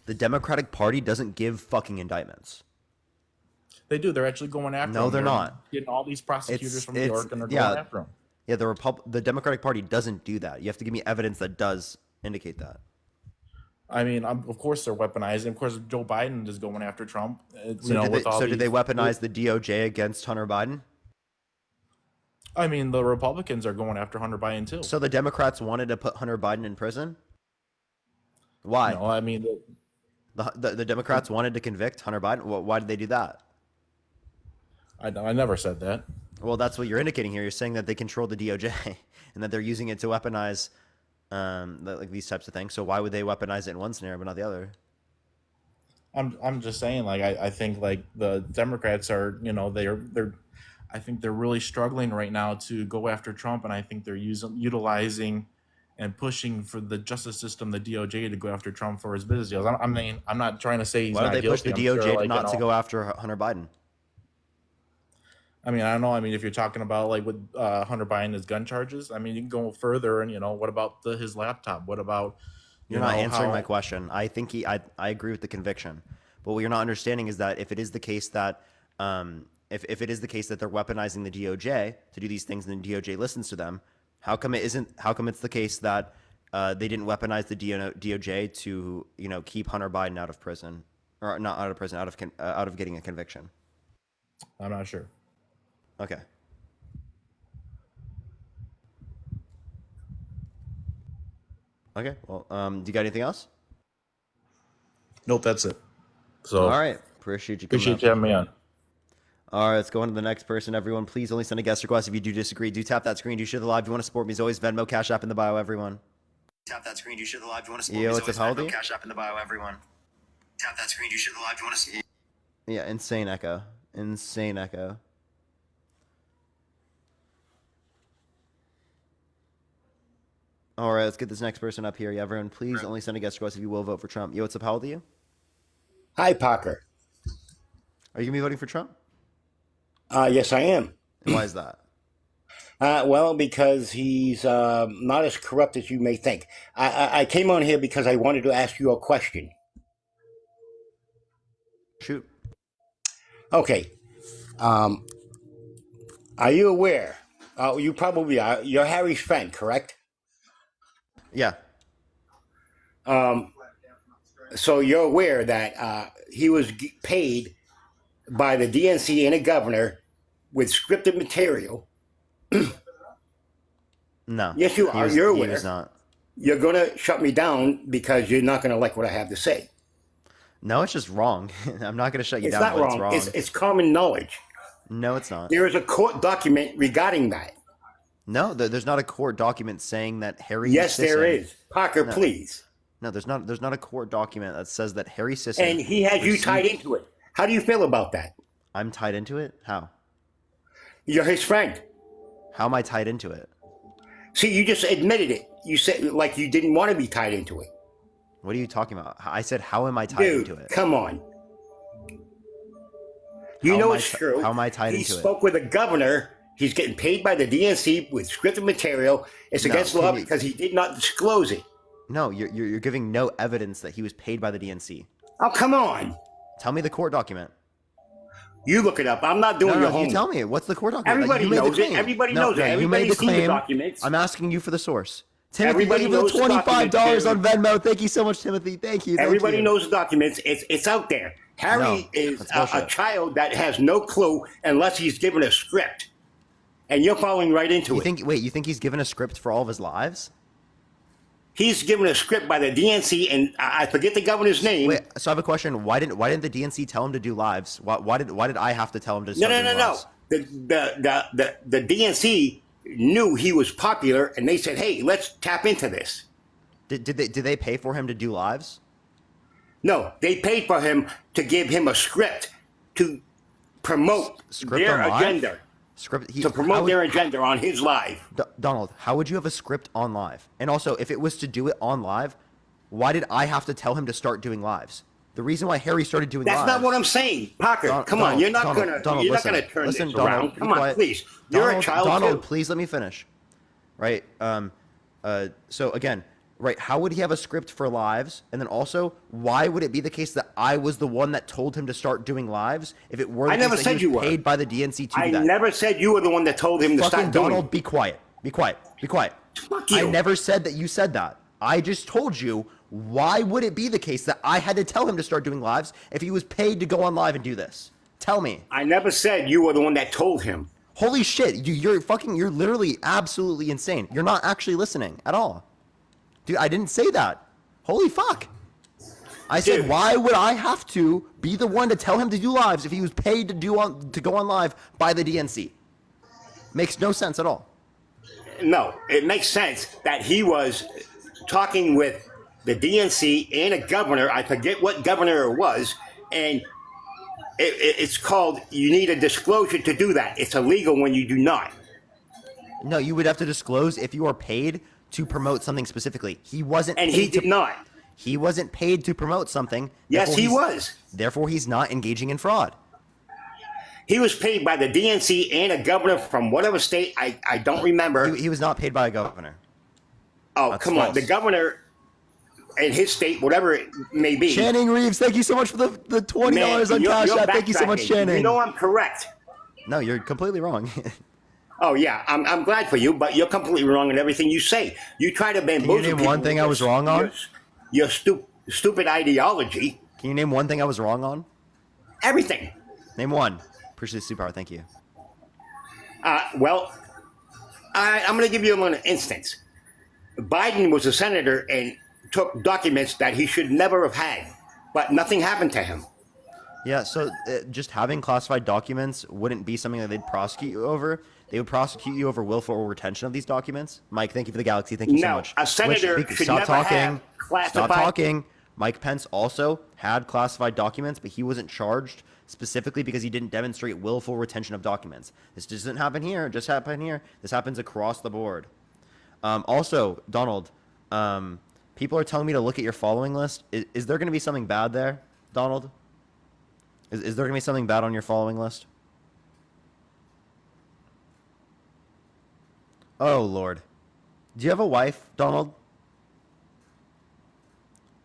The Democratic Party doesn't give fucking indictments. They do. They're actually going after him. No, they're not. Getting all these prosecutors from New York, and they're going after him. Yeah, the Democratic Party doesn't do that. You have to give me evidence that does indicate that. I mean, of course they're weaponizing. Of course, Joe Biden is going after Trump. Did they weaponize the DOJ against Hunter Biden? I mean, the Republicans are going after Hunter Biden too. So the Democrats wanted to put Hunter Biden in prison? Why? No, I mean the Democrats wanted to convict Hunter Biden. Why did they do that? I never said that. Well, that's what you're indicating here. You're saying that they control the DOJ and that they're using it to weaponize like these types of things. So why would they weaponize it in one scenario but not the other? I'm just saying, like, I think like the Democrats are, I think they're really struggling right now to go after Trump, and I think they're utilizing and pushing for the justice system, the DOJ, to go after Trump for his business deals. I mean, I'm not trying to say he's not guilty. Why do they push the DOJ not to go after Hunter Biden? I mean, I don't know. I mean, if you're talking about like with Hunter Biden, his gun charges, I mean, you can go further, and what about his laptop? What about You're not answering my question. I think I agree with the conviction, but what you're not understanding is that if it is the case that if it is the case that they're weaponizing the DOJ to do these things and the DOJ listens to them, how come it isn't? How come it's the case that they didn't weaponize the DOJ to keep Hunter Biden out of prison, or not out of prison, out of getting a conviction? I'm not sure. Okay. Okay. Well, do you got anything else? Nope, that's it. So all right. Appreciate you having me on. All right, let's go on to the next person. Everyone, please only send a guest request if you do disagree. Do tap that screen. Do share the live. If you want to support me, as always, Venmo, Cash App in the bio, everyone. Tap that screen. Do share the live. If you want to support Yo, me, as what's always, up, Venmo, Cash App in the bio, everyone. Tap that screen. Do share the live. If you want to see. Yeah, insane echo. Insane echo. All right, let's get this next person up here. Yeah, everyone, please only send a guest request if you will vote for Trump. Yo, what's up? How old are you? Hi, Parker. Are you going to be voting for Trump? Yes, I am. And why is that? Well, because he's not as corrupt as you may think. I came on here because I wanted to ask you a question. Shoot. Okay. Are you aware? You probably are. You're Harry's friend, correct? Yeah. So you're aware that he was paid by the DNC and the governor with scripted material. No. Yes, you are. You're aware. He was not. You're going to shut me down because you're not going to like what I have to say. No, it's just wrong. I'm not going to shut you it's down. Not wrong. It's wrong. It's common knowledge. No, it's not. There is a court document regarding that. No, there's not a court document saying that Harry. Yes, there is. Parker, please. No, there's not a court document that says that Harry Sisson And he has you tied received. into it. How do you feel about that? I'm tied into it. How? You're his friend. How am I tied into it? See, you just admitted it. You said like you didn't want to be tied into it. What are you talking about? I said, how am I tied Dude, into it? come on. You How know am I it's ti- true. how am I tied he into it? spoke with a governor. He's getting paid by the DNC with scripted material. It's No, against can law you- because he did not disclose it. No, you're giving no evidence that he was paid by the DNC. Oh, come on. Tell me the court document. You look it up. I'm not doing No, your you homework. tell me. What's the court document? Everybody You made the knows it. claim. Everybody No, knows it. no, you Everybody's made the seen the claim. documents. I'm asking you for the source. Timothy, Everybody thank you for knows the the $25 on documents, Venmo. Thank you so much, Timothy. Thank you. Thank Everybody you. knows the documents. It's out there. Harry No, is that's a bullshit. child that has no clue unless he's given a script. And you're falling right into You it. think he's given a script for all of his lives? He's given a script by the DNC, and I forget the governor's name. Wait, so I have a question. Why didn't the DNC tell him to do lives? Why did I have to tell him to No, start no, doing no, no. lives? The DNC knew he was popular, and they said, "Hey, let's tap into this." Did they pay for him to do lives? No, they paid for him to give him a script to promote Script their on live? agenda. To promote their agenda on his live. Donald, how would you have a script on live? And also, if it was to do it on live, why did I have to tell him to start doing lives? The reason why Harry started doing That's lives. not what I'm saying, Parker. Come on, you're not gonna turn this around. Come on, please. You're a child Donald, too. please let me finish. Right. So again, right. How would he have a script for lives? And then also, why would it be the case that I was the one that told him to start doing lives? If it were, I never said you were paid by the DNC to I do that. never said you were the one that told him to Fucking start doing Donald, it. be quiet. Be quiet. Be quiet. Fuck you. I never said that you said that. I just told you, why would it be the case that I had to tell him to start doing lives if he was paid to go on live and do this? Tell me. I never said you were the one that told him. Holy shit, you're literally absolutely insane. You're not actually listening at all. Dude, I didn't say that. Holy fuck. I said, why would I have to be the one to tell him to do lives if he was paid to go on live by the DNC? Makes no sense at all. No, it makes sense that he was talking with the DNC and a governor. I forget what governor it was, and it's called. You need a disclosure to do that. It's illegal when you do not. No, you would have to disclose if you are paid to promote something specifically. He wasn't. And paid he did not. He wasn't paid to promote something. Yes, therefore he he's- was. Therefore, he's not engaging in fraud. He was paid by the DNC and a governor from whatever state. I don't remember. He was not paid by a governor. Oh, That's come on. false. The governor in his state, whatever it may be. Channing Reeves, thank you so much for the $20 on Cash App. Thank you so much, backtracking. Channing. You know I'm correct. No, you're completely wrong. Oh, yeah. I'm glad for you, but you're completely wrong in everything you say. You try to bamboozle Can you name people one thing with I was wrong on? Your stupid ideology. Can you name one thing I was wrong on? Everything. Name one. Appreciate the superpower. Thank you. Well, I'm going to give you an instance. Biden was a senator and took documents that he should never have had, but nothing happened to him. Yeah, so just having classified documents wouldn't be something that they'd prosecute you over. They would prosecute you over willful retention of these documents. Mike, thank you for the galaxy. Thank you so No, much. a senator should stop never talking. have classified- Stop talking. Mike Pence also had classified documents, but he wasn't charged specifically because he didn't demonstrate willful retention of documents. This doesn't happen here. It just happened here. This happens across the board. Also, Donald, people are telling me to look at your following list. Is there going to be something bad there, Donald? Is there going to be something bad on your following list? Oh, Lord. Do you have a wife, Donald?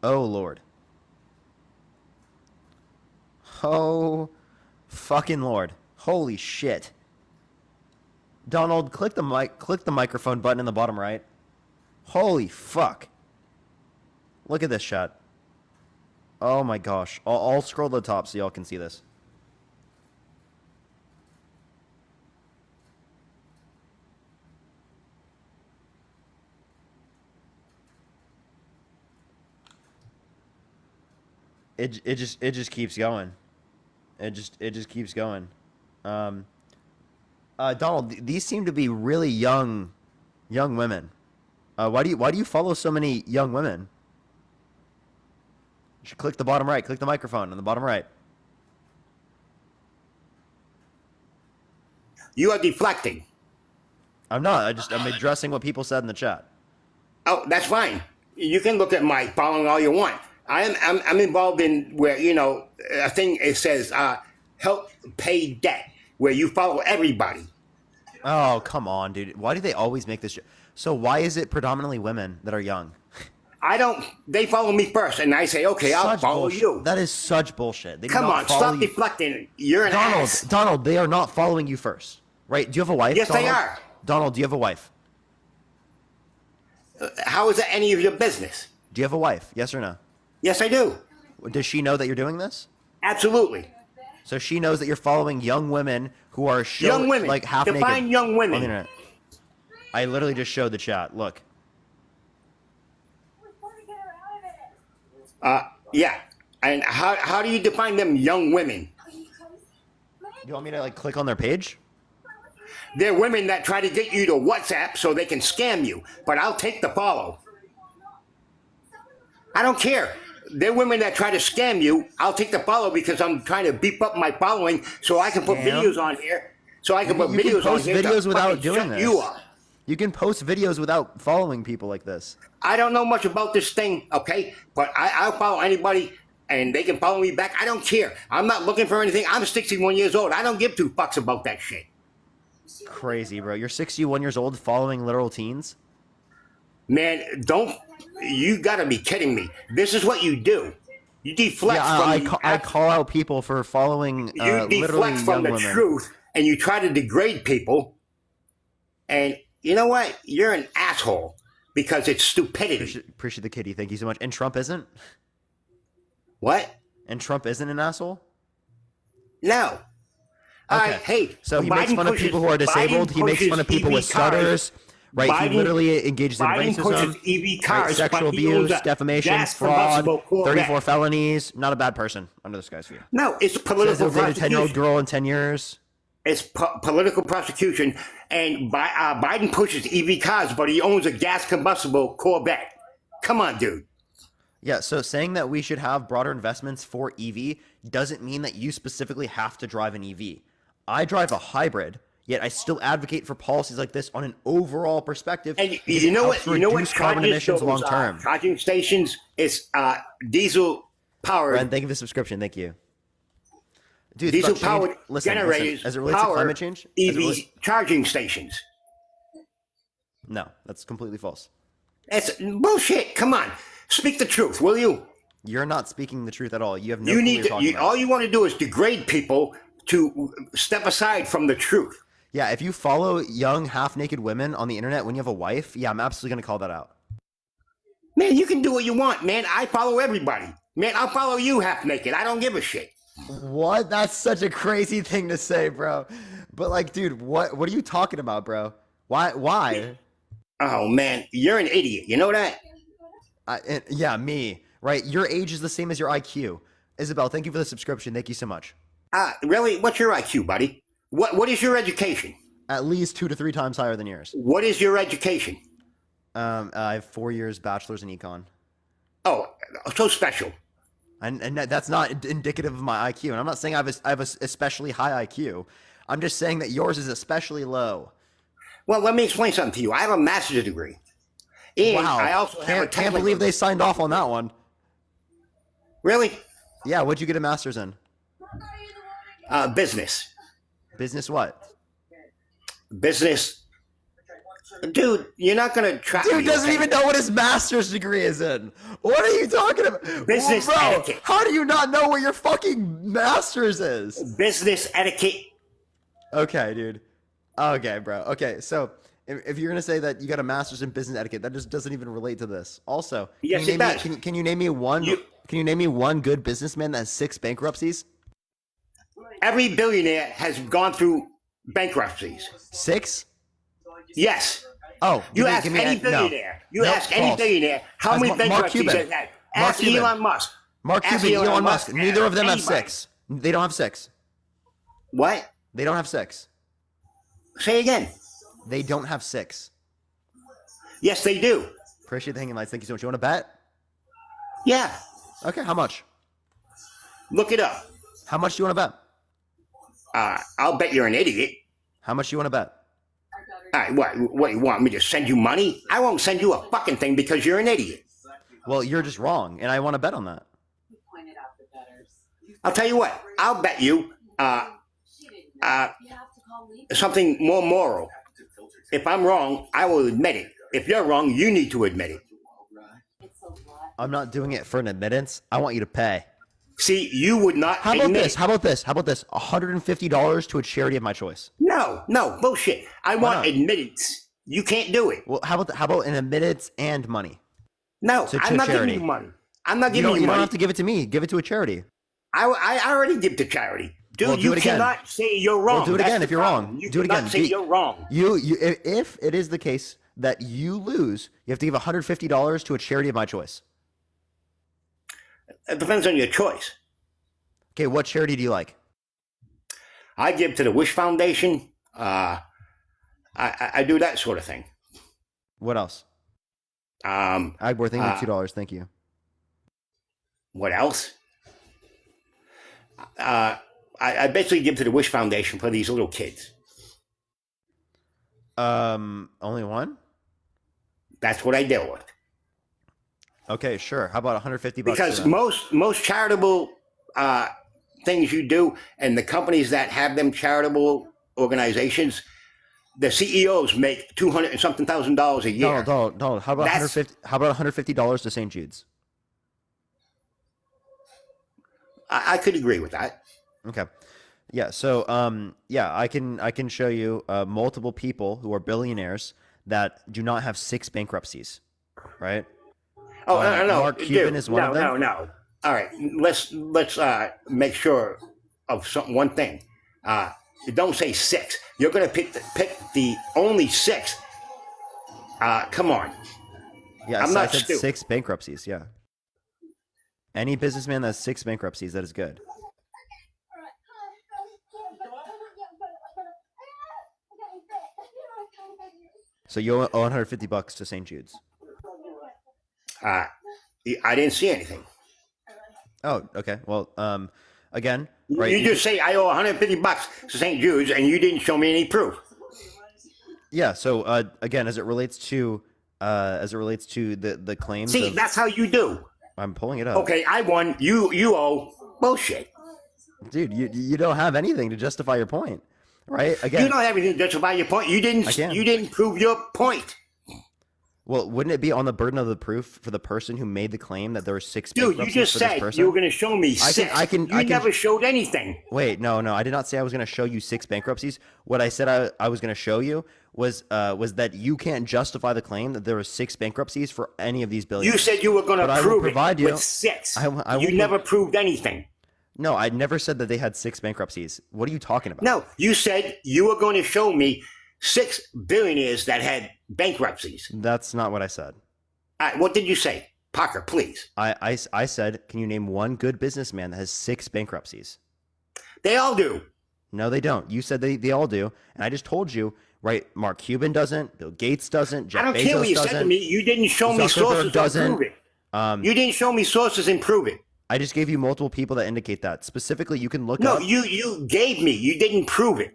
Oh, Lord. Oh, fucking Lord. Holy shit. Donald, click the microphone button in the bottom right. Holy fuck. Look at this shot. Oh my gosh. I'll scroll to the top so y'all can see this. It just keeps going. It just keeps going. Donald, these seem to be really young women. Why do you follow so many young women? You should click the bottom right. Click the microphone on the bottom right. You are deflecting. I'm not. I'm addressing what people said in the chat. Oh, that's fine. You can look at my following all you want. I'm involved in where, you know, a thing, it says help pay debt, where you follow everybody. Oh, come on, dude. Why do they always make this? So why is it predominantly women that are young? They follow me first, and I say, okay, I'll follow bullshit. you. That is such bullshit. They do Come not on, follow stop you. deflecting. You're an Donald, ass. Donald, they are not following you first, right? Do you have a wife? Yes, Donald? they are. Donald, do you have a wife? How is that any of your business? Do you have a wife? Yes or no? Yes, I do. Does she know that you're doing this? Absolutely. So she knows that you're following young women who are Young women. like half naked. Define young women. On the internet. I literally just showed the chat. Look. Yeah. And how do you define them young women? You want me to like click on their page? They're women that try to get you to WhatsApp so they can scam you, but I'll take the follow. I don't care. They're women that try to scam you. I'll take the follow because I'm trying to beef up my following so I can put videos on here. So I can put videos on here. You can post videos without doing shut this. you up. You can post videos without following people like this. I don't know much about this thing, okay? But I'll follow anybody and they can follow me back. I don't care. I'm not looking for anything. I'm 61 years old. I don't give two fucks about that shit. Crazy, bro. You're 61 years old following literal teens? Man, you gotta be kidding me. This is what you do. You deflect I call out people for following you literally deflect from young the women. truth and you try to degrade people. And you know what? You're an asshole because it's stupidity. Appreciate the kitty. Thank you so much. And Trump isn't? What? And Trump isn't an asshole? No. Okay. Hey, so he makes fun of people who are disabled. He makes fun of people with stutters. Right, he literally engages in racism, EV cars, sexual abuse, defamation, fraud, 34 felonies. Not a bad person under this guy's view. No, it's political prosecution. A 10-year-old girl in 10 years. It's political prosecution, and Biden pushes EV cars, but he owns a gas combustible Corvette. Come on, dude. Yeah, so saying that we should have broader investments for EV doesn't mean that you specifically have to drive an EV. I drive a hybrid. Yet I still advocate for policies like this on an overall perspective. And you know what? You know what? Carbon emissions long term. Charging stations is diesel powered. Brent, thank you for the subscription. Thank you. Dude, diesel powered listen, generators. as it relates to climate change, EV charging stations. No, that's completely false. That's bullshit. Come on, speak the truth, will you? You're not speaking the truth at all. You have no. You need to. All you want to do is degrade people to step aside from the truth. Yeah, if you follow young, half-naked women on the internet when you have a wife, yeah, I'm absolutely going to call that out. Man, you can do what you want, man. I follow everybody. Man, I'll follow you half-naked. I don't give a shit. What? That's such a crazy thing to say, bro. But, like, dude, what are you talking about, bro? Why? Oh, man, you're an idiot. You know that? Yeah, me. Right? Your age is the same as your IQ. Isabel, thank you for the subscription. Thank you so much. Really? What's your IQ, buddy? What is your education? At least 2 to 3 times higher than yours. What is your education? I have 4 years bachelor's in econ. Oh, so special. And that's not indicative of my IQ. And I'm not saying I have a especially high IQ. I'm just saying that yours is especially low. Well, let me explain something to you. I have a master's degree. And wow. I also have a can't believe they signed off on that one. Really? Yeah, what'd you get a master's in? Business. Business what? Business. Dude, you're not going to trap me. Dude doesn't even know what his master's degree is in. What are you talking about? Business etiquette. How do you not know what your fucking master's is? Business etiquette. Okay, dude. Okay, bro. Okay, so if you're going to say that you got a master's in business etiquette, that just doesn't even relate to this. Also, yes, it does. Can you name me one? Can you name me one good businessman that has 6 bankruptcies? Every billionaire has gone through bankruptcies. 6? Yes. Oh, you ask any billionaire. You ask any billionaire how many bankruptcies they've had. Ask Elon Musk. Mark Cuban, Elon Musk. Neither of them have 6. They don't have 6. What? They don't have 6. Say again. They don't have 6. Yes, they do. Appreciate the hanging lights. Thank you so much. You want to bet? Yeah. Okay, how much? Look it up. How much do you want to bet? I'll bet you're an idiot. How much do you want to bet? All right, what, you want me to send you money? I won't send you a fucking thing because you're an idiot. Well, you're just wrong, and I want to bet on that. I'll tell you what, I'll bet you something more moral. If I'm wrong, I will admit it. If you're wrong, you need to admit it. I'm not doing it for an admittance. I want you to pay. See, you would not How about admit this? it. How about this? How about this? $150 to a charity of my choice. No, bullshit. I want admittance. You can't do it. Well, how about an admittance and money? No, To I'm not charity. giving you money. I'm not giving you You don't money. have to give it to me. Give it to a charity. I already give to charity. Dude, Well, do you it again. cannot say you're wrong. Well, do it That's again the if you're problem. wrong. You Do it cannot again. say you're wrong. If it is the case that you lose, you have to give $150 to a charity of my choice. It depends on your choice. Okay, what charity do you like? I give to the Wish Foundation. I do that sort of thing. What else? Agbor, thank you $2. Thank you. What else? I basically give to the Wish Foundation for these little kids. Only one? That's what I deal with. Okay, sure. How about $150? Because most charitable things you do, and the companies that have them charitable organizations, the CEOs make $200 and something thousand a year. No. How about $150? How about $150 to St. Jude's? I could agree with that. Okay. Yeah. So, I can show you multiple people who are billionaires that do not have 6 bankruptcies, right? Oh no, Mark Cuban dude, is one of them. No. All right, let's make sure of one thing. Don't say 6. You're going to pick the only 6. Come on. Yeah, I'm so not I said stupid. 6 bankruptcies. Yeah. Any businessman that has 6 bankruptcies, that is good. So you owe $150 to St. Jude's. I didn't see anything. Oh, okay. Well, again, right? You just say I owe $150 to St. Jude's, and you didn't show me any proof. Yeah. So again, as it relates to the claims. See, that's how you do. I'm pulling it up. Okay, I won. You owe. Bullshit. Dude, you don't have anything to justify your point, right? Again, you don't have anything to justify your point. You didn't prove your point. Well, wouldn't it be on the burden of the proof for the person who made the claim that there were 6 Dude, bankruptcies you just for this said person? you were going to show me 6. You never showed anything. Wait, no, I did not say I was going to show you 6 bankruptcies. What I said I was going to show you was that you can't justify the claim that there were 6 bankruptcies for any of these billionaires. You said you were going to prove it with 6. You never proved anything. No, I never said that they had 6 bankruptcies. What are you talking about? No, you said you were going to show me 6 billionaires that had bankruptcies. That's not what I said. What did you say? Parker, please. I said, can you name one good businessman that has 6 bankruptcies? They all do. No, they don't. You said they all do. And I just told you, right? Mark Cuban doesn't. Bill Gates doesn't. Jeff Bezos I don't care what you said to me. You didn't show me sources to prove it. You didn't show me sources and prove it. I just gave you multiple people that indicate that. Specifically, you can look up. No, up. you gave me. You didn't prove it.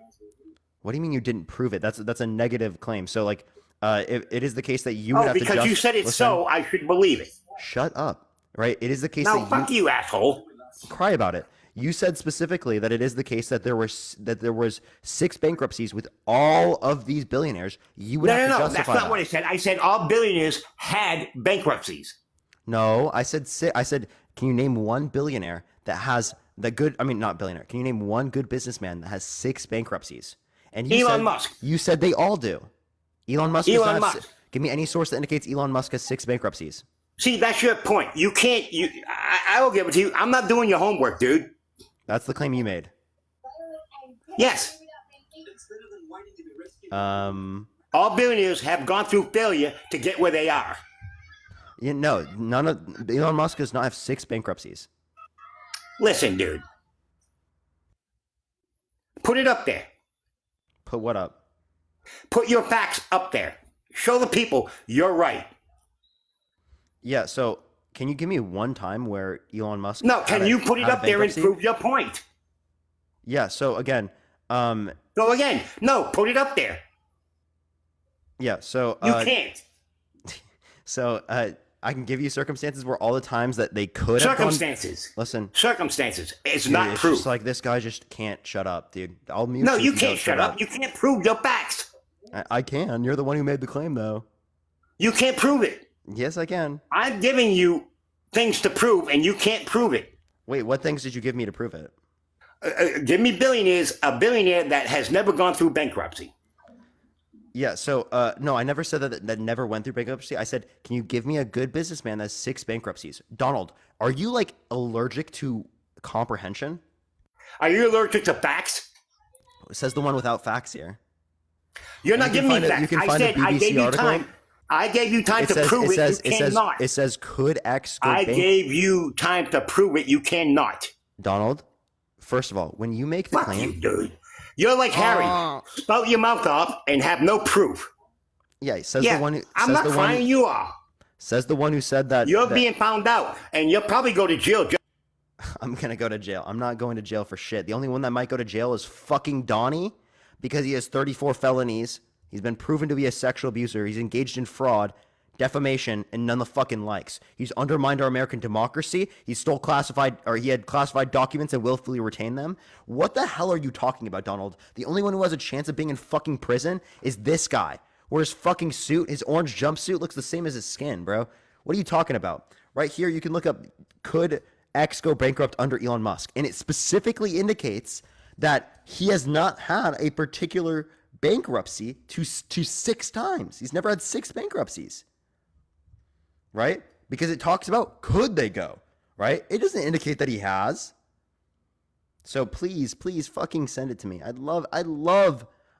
What do you mean you didn't prove it? That's a negative claim. So, like, it is the case that you would have to because you said it so, I should believe it. Shut up, right? It is the case that fuck you, asshole. Cry about it. You said specifically that it is the case that there was 6 bankruptcies with all of these billionaires. You would have to justify that's not what I said. I said all billionaires had bankruptcies. No, I said, can you name one billionaire that has the good? I mean, not billionaire. Can you name one good businessman that has 6 bankruptcies? And Elon Musk. You said they all do. Elon Musk. Give me any source that indicates Elon Musk has 6 bankruptcies. See, that's your point. You can't. I will give it to you. I'm not doing your homework, dude. That's the claim you made. Yes. All billionaires have gone through failure to get where they are. No, none of Elon Musk does not have 6 bankruptcies. Listen, dude. Put it up there. Put what up? Put your facts up there. Show the people you're right. Yeah, so Can you give me one time where Elon Musk? No, can you put it up there and prove your point? Yeah. So again, no, put it up there. Yeah. So you can't. So I can give you circumstances where all the times that they could circumstances. Have listen, circumstances. It's dude, not it's proof. Just like this guy just can't shut up, dude. I'll mute. No, you can't shut up. You can't prove your facts. I can. You're the one who made the claim, though. You can't prove it. Yes, I can. I'm giving you things to prove, and you can't prove it. Wait, what things did you give me to prove it? Give me a billionaire that has never gone through bankruptcy. Yeah, so, no, I never said that never went through bankruptcy. I said, can you give me a good businessman that has 6 bankruptcies? Donald, are you, like, allergic to comprehension? Are you allergic to facts? It says the one without facts here. You're not giving me facts. I said I gave you time. I gave you time to prove it. You cannot. It says, could X go I gave you time to prove it. You cannot. Donald, first of all, when you make the claim... you, dude. You're like Harry. Spout your mouth up and have no proof. Yeah, says the one who... I'm not crying, you are. Says the one who said that... You're being found out, and you'll probably go to jail. I'm going to go to jail. I'm not going to jail for shit. The only one that might go to jail is fucking Donnie, because he has 34 felonies. He's been proven to be a sexual abuser. He's engaged in fraud, defamation, and none the fucking likes. He's undermined our American democracy. He had classified documents and willfully retained them. What the hell are you talking about, Donald? The only one who has a chance of being in fucking prison is this guy, where his fucking suit, his orange jumpsuit, looks the same as his skin, bro. What are you talking about? Right here, you can look up, could X go bankrupt under Elon Musk? And it specifically indicates that he has not had a particular bankruptcy to 6 times. He's never had 6 bankruptcies. Right? Because it talks about could they go, right? It doesn't indicate that he has. So please fucking send it to me. I'd love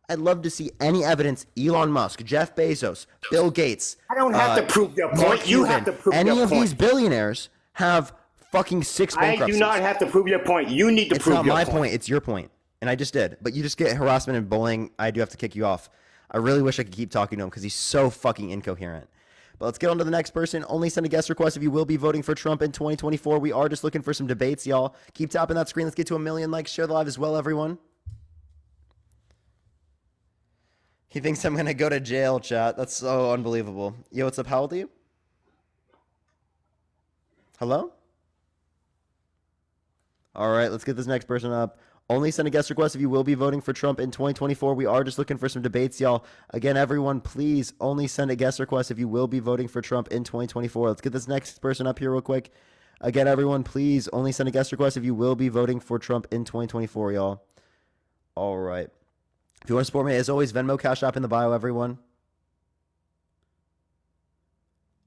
to see any evidence. Elon Musk, Jeff Bezos, Bill Gates. I don't have to prove your point. You have to prove your point. Any of these billionaires have fucking 6 bankruptcies. I do not have to prove your point. You need to prove your point. It's not my point. It's your point. And I just did. But you just get harassment and bullying. I do have to kick you off. I really wish I could keep talking to him because he's so fucking incoherent. But let's get on to the next person. Only send a guest request if you will be voting for Trump in 2024. We are just looking for some debates, y'all. Keep tapping that screen. Let's get to 1 million likes. Share the live as well, everyone. He thinks I'm going to go to jail, chat. That's so unbelievable. Yo, what's up? How old are you? Hello? All right, let's get this next person up. Only send a guest request if you will be voting for Trump in 2024. We are just looking for some debates, y'all. Again, everyone, please only send a guest request if you will be voting for Trump in 2024. Let's get this next person up here real quick. Again, everyone, please only send a guest request if you will be voting for Trump in 2024, y'all. All right. If you want to support me, as always, Venmo, Cash App in the bio, everyone.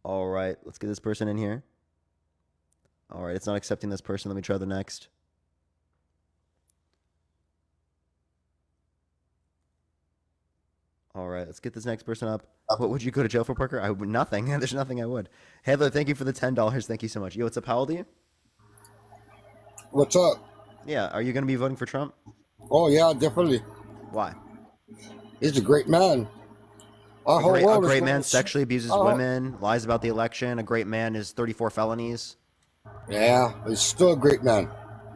All right. Let's get this person in here. All right. It's not accepting this person. Let me try the next. All right, let's get this next person up. What would you go to jail for, Parker? I would nothing. There's nothing I would. Heather, thank you for the $10. Thank you so much. Yo, what's up? How old are you? What's up? Yeah, are you going to be voting for Trump? Oh yeah, definitely. Why? He's a great man. Our whole world a great man sexually abuses women, lies about the election. A great man is 34 felonies. Yeah, he's still a great man.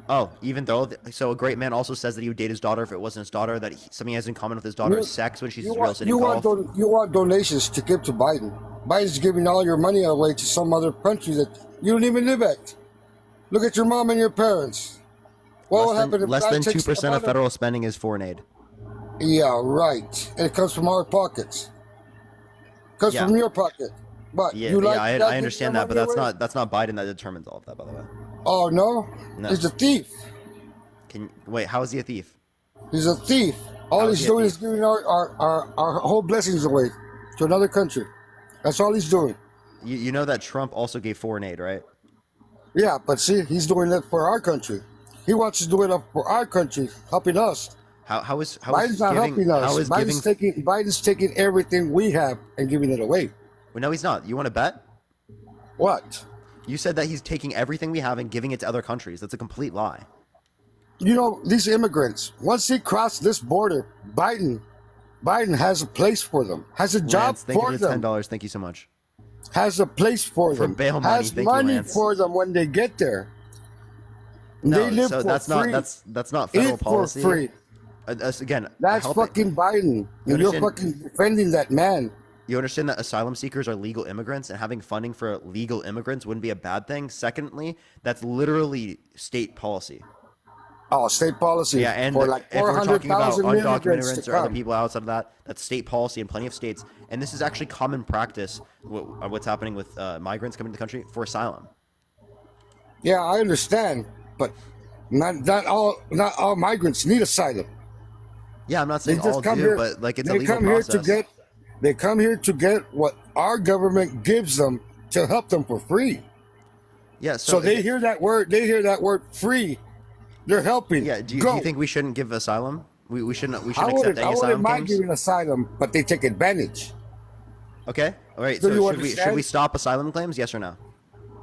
Oh, even though, so a great man also says that he would date his daughter if it wasn't his daughter, that something he has in common with his daughter is sex when she's real sitting golf. You want donations to give to Biden. Biden's giving all your money away to some other country that you don't even live at. Look at your mom and your parents. What will happen if less than 2% of federal spending is foreign aid. Yeah, right. And it comes from our pockets. It comes from your pocket. But I understand that, but that's not Biden that determines all of that, by the way. Oh no? He's a thief. Wait, how is he a thief? He's a thief. All he's doing is giving our whole blessings away to another country. That's all he's doing. You know that Trump also gave foreign aid, right? Yeah, but see, he's doing that for our country. He wants to do it up for our country, helping us. Biden's not helping us. Biden's taking everything we have and giving it away. Well, no, he's not. You want to bet? What? You said that he's taking everything we have and giving it to other countries. That's a complete lie. You know, these immigrants, once they cross this border, Biden has a place for them, has a job Lance, thank for you for them. $10. Thank you so much. has a place for For them, bail money, has thank you, money Lance. for them when they get there. They No, live so for that's free. not federal Eat for policy. free. Again, That's helping. fucking Biden. You And you're understand? fucking defending that man. You understand that asylum seekers are legal immigrants, and having funding for legal immigrants wouldn't be a bad thing. Secondly, that's literally state policy. Oh, state policy Yeah, and for like if we're talking about 400,000 undocumented immigrants to immigrants or other come. people outside of that, that's state policy in plenty of states. And this is actually common practice, what's happening with migrants coming to the country for asylum. Yeah, I understand, but not all migrants need asylum. Yeah, I'm not They saying just all come do, here. but like it's a They legal come here to process. get what our government gives them to help them for free. Yeah, So they hear that word. They hear that word free. They're helping. Yeah, do you think we shouldn't give asylum? We shouldn't I accept wouldn't any asylum mind claims? giving asylum, but they take advantage. Okay, all right. Do So you should we understand? stop asylum claims? Yes or no?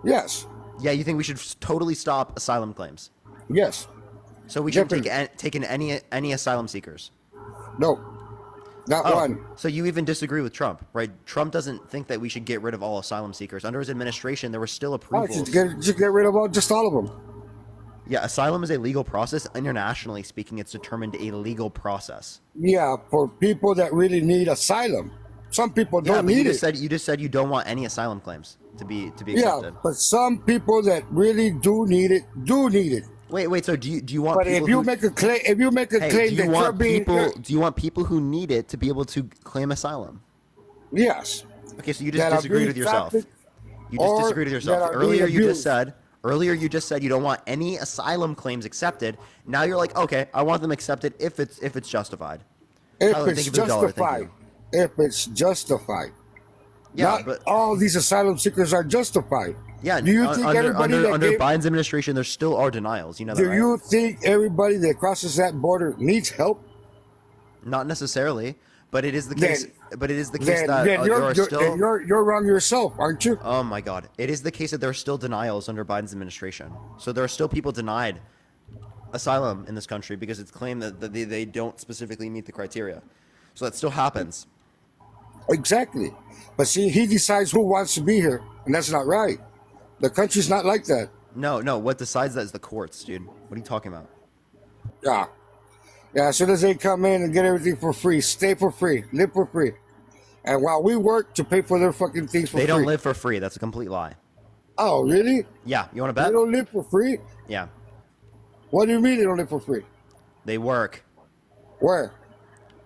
Yes. Yeah, you think we should totally stop asylum claims? Yes. So we shouldn't take in any asylum seekers? No, not one. So you even disagree with Trump, right? Trump doesn't think that we should get rid of all asylum seekers. Under his administration, there were still Oh, approvals. just get rid of just all of them. Yeah, asylum is a legal process. Internationally speaking, it's determined a legal process. Yeah, for people that really need asylum. Some people Yeah, don't but need you just said you don't want any asylum claims to be accepted. Yeah, but some people that really do need it do need it. Wait. So do you want? But people if you who, make a claim, do you that want you're being, do you want people who need it to be able to claim asylum? Yes. Okay, so you just disagreed with yourself. You just or disagreed with that yourself. are being Earlier you just said you don't want any asylum claims accepted. Now you're like, okay, I want them accepted if it's justified. If Tyler, it's thank you for the dollar. Thank justified. you. If it's justified. Yeah, Not but all these asylum seekers are justified. yeah, Do you think everybody that under gave, Biden's administration, there still are denials. You know that, do right? you think everybody that crosses that border needs help? Not necessarily, but it is the case. But it is the case Then, that then there are still. you're wrong yourself, aren't you? Oh my God! It is the case that there are still denials under Biden's administration. So there are still people denied asylum in this country because it's claimed that they don't specifically meet the criteria. So that still happens. Exactly. But see, he decides who wants to be here, and that's not right. The country's not like that. No. What decides that is the courts, dude. What are you talking about? Yeah. Yeah, as soon as they come in and get everything for free, stay for free, live for free. And while we work to pay for their fucking things for free. They don't live for free. That's a complete lie. Oh, really? Yeah. You want to bet? They don't live for free? Yeah. What do you mean they don't live for free? They work. Where?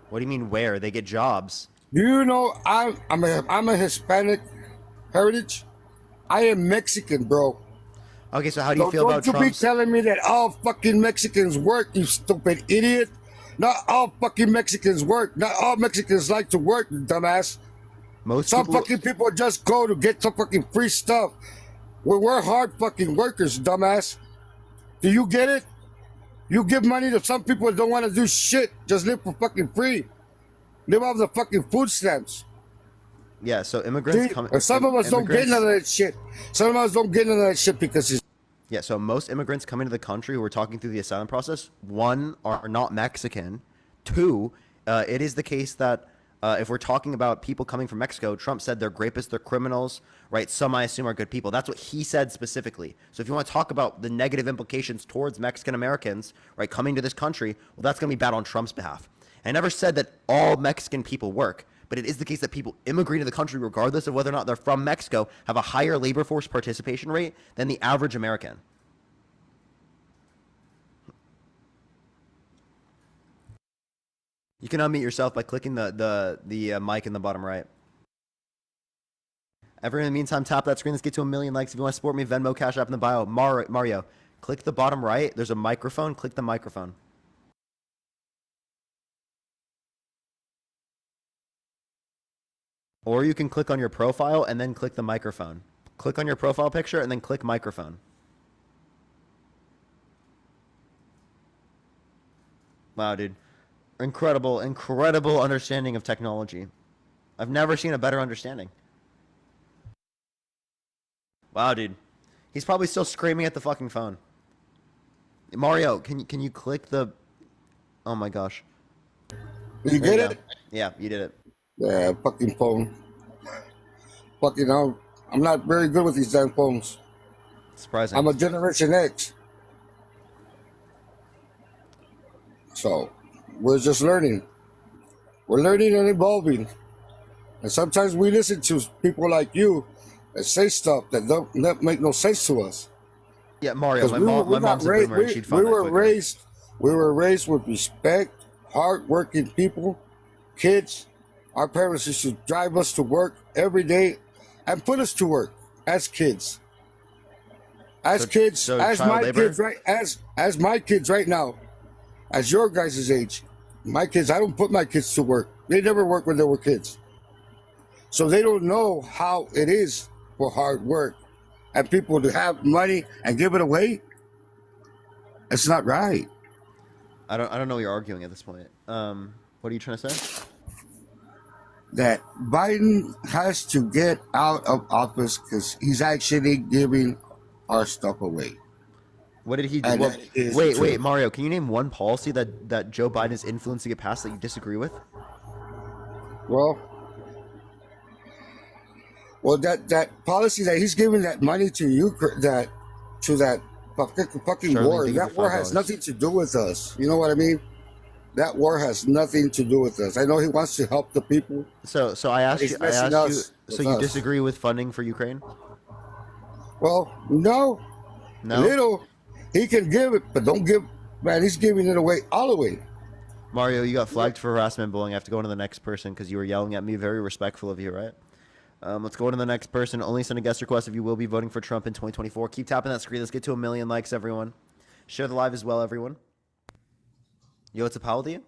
What do you mean where? They get jobs. Do you know I'm a Hispanic heritage? I am Mexican, bro. Okay, so how do you feel about Don't you be telling me that all fucking Mexicans work, you stupid idiot. Not all fucking Mexicans work. Not all Mexicans like to work, you dumbass. Some fucking people just go to get some fucking free stuff. We're hard fucking workers, dumbass. Do you get it? You give money to some people that don't want to do shit. Just live for fucking free. Live off the fucking food stamps. Yeah, so immigrants come. Some of us don't get none of that shit. Some of us don't get none of that shit because it's. Yeah, so most immigrants coming to the country who are talking through the asylum process, one, are not Mexican. Two, it is the case that if we're talking about people coming from Mexico, Trump said they're rapists, they're criminals, right? Some I assume are good people. That's what he said specifically. So if you want to talk about the negative implications towards Mexican Americans, right, coming to this country, well, that's going to be bad on Trump's behalf. I never said that all Mexican people work, but it is the case that people immigrating to the country, regardless of whether or not they're from Mexico, have a higher labor force participation rate than the average American. You can unmute yourself by clicking the mic in the bottom right. Everyone, in the meantime, tap that screen. Let's get to 1 million likes. If you want to support me, Venmo, Cash App in the bio. Mario, click the bottom right. There's a microphone. Click the microphone. Or you can click on your profile and then click the microphone. Click on your profile picture and then click microphone. Wow, dude. Incredible understanding of technology. I've never seen a better understanding. Wow, dude. He's probably still screaming at the fucking phone. Mario, can you click the... Oh my gosh. You get it? Yeah, you did it. Yeah, fucking phone. Fucking I'm not very good with these damn phones. Surprising. I'm a Generation X. So we're just learning. We're learning and evolving. And sometimes we listen to people like you that say stuff that don't make no sense to us. Yeah, Mario, Because my mom's a boomer and she'd find that quicker. We were raised with respect, hardworking people, kids. Our parents used to drive us to work every day and put us to work as kids. As child my labor? kids as my kids right now, as your guys' age, my kids, I don't put my kids to work. They never worked when they were kids. So they don't know how it is for hard work and people to have money and give it away. It's not right. I don't know what you're arguing at this point. What are you trying to say? That Biden has to get out of office because he's actually giving our stuff away. What did he do? And Well, that is wait, true. Mario, can you name one policy that Joe Biden is influencing to get passed that you disagree with? Well, that policy that he's giving that money to Ukraine, that fucking Charlene, war, thank you for that war has $5. nothing to do with us. You know what I mean? That war has nothing to do with us. I know he wants to help the people. So I but asked he's you. messing us So with you us. disagree with funding for Ukraine? Well, no, No. little. He can give it, but don't give. Man, he's giving it away all the way. Mario, you got flagged for harassment and bullying. I have to go on to the next person because you were yelling at me. Very respectful of you, right? Let's go on to the next person. Only send a guest request if you will be voting for Trump in 2024. Keep tapping that screen. Let's get to 1 million likes, everyone. Share the live as well, everyone. Yo, it's a Powell to you?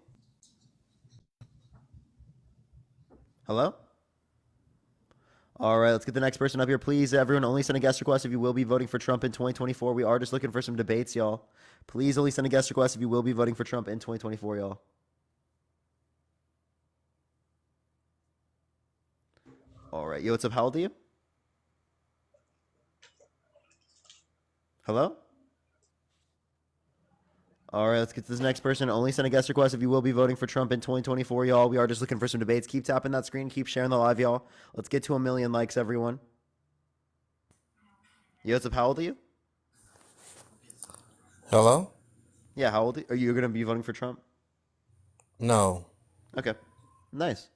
Hello? All right, let's get the next person up here. Please, everyone, only send a guest request if you will be voting for Trump in 2024. We are just looking for some debates, y'all. Please only send a guest request if you will be voting for Trump in 2024, y'all. All right. Yo, what's up? How old are you? Hello? All right, let's get to this next person. Only send a guest request if you will be voting for Trump in 2024, y'all. We are just looking for some debates. Keep tapping that screen. Keep sharing the live, y'all. Let's get to 1 million likes, everyone. Yo, what's up? How old are you? Hello? Yeah, how old are you going to be voting for Trump? No. Okay. Nice.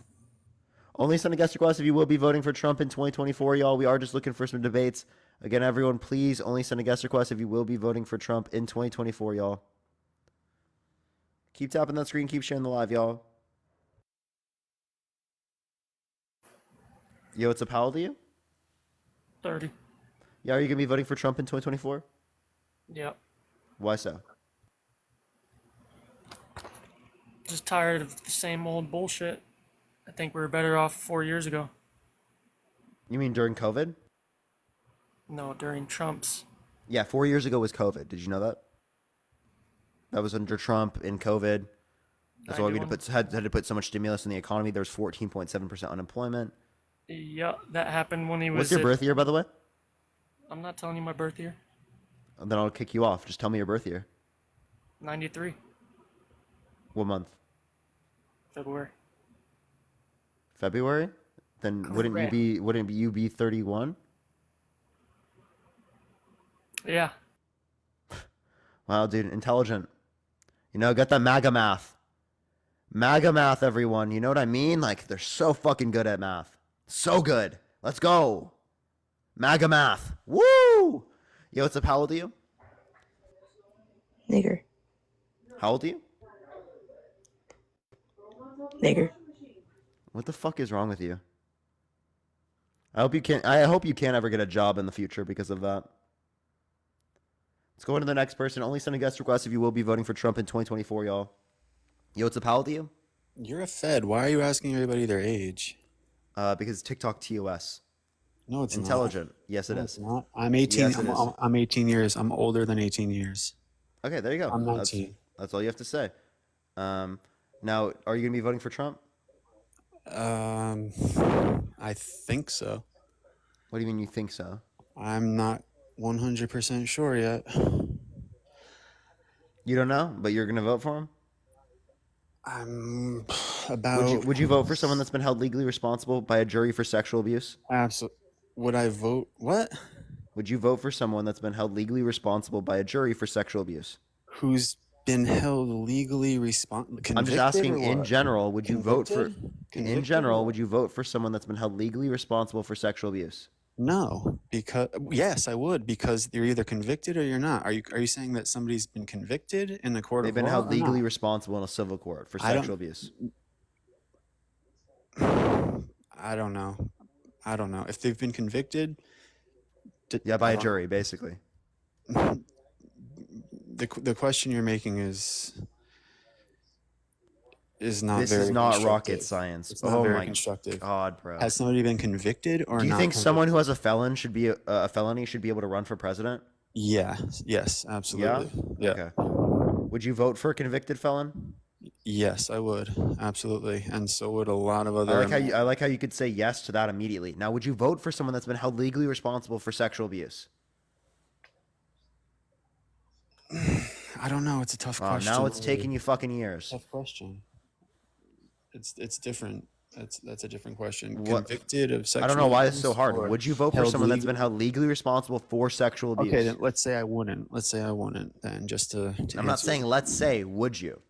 Only send a guest request if you will be voting for Trump in 2024, y'all. We are just looking for some debates. Again, everyone, please only send a guest request if you will be voting for Trump in 2024, y'all. Keep tapping that screen. Keep sharing the live, y'all. Yo, what's up? How old are you? 30. Yeah, are you going to be voting for Trump in 2024? Yep. Why so? Just tired of the same old bullshit. I think we were better off 4 years ago. You mean during COVID? No, during Trump's. Yeah, 4 years ago was COVID. Did you know that? That was under Trump in COVID. That's why we had to put so much stimulus in the economy. There was 14.7% unemployment. Yeah, that happened when he was. What's your birth year, by the way? I'm not telling you my birth year. And then I'll kick you off. Just tell me your birth year. 93. What month? February. February? Then Correct. wouldn't you be 31? Yeah. Wow, dude, intelligent. You know, got that MAGA math. MAGA math, everyone. You know what I mean? Like, they're so fucking good at math. So good. Let's go. MAGA math. Woo! Yo, what's up? How old are you? Nigger. How old are you? Nigger. What the fuck is wrong with you? I hope you can't ever get a job in the future because of that. Let's go on to the next person. Only send a guest request if you will be voting for Trump in 2024, y'all. Yo, what's up? How old are you? You're a Fed. Why are you asking everybody their age? Because TikTok TOS. No, it's intelligent. Not. Yes, it No, is. It's not. I'm 18. Yes, it is. I'm 18 years. I'm older than 18 years. Okay, there you go. I'm 19. That's all you have to say. Now, are you gonna be voting for Trump? I think so. What do you mean you think so? I'm not 100% sure yet. You don't know, but you're gonna vote for him? About. Would you vote for someone that's been held legally responsible by a jury for sexual abuse? Absolutely. Would I vote? What? Would you vote for someone that's been held legally responsible by a jury for sexual abuse? Who's been held legally I'm just convicted asking or in what? general, would you vote for in Convicted or general, what? would you vote for someone that's been held legally responsible for sexual abuse? No, because yes, I would, because you're either convicted or you're not. Are you saying that somebody's been convicted in the court They've of been law held or legally not? responsible in a civil court for I sexual don't. abuse. I don't know. I don't know if they've been convicted. Yeah, by I a don't. jury, basically. The question you're making is not This is very not rocket constructive. science. It's not Oh very my constructive. God, bro. Has somebody been convicted or Do you not think someone convicted? who has a felon should be a felony should be able to run for president? Yeah. Yes. Yeah? Absolutely. Yeah. Okay. Would you vote for a convicted felon? Yes, I would. Absolutely. And so would a lot of I other like how you could say yes to that immediately. Now, would you vote for someone that's been held legally responsible for sexual abuse? I don't know. It's a tough question. Now it's taking you fucking years. Tough question. It's different. That's a different question. What? Convicted of sexual I don't know why it's so abuse hard. or Would you vote for held someone that's legal- been held legally responsible for sexual abuse? Okay, then let's say I wouldn't. Let's say I wouldn't. Then just to I'm not answer. saying let's say, would you?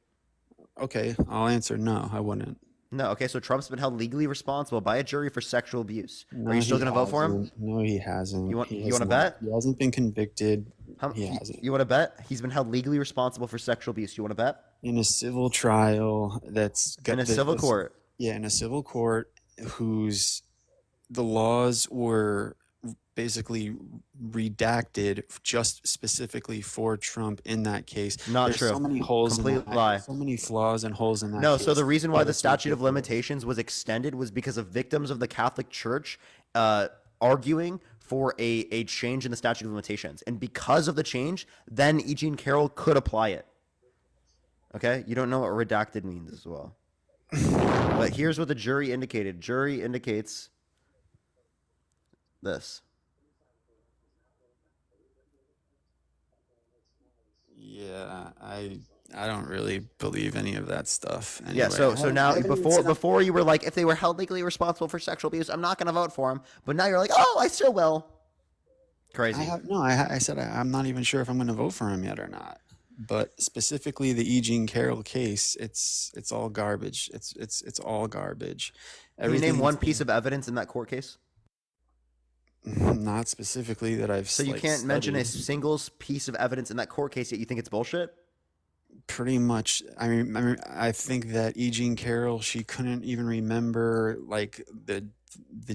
Okay, I'll answer no. I wouldn't. No. Okay, so Trump's been held legally responsible by a jury for sexual abuse. No, Are you still he going to vote for him? hasn't. No, he hasn't. You want He you has want to not. bet? He hasn't been convicted. He You, hasn't. you want to bet? He's been held legally responsible for sexual abuse. You want to bet? In a civil trial that's In a civil court. Yeah, in a civil court whose the laws were basically redacted just specifically for Trump in that case. Not There's true. so many holes Complete in that. lie. So many flaws and holes in that No, case. so the reason why Oh, the it's statute of ridiculous. limitations was extended was because of victims of the Catholic Church arguing for a change in the statute of limitations. And because of the change, then E. Jean Carroll could apply it. Okay? You don't know what redacted means as well. But here's what the jury indicated. Jury indicates this. Yeah, I don't really believe any of that stuff. Anyway, Yeah, so I now haven't even said before you were like, if they were held legally responsible for sexual abuse, I'm not going to vote for them. But now you're like, oh, I still will. Crazy. I said I'm not even sure if I'm going to vote for him yet or not. But specifically the E. Jean Carroll case, it's all garbage. It's all garbage. Can you name one piece of evidence in that court case? Not specifically that I've. So you like, can't mention a studied. single piece of evidence in that court case yet you think it's bullshit? Pretty much. I think that E. Jean Carroll, she couldn't even remember like the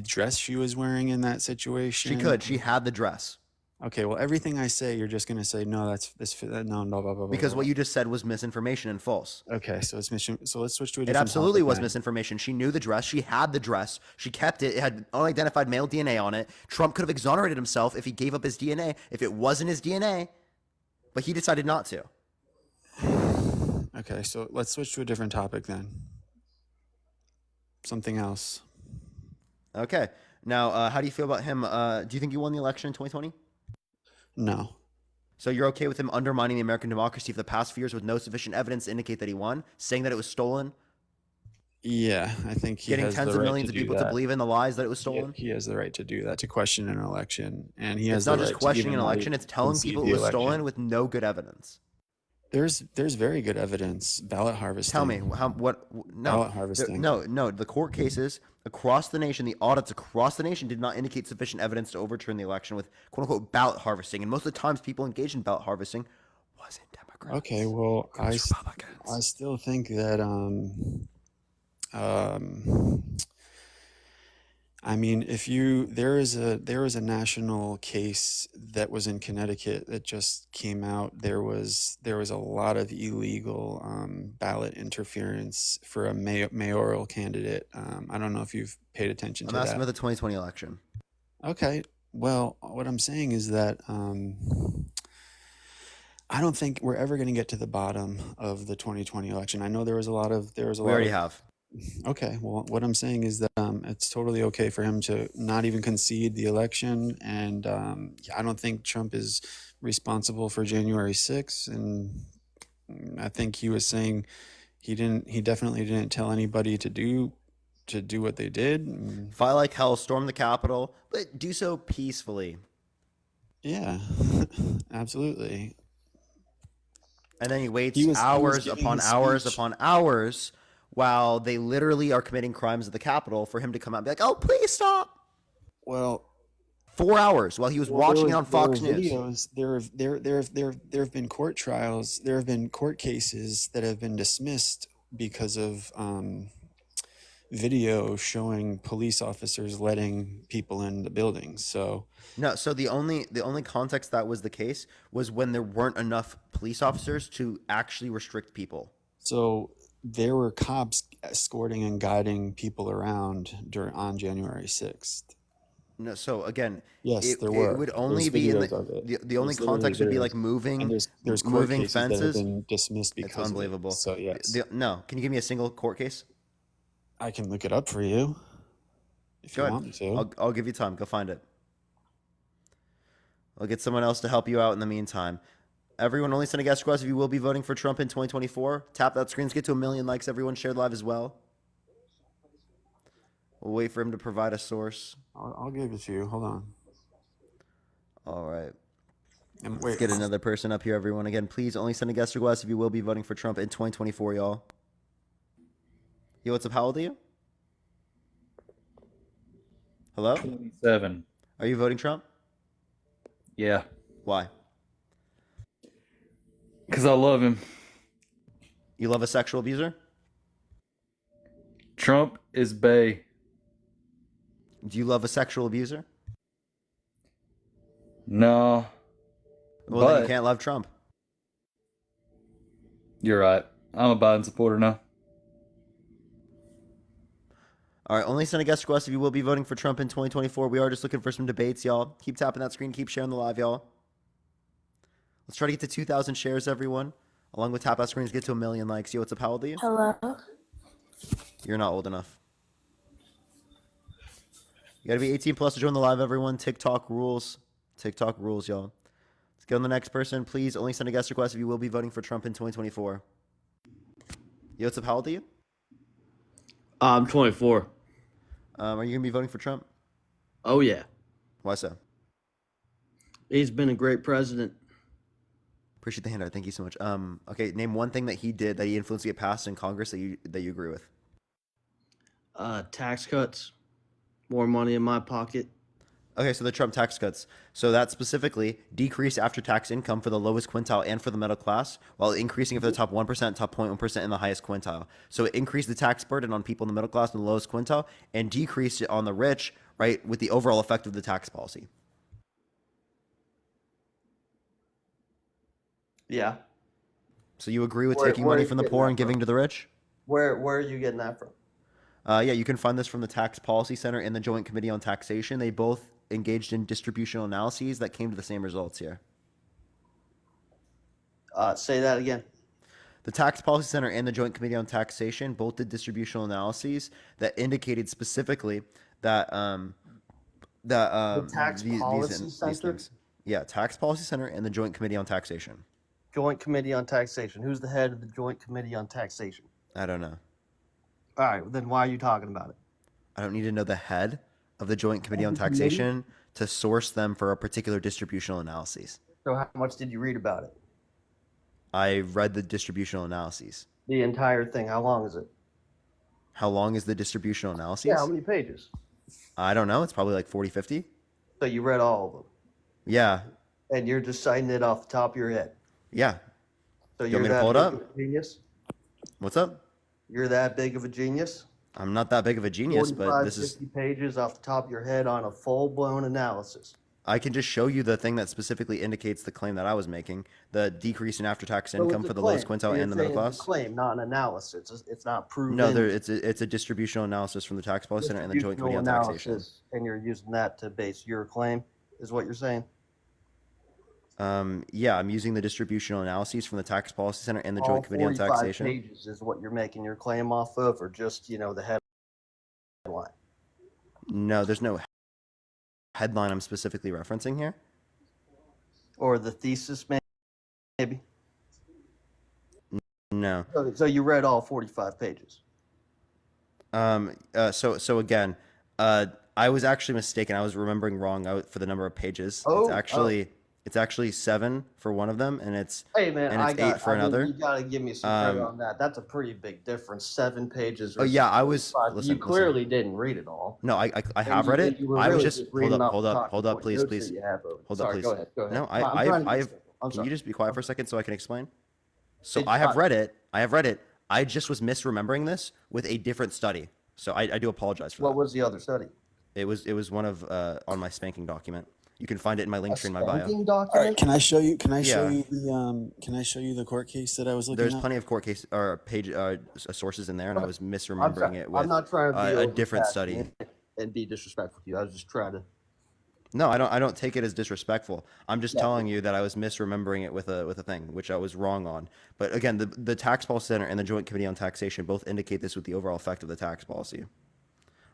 dress she was wearing in that situation. She could. She had the dress. Okay, well, everything I say, you're just gonna say no. That's this. No, blah blah blah. blah Because blah. what you just said was misinformation and false. Okay, so it's mission. So let's switch to a It different. absolutely topic was then. misinformation. She knew the dress. She had the dress. She kept it. It had unidentified male DNA on it. Trump could have exonerated himself if he gave up his DNA, if it wasn't his DNA, but he decided not to. Okay, so let's switch to a different topic then. Something else. Okay. Now, how do you feel about him? Do you think he won the election in 2020? No. So you're okay with him undermining the American democracy for the past few years with no sufficient evidence to indicate that he won, saying that it was stolen, Yeah, I think he getting has tens the of right millions to of do people that. to believe in the lies that it was stolen? He has the right to do that, to question an election, and he has. It's not the just right to questioning even an not election, even it's telling concede people the it was election. stolen with no good evidence. There's very good evidence. Ballot harvesting. Tell me what? No, Ballot harvesting. no. The court cases across the nation, the audits across the nation, did not indicate sufficient evidence to overturn the election with "quote unquote" ballot harvesting. And most of the times, people engaged in ballot harvesting wasn't Democrats. Okay, well, I Republicans. still think that I mean, if you there is a national case that was in Connecticut that just came out. There was a lot of illegal ballot interference for a mayoral candidate. I don't know if you've paid attention I'm to asking that. about the 2020 election. Okay, well, what I'm saying is that I don't think we're ever going to get to the bottom of the 2020 election. I know there was a lot of We already have. Okay, well, what I'm saying is that it's totally okay for him to not even concede the election, and I don't think Trump is responsible for January 6th, and I think he was saying he definitely didn't tell anybody to do to do what they did. And Fight like hell, storm the Capitol, but do so peacefully. yeah, absolutely. And then he waits He was hours giving upon his hours speech. upon hours while they literally are committing crimes at the Capitol for him to come out and be like, "Oh, please stop." Well, 4 hours while he was watching it on there were Fox News. videos. There have been court trials. There have been court cases that have been dismissed because of video showing police officers letting people in the building. So No, so the only context that was the case was when there weren't enough police officers to actually restrict people. So there were cops escorting and guiding people around on January 6th. No, so again, Yes, there it were. would only There's be in videos of it. the only There's literally context would be videos. like And there's court moving cases that have fences. been dismissed It's because of it. unbelievable. So yes, No, can you give me a single court case? I can look it up for you if Go you ahead. want me to. I'll give you time. Go find it. I'll get someone else to help you out in the meantime. Everyone, only send a guest request if you will be voting for Trump in 2024. Tap that screen to get to 1 million likes. Everyone share live as well. We'll wait for him to provide a source. I'll give it to you. Hold on. All right. And Let's get another person up here, everyone. Again, please only send a guest request if you will be voting for Trump in 2024, y'all. Yo, what's up? How old are you? Hello? 27. Are you voting Trump? Yeah. Why? Because I love him. You love a sexual abuser? Trump is bae. Do you love a sexual abuser? No. Well, then you can't love Trump. You're right. I'm a Biden supporter now. All right, only send a guest request if you will be voting for Trump in 2024. We are just looking for some debates, y'all. Keep tapping that screen. Keep sharing the live, y'all. Let's try to get to 2,000 shares, everyone. Along with tap that screen to get to 1 million likes. Yo, what's up? How old are you? Hello. You're not old enough. You got to be 18 plus to join the live, everyone. TikTok rules. TikTok rules, y'all. Let's go on the next person. Please only send a guest request if you will be voting for Trump in 2024. Yo, what's up? How old are you? I'm 24. Are you going to be voting for Trump? Oh, yeah. Why so? He's been a great president. Appreciate the handout. Thank you so much. Okay, name one thing that he did that he influenced to get passed in Congress that you agree with. Tax cuts, more money in my pocket. Okay, so the Trump tax cuts. So that specifically decreased after-tax income for the lowest quintile and for the middle class, while increasing it for the top 1%, top 0.1%, and the highest quintile. So it increased the tax burden on people in the middle class and the lowest quintile, and decreased it on the rich, right, with the overall effect of the tax policy. Yeah. So you agree with taking money from the poor and giving to the rich? Where are you getting that from? Yeah, you can find this from the Tax Policy Center and the Joint Committee on Taxation. They both engaged in distributional analyses that came to the same results here. Say that again. The Tax Policy Center and the Joint Committee on Taxation both did distributional analyses that indicated specifically that The Tax Policy Center? things. Yeah, Tax Policy Center and the Joint Committee on Taxation. Joint Committee on Taxation. Who's the head of the Joint Committee on Taxation? I don't know. All right, then why are you talking about it? I don't need to know the head of the Joint Committee on Of the committee? Taxation to source them for a particular distributional analyses. So how much did you read about it? I read the distributional analyses. The entire thing. How long is it? How long is the distributional analyses? Yeah, how many pages? I don't know. It's probably like 40, 50. So you read all of them. Yeah. And you're just citing it off the top of your head. Yeah. So You you're want me to that pull it big up? of a genius? What's up? You're that big of a genius? I'm not that big of a genius, but 45, this is 50 pages off the top of your head on a full-blown analysis. I can just show you the thing that specifically indicates the claim that I was making, the decrease in after-tax So income it's a for the lowest claim. quintile So you're and the middle saying it's a class. claim, not an analysis. It's not proven. No, it's a distributional analysis from the Tax Policy Center and the Joint Committee on Taxation. Analysis, and you're using that to base your claim, is what you're saying? Yeah, I'm using the distributional analyses from the Tax Policy Center and the All Joint Committee on 45 Taxation. pages is what you're making your claim off of, or just, the headline? No, there's no headline I'm specifically referencing here. Or the thesis, maybe? No. So you read all 45 pages? So again, I was actually mistaken. I was remembering wrong for the number of pages. Oh. It's actually 7 for one of them, and Hey man, it's 8 for I mean, another. you gotta give me some credit on that. That's a pretty big difference. 7 pages Oh versus yeah, I was 45. You listen. clearly didn't read it all. No, I And have read and it. you were I was really just just reading off the hold talking up, point please, notes that please. you have over. Hold up, Sorry, please. go ahead. No, I'm trying to be I've. respectful. I'm Can you sorry. just be quiet for a second so I can explain? So It, I have read it. I have read it. I just was misremembering this with a different study. So I do apologize for what that. was the other study? It was one of on my spanking document. You can find it in my link A tree in my bio. spanking All right, document? can I show you? Can I show Yeah. you the Can I show you the court case that I was looking There's up? plenty of court case or page sources in there, and I Okay. was misremembering it with I'm not trying to be a over different study. passionate and be disrespectful to you. I was just trying to. No, I don't take it as disrespectful. I'm just Yeah. telling you that I was misremembering it with a thing, which I was wrong on. But again, the Tax Policy Center and the Joint Committee on Taxation both indicate this with the overall effect of the tax policy.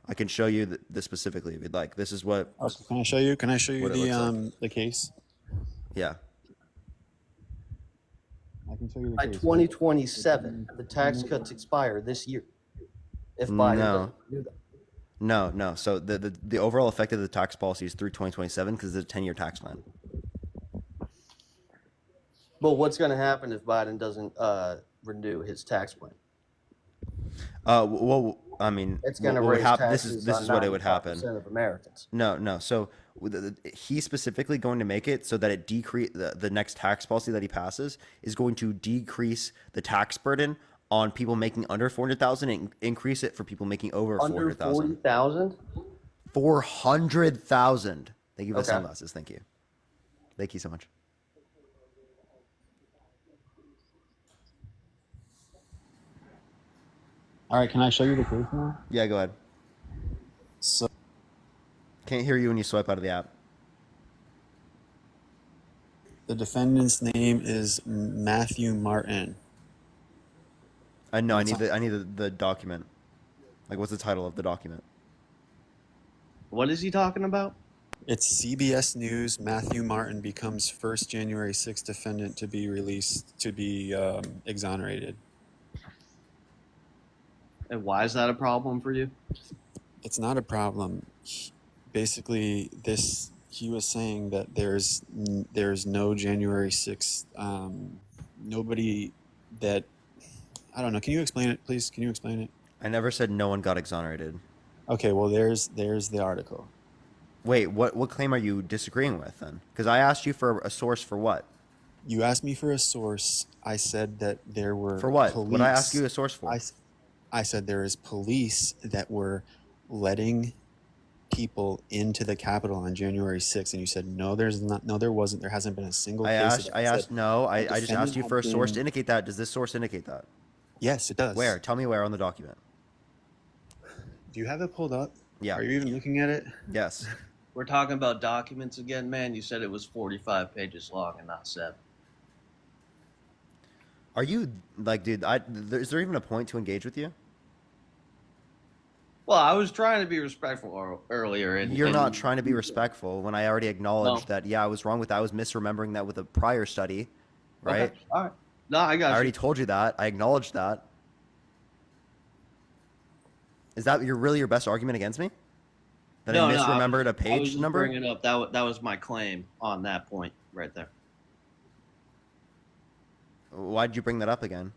I can show you this specifically if you'd like. This is what Also, can I show you? Can I show you what it looks like. the case? Yeah. I can show you the By case. 2027, the tax cuts expire this year. If Biden doesn't do that. No. So the overall effect of the tax policy is through 2027 because it's a 10-year tax plan. But what's going to happen if Biden doesn't renew his tax plan? Well, I mean, It's going to what would raise happen? taxes This on is what it would 95% happen. of Americans. No. So he's specifically going to make it so that it decrease the next tax policy that he passes is going to decrease the tax burden on people making under 400,000 and increase it for people making over Under 400,000. 40,000? 400,000. Thank you for the Okay. sunglasses. Thank you. Thank you so much. All right, can I show you the case now? Yeah, go ahead. So Can't hear you when you swipe out of the app. the defendant's name is Matthew Martin. I know. I need the document. Like, what's the title of the document? What is he talking about? It's CBS News. Matthew Martin becomes first January 6th defendant to be released, to be exonerated. And why is that a problem for you? It's not a problem. Basically, he was saying that there's no January 6th. Nobody that, I don't know. Can you explain it, please? Can you explain it? I never said no one got exonerated. Okay, well, there's the article. Wait, what claim are you disagreeing with then? Because I asked you for a source for what? You asked me for a source. I said that there were For what? police. What did I ask you a source for? I said there is police that were letting people into the Capitol on January 6th, and you said no, there's not. No, there wasn't. There hasn't been a single case. Of that. I said just defendant asked you for a had source been- to indicate that. Does this source indicate that? Yes, it does. Where? Tell me where on the document. Do you have it pulled up? Yeah. Are you even looking at it? Yes. We're talking about documents again, man. You said it was 45 pages long and not 7. Are you like, dude? Is there even a point to engage with you? Well, I was trying to be respectful earlier. You're not trying to be respectful when I already acknowledged that. Yeah, I was wrong with that. I was misremembering that with a prior study, right? Okay. All right. No, I got I you. already told you that. I acknowledged that. Is that your best argument against me? That I misremembered a I was page just number? bringing up that was my claim on that point right there. Why did you bring that up again?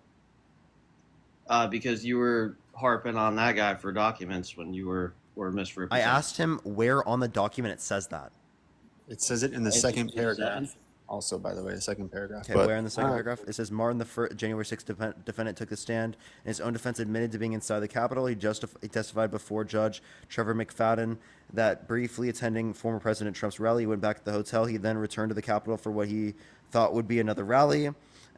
Because you were harping on that guy for documents when you were misrepresenting. I asked him where on the document it says that. It says it in the It's second just paragraph. Also, by the way, the second paragraph. Okay, where in the second paragraph? It says Martin, the January 6th defendant, took the stand. In his own defense, admitted to being inside the Capitol. He testified before Judge Trevor McFadden that briefly attending former President Trump's rally, he went back to the hotel. He then returned to the Capitol for what he thought would be another rally,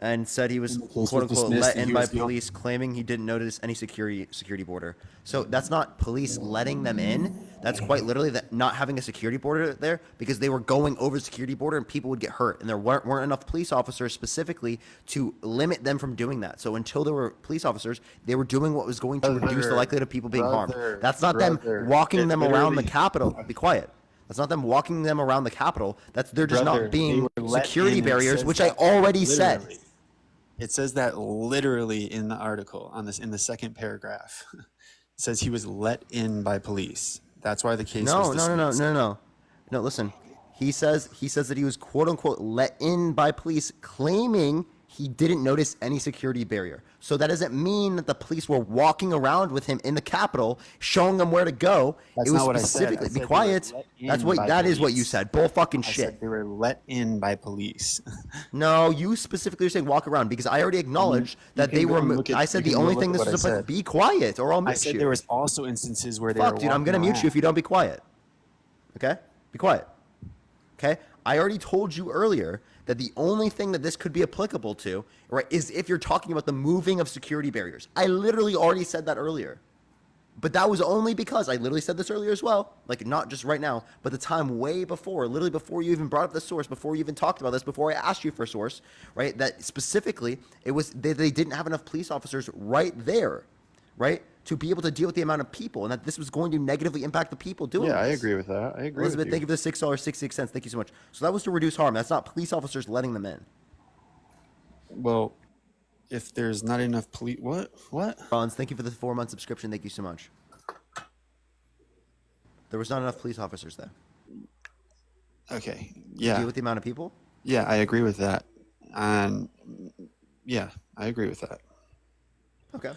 and said he was quote unquote let in by police, claiming he didn't notice any security border. So that's not police letting them in. That's quite literally that not having a security border there, because they were going over the security border and people would get hurt, and there weren't enough police officers specifically to limit them from doing that. So until there were police officers, they were doing what was going to reduce the likelihood of people being harmed. That's not them walking them around the Capitol. Be quiet. That's not them walking them around the Capitol. They're just not being security barriers, which I already said. It says that literally in the article in the second paragraph. It says he was let in by police. That's why the case was No, dismissed. no. Listen, he says that he was quote unquote let in by police, claiming he didn't notice any security barrier. So that doesn't mean that the police were walking around with him in the Capitol, showing him where to go. That's It was not what I said. specifically I be said quiet. That is what you said. Bull fucking I shit. said they were let in by police. No, you specifically were saying walk around because I already acknowledged that they were. I said the only thing this was like, be quiet or I'll mute I said you. there was also instances where they Fuck, were dude, I'm gonna walking mute you if you around. don't be quiet. Okay, be quiet. Okay, I already told you earlier that the only thing that this could be applicable to, right, is if you're talking about the moving of security barriers. I literally already said that earlier. But that was only because I literally said this earlier as well, like not just right now, but the time way before, literally before you even brought up the source, before you even talked about this, before I asked you for a source, right? That specifically, it was they didn't have enough police officers right there, right, to be able to deal with the amount of people, and that this was going to negatively impact the people doing Yeah, I this. agree with that. I agree Elizabeth, with thank you. you for the $6.66. Thank you so much. So that was to reduce harm. That's not police officers letting them in. Well, if there's not enough police, what? Franz, thank you for the 4-month subscription. Thank you so much. There was not enough police officers there. Okay. To Yeah. deal with the amount of people? Yeah, I agree with that. And yeah, I agree with that. Okay.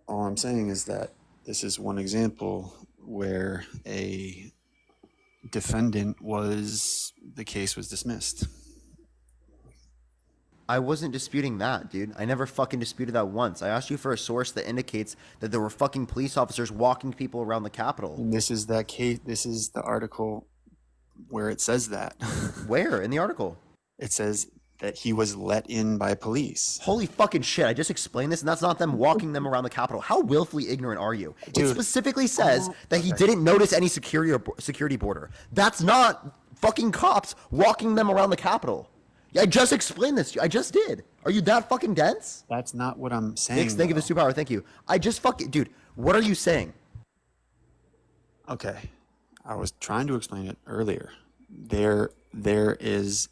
All I'm saying is that this is one example where a defendant the case was dismissed. I wasn't disputing that, dude. I never fucking disputed that once. I asked you for a source that indicates that there were fucking police officers walking people around the Capitol. And this is that case. This is the article where it says that. Where in the article? It says that he was let in by police. Holy fucking shit. I just explained this, and that's not them walking them around the Capitol. How willfully ignorant are you? Dude, it specifically says that he didn't notice any security border. That's not fucking cops walking them around the Capitol. I just explained this to you. I just did. Are you that fucking dense? That's not what I'm saying. Nix, thank you for the superpower. Thank you. I just fucking... Dude, what are you saying? Okay. I was trying to explain it earlier. There is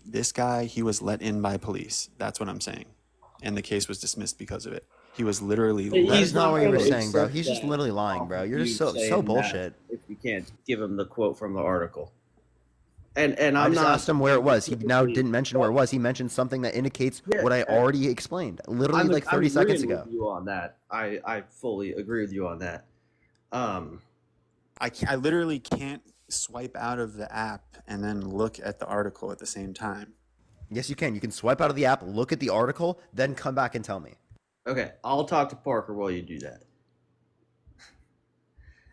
this guy, he was let in by police. That's what I'm saying. And the case was dismissed because of it. He was literally That is not what you were saying, bro. He's just literally lying, bro. You're just so bullshit. If you can't give him the quote from the article. And I I'm just not asked him where it was. He now didn't mention where it was. He mentioned something that indicates what I already explained, literally like 30 seconds ago. With you on that. I fully agree with you on that. I literally can't swipe out of the app and then look at the article at the same time. Yes, you can. You can swipe out of the app, look at the article, then come back and tell me. Okay, I'll talk to Parker while you do that.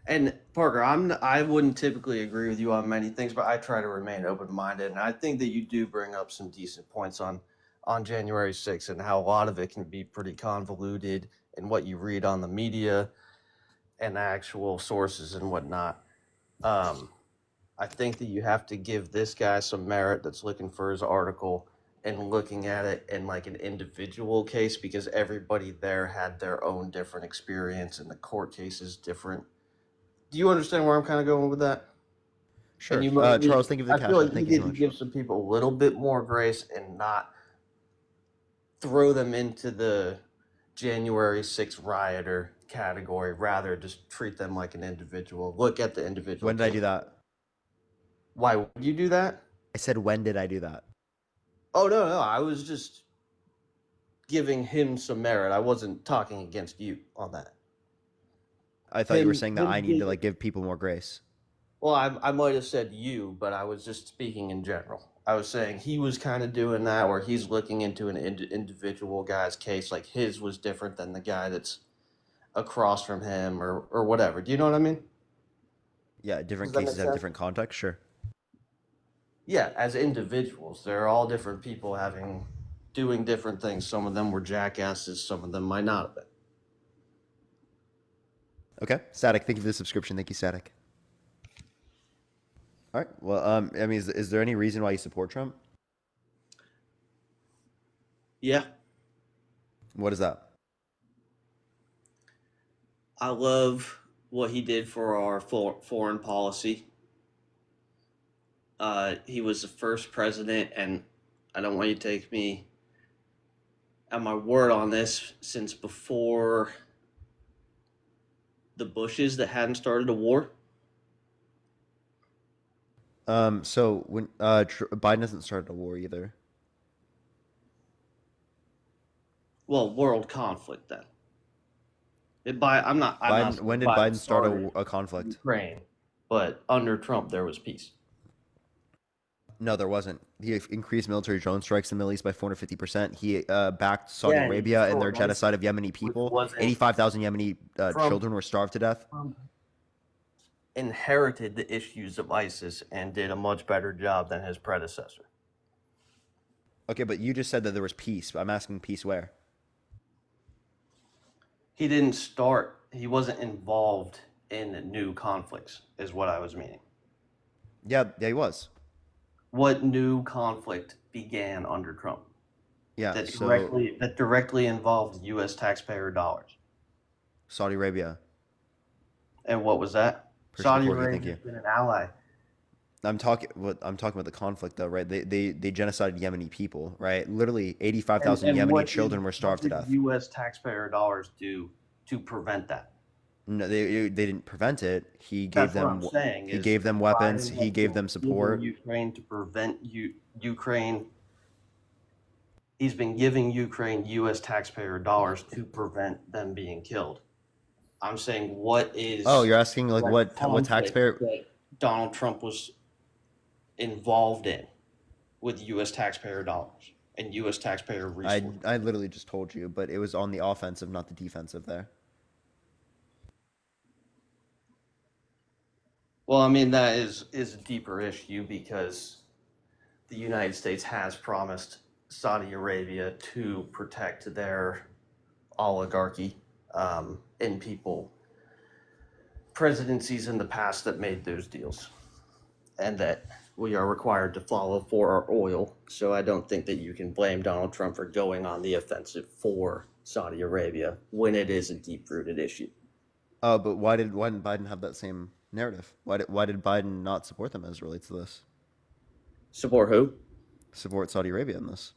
And Parker, I wouldn't typically agree with you on many things, but I try to remain open-minded, and I think that you do bring up some decent points on January 6th and how a lot of it can be pretty convoluted in what you read on the media and actual sources and whatnot. I think that you have to give this guy some merit that's looking for his article and looking at it in like an individual case, because everybody there had their own different experience and the court case is different. Do you understand where I'm kind of going with that? Sure. And Charles, thank you for the I cash feel out. like Thank you you so need to much. give some people a little bit more grace and not throw them into the January 6th rioter category. Rather, just treat them like an individual. Look at the individual. When did I do that? Why would you do that? I said, when did I do that? Oh, no. I was just giving him some merit. I wasn't talking against you on that. I thought you were saying that I need to like give people more grace. Well, I might have said you, but I was just speaking in general. I was saying he was kind of doing that where he's looking into an individual guy's case, like his was different than the guy that's across from him or whatever. Do you know what I mean? Yeah, different Does that cases make have sense? different contexts, sure. Yeah, as individuals, they're all different people doing different things. Some of them were jackasses, some of them might not have been. Okay. Static, thank you for the subscription. Thank you, Static. All right. Well, I mean, is there any reason why you support Trump? Yeah. What is that? I love what he did for our foreign policy. He was the first president, and I don't want you to take me and my word on this since before the Bushes that hadn't started a war. So when Biden hasn't started a war either. Well, world conflict then. I'm not saying When did Biden Biden start started a conflict? Ukraine, but under Trump there was peace. No, there wasn't. He increased military drone strikes in the Middle East by 450%. He backed Saudi Yeah, and he Arabia in their destroyed genocide ISIS, of Yemeni which people. wasn't 85,000 Yemeni Trump. children were starved to death. Trump inherited the issues of ISIS and did a much better job than his predecessor. Okay, but you just said that there was peace. I'm asking peace where? He didn't start. He wasn't involved in new conflicts, is what I was meaning. Yeah, he was. What new conflict began under Trump? Yeah, that directly involved U.S. taxpayer dollars. Saudi Arabia. And what was that? Persian Saudi Corgi, thank Arabia's you. been an ally. I'm talking about the conflict though, right? They genocided Yemeni people, right? Literally 85,000 Yemeni children were starved to death. What did U.S. taxpayer dollars do to prevent that? No, they didn't prevent it. He gave That's what them I'm saying. he is gave them weapons. Biden He has gave been them support. giving Ukraine to prevent Ukraine. He's been giving Ukraine U.S. taxpayer dollars to prevent them being killed. I'm saying, what is? Oh, you're asking like what conflict taxpayer? that Donald Trump was involved in with U.S. taxpayer dollars and U.S. taxpayer resources. I literally just told you, but it was on the offensive, not the defensive there. Well, I mean, that is a deeper issue because the United States has promised Saudi Arabia to protect their oligarchy and people, presidencies in the past that made those deals, and that we are required to follow for our oil. So I don't think that you can blame Donald Trump for going on the offensive for Saudi Arabia when it is a deep-rooted issue. But why didn't Biden have that same narrative? Why did Biden not support them as it relates to this? Support who? Support Saudi Arabia in this.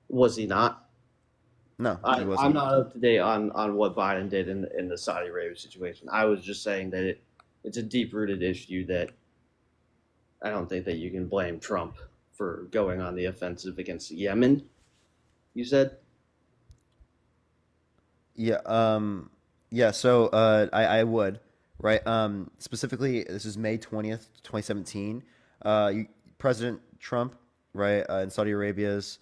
Was he not? No, he wasn't. I'm not up to date on what Biden did in the Saudi Arabia situation. I was just saying that it's a deep-rooted issue that I don't think that you can blame Trump for going on the offensive against Yemen. You said? Yeah. Yeah. So I would, right. Specifically, this is May 20th, 2017. President Trump, right, and Saudi Arabia's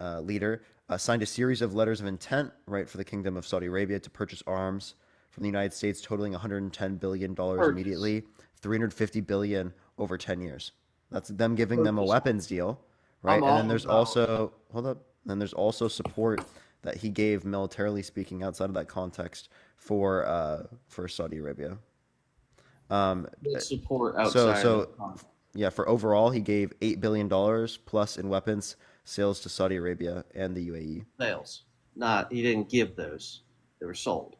leader signed a series of letters of intent, right, for the Kingdom of Saudi Arabia to purchase arms from the United States, totaling $110 billion immediately, $350 billion over 10 years. That's them giving them a weapons deal, right? And then there's also Then there's also support that he gave militarily speaking outside of that context for Saudi Arabia. Support outside. Yeah, for overall he gave $8 billion plus in weapons sales to Saudi Arabia and the UAE. Sales. He didn't give those. They were sold.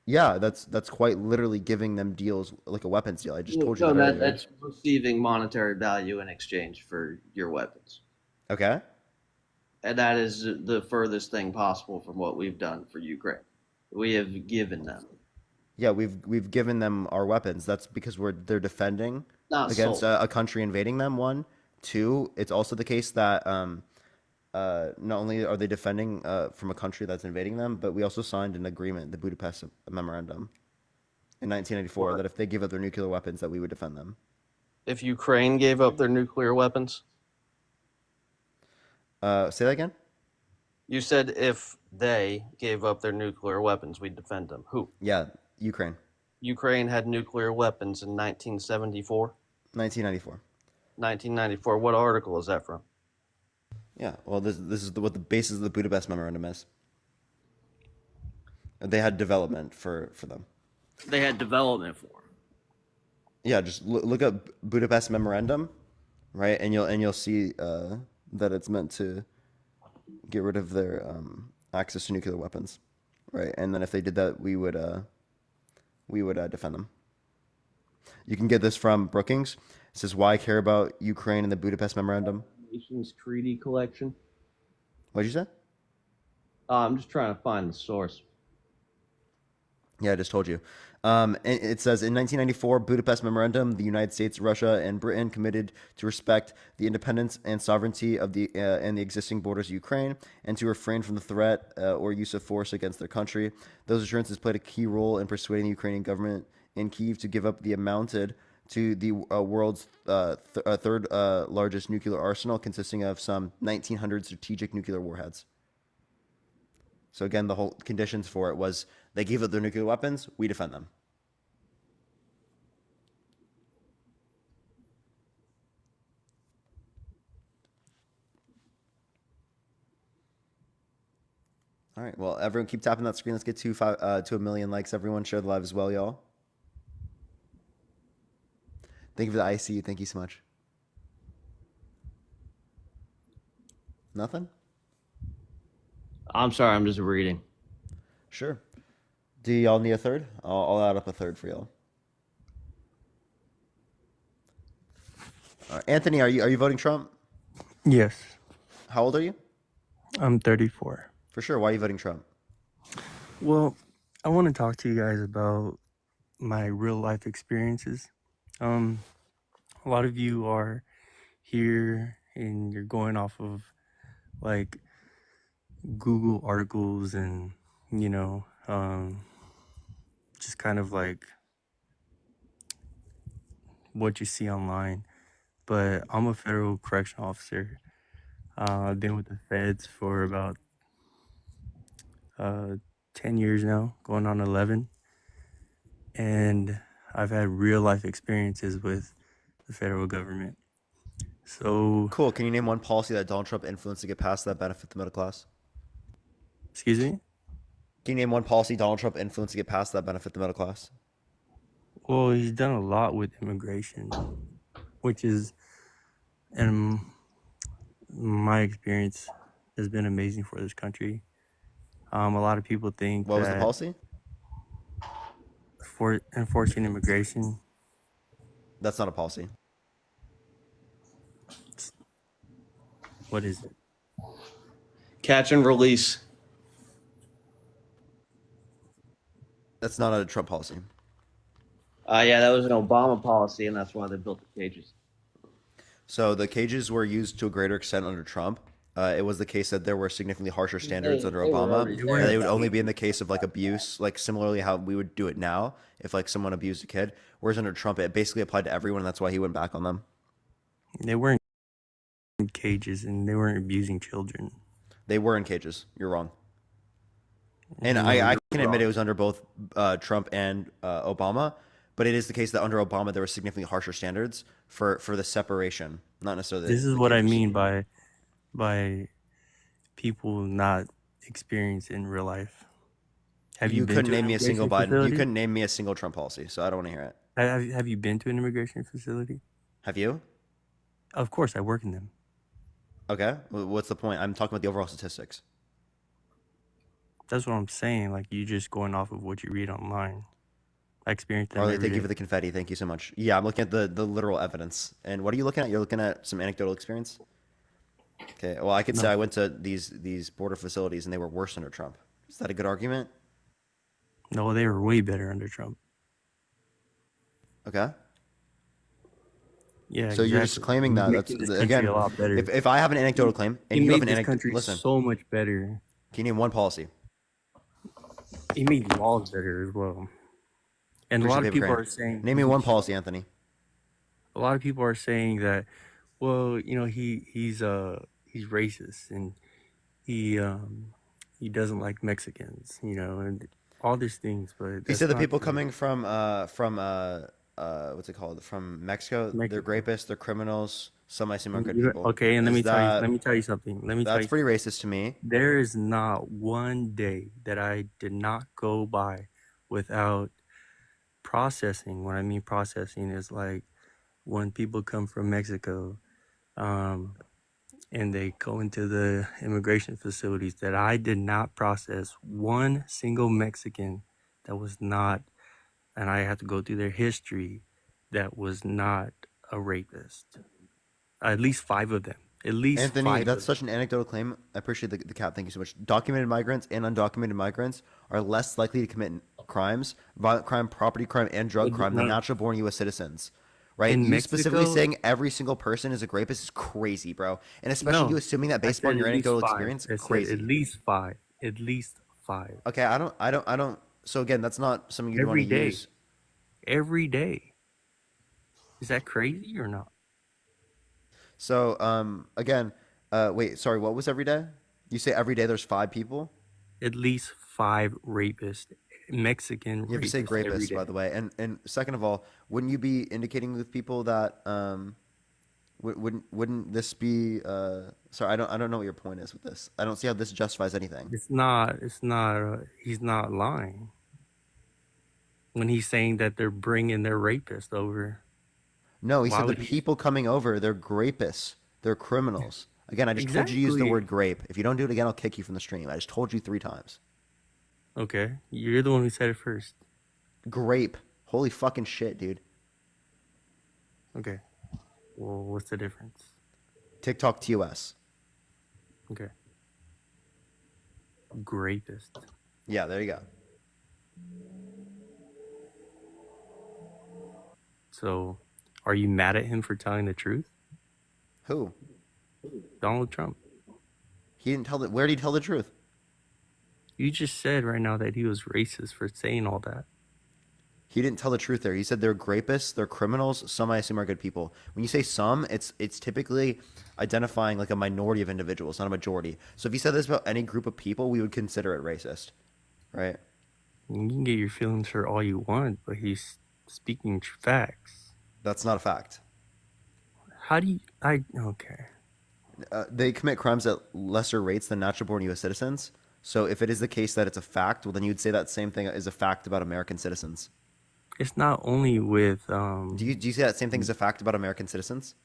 Yeah, that's quite literally giving them deals like a weapons deal. I just told you that earlier. That's receiving monetary value in exchange for your weapons. Okay. And that is the furthest thing possible from what we've done for Ukraine. We have given them. Yeah, we've given them our weapons. That's because they're defending against a country invading them. One, two. It's also the case that not only are they defending from a country that's invading them, but we also signed an agreement, the Budapest Memorandum, in 1994, that if they give up their nuclear weapons, that we would defend them. If Ukraine gave up their nuclear weapons? Say that again? You said if they gave up their nuclear weapons, we'd defend them. Who? Yeah, Ukraine. Ukraine had nuclear weapons in 1974? 1994. 1994. What article is that from? Yeah, well, this is what the basis of the Budapest Memorandum is. They had development for them. They had development for them. Yeah, just look up Budapest Memorandum, right, and you'll see that it's meant to get rid of their access to nuclear weapons, right? And then if they did that, we would defend them. You can get this from Brookings. It says, "Why care about Ukraine in the Budapest Memorandum?" Nations Treaty Collection. What'd you say? I'm just trying to find the source. Yeah, I just told you. It says in 1994, Budapest Memorandum, the United States, Russia, and Britain committed to respect the independence and sovereignty of the and the existing borders of Ukraine, and to refrain from the threat or use of force against their country. Those assurances played a key role in persuading the Ukrainian government in Kyiv to give up the amounted to the world's third largest nuclear arsenal, consisting of some 1,900 strategic nuclear warheads. So again, the whole conditions for it was they gave up their nuclear weapons, we defend them. All right. Well, everyone keep tapping that screen. Let's get to 1 million likes. Everyone share the live as well, y'all. Thank you for the IC. Thank you so much. Nothing? I'm sorry, I'm just reading. Sure. Do y'all need a third? I'll add up a third for y'all. Anthony, are you voting Trump? Yes. How old are you? I'm 34. For sure. Why are you voting Trump? Well, I want to talk to you guys about my real life experiences. A lot of you are here and you're going off of like Google articles and, you know, just kind of like what you see online. But I'm a federal correctional officer. I've been with the feds for about 10 years now, going on 11. And I've had real life experiences with the federal government. So, Cool. Can you name one policy that Donald Trump influenced to get passed that benefit the middle class? excuse me? Can you name one policy Donald Trump influenced to get passed that benefit the middle class? Well, he's done a lot with immigration, which is, in my experience, has been amazing for this country. A lot of people think What was the that policy? for enforcing immigration. That's not a policy. What is it? Catch and release. That's not a Trump policy. Yeah, that was an Obama policy, and that's why they built the cages. So the cages were used to a greater extent under Trump. It was the case that there were significantly harsher standards under They were Obama. already And there. they would only be in the case of like abuse, like similarly how we would do it now if like someone abused a kid. Whereas under Trump, it basically applied to everyone, and that's why he went back on them. They weren't in cages and they weren't abusing children. They were in cages. You're wrong. And No, I you're can admit wrong. it was under both Trump and Obama, but it is the case that under Obama there were significantly harsher standards for the separation, not necessarily This is the what I cages. mean by people not experienced in real life. Have you been couldn't to an name me a single immigration Biden. You facility? couldn't name me a single Trump policy, so I don't want to hear it. Have you been to an immigration facility? Have you? Of course, I work in them. Okay. What's the point? I'm talking about the overall statistics. That's what I'm saying. Like, you just going off of what you read online. I experience them Harley, every thank you day. for the confetti. Thank you so much. Yeah, I'm looking at the literal evidence. And what are you looking at? You're looking at some anecdotal experience? Okay. Well, I could say No. I went to these border facilities and they were worse under Trump. Is that a good argument? No, they were way better under Trump. Okay. Yeah, So you're just exactly. claiming He's that. That's making this country again. a lot better. If I have an anecdotal claim and He you have made an this anecdote, country listen. so much better. Can you name one policy? He made laws better as well. And a Where's lot your of paper people crane? are saying Name me one policy, Anthony. a lot of people are saying that, well, you know, he's racist and he doesn't like Mexicans, you know, and all these things, but He that's said the not people true. coming from what's it called? From Mexico, they're Mexico. rapists, they're criminals. Some I assume are good You know- people. Okay, and let Is me that tell you something. Let me tell that's you pretty something. racist to me? There is not one day that I did not go by without processing. What I mean processing is like when people come from Mexico, and they go into the immigration facilities, that I did not process one single Mexican that was not, and I had to go through their history, that was not a rapist. At least 5 of them. At least Anthony, five that's of such an anecdotal claim. I appreciate the cap. Thank you so much. Documented migrants and undocumented migrants are less likely to commit crimes, violent crime, property crime, and drug crime than no, natural born U.S. citizens. Right? in You specifically Mexico. saying every single person is a rapist is crazy, bro. And especially you No, assuming that I based said upon your at least anecdotal five. experience, I said at crazy. least five. At least five. Okay, I don't. So again, that's not something you'd want Every to day. use. Every day. Is that crazy or not? So again, wait, sorry, what was every day? You say every day there's 5 people? At least five rapists, Mexican You have to say rapists every rapists, by day. the way. And second of all, wouldn't you be indicating with people that wouldn't this be sorry, I don't know what your point is with this. I don't see how this justifies anything. It's not. It's not. He's not lying when he's saying that they're bringing their rapist over. No, he Why said the would he? people coming over, they're grapists. They're criminals. Again, I just told you to use the Exactly. word grape. If you don't do it again, I'll kick you from the stream. I just told you 3 times. Okay, you're the one who said it first. Grape. Holy fucking shit, dude. Okay. Well, what's the difference? TikTok TOS. Okay. Grapist. Yeah, there you go. So, are you mad at him for telling the truth? Who? Donald Trump. He didn't tell the. Where did he tell the truth? You just said right now that he was racist for saying all that. He didn't tell the truth there. He said they're grapists, they're criminals. Some I assume are good people. When you say some, it's typically identifying like a minority of individuals, not a majority. So if you said this about any group of people, we would consider it racist, right? You can get your feelings hurt all you want, but he's speaking facts. That's not a fact. How do you? Okay. They commit crimes at lesser rates than natural-born U.S. citizens. So if it is the case that it's a fact, well, then you'd say that same thing is a fact about American citizens. It's not only with. Do you say that same thing as a fact about American citizens?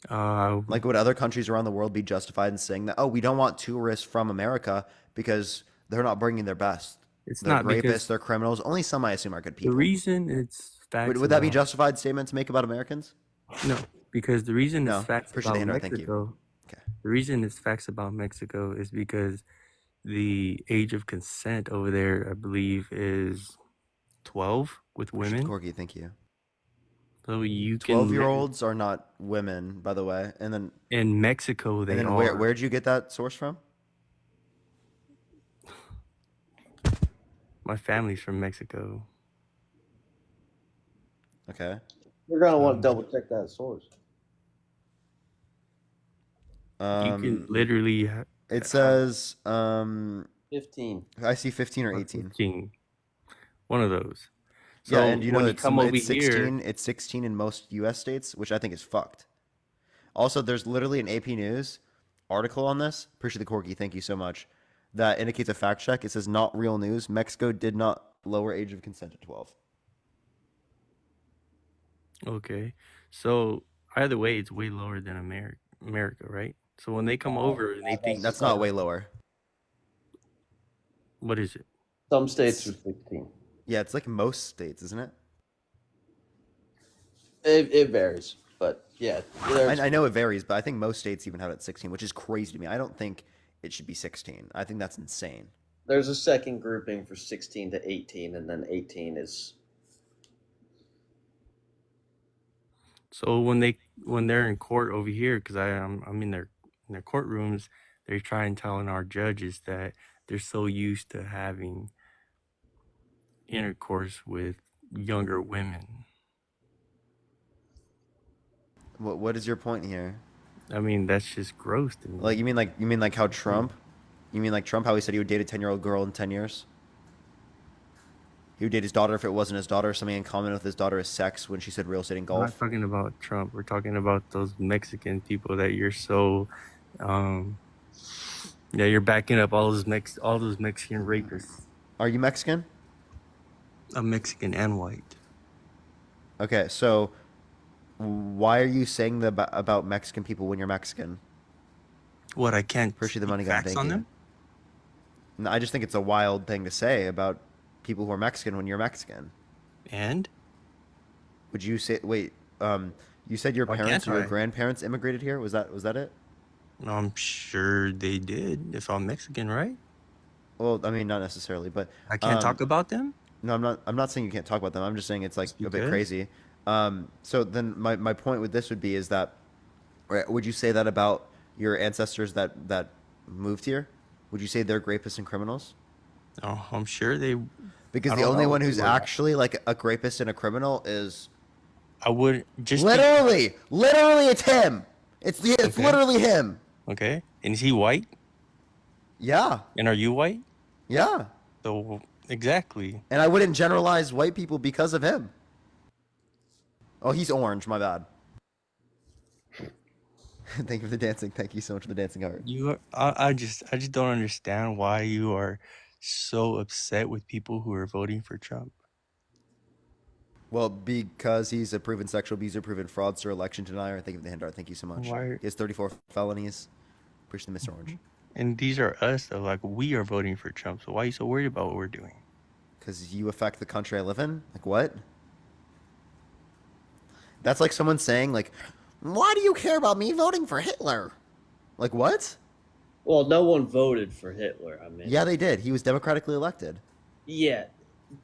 Like would other countries around the world be justified in saying that, oh, we don't want tourists from America because they're not bringing their best? It's They're not rapists, because they're criminals. Only some, I assume, are good people. the reason it's facts. Would that be about- justified statement to make about Americans? No, because the reason No. it's facts Appreciate the about handout, thank you. Mexico. Okay. The reason it's facts about Mexico is because the age of consent over there, I believe, is 12 with women. Corgi, thank you. So you can 12-year-olds are not women, by the way. And then in Mexico they and then are. where'd you get that source from? My family's from Mexico. Okay. You're gonna want to double check that source. You can literally. It says 15. I see 15 or 18. 15. One of those. So Yeah, and you know when you it's, come over it's 16. here, It's 16 in most U.S. states, which I think is fucked. Also, there's literally an AP News article on this. Appreciate the Corgi. Thank you so much. That indicates a fact check. It says not real news. Mexico did not lower age of consent to 12. okay. So either way, it's way lower than America, right? So when they come over and they think That's not way lower. What is it? Some states are 16. Yeah, it's like most states, isn't it? It varies, but yeah. I know it varies, but I think most states even have it at 16, which is crazy to me. I don't think it should be 16. I think that's insane. There's a second grouping for 16 to 18, and then 18 is. So when they're in court over here, because I'm in their courtrooms, they're trying telling our judges that they're so used to having intercourse with younger women. What is your point here? I mean, that's just gross to me. Like you mean like how Trump? You mean like Trump? How he said he would date a 10-year-old girl in 10 years? He would date his daughter if it wasn't his daughter. Something in common with his daughter is sex when she said real estate and We're not golf. talking about Trump. We're talking about those Mexican people that you're so, yeah, you're backing up all those Mexican rapists. Are you Mexican? I'm Mexican and white. Okay, so why are you saying that about Mexican people when you're Mexican? What, I can't Appreciate the money, speak guy. facts Thank on you. them? No, I just think it's a wild thing to say about people who are Mexican when you're Mexican. And Would you say You said your Why parents can't or your I? grandparents immigrated here. Was that it? I'm sure they did if I'm Mexican, right? Well, I mean, not necessarily, but I can't um, talk about them no, I'm not saying you can't talk about them. I'm just saying it's like just a bit because. crazy. So then my point with this would be is that, right, would you say that about your ancestors that moved here? Would you say they're rapists and criminals? Oh, I'm sure they. Because I the don't only know one if they who's were. actually like a rapist and a criminal is I would just be literally it's him. It's okay. literally him. Okay, and is he white? Yeah, And are you white? yeah. So exactly. And I wouldn't generalize white people because of him. Oh, he's orange. My bad. Thank you for the dancing. Thank you so much for the dancing heart. You are, I just don't understand why you are so upset with people who are voting for Trump. Well, because he's a proven sexual abuser, proven fraudster, election denier. Thank you for the hand art. Thank you so much. Why? He has 34 felonies. Appreciate the Mr. Orange. And these are us though. Like we are voting for Trump. So why are you so worried about what we're doing? Because you affect the country I live in? Like, what? That's like someone saying, like, why do you care about me voting for Hitler? Like, what? Well, no one voted for Hitler. I mean, Yeah, they did. He was democratically elected. yeah,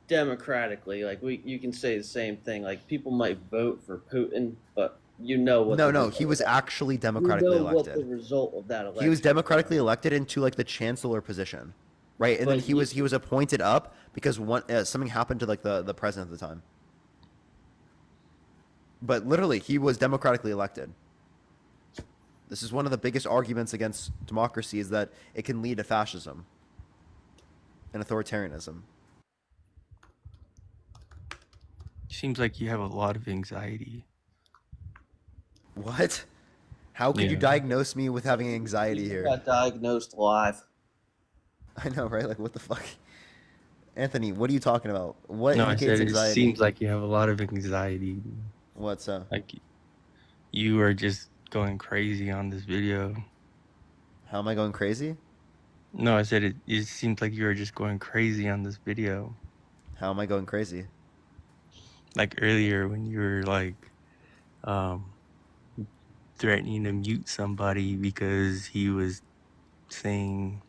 democratically, like you can say the same thing. Like people might vote for Putin, but you know what? No, he was actually you democratically know what the elected. result of that election. He was democratically elected into like the chancellor position, right? And then But he was appointed up because something happened to like the president at the time. But literally, he was democratically elected. This is one of the biggest arguments against democracy is that it can lead to fascism and authoritarianism. Seems like you have a lot of anxiety. What? How could you Yeah. diagnose me with having anxiety You here? got diagnosed live. I know, right? Like, what the fuck? Anthony, what are you talking about? What No, I indicates said it anxiety? seems like you have a lot of anxiety. What's Like you are just going crazy on this video. How am I going crazy? No, I said it seems like you are just going crazy on this video. How am I going crazy? Like earlier when you were like threatening to mute somebody because he was saying,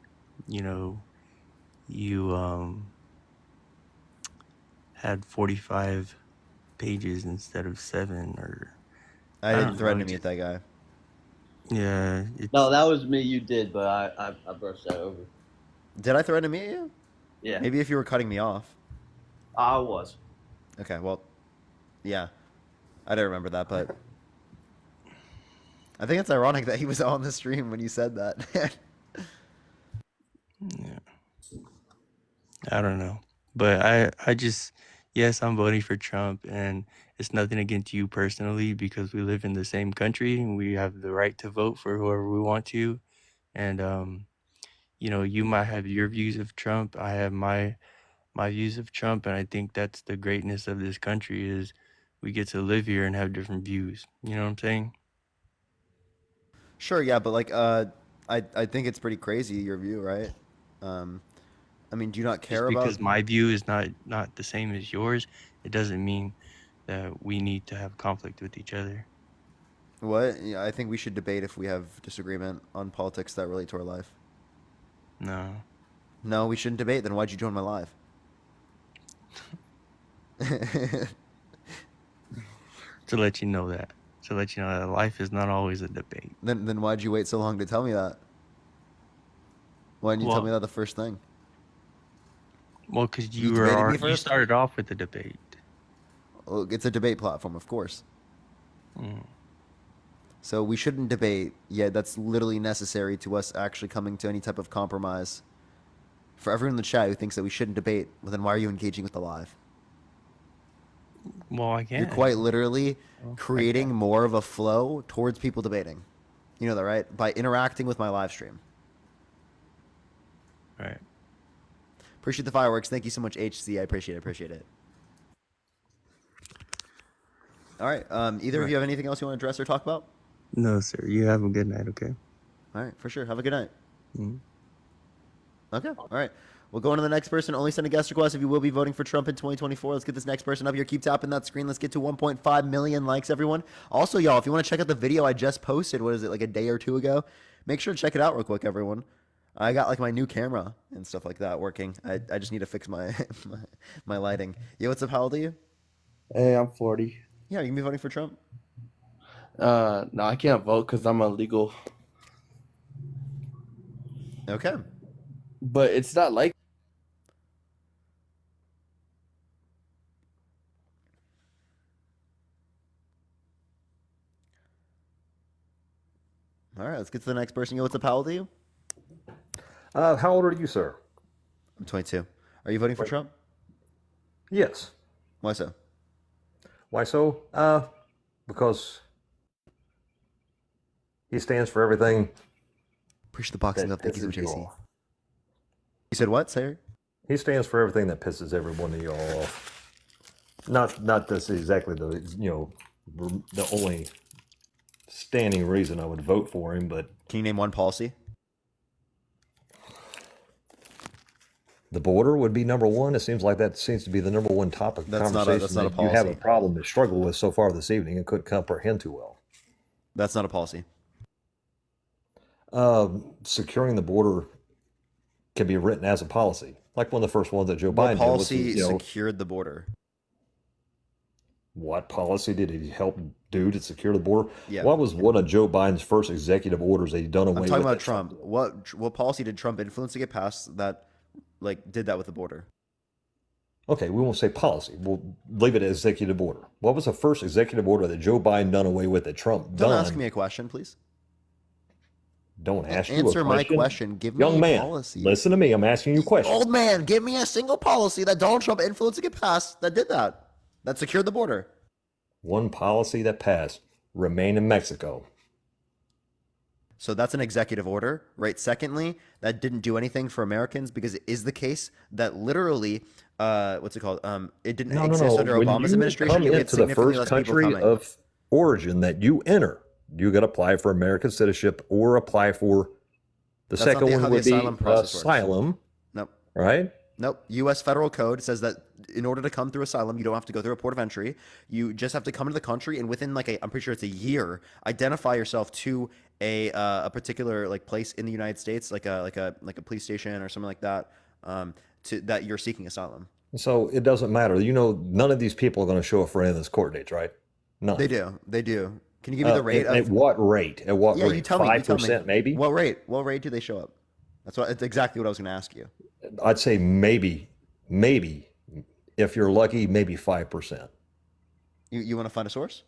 you had 45 pages instead of 7 or I I didn't don't threaten know. to mute that guy. Yeah. No, that was me. You did, but I brushed that over. Did I threaten to mute you? Yeah, Maybe if you were cutting me off. I was. Okay, well, yeah. I don't remember that, but I think it's ironic that he was on the stream when you said that. Yeah. I don't know. But I just, yes, I'm voting for Trump, and it's nothing against you personally because we live in the same country and we have the right to vote for whoever we want to. And, you might have your views of Trump. I have my views of Trump, and I think that's the greatness of this country is we get to live here and have different views. You know what I'm saying? Sure, yeah, but like, I think it's pretty crazy your view, right? I mean, do you not Just care about? because my view is not the same as yours, it doesn't mean that we need to have conflict with each other. What? Yeah, I think we should debate if we have disagreement on politics that relate to our life. No. No, we shouldn't debate. Then why'd you join my live? To let you know that. To let you know that life is not always a debate. Then why'd you wait so long to tell me that? Why didn't you tell me that the first thing? Well, because You you debated me you first? started off with the debate. Well, it's a debate platform, of course. Mm. So we shouldn't debate. Yeah, that's literally necessary to us actually coming to any type of compromise. For everyone in the chat who thinks that we shouldn't debate, well, then why are you engaging with the live? Well, I can't. You're quite literally Well, I creating can't. more of a flow towards people debating. You know that, right? By interacting with my live stream. Right. Appreciate the fireworks. Thank you so much, HC. I appreciate it. All right. Either of you have anything else you want to address or talk about? No, sir. You have a good night, okay? All right, for sure. Have a good night. Mhm. Okay. All right. We'll go on to the next person. Only send a guest request if you will be voting for Trump in 2024. Let's get this next person up here. Keep tapping that screen. Let's get to 1.5 million likes, everyone. Also, y'all, if you want to check out the video I just posted, what is it, like a day or two ago? Make sure to check it out real quick, everyone. I got like my new camera and stuff like that working. I just need to fix my my lighting. Yeah, what's up? How old are you? Hey, I'm 40. Yeah, you can be voting for Trump. No, I can't vote because I'm illegal. Okay. But it's not like. All right, let's get to the next person. Yo, what's up? How old are you? How old are you, sir? I'm 22. Are you voting for Trump? Yes. Why so? Why so? Because he stands for everything. Push the boxing up. Thank you so much, JC. You said what, sir? He stands for everything that pisses everyone of y'all off. Not that's exactly the the only standing reason I would vote for him, but can you name one policy? The border would be number one. It seems like that seems to be the number one topic of conversation that's not a that policy. you have a problem to struggle with so far this evening and couldn't comprehend too well. That's not a policy. Securing the border can be written as a policy, like one of the first ones that Joe What Biden policy did. secured the border? What policy did he help do to secure the border? Yeah. What was one of Joe Biden's first executive orders that he done away with? I'm talking about Trump. What policy did Trump influence to get passed that did that with the border? Okay, we won't say policy. We'll leave it as executive order. What was the first executive order that Joe Biden done away with that Trump done? Don't ask me a question, please. Don't ask you a question. Answer my question. Give me Young a man, policy. listen to me. I'm asking you a question. Old man, give me a single policy that Donald Trump influenced to get passed that did that. That secured the border. One policy that passed: remain in Mexico. So that's an executive order, right? Secondly, that didn't do anything for Americans because it is the case that literally, what's it called? It didn't exist under When Obama's you administration. come You get into the significantly first less people country coming. of origin that you enter, you got to apply for American citizenship or apply for the That's not second how one the would be asylum process works. asylum. Nope. Right? Nope. U.S. federal code says that in order to come through asylum, you don't have to go through a port of entry. You just have to come to the country and within I'm pretty sure it's a year, identify yourself to a particular place in the United States, like a police station or something like that, that you're seeking asylum. So it doesn't matter. None of these people are going to show up for any of those court dates, right? None. They do. They do. Can you give me the rate? At what rate? At what Yeah, rate? you tell me. 5% maybe? What rate? What rate do they show up? That's exactly what I was going to ask you. I'd say maybe, if you're lucky, maybe 5%. You want to find a source?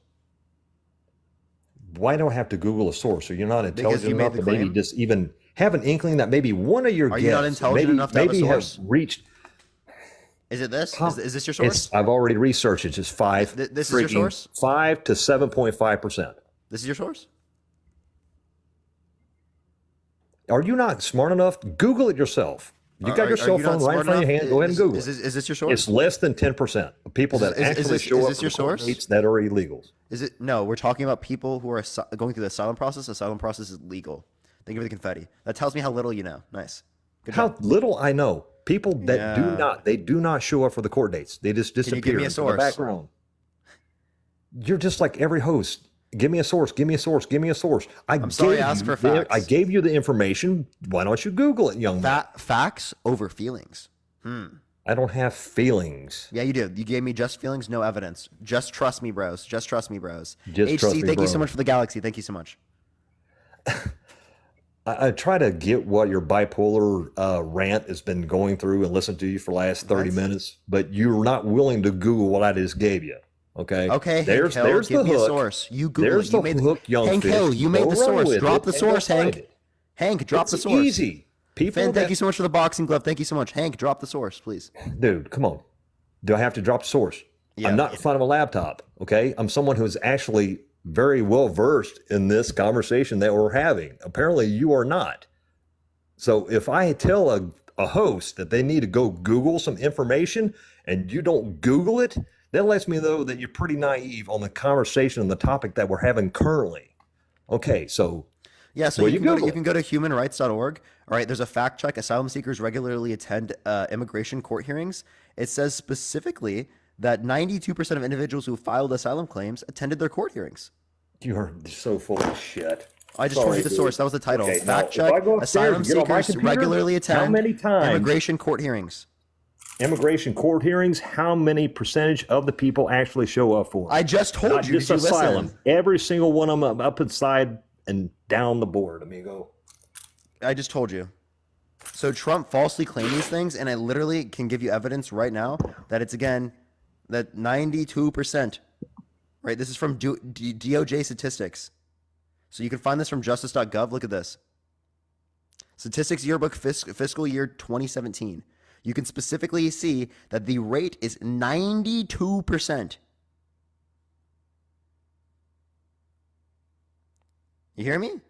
Why do I have to Google a source? So you're not Because intelligent you made enough the to maybe claim? just even have an inkling that maybe one of your Are guests you not intelligent enough to have a maybe source? reached. Is it this? Is this your source? I've already researched it. It's just five. This is your source? 5 to 7.5%. This is your source? Are you not smart enough? Google it yourself. You got your cell phone right in front of your hand. Go ahead and Google it. Is this your source? It's less than 10% of people that actually show up this your for court source? dates that are illegals. Is it? No, we're talking about people who are going through the asylum process. Asylum process is legal. Thank you for the confetti. That tells me how little you know. Nice. Good How job. little I know. People that do not show up for the court dates. They just disappear give me a into source? the background. You're just like every host. Give me a source. Give me a source. Give me a source. I'm sorry, ask for facts. I gave you the information. Why don't you Google it, young man? Facts over feelings. I don't have feelings. Yeah, you do. You gave me just feelings, no evidence. Just trust me, bros. Just trust me, bros. Just HC, trust me, thank you so bro. much for the galaxy. Thank you so much. I try to get what your bipolar rant has been going through and listen to you for the last 30 minutes, but you're not willing to Google what I just gave you. Okay. Okay, There's Hank Hill, the give me hook. a source. You Google There's it. You the made hook, young Hank fish. Hill, you made Go the run source. with Drop it the and source, go find Hank. it. Hank, drop It's the source. easy. People Finn, that- thank you so much for the boxing glove. Thank you so much. Hank, drop the source, please. Dude, come on. Do I have to drop the source? Yeah. I'm not in front of a laptop. Okay. I'm someone who's actually very well versed in this conversation that we're having. Apparently you are not. So if I tell a host that they need to go Google some information and you don't Google it, that lets me know that you're pretty naive on the conversation and the topic that we're having currently. Okay, so Yeah, so Well, you you can go to Google it. humanrights.org. All right, there's a fact check. Asylum seekers regularly attend immigration court hearings. It says specifically that 92% of individuals who filed asylum claims attended their court hearings. You are so full of shit. I just told you Sorry, the dude. source. That was the title. Okay, now Fact if I check. go upstairs Asylum and get on my seekers computer, regularly how attend many times immigration court hearings. immigration court hearings, how many percentage of the people actually show up for it? I just told Not you. just Did you asylum. listen? Every single one of them up inside and down the board, amigo. I just told you. So Trump falsely claimed these things, and I literally can give you evidence right now that it's, again, that 92%. Right? This is from DOJ statistics. So you can find this from justice.gov. Look at this. Statistics Yearbook fiscal year 2017. You can specifically see that the rate is 92%. You hear me?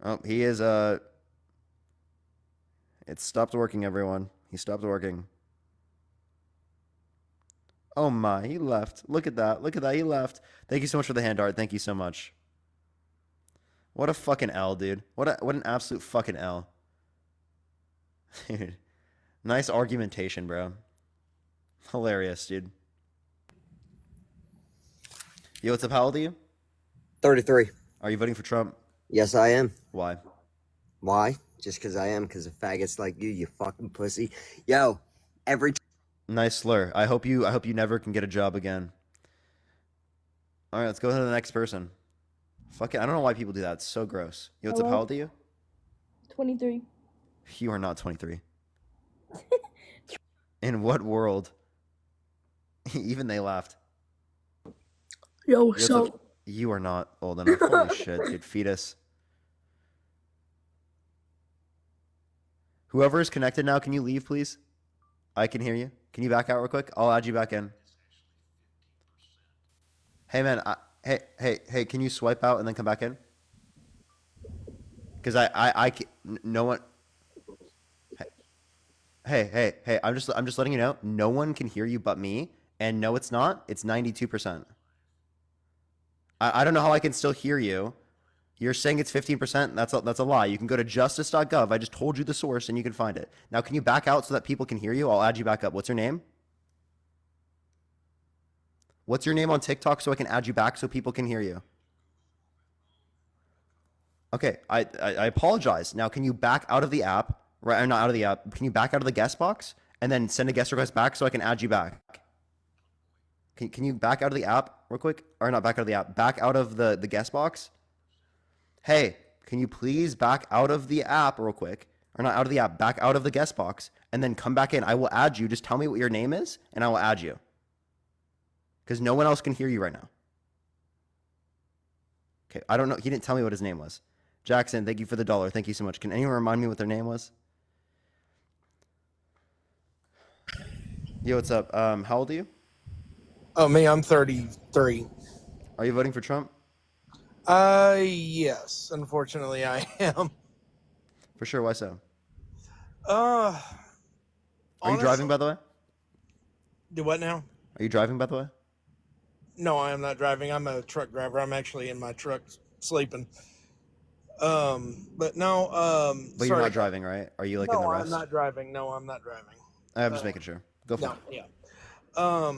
Oh, he is it stopped working, everyone. He stopped working. Oh my, he left. Look at that. Look at that. He left. Thank you so much for the hand art. Thank you so much. What a fucking L, dude. What an absolute fucking L. Dude. Nice argumentation, bro. Hilarious, dude. Yo, what's up? How old are you? 33. Are you voting for Trump? Yes, I am. Why? Why? Just because I am, because of faggots like you fucking pussy. Yo, every Nice slur. I hope you never can get a job again. All right, let's go to the next person. Fuck it. I don't know why people do that. It's so gross. Yo, what's up? Hello? How old are you? 23. You are not 23. In what world? Even they laughed. Yo, What's so up? You are not old enough. Holy shit, dude. Fetus. Whoever is connected now, can you leave, please? I can hear you. Can you back out real quick? I'll add you back in. Hey, man. Hey, can you swipe out and then come back in? Because no one. Hey, I'm just letting you know. No one can hear you but me. And no, it's not. It's 92%. I don't know how I can still hear you. You're saying it's 15%. That's a lie. You can go to justice.gov. I just told you the source and you can find it. Now, can you back out so that people can hear you? I'll add you back up. What's your name? What's your name on TikTok so I can add you back so people can hear you? Okay, I apologize. Now, can you back out of the app? Right, I'm not out of the app. Can you back out of the guest box and then send a guest request back so I can add you back? Can you back out of the app real quick? Or not back out of the app. Back out of the guest box. Hey, can you please back out of the app real quick? Or not out of the app. Back out of the guest box and then come back in. I will add you. Just tell me what your name is and I will add you. Because no one else can hear you right now. Okay, I don't know. He didn't tell me what his name was. Jackson, thank you for the $1. Thank you so much. Can anyone remind me what their name was? Yo, what's up? How old are you? Oh, me, I'm 33. Are you voting for Trump? Yes, unfortunately I am. For sure. Why so? Uh, Are you driving, by the way? Do what now? Are you driving, by the way? No, I am not driving. I'm a truck driver. I'm actually in my truck sleeping. But no, But you're not driving, right? Are you like in the No, rest? I'm not driving. No, I'm not driving. I'm just making sure. Go for No, it. yeah.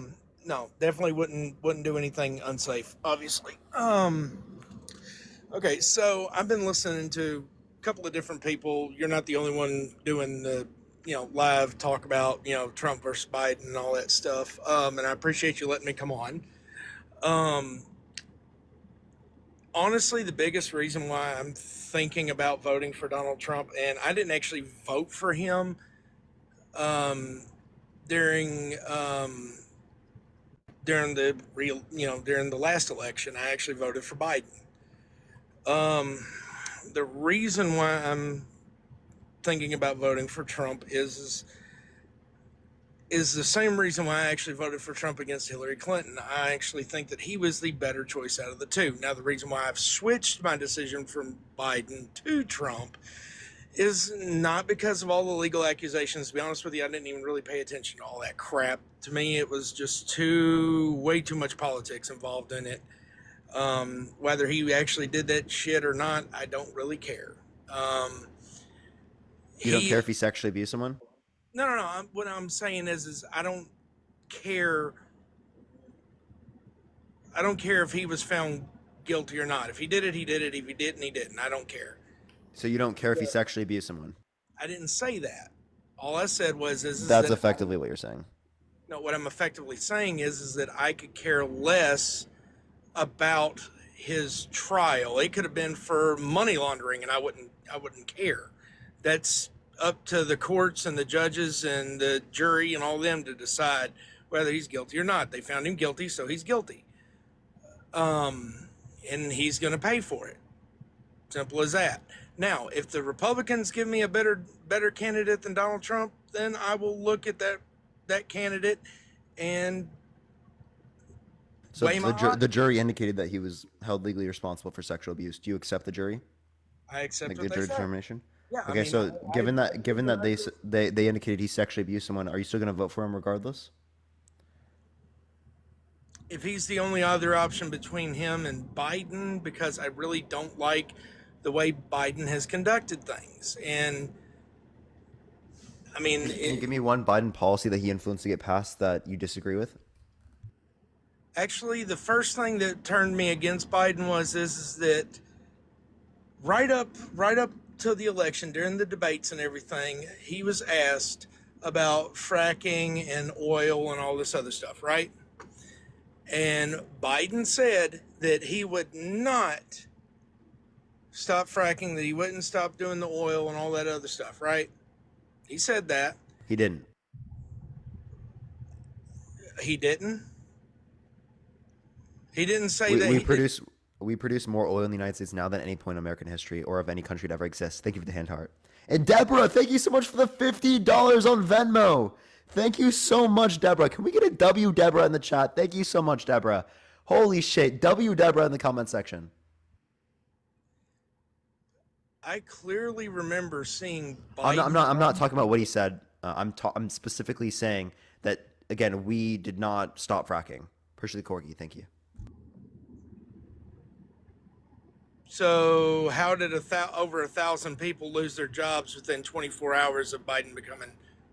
No, definitely wouldn't do anything unsafe, obviously. Okay, so I've been listening to a couple of different people. You're not the only one doing the, live talk about, Trump versus Biden and all that stuff. And I appreciate you letting me come on. Honestly, the biggest reason why I'm thinking about voting for Donald Trump, and I didn't actually vote for him during the last election. I actually voted for Biden. The reason why I'm thinking about voting for Trump is the same reason why I actually voted for Trump against Hillary Clinton. I actually think that he was the better choice out of the two. Now, the reason why I've switched my decision from Biden to Trump is not because of all the legal accusations. To be honest with you, I didn't even really pay attention to all that crap. To me, it was just way too much politics involved in it. Whether he actually did that shit or not, I don't really care. You don't care if he sexually abused someone? No. What I'm saying is I don't care. I don't care if he was found guilty or not. If he did it, he did it. If he didn't, he didn't. I don't care. So you don't care if he sexually abused someone? I didn't say that. All I said was That's that effectively what you're saying. no. What I'm effectively saying is that I could care less about his trial. It could have been for money laundering, and I wouldn't care. That's up to the courts and the judges and the jury and all them to decide whether he's guilty or not. They found him guilty, so he's guilty. And he's going to pay for it. Simple as that. Now, if the Republicans give me a better candidate than Donald Trump, then I will look at that candidate and So the jury indicated that he was held legally responsible for sexual abuse. Do you accept the jury? I accept Like what the they jury said. determination? Yeah. Okay, so given that they indicated he sexually abused someone, are you still going to vote for him regardless? If he's the only other option between him and Biden, because I really don't like the way Biden has conducted things. And I mean, Can you give me one Biden policy that he influenced to get passed that you disagree with? actually, the first thing that turned me against Biden is that right up to the election, during the debates and everything, he was asked about fracking and oil and all this other stuff, right? And Biden said that he would not stop fracking, that he wouldn't stop doing the oil and all that other stuff, right? He said that. He didn't. He didn't. He didn't say We, that. we produce more oil in the United States now than any point in American history or of any country to ever exist. Thank you for the hand heart. And Deborah, thank you so much for the $50 on Venmo. Thank you so much, Deborah. Can we get a W, Deborah, in the chat? Thank you so much, Deborah. Holy shit. W, Deborah, in the comment section. I clearly remember seeing Biden. I'm not talking about what he said. I'm specifically saying that, again, we did not stop fracking. Appreciate the corgi. Thank you. So how did over 1,000 people lose their jobs within 24 hours of Biden becoming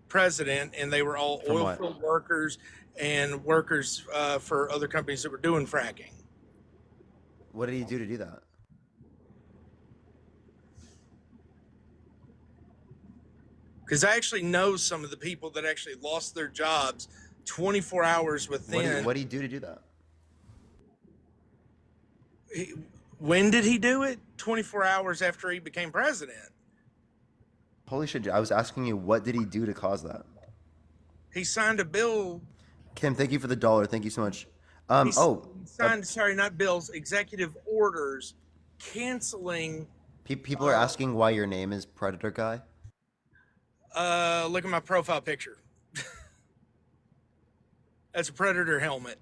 president? And they were all oil field workers and workers for other companies that were doing fracking. What did he do to do that? Because I actually know some of the people that actually lost their jobs 24 hours within. What did he do to do that? When did he do it? 24 hours after he became president. Holy shit. I was asking you, what did he do to cause that? He signed a bill. Kim, thank you for the $1. Thank you so much. He signed, sorry, not bills, executive orders canceling. People are asking why your name is Predator Guy. Look at my profile picture. That's a Predator helmet.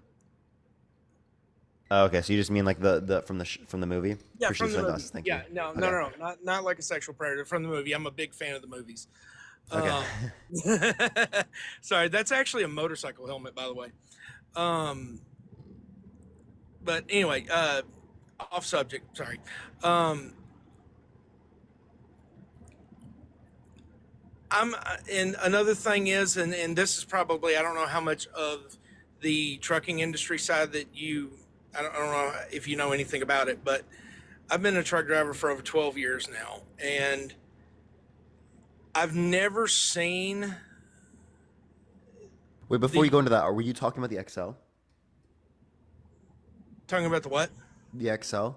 Oh, okay, so you just mean like the from the movie? Yeah, from the movie. Glasses. Thank yeah, you. no, Okay. no, not like a sexual predator from the movie. I'm a big fan of the movies. Okay. Sorry, that's actually a motorcycle helmet, by the way. But anyway, off subject. Sorry. And another thing is, and this is probably, I don't know how much of the trucking industry side that I don't know if you know anything about it, but I've been a truck driver for over 12 years now, and I've never seen. Wait, before you go into that, were you talking about the XL? Talking about the what? The XL?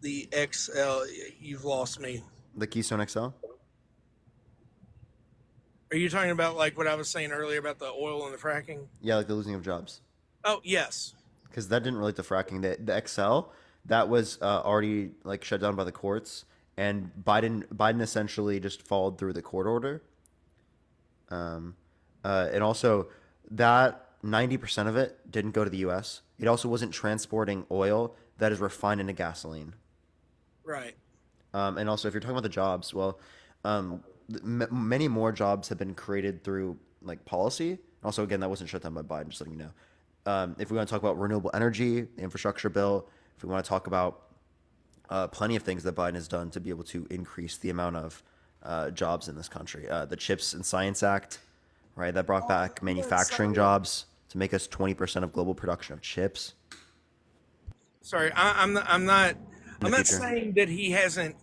The XL. You've lost me. The Keystone XL? Are you talking about like what I was saying earlier about the oil and the fracking? Yeah, like the losing of jobs. Oh, yes. Because that didn't relate to fracking. The XL, that was already like shut down by the courts, and Biden essentially just followed through the court order. And also that 90% of it didn't go to the U.S. It also wasn't transporting oil that is refined into gasoline. Right. And also, if you're talking about the jobs, well, many more jobs have been created through like policy. Also, again, that wasn't shut down by Biden, just letting you know. if we want to talk about renewable energy, the infrastructure bill, if we want to talk about plenty of things that Biden has done to be able to increase the amount of jobs in this country. The Chips and Science Act, right? That brought back manufacturing jobs to make us 20% of global production of chips Sorry, I'm not in the I'm not future. saying that he hasn't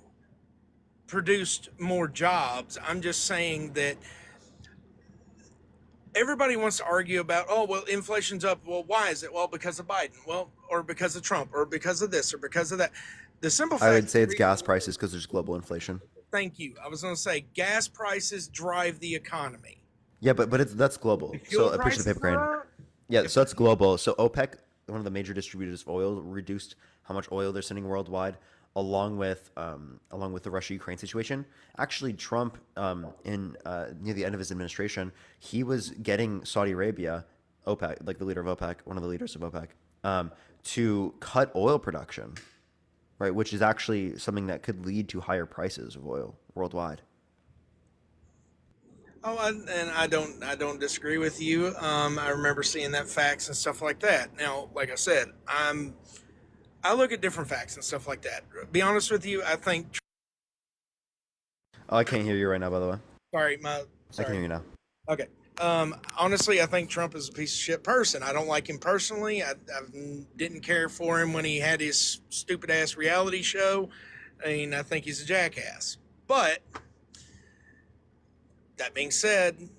produced more jobs. I'm just saying that everybody wants to argue about, oh, well, inflation's up. Well, why is it? Well, because of Biden. Well, or because of Trump, or because of this, or because of that. The simple I fact would of say the it's reason, gas prices because there's global inflation. thank you. I was going to say gas prices drive the economy. Yeah, but that's global. If So fuel I appreciate the prices paper crane. are up, Yeah, if so that's global. So OPEC, one of the major distributors of oil, reduced how much oil they're sending worldwide, along with the Russia-Ukraine situation. Actually, Trump, in near the end of his administration, he was getting Saudi Arabia, OPEC, like the leader of OPEC, one of the leaders of OPEC, to cut oil production, right? Which is actually something that could lead to higher prices of oil worldwide. oh, I don't disagree with you. I remember seeing that facts and stuff like that. Now, like I said, I look at different facts and stuff like that. Be honest with you, I think. Oh, I can't hear you right now, by the way. Sorry, I can hear you now. Okay. Honestly, I think Trump is a piece of shit person. I don't like him personally. I didn't care for him when he had his stupid ass reality show. I mean, I think he's a jackass. But that being said,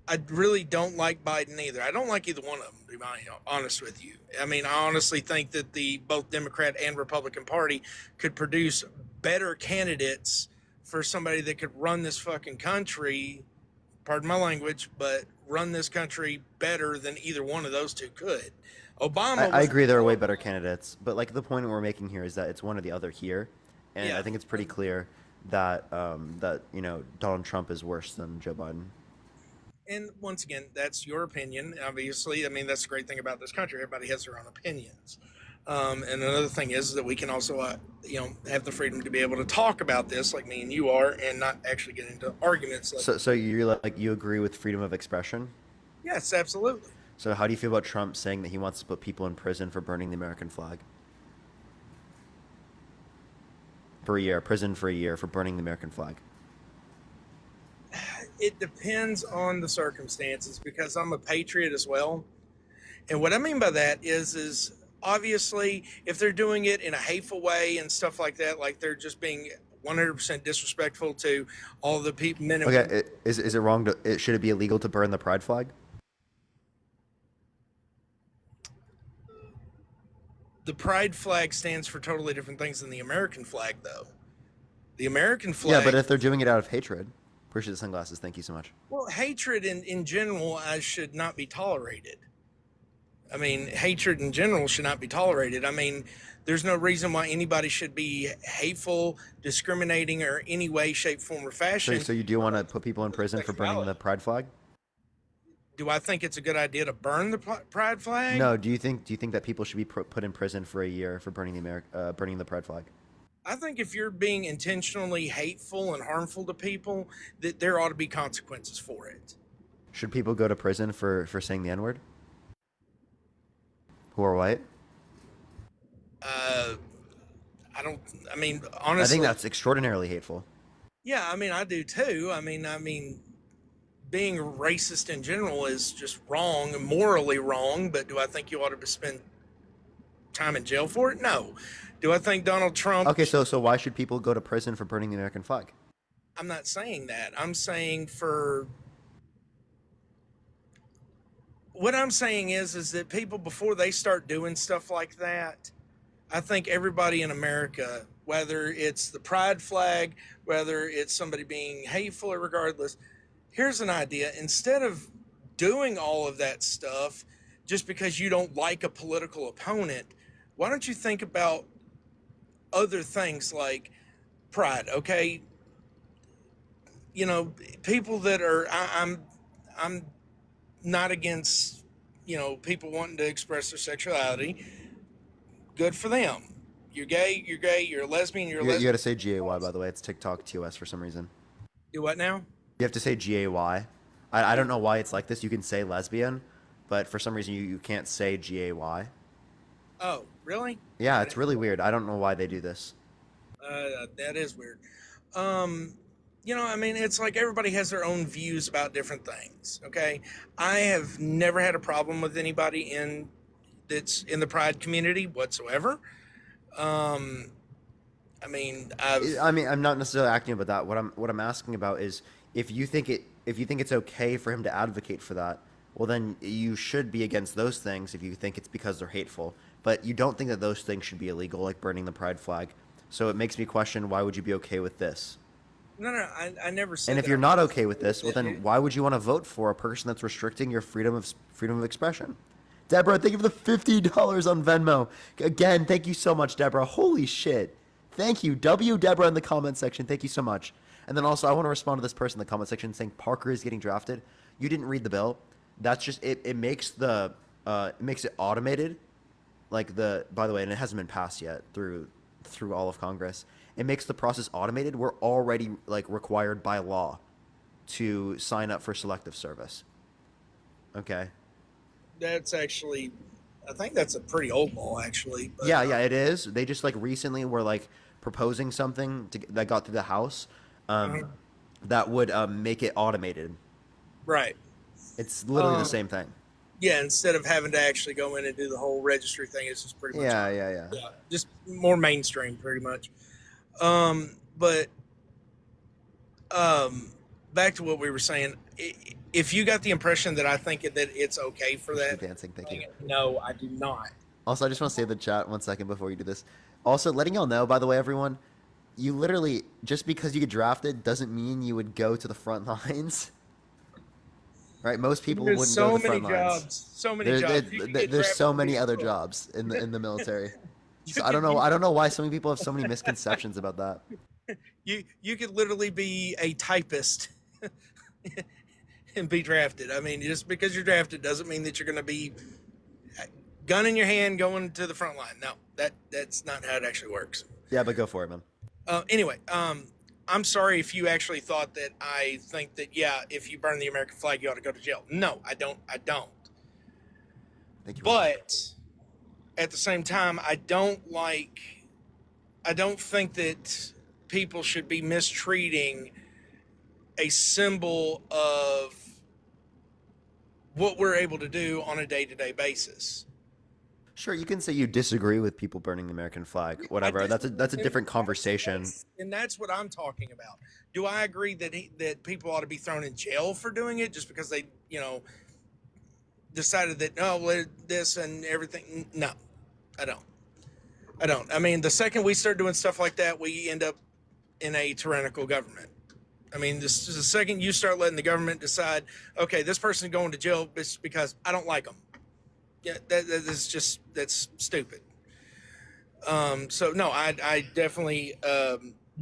I really don't like Biden either. I don't like either one of them, to be honest with you. I mean, I honestly think that the both Democrat and Republican Party could produce better candidates for somebody that could run this fucking country, pardon my language, but run this country better than either one of those two could. Obama I was agree there are way better candidates, but like the point we're making here is that it's one or the other here, and Yeah. I think it's pretty clear that that Donald Trump is worse than Joe Biden. And once again, that's your opinion. Obviously, I mean, that's the great thing about this country. Everybody has their own opinions. And another thing is that we can also, have the freedom to be able to talk about this, like me and you are, and not actually get into arguments. So you're like you agree with freedom of expression? Yes, absolutely. So how do you feel about Trump saying that he wants to put people in prison for burning the American flag? For a year, prison for a year for burning the American flag. It depends on the circumstances because I'm a patriot as well. And what I mean by that is obviously if they're doing it in a hateful way and stuff like that, like they're just being 100% disrespectful to all the people, men and women. Okay, is it wrong to should it be illegal to burn the pride flag? The pride flag stands for totally different things than the American flag, though. The American flag. Yeah, but if they're doing it out of hatred, appreciate the sunglasses. Thank you so much. Well, hatred in general should not be tolerated. I mean, hatred in general should not be tolerated. I mean, there's no reason why anybody should be hateful, discriminating, or any way, shape, form, or fashion. So you do want to put people in prison for burning the pride flag? Do I think it's a good idea to burn the pride flag? No. Do you think that people should be put in prison for a year for burning the pride flag? I think if you're being intentionally hateful and harmful to people, that there ought to be consequences for it. Should people go to prison for saying the N-word? Who are white? I mean, honestly, I think that's extraordinarily hateful. Yeah, I mean, I do too. I mean, being racist in general is just wrong, morally wrong. But do I think you ought to spend time in jail for it? No. Do I think Donald Trump? Okay, so why should people go to prison for burning the American flag? I'm not saying that. What I'm saying is that people, before they start doing stuff like that, I think everybody in America, whether it's the pride flag, whether it's somebody being hateful or regardless, here's an idea. Instead of doing all of that stuff just because you don't like a political opponent, why don't you think about other things like pride? Okay, people that are, I'm not against, people wanting to express their sexuality. Good for them. You're gay, you're a lesbian, you're a lesbian. You got to say GAY, by the way. It's TikTok TOS for some reason. Do what now? You have to say GAY. I don't know why it's like this. You can say lesbian, but for some reason you can't say gay. Oh, really? Yeah, it's really weird. I don't know why they do this. That is weird. I mean, it's like everybody has their own views about different things. Okay, I have never had a problem with anybody that's in the pride community whatsoever. Um, I mean, I'm not necessarily asking about that. What I'm asking about is if you think it's okay for him to advocate for that, well then you should be against those things if you think it's because they're hateful. But you don't think that those things should be illegal, like burning the pride flag. So it makes me question why would you be okay with this? no, I never said. And if that you're I'm not against okay with this, well it. then why would you want to vote for a person that's restricting your freedom of expression? Deborah, thank you for the $50 on Venmo. Again, thank you so much, Deborah. Holy shit. Thank you. Deborah in the comment section. Thank you so much. And then also, I want to respond to this person in the comment section saying Parker is getting drafted. You didn't read the bill. That's just it. It makes it makes it automated. By the way, and it hasn't been passed yet through all of Congress. It makes the process automated. We're already required by law to sign up for selective service. Okay. That's actually, I think that's a pretty old law, actually. But, Yeah, it is. They just recently were proposing something that got through the House that would make it automated. Right. It's literally the same thing. Yeah, instead of having to actually go in and do the whole registry thing, it's just pretty much Yeah. just more mainstream, pretty much. But back to what we were saying. If you got the impression that I think that it's okay for that, dancing, thank you. No, I do not. Also, I just want to say in the chat 1 second before you do this. Also, letting y'all know, by the way, everyone, you literally just because you get drafted doesn't mean you would go to the front lines. Right? Most people There's wouldn't so go to the many front lines. jobs. So many jobs. There's so many other jobs in the military. So I don't know why so many people have so many misconceptions about that. You could literally be a typist and be drafted. I mean, just because you're drafted doesn't mean that you're going to be gun in your hand going to the front line. No, that's not how it actually works. Yeah, but go for it, man. Anyway, I'm sorry if you actually thought that I think that, yeah, if you burn the American flag, you ought to go to jail. No, I don't. Thank you. But at the same time, I don't think that people should be mistreating a symbol of what we're able to do on a day-to-day basis. Sure, you can say you disagree with people burning the American flag, whatever. That's a different conversation. And that's what I'm talking about. Do I agree that people ought to be thrown in jail for doing it just because they, decided that this and everything? No, I don't. I mean, the second we start doing stuff like that, we end up in a tyrannical government. I mean, this is the second you start letting the government decide, okay, this person's going to jail because I don't like them. Yeah, that's stupid. So no, I definitely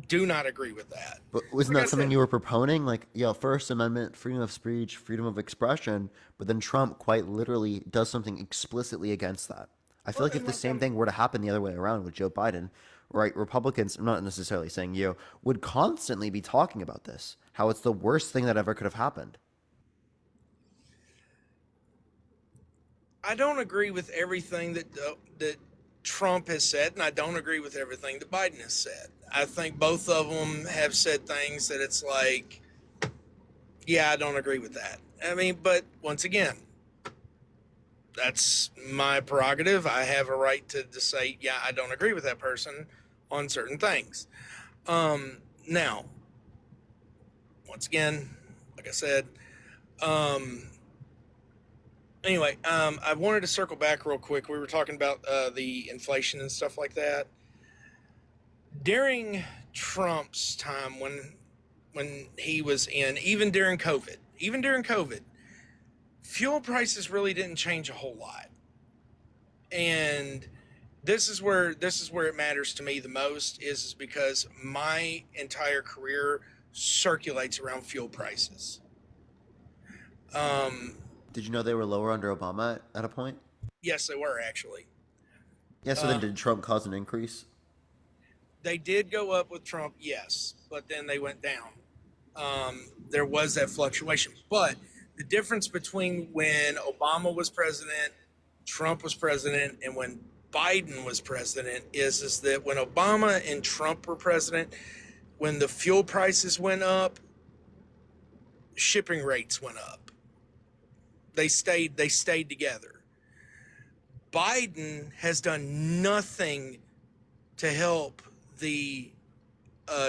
do not agree with that. But wasn't that something you were proponing? First Amendment, freedom of speech, freedom of expression, but then Trump quite literally does something explicitly against that. I feel like if the same thing were to happen the other way around with Joe Biden, right, Republicans, I'm not necessarily saying you, would constantly be talking about this, how it's the worst thing that ever could have happened. I don't agree with everything that Trump has said, and I don't agree with everything that Biden has said. I think both of them have said things that it's like, yeah, I don't agree with that. I mean, but once again, that's my prerogative. I have a right to say, yeah, I don't agree with that person on certain things. Now, once again, like I said, anyway, I wanted to circle back real quick. We were talking about the inflation and stuff like that. During Trump's time, when he was in, even during COVID, fuel prices really didn't change a whole lot. And this is where it matters to me the most is because my entire career circulates around fuel prices. Did you know they were lower under Obama at a point? Yes, they were actually. Yeah, so then did Trump cause an increase? They did go up with Trump, yes, but then they went down. There was that fluctuation. But The difference between when Obama was president, Trump was president, and when Biden was president is that when Obama and Trump were president, when the fuel prices went up, shipping rates went up. They stayed together. Biden has done nothing to help the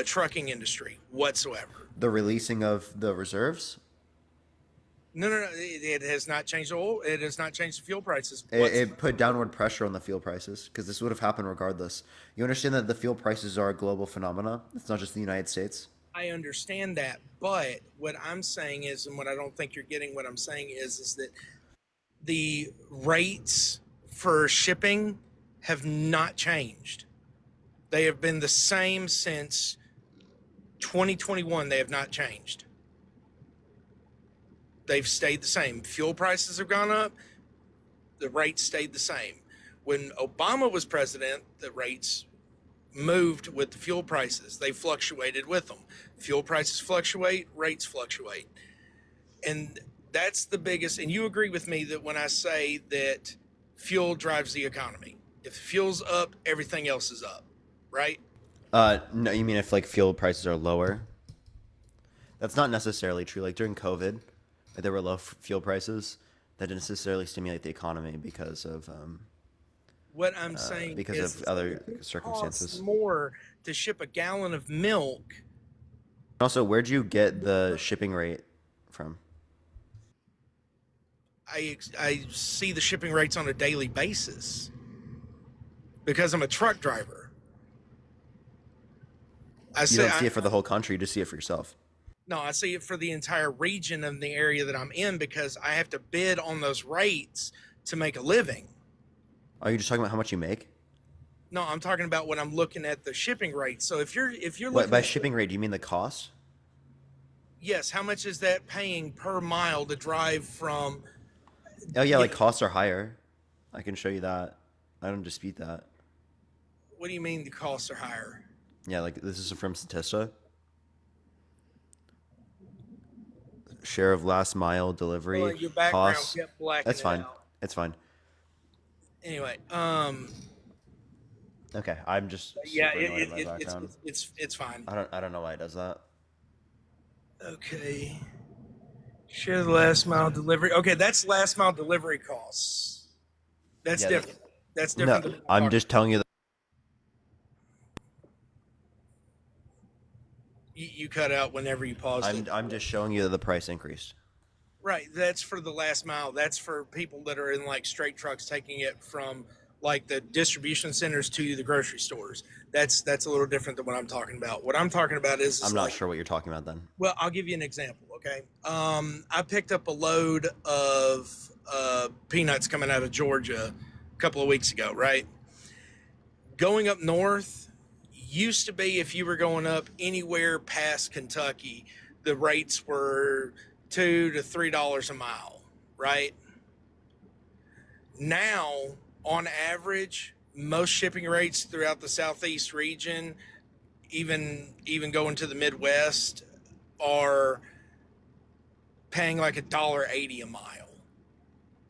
trucking industry whatsoever. The releasing of the reserves? No. It has not changed oil. It has not changed the fuel prices. It put downward pressure on the fuel prices because this would have happened regardless. You understand that the fuel prices are a global phenomena. It's not just the United States. I understand that, but what I'm saying is, and what I don't think you're getting, what I'm saying is that the rates for shipping have not changed. They have been the same since 2021. They have not changed. They've stayed the same. Fuel prices have gone up. The rates stayed the same. When Obama was president, the rates moved with the fuel prices. They fluctuated with them. Fuel prices fluctuate, rates fluctuate. And that's the biggest, and you agree with me that when I say that fuel drives the economy. If fuel's up, everything else is up, right? No, you mean if like fuel prices are lower? That's not necessarily true. Like during COVID, there were low fuel prices. That didn't necessarily stimulate the economy because of What I'm saying because is of other it circumstances. costs more to ship a gallon of milk. Also, where'd you get the shipping rate from? I see the shipping rates on a daily basis because I'm a truck driver. You don't see it for the whole country. You just see it for yourself. No, I see it for the entire region of the area that I'm in because I have to bid on those rates to make a living. Are you just talking about how much you make? No, I'm talking about when I'm looking at the shipping rates. So if you're What, looking by at, shipping rate, do you mean the cost? yes, how much is that paying per mile to drive from? Oh yeah, like costs are higher. I can show you that. I don't dispute that. What do you mean the costs are higher? Yeah, like this is from Statista. Share of last mile delivery Well, your background costs. kept blacking That's it fine. out. It's fine. Anyway, Okay, I'm just yeah, super annoyed at my background. it's fine. I don't know why it does that. Okay. Share the last mile delivery. Okay, that's last mile delivery costs. That's Yeah, different. That's No, different than I'm just telling you that. you cut out whenever you paused it. I'm just showing you that the price increased. Right, that's for the last mile. That's for people that are in like straight trucks taking it from like the distribution centers to the grocery stores. That's a little different than what I'm talking about. What I'm talking about is I'm not like, sure what you're talking about then. well, I'll give you an example, okay? I picked up a load of peanuts coming out of Georgia a couple of weeks ago, right? Going up north used to be, if you were going up anywhere past Kentucky, the rates were $2 to $3 a mile, right? Now, on average, most shipping rates throughout the southeast region, even going to the Midwest, are paying like $1.80 a mile.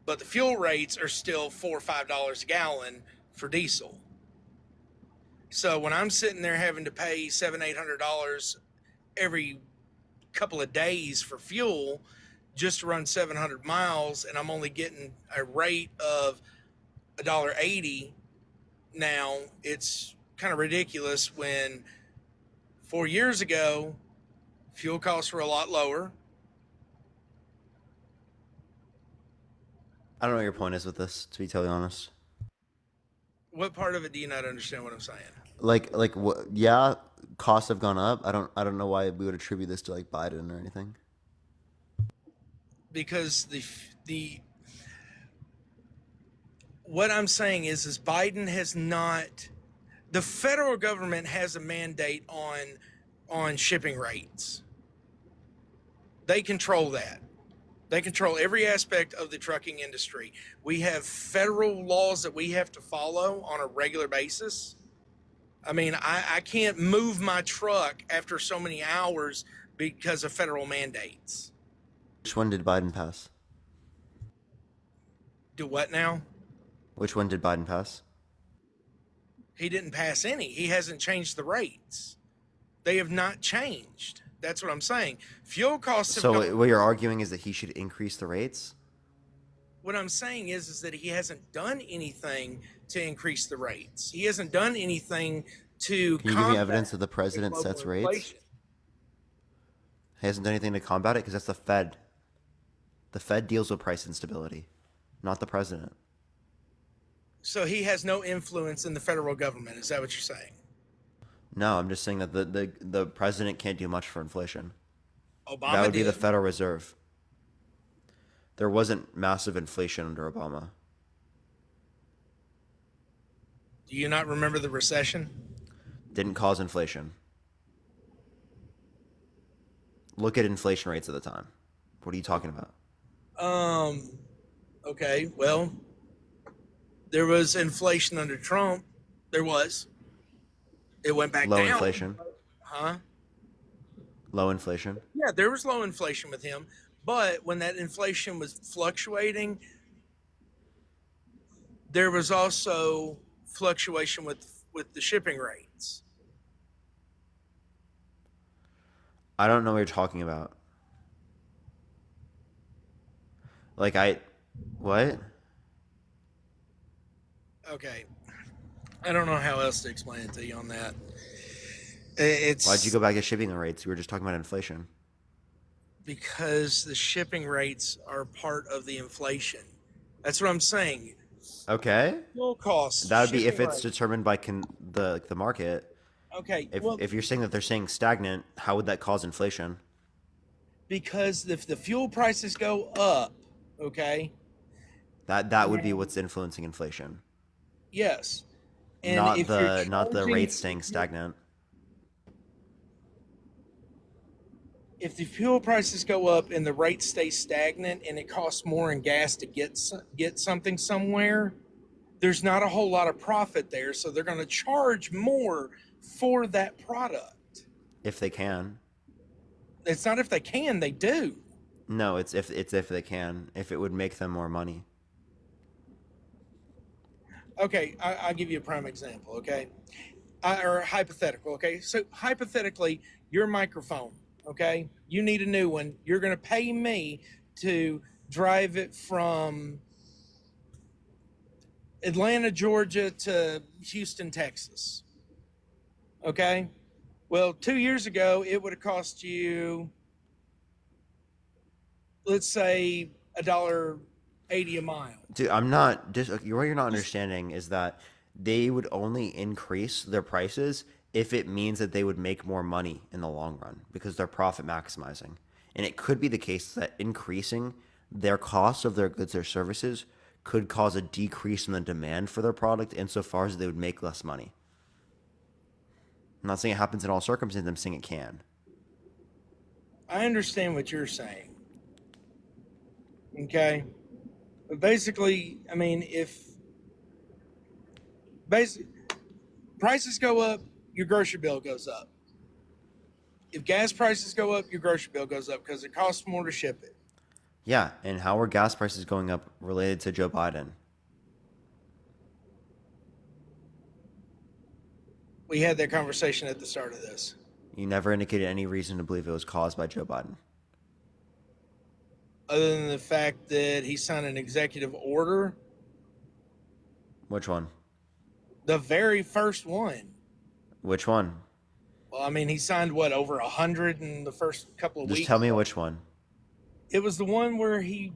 But the fuel rates are still $4 or $5 a gallon for diesel. So when I'm sitting there having to pay $700-800 every couple of days for fuel just to run 700 miles, and I'm only getting a rate of $1.80, now it's kind of ridiculous when 4 years ago fuel costs were a lot lower. I don't know what your point is with this, to be totally honest. What part of it do you not understand what I'm saying? Like what? Yeah, costs have gone up. I don't know why we would attribute this to like Biden or anything. Because the what I'm saying is Biden has not, the federal government has a mandate on shipping rates. They control that. They control every aspect of the trucking industry. We have federal laws that we have to follow on a regular basis. I mean, I can't move my truck after so many hours because of federal mandates. Which one did Biden pass? Do what now? Which one did Biden pass? He didn't pass any. He hasn't changed the rates. They have not changed. That's what I'm saying. Fuel costs have So gone. what you're arguing is that he should increase the rates? What I'm saying is that he hasn't done anything to increase the rates. He hasn't done anything to Can you give me combat evidence that the president global sets rates? inflation. He hasn't done anything to combat it because that's the Fed. The Fed deals with price instability, not the president. So he has no influence in the federal government. Is that what you're saying? No, I'm just saying that the president can't do much for inflation. Obama That would be did. the Federal Reserve. There wasn't massive inflation under Obama. Do you not remember the recession? Didn't cause inflation. Look at inflation rates at the time. What are you talking about? Okay, well, there was inflation under Trump. There was. It went back Low down. inflation. Huh? Low inflation. Yeah, there was low inflation with him. But when that inflation was fluctuating, there was also fluctuation with the shipping rates. I don't know what you're talking about. What? Okay. I don't know how else to explain it to you on that. Why'd you go back to shipping rates? We were just talking about inflation. Because the shipping rates are part of the inflation. That's what I'm saying. Okay. Fuel costs. That would be if shipping it's rates. determined by the market. Okay. If you're saying that they're saying stagnant, how would that cause inflation? Because if the fuel prices go up, okay. That would be what's influencing inflation. Yes. And Not if you're the charging- rates staying stagnant. If the fuel prices go up and the rate stays stagnant and it costs more in gas to get something somewhere, there's not a whole lot of profit there, so they're going to charge more for that product. If they can. It's not if they can, they do. No, it's if they can. If it would make them more money. Okay, I'll give you a prime example, okay? Or hypothetical, okay? So hypothetically, your microphone, okay? You need a new one. You're going to pay me to drive it from Atlanta, Georgia to Houston, Texas. Okay? Well, 2 years ago, it would have cost you, let's say, $1.80 a mile. Dude, I'm not. What you're not understanding is that they would only increase their prices if it means that they would make more money in the long run because they're profit maximizing. And it could be the case that increasing their cost of their goods or services could cause a decrease in the demand for their product insofar as they would make less money. I'm not saying it happens in all circumstances. I'm saying it can. I understand what you're saying. Okay? But basically, I mean, if prices go up, your grocery bill goes up. If gas prices go up, your grocery bill goes up because it costs more to ship it. Yeah, and how are gas prices going up related to Joe Biden? We had that conversation at the start of this. You never indicated any reason to believe it was caused by Joe Biden. Other than the fact that he signed an executive order. Which one? The very first one. Which one? Well, I mean, he signed what, over 100 in the first couple of weeks? Just tell me which one. It was the one where he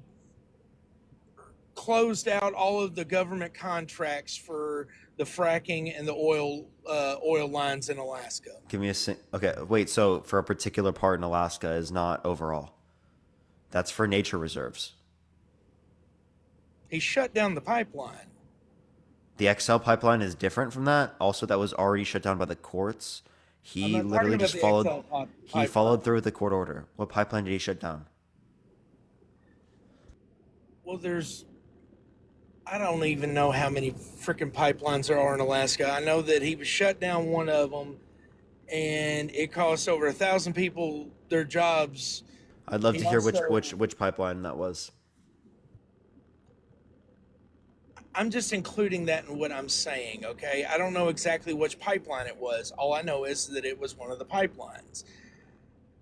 closed out all of the government contracts for the fracking and the oil lines in Alaska. Give me okay, wait, so for a particular part in Alaska is not overall. That's for nature reserves. He shut down the pipeline. The XL pipeline is different from that. Also, that was already shut down by the courts. He literally just followed he followed through with the court order. What pipeline did he shut down? Well, I don't even know how many freaking pipelines there are in Alaska. I know that he was shut down one of them, and it cost over 1,000 people their jobs. I'd love He to hear also, which pipeline that was. I'm just including that in what I'm saying, okay? I don't know exactly which pipeline it was. All I know is that it was one of the pipelines.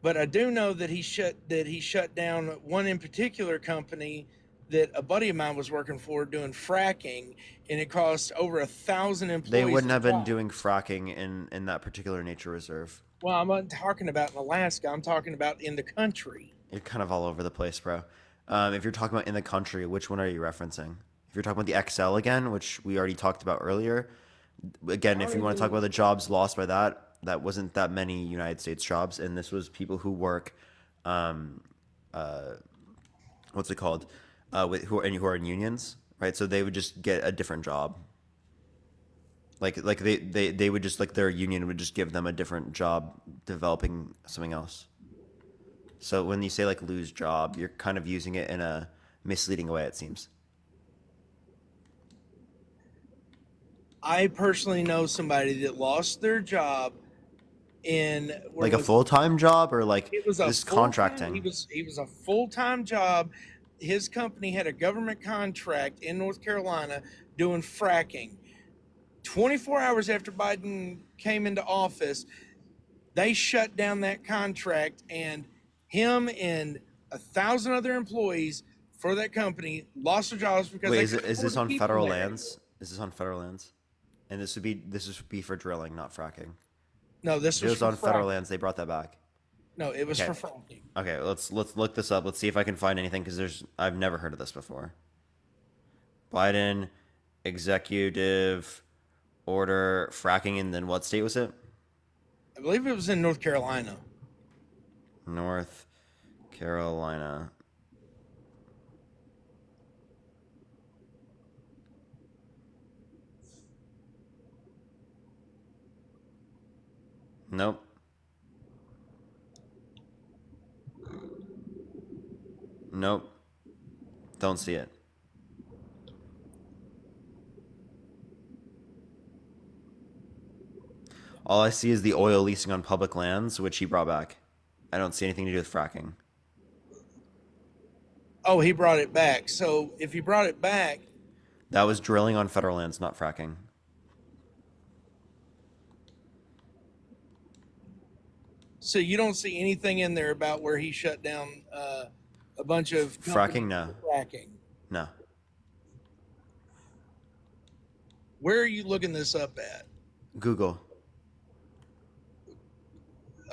But I do know that he shut down one in particular company that a buddy of mine was working for doing fracking, and it cost over 1,000 employees. They wouldn't their have been job. doing fracking in that particular nature reserve. Well, I'm not talking about in Alaska. I'm talking about in the country. You're kind of all over the place, bro. If you're talking about in the country, which one are you referencing? If you're talking about the XL again, which we already talked about earlier, again, if you want to talk about the jobs lost by that, that wasn't that many United States jobs, and this was people who work, what's it called, who are in unions, right? So they would just get a different job. Like they would just, like, their union would just give them a different job developing something else. So when you say like lose job, you're kind of using it in a misleading way, it seems. I personally know somebody that lost their job in Like a full-time job, or like it was a this full-time, contracting? he was a full-time job. His company had a government contract in North Carolina doing fracking. 24 hours after Biden came into office, they shut down that contract, and him and 1,000 other employees for that company lost their jobs because Wait, they is couldn't this afford to on keep them federal there. lands? Is this on federal lands? And this would be for drilling, not fracking. No, this If it was was for on federal fracking. lands, they brought that back. No, it was Okay. for fracking. Okay, let's look this up. Let's see if I can find anything, because I've never heard of this before. Biden executive order fracking, and then what state was it? I believe it was in North Carolina. North Carolina. Nope. Nope. Don't see it. All I see is the oil leasing on public lands, which he brought back. I don't see anything to do with fracking. Oh, he brought it back. So if he brought it back, That was drilling on federal lands, not fracking. so you don't see anything in there about where he shut down a bunch of Fracking, companies no. for fracking. No. Where are you looking this up at? Google.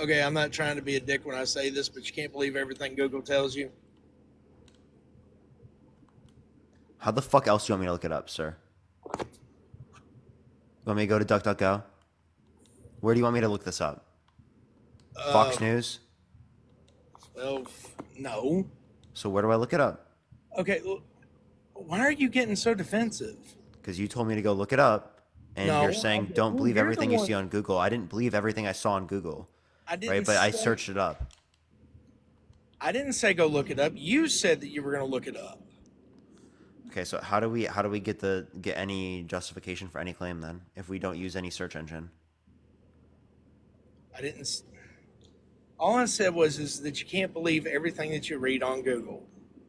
Okay, I'm not trying to be a dick when I say this, but you can't believe everything Google tells you. How the fuck else do you want me to look it up, sir? You want me to go to DuckDuckGo? Where do you want me to look this up? Fox News? Well, no. So where do I look it up? Okay, why are you getting so defensive? Because you told me to go look it up, and No, you're saying don't believe you're the everything you one- see on Google. I didn't believe everything I saw on Google, I didn't right? But I say- searched it up. I didn't say go look it up. You said that you were going to look it up. Okay, so how do we get any justification for any claim then if we don't use any search engine? I didn't. All I said is that you can't believe everything that you read on Google.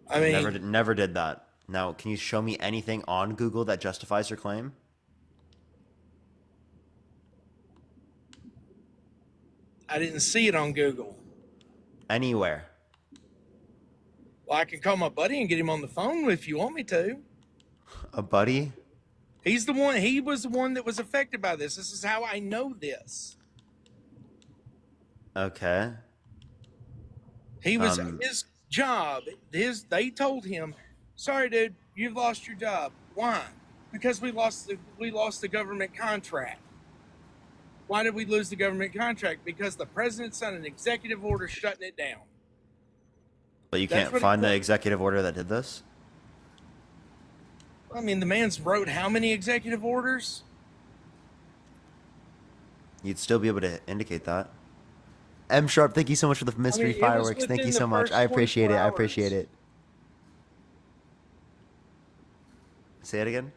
I mean, Never did that. Now, can you show me anything on Google that justifies your claim? I didn't see it on Google. Anywhere. Well, I can call my buddy and get him on the phone if you want me to. A buddy? He's the one. He was the one that was affected by this. This is how I know this. Okay. He was his job. They told him, "Sorry, dude, you've lost your job. Why? Because we lost the government contract." Why did we lose the government contract? Because the president signed an executive order shutting it down. But you That's can't what it find the was. executive order that did this? I mean, the man's wrote how many executive orders? You'd still be able to indicate that. M Sharp, thank you so much for the mystery it was fireworks. Thank within you the so much. first I appreciate it. 24 I appreciate hours. it. Say it again?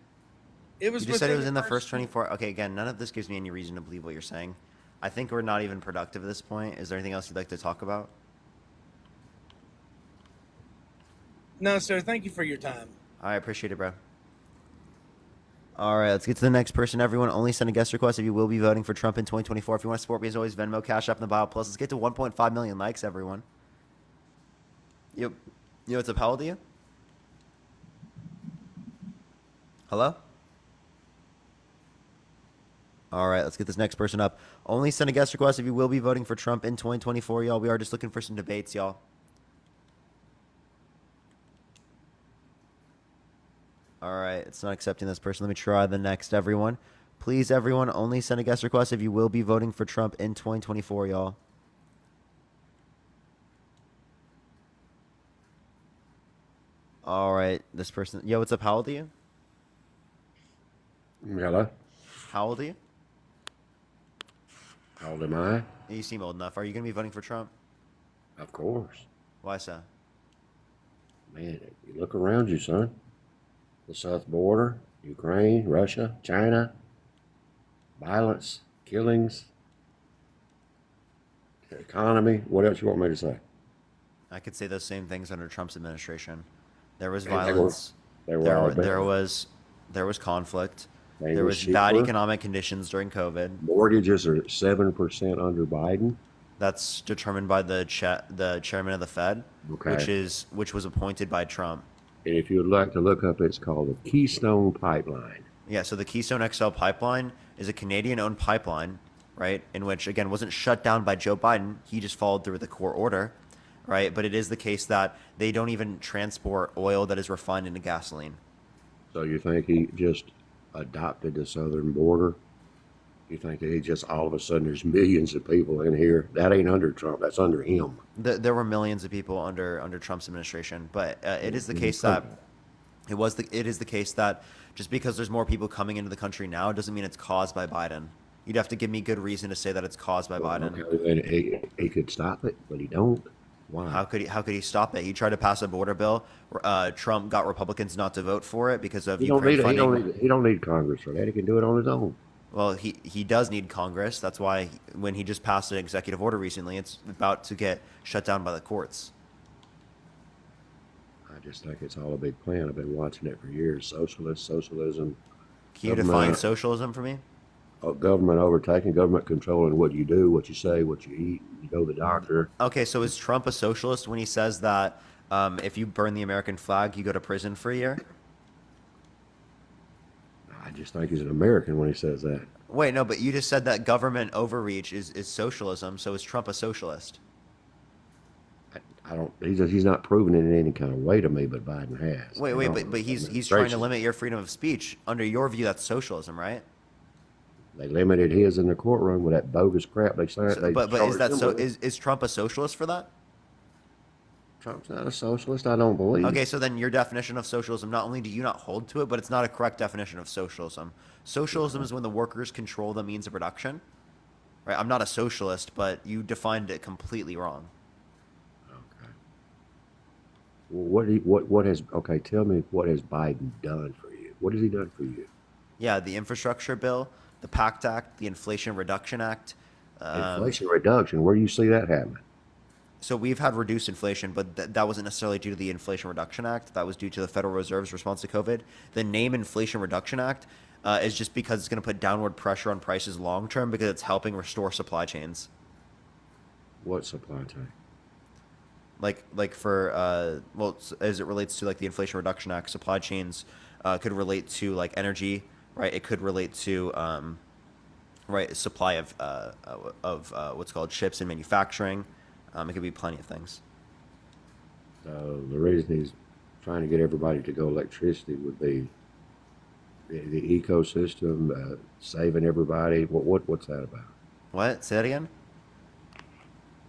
It was You just said it within was the in the first first 24. Okay, again, none of this gives me any reason to believe what you're saying. I think we're not even productive at this point. Is there anything else you'd like to talk about? No, sir. Thank you for your time. I appreciate it, bro. All right, let's get to the next person. Everyone, only send a guest request if you will be voting for Trump in 2024. If you want to support me, as always, Venmo, Cash App in the bio. Plus, let's get to 1.5 million likes, everyone. Yep. You know what's up? How old are you? Hello? All right, let's get this next person up. Only send a guest request if you will be voting for Trump in 2024, y'all. We are just looking for some debates, y'all. All right, it's not accepting this person. Let me try the next, everyone. Please, everyone, only send a guest request if you will be voting for Trump in 2024, y'all. All right, this person. Yo, what's up? How old are you? Hello? How old are you? How old am I? You seem old enough. Are you going to be voting for Trump? Of course. Why so? Man, you look around you, son. The south border, Ukraine, Russia, China, violence, killings, economy. What else you want me to say? I could say those same things under Trump's administration. There was And violence. they were all bad. There was conflict. They There were was bad cheaper. economic conditions during COVID. Mortgages are 7% under Biden. That's determined by the chairman of the Fed, Okay. which was appointed by Trump. And if you'd like to look up, it's called the Keystone Pipeline. Yeah, so the Keystone XL pipeline is a Canadian-owned pipeline, right? In which, again, wasn't shut down by Joe Biden. He just followed through with the court order, right? But it is the case that they don't even transport oil that is refined into gasoline. So you think he just adopted the southern border? You think that he just all of a sudden there's millions of people in here? That ain't under Trump. That's under him. There were millions of people under Trump's administration, but it is the case that it is the case that just because there's more people coming into the country now doesn't mean it's caused by Biden. You'd have to give me good reason to say that it's caused by Biden. Okay, and he could stop it, but he don't. Why? How could he stop it? He tried to pass a border bill. Trump got Republicans not to vote for it because of Ukraine funding. He don't need Congress for that. He can do it on his own. Well, he does need Congress. That's why when he just passed an executive order recently, it's about to get shut down by the courts. I just think it's all a big plan. I've been watching it for years. Socialism. Can you define socialism for me? Government overtaking, government controlling what you do, what you say, what you eat. You go to the doctor. Okay, so is Trump a socialist when he says that if you burn the American flag, you go to prison for a year? I just think he's an American when he says that. Wait, no, but you just said that government overreach is socialism, so is Trump a socialist? I don't. He's not proven it in any kind of way to me, but Biden has. Wait, but he's trying to limit your freedom of speech. Under your view, that's socialism, right? They limited his in the courtroom with that bogus crap they signed. But is that so? Is Trump a socialist for that? Trump's not a socialist, I don't believe. Okay, so then your definition of socialism, not only do you not hold to it, but it's not a correct definition of socialism. Socialism is when the workers control the means of production. Right? I'm not a socialist, but you defined it completely wrong. Okay. Well, tell me what has Biden done for you? What has he done for you? Yeah, the infrastructure bill, the PACT Act, the Inflation Reduction Act. Inflation reduction, where do you see that happening? So we've had reduced inflation, but that wasn't necessarily due to the Inflation Reduction Act. That was due to the Federal Reserve's response to COVID. The name Inflation Reduction Act is just because it's going to put downward pressure on prices long term because it's helping restore supply chains. What supply chain? Like for as it relates to like the Inflation Reduction Act, supply chains could relate to like energy, right? It could relate to supply of what's called chips and manufacturing. It could be plenty of things. So the reason he's trying to get everybody to go electricity would be the ecosystem, saving everybody. What's that about? What? Say that again?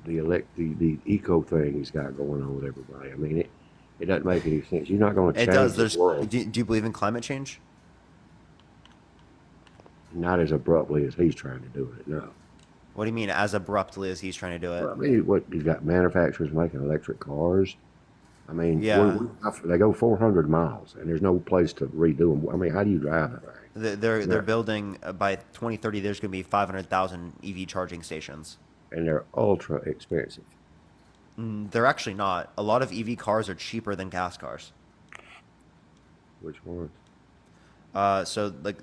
The eco thing he's got going on with everybody. I mean, it doesn't make any sense. You're not going to change It does. the world. Do you believe in climate change? Not as abruptly as he's trying to do it, no. What do you mean, as abruptly as he's trying to do it? Well, I mean, you got manufacturers making electric cars. I mean, Yeah. They go 400 miles, and there's no place to redo them. I mean, how do you drive that thing? They're building by 2030. There's going to be 500,000 EV charging stations. And they're ultra expensive. They're actually not. A lot of EV cars are cheaper than gas cars. Which ones? So like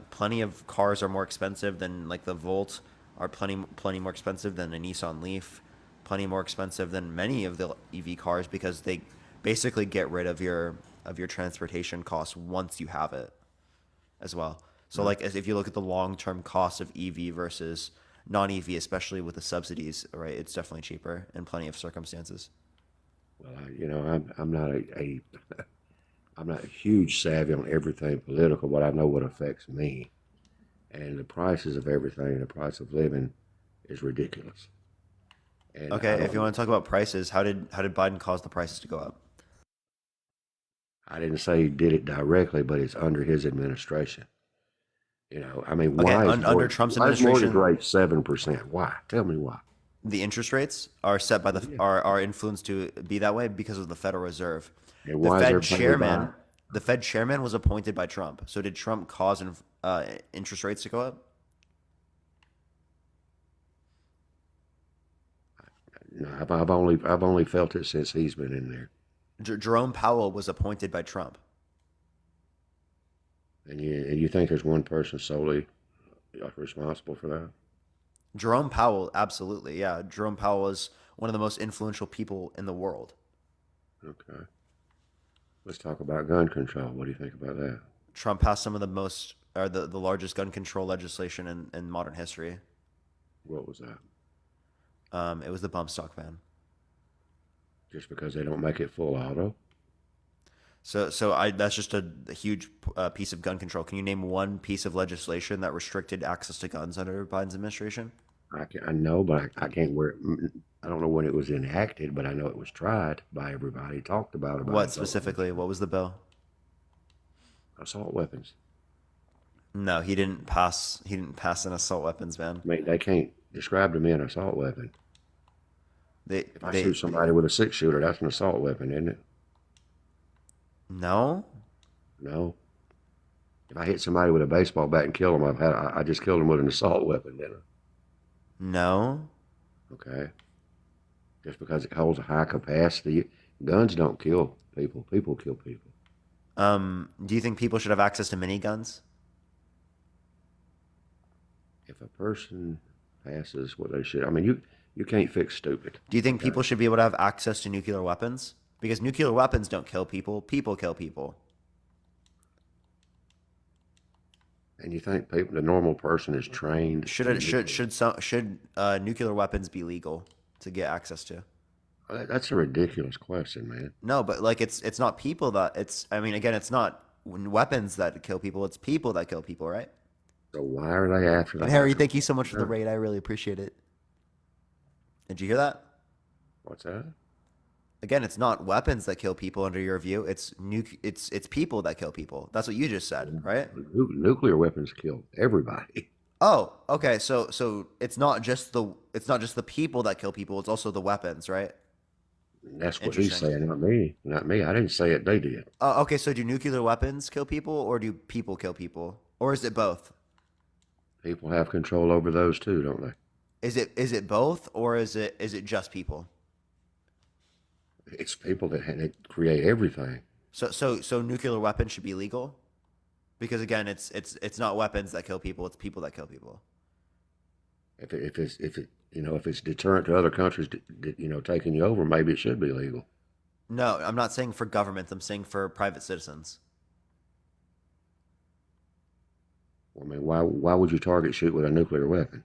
plenty of cars are more expensive than like the Volt are plenty more expensive than a Nissan Leaf, plenty more expensive than many of the EV cars because they basically get rid of your transportation costs once you have it as well. So like if you look at the long-term cost of EV versus non-EV, especially with the subsidies, right, it's definitely cheaper in plenty of circumstances. Well, I'm not I'm not a huge savvy on everything political, but I know what affects me. And the prices of everything, the price of living, is ridiculous. And Okay, if you want to talk about prices, how did Biden cause the prices to go up? I didn't say he did it directly, but it's under his administration. I mean, Okay, why is under Trump's why is mortgage administration, rate 7%? Why? Tell me why. the interest rates are set by are influenced to be that way because of the Federal Reserve. And The why is Fed everybody chairman, buying? the Fed chairman was appointed by Trump. So did Trump cause interest rates to go up? No, I've only felt it since he's been in there. Jerome Powell was appointed by Trump. And you think there's one person solely responsible for that? Jerome Powell, absolutely, yeah. Jerome Powell was one of the most influential people in the world. Okay. Let's talk about gun control. What do you think about that? Trump passed some of the most, or the largest gun control legislation in modern history. What was that? It was the bump stock ban. Just because they don't make it full auto? So that's just a huge piece of gun control. Can you name one piece of legislation that restricted access to guns under Biden's administration? I know, but I can't I don't know when it was enacted, but I know it was tried by everybody, talked about. What specifically? What was the bill? Assault weapons. No, he didn't pass. He didn't pass an assault weapons ban. I mean, they can't describe to me an assault weapon. If I shoot somebody with a 6-shooter, that's an assault weapon, isn't it? No. No. If I hit somebody with a baseball bat and kill them, I just killed them with an assault weapon, didn't I? No. Okay. Just because it holds a high capacity, guns don't kill people. People kill people. Do you think people should have access to miniguns? If a person passes what they should, I mean, you can't fix stupid. Do you think people should be able to have access to nuclear weapons? Because nuclear weapons don't kill people. People kill people. And you think the normal person is trained? Should nuclear weapons be legal to get access to? That's a ridiculous question, man. No, but like it's not people that I mean, again, it's not weapons that kill people. It's people that kill people, right? So why are they after that? Harry, thank you so much for the raid. I really appreciate it. Did you hear that? What's that? Again, it's not weapons that kill people under your view. It's people that kill people. That's what you just said, right? Nuclear weapons kill everybody. Oh, okay. So it's not just the people that kill people. It's also the weapons, right? That's what he's saying, not me. Not me. I didn't say it. They did. Okay. So do nuclear weapons kill people, or do people kill people, or is it both? People have control over those too, don't they? Is it both, or is it just people? It's people that create everything. So nuclear weapons should be legal, because again, it's not weapons that kill people. It's people that kill people. If it's deterrent to other countries, taking you over, maybe it should be legal. No, I'm not saying for governments. I'm saying for private citizens. I mean, why would you target shoot with a nuclear weapon?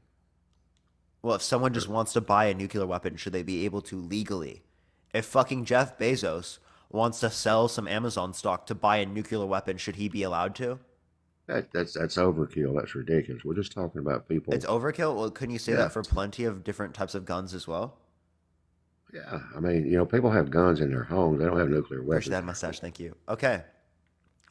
Well, if someone just wants to buy a nuclear weapon, should they be able to legally? If fucking Jeff Bezos wants to sell some Amazon stock to buy a nuclear weapon, should he be allowed to? That's overkill. That's ridiculous. We're just talking about people. It's overkill? Well, couldn't you say that for plenty of different types of guns as well? Yeah, I mean, people have guns in their homes. They don't have nuclear weapons. Appreciate that mustache. Thank you. Okay.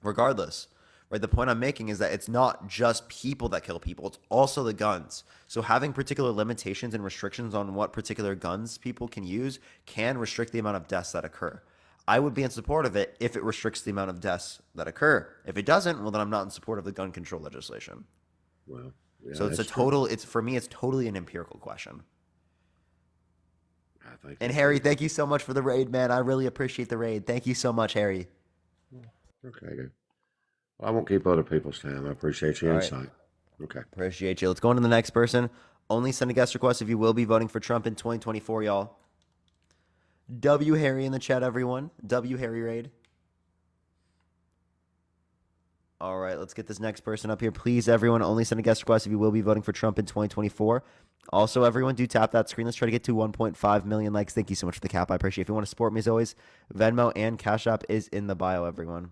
Regardless, right? The point I'm making is that it's not just people that kill people. It's also the guns. So having particular limitations and restrictions on what particular guns people can use can restrict the amount of deaths that occur. I would be in support of it if it restricts the amount of deaths that occur. If it doesn't, well, then I'm not in support of the gun control legislation. Well, yeah, so it's a total. It's for me. It's totally an empirical question. I think. And Harry, thank you so much for the raid, man. I really appreciate the raid. Thank you so much, Harry. Okay, good. Well, I won't keep other people's time. I appreciate your All right. insight. Okay. Appreciate you. Let's go on to the next person. Only send a guest request if you will be voting for Trump in 2024, y'all. W Harry in the chat, everyone. W Harry raid. All right, let's get this next person up here. Please, everyone, only send a guest request if you will be voting for Trump in 2024. Also, everyone, do tap that screen. Let's try to get to 1.5 million likes. Thank you so much for the cap. I appreciate it. If you want to support me, as always, Venmo and Cash App is in the bio, everyone.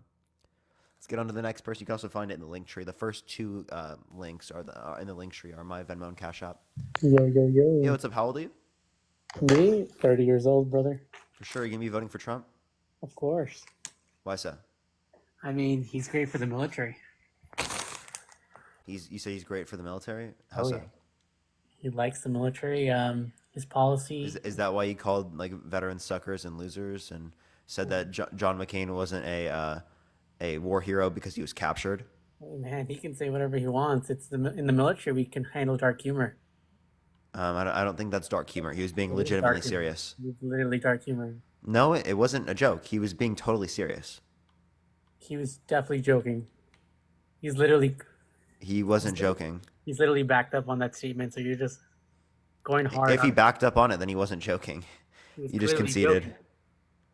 Let's get on to the next person. You can also find it in the link tree. The first two links are in the link tree are my Venmo and Cash App. Yo, yo, yo. Yo, what's up? How old are you? Me, 30 years old, brother. For sure, you're going to be voting for Trump? Of course. Why so? I mean, he's great for the military. You say he's great for the military? How Oh, so? yeah. He likes the military. His policy. Is that why you called like veterans suckers and losers and said that John McCain wasn't a war hero because he was captured? Oh, man, he can say whatever he wants. In the military, we can handle dark humor. I don't think that's dark humor. He was being It is legitimately dark humor. serious. It's literally dark humor. No, it wasn't a joke. He was being totally serious. He was definitely joking. He's literally. He wasn't joking. He's literally backed up on that statement. So you're just going hard. If he on- backed up on it, then he wasn't joking. he was You just clearly conceded. joking.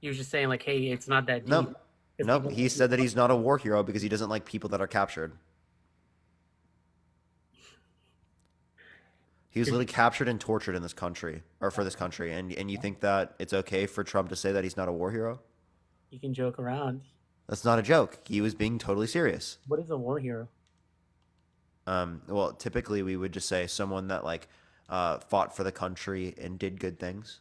He was just saying like, "Hey, it's not that deep." Nope. It's Nope. people- He said that he's not a war hero because he doesn't like people that are captured. He was literally captured and tortured in this country, or for this country, and you think that it's okay for Trump to say that he's not a war hero? You can joke around. That's not a joke. He was being totally serious. What is a war hero? Well, typically we would just say someone that like fought for the country and did good things,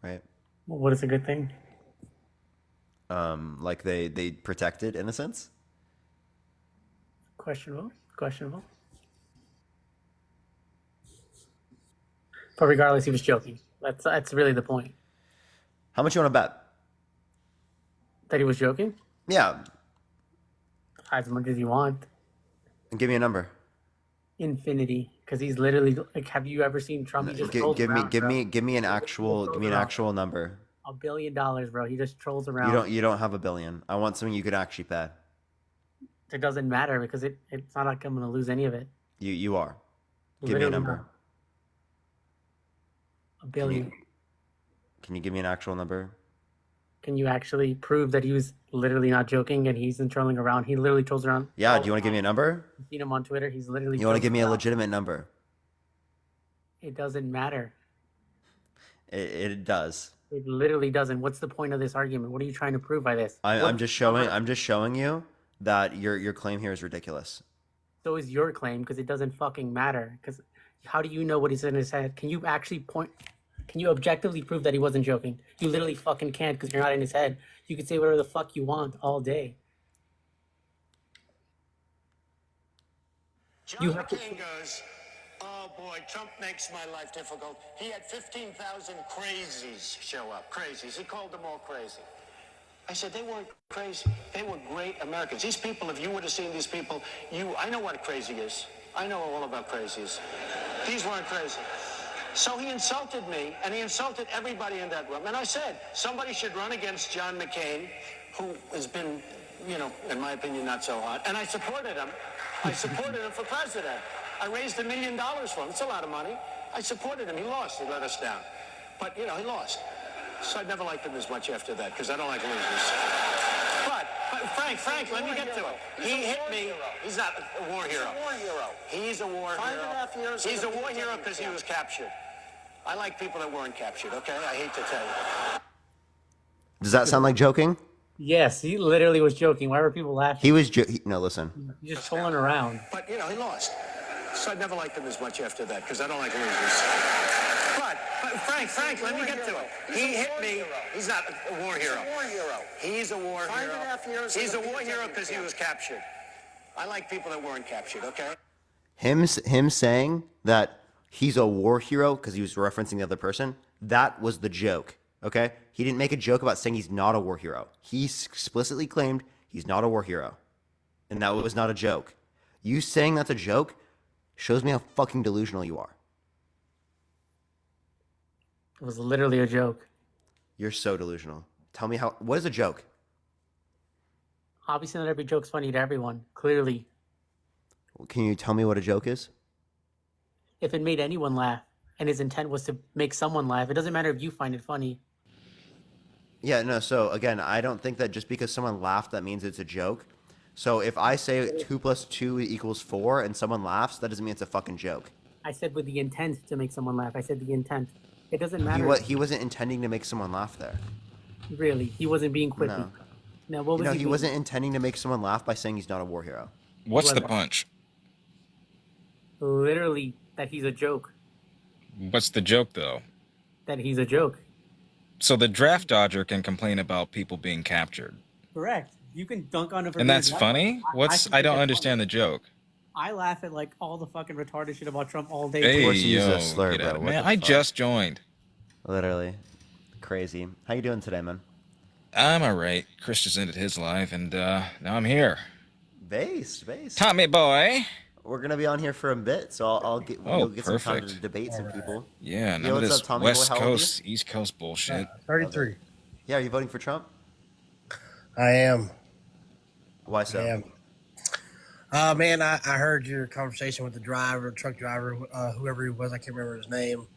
right? Well, what is a good thing? Like they protected innocence. Questionable. Questionable. But regardless, he was joking. That's really the point. How much you want to bet? That he was joking? Yeah, As much as you want. and give me a number. Infinity. Because he's literally like, have you ever seen Trump? He just trolls around, bro. Give me an actual number. $1 billion, bro. He just trolls around. You don't have $1 billion. I want something you could actually pay. It doesn't matter because it's not like I'm gonna lose any of it. You are. Give me a Literally number. not. $1 billion. Can you give me an actual number? Can you actually prove that he was literally not joking and he's trolling around? He literally trolls around. Yeah. Do you want to give me a number? You've seen him on Twitter. He's literally. You want to give me a trolling around. legitimate number? It doesn't matter. It does. It literally doesn't. What's the point of this argument? What are you trying to prove by this? I'm just showing you that your claim here is ridiculous. So is your claim because it doesn't fucking matter. Because how do you know what he's in his head? Can you actually point? Can you objectively prove that he wasn't joking? You literally fucking can't because you're not in his head. You can say whatever the fuck you want all day. John McCain goes, oh boy, Trump makes my life difficult. He had 15,000 crazies show up. Crazies. He called them all crazy. I said, they weren't crazy. They were great Americans. These people, if you would have seen these people, I know what crazy is. I know all about crazies. These weren't crazy. So he insulted me, and he insulted everybody in that room. And I said, somebody should run against John McCain, who has been, in my opinion, not so hot. And I supported him. I supported him for president. I raised $1 million for him. It's a lot of money. I supported him. He lost. He let us down. But, he lost. So I never liked him as much after that, because I don't like losers. But Frank, let me get to it. He hit me. He's not a war hero. He's a war hero. He's a war hero because he was captured. I like people that weren't captured, okay? I hate to tell you. Does that sound like joking? Yes, he literally was joking. Why were people laughing? He was no. Listen. He's just trolling around. But, he lost. So I never liked him as much after that, because I don't like losers. But Frank, let me get to it. He hit me. He's not a war hero. He's a war hero. He's a war hero because he was captured. I like people that weren't captured, okay? Him saying that he's a war hero because he was referencing the other person, that was the joke, okay? He didn't make a joke about saying he's not a war hero. He explicitly claimed he's not a war hero. And that was not a joke. You saying that's a joke shows me how fucking delusional you are. It was literally a joke. You're so delusional. Tell me what is a joke? Obviously, not every joke's funny to everyone. Clearly, Can you tell me what a joke is? if it made anyone laugh, and his intent was to make someone laugh, it doesn't matter if you find it funny. Yeah, no, so again, I don't think that just because someone laughed, that means it's a joke. So if I say 2 plus 2 equals 4 and someone laughs, that doesn't mean it's a fucking joke. I said with the intent to make someone laugh. I said the intent. It doesn't matter. He wasn't intending to make someone laugh there. Really, he wasn't being quippy. No. No, what was No, he he being? wasn't intending to make someone laugh by saying he's not a war hero. What's the punch? Literally, that he's a joke. What's the joke, though? That he's a joke. So the draft dodger can complain about people being captured. Correct. You can dunk on him for And being that's drunk. funny? I don't understand the joke. I laugh at like all the fucking retarded shit about Trump all day. Hey, Of course he used yo, a slur, get bro. out of- What man, the I fuck? just joined. Literally. Crazy. How you doing today, man? I'm alright. Chris just ended his life, and now I'm here. Base. Tommy boy. We're gonna be on here for a bit, so I'll get we'll get some time to perfect. debate some people. Yeah, Yo, none of what's this up, Tommy West boy? How old are you? Coast, East Coast bullshit. 33. Yeah, are you voting for Trump? I am. Why so? I am. Man, I heard your conversation with the truck driver, whoever he was. I can't remember his name.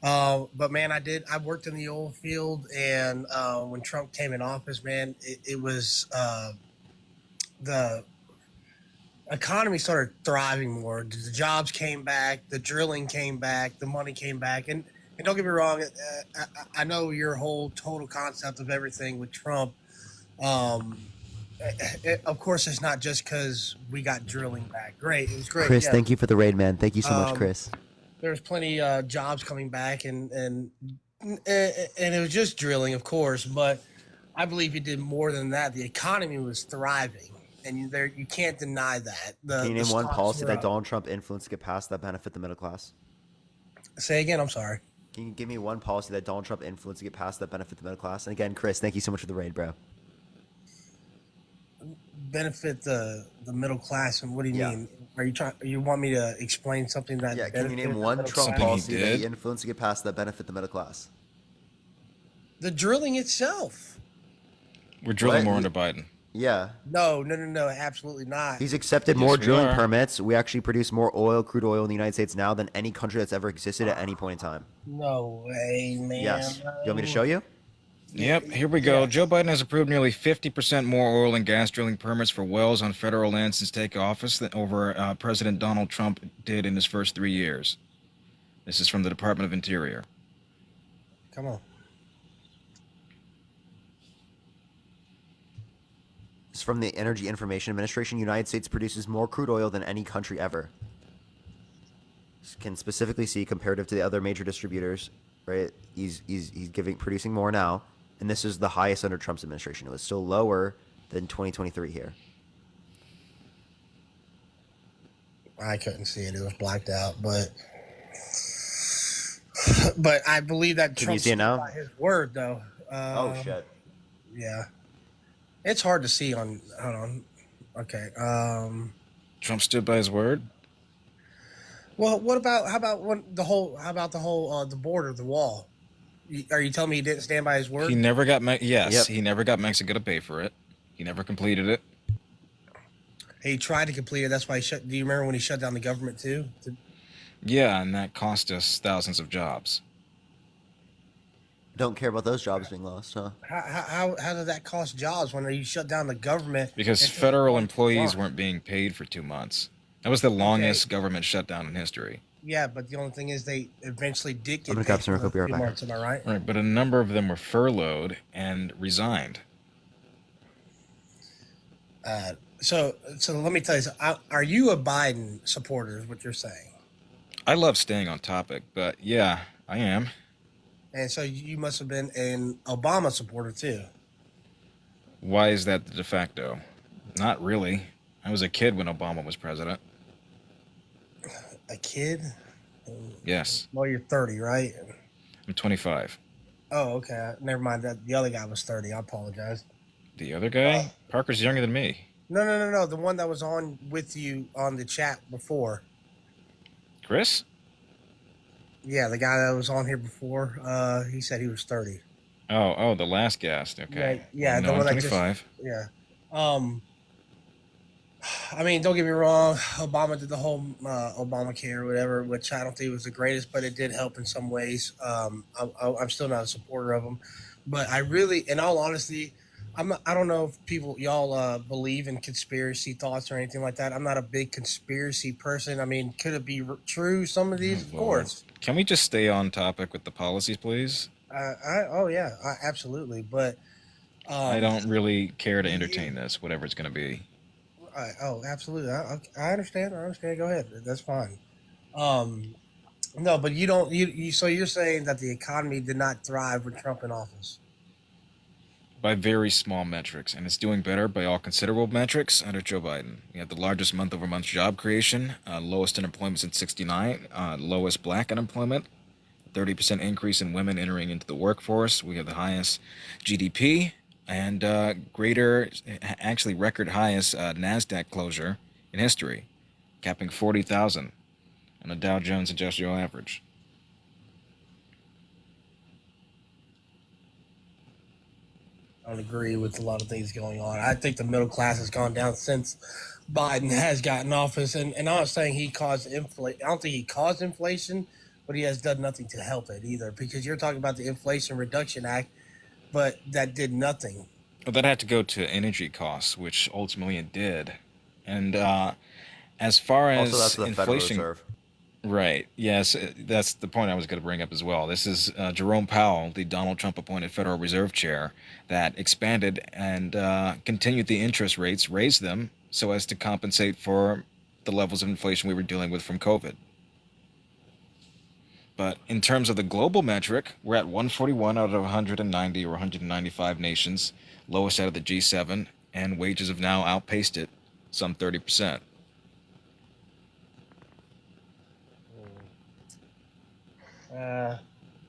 But man, I worked in the oil field, and when Trump came in office, man, it was the economy started thriving more. The jobs came back, the drilling came back, the money came back, and don't get me wrong, I know your whole total concept of everything with Trump. Of course, it's not just because we got drilling back. Great, it was great. Chris, yeah. thank you for the raid, man. Thank you so much, Chris. There's plenty jobs coming back, and it was just drilling, of course, but I believe he did more than that. The economy was thriving, and you can't deny that. Can you name one stocks policy were that up. Donald Trump influenced to get passed that benefit the middle class? Say again, I'm sorry. Can you give me one policy that Donald Trump influenced to get passed that benefit the middle class? And again, Chris, thank you so much for the raid, bro. Benefit the middle class, and what do you mean? Are you trying? You want me to explain something that? Yeah, can you name benefited the one middle Trump class? policy that he influenced to get passed that benefit the middle class? The drilling itself. We're drilling What? more under Biden. Yeah. No, absolutely not. He's accepted Yes, more we drilling are. permits. We actually produce more oil, crude oil in the United States now than any country that's ever existed at any point in time. No way, man. Yes. You want me to show you? Yep, here we go. Joe Biden has approved nearly 50% more oil and gas drilling permits for wells on federal land since taking office than over President Donald Trump did in his first 3 years. This is from the Department of Interior. Come on. It's from the Energy Information Administration. United States produces more crude oil than any country ever. Can specifically see comparative to the other major distributors, right? He's producing more now, and this is the highest under Trump's administration. It was still lower than 2023 here. I couldn't see it; it was blacked out. But I believe that Can you Trump see it now? by his word, though. Oh shit. Yeah, it's hard to see on. Hold on. Okay. Trump stood by his word. Well, how about the whole the border, the wall? Are you telling me he didn't stand by his word? He never got Yep. he never got Mexico to pay for it. He never completed it. He tried to complete it. That's why he shut. Do you remember when he shut down the government too? Yeah, and that cost us thousands of jobs. Don't care about those jobs being lost, huh? How did that cost jobs when you shut down the government? Because and- federal employees weren't being paid for 2 months. That was the longest government shutdown in history. Yeah, but the only thing is they eventually did get I'm gonna paid grab some for real quick, be right 2 back. months. Am I right? Right, but a number of them were furloughed and resigned. So let me tell you something. Are you a Biden supporter? Is what you're saying? I love staying on topic, but yeah, I am. And so you must have been an Obama supporter too. Why is that the de facto? Not really. I was a kid when Obama was president. A kid? Yes, Well, you're 30, right? I'm 25. Oh, okay. Never mind. The other guy was 30. I apologize. The other guy? Parker's younger than me. No. The one that was on with you on the chat before. Chris? Yeah, the guy that was on here before, he said he was 30. Oh, the last guest. Okay. Yeah, Well, the no, I'm one that just 25. yeah. Um, I mean, don't get me wrong. Obama did the whole Obamacare or whatever, which I don't think was the greatest, but it did help in some ways. I'm still not a supporter of him, but I really, in all honesty, I don't know if y'all believe in conspiracy thoughts or anything like that. I'm not a big conspiracy person. I mean, could it be true? Some of these, of Lord. course. Can we just stay on topic with the policies, please? Oh yeah, absolutely. But I um, don't really care to yeah, entertain this, whatever it's going to be. oh, absolutely. I understand. I understand. Go ahead. That's fine. Um, no, but you don't. So you're saying that the economy did not thrive with Trump in office? By very small metrics, and it's doing better by all considerable metrics under Joe Biden. We have the largest month-over-month job creation, lowest unemployment since '69, lowest black unemployment, 30% increase in women entering into the workforce. We have the highest GDP and actually record highest NASDAQ closure in history, capping 40,000 on the Dow Jones Industrial Average. I don't agree with a lot of things going on. I think the middle class has gone down since Biden has gotten office, and I'm not saying he caused inflation. I don't think he caused inflation, but he has done nothing to help it either. Because you're talking about the Inflation Reduction Act, but that did nothing. Well, that had to go to energy costs, which ultimately it did. And as far Also, that's as the Federal inflation, Reserve. right? Yes, that's the point I was going to bring up as well. This is Jerome Powell, the Donald Trump appointed Federal Reserve Chair, that expanded and continued the interest rates, raised them so as to compensate for the levels of inflation we were dealing with from COVID. But in terms of the global metric, we're at 141 out of 190 or 195 nations, lowest out of the G7, and wages have now outpaced it, some 30%.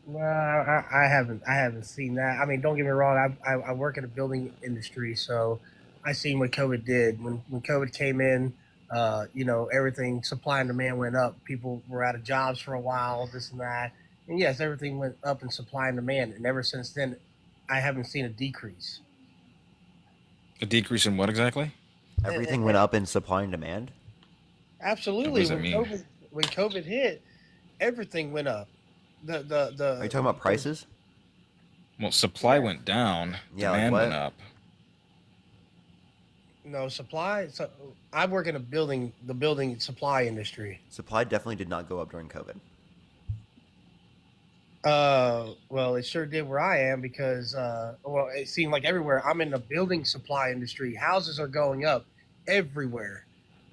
Well, I haven't seen that. I mean, don't get me wrong. I work in the building industry, so I seen what COVID did when COVID came in. Everything supply and demand went up. People were out of jobs for a while, this and that, and yes, everything went up in supply and demand. And ever since then, I haven't seen a decrease. A decrease in what exactly? Everything went up in supply and demand. What Absolutely. does that mean? When COVID hit, everything went up. Are you talking about prices? Well, supply went down, Yeah, like demand went what? up. No supply. So I work in the building supply industry. Supply definitely did not go up during COVID. Well, it sure did where I am because well, it seemed like everywhere. I'm in the building supply industry. Houses are going up everywhere.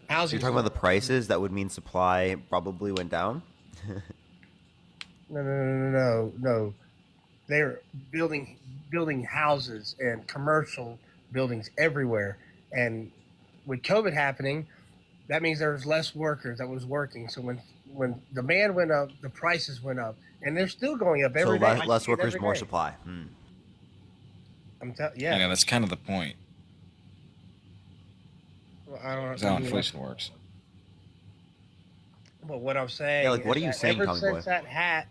So you're Housing. talking about the prices? That would mean supply probably went down. No. They're building houses and commercial buildings everywhere. And with COVID happening, that means there's less workers that was working. So when demand went up, the prices went up, and they're still going up So every day. I less see it workers, every more day. supply. Yeah. Yeah, that's kind of the point. I don't. That's how inflation works. But what I'm saying, Yeah, like what is are you that saying, Tommy Boy?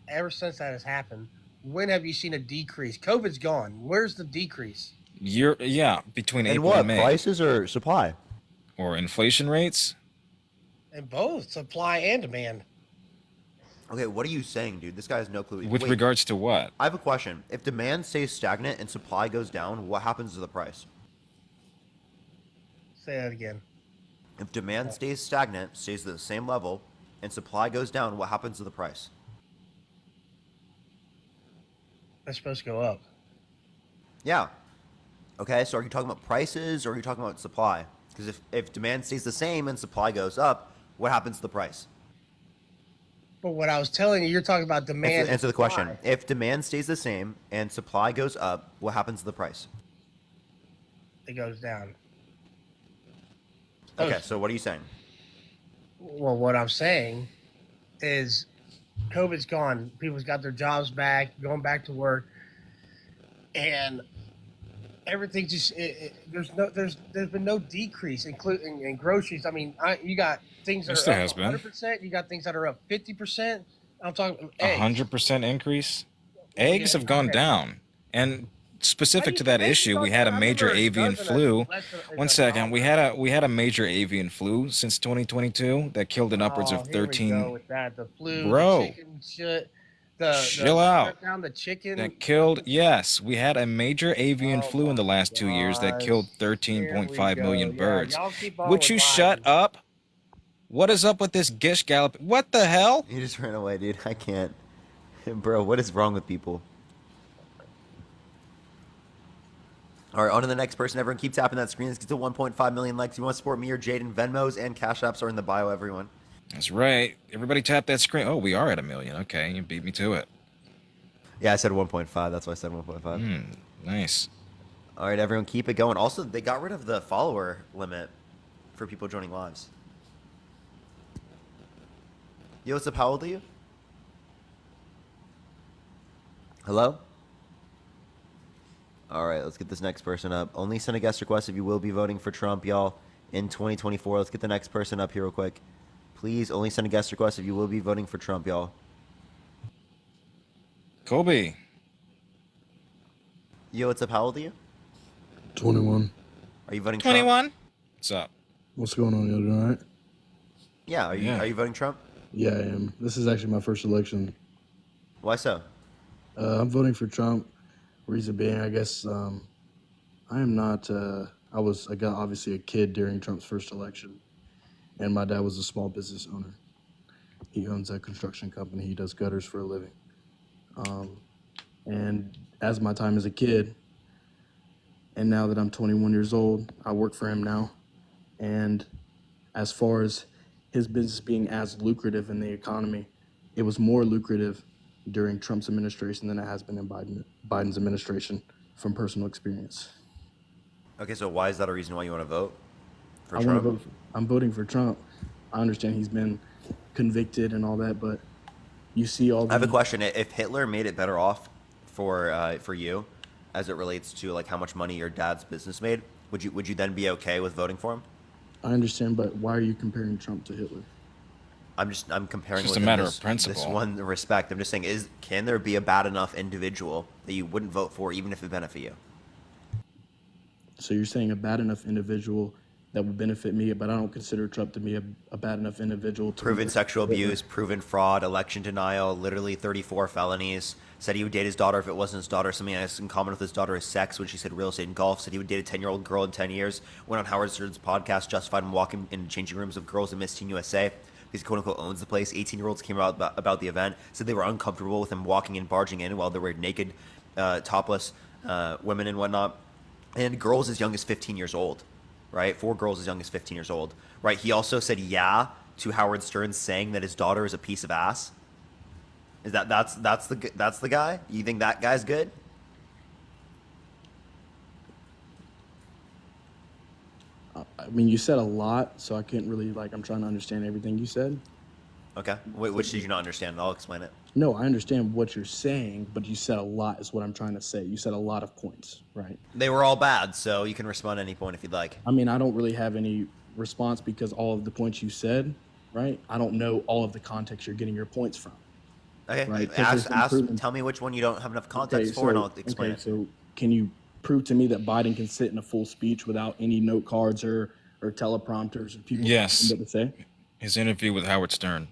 ever since that has happened, when have you seen a decrease? COVID's gone. Where's the decrease? Between And April what and May. prices or supply? Or inflation rates. And both supply and demand. Okay, what are you saying, dude? This guy has no clue. With Wait, regards to what? I have a question. If demand stays stagnant and supply goes down, what happens to the price? Say that again. If demand stays stagnant, stays at the same level, and supply goes down, what happens to the price? It's supposed to go up. Yeah. Okay, so are you talking about prices or are you talking about supply? Because if demand stays the same and supply goes up, what happens to the price? But what I was telling you, you're talking about demand. Answer the question. If demand stays the same and supply goes up, what happens to the price? It goes down. Okay, so what are you saying? Well, what I'm saying is COVID's gone. People's got their jobs back, going back to work, and everything there's been no decrease, including in groceries. I mean, you got things that Yes, are there up has been. 100%. You got things that are up 50%. I'm talking eggs. 100% increase. Eggs have gone down, and specific to that eggs issue, gone we had a down? I major remember a avian dozen flu. less than One a second, we dollar. had a major avian flu since 2022 that killed in upwards Oh, of here we go 13. with that. The flu, the Bro, chicken shit, chill the out. shut down the chicken. That killed. Yes, we had a major avian Oh flu in the last 2 years that gosh. killed Here we 13.5 million go. Yeah, birds. y'all keep on Would with you lies. shut up? What is up with this gish gallop? What the hell? You just ran away, dude. I can't. Bro, what is wrong with people? All right, on to the next person. Everyone keep tapping that screen. Let's get to 1.5 million likes. You want to support me or Jaden? Venmos and Cash Apps are in the bio, everyone. That's right. Everybody tap that screen. Oh, we are at 1 million. Okay, you beat me to it. Yeah, I said 1.5. That's why I said 1.5. Nice. All right, everyone, keep it going. Also, they got rid of the follower limit for people joining lives. Yo, what's up? How old are you? Hello? All right, let's get this next person up. Only send a guest request if you will be voting for Trump, y'all, in 2024. Let's get the next person up here real quick. Please, only send a guest request if you will be voting for Trump, y'all. Kobe. Yo, what's up? How old are you? 21. Are you voting Trump? 21? What's up? What's going on? You doing all right? Yeah, are you voting Trump? Yeah, I am. This is actually my first election. Why so? I'm voting for Trump. Reason being, I guess I am not. I got obviously a kid during Trump's first election, and my dad was a small business owner. He owns a construction company. He does gutters for a living. And as my time as a kid, and now that I'm 21 years old, I work for him now. And as far as his business being as lucrative in the economy, it was more lucrative during Trump's administration than it has been in Biden's administration from personal experience. Okay, so why is that a reason why you want to vote for I Trump? want to vote. I'm voting for Trump. I understand he's been convicted and all that, but you see all the. I have a question. If Hitler made it better off for you, as it relates to like how much money your dad's business made, would you then be okay with voting for him? I understand, but why are you comparing Trump to Hitler? I'm comparing It's just a within matter this, of principle. this one respect. I'm just saying, can there be a bad enough individual that you wouldn't vote for even if it benefit you? So you're saying a bad enough individual that would benefit me, but I don't consider Trump to be a bad enough individual to Proven sexual abuse, proven fraud, election denial, literally 34 felonies. Said he would date his daughter if it wasn't his daughter. Something has in common with his daughter is sex when she said real estate and golf. Said he would date a 10-year-old girl in 10 years. Went on Howard Stern's podcast, justified him walking in changing rooms of girls in Miss Teen USA. He quote unquote owns the place. 18-year-olds came out about the event. Said they were uncomfortable with him walking in, barging in while there were naked, topless women and whatnot. And girls as young as 15 years old, right? 4 girls as young as 15 years old, right? He also said yeah to Howard Stern saying that his daughter is a piece of ass. Is that's the guy? You think that guy's good? I mean, you said a lot, so I can't really I'm trying to understand everything you said. Okay. Wait, which did you not understand? I'll explain it. No, I understand what you're saying, but you said a lot is what I'm trying to say. You said a lot of points, right? They were all bad, so you can respond at any point if you'd like. I mean, I don't really have any response because all of the points you said, right? I don't know all of the context you're getting your points from. Okay. Right? Tell me which one you don't have enough context for, and I'll explain it. So can you prove to me that Biden can sit in a full speech without any note cards or teleprompters or people Yes. what to say? His interview with Howard Stern.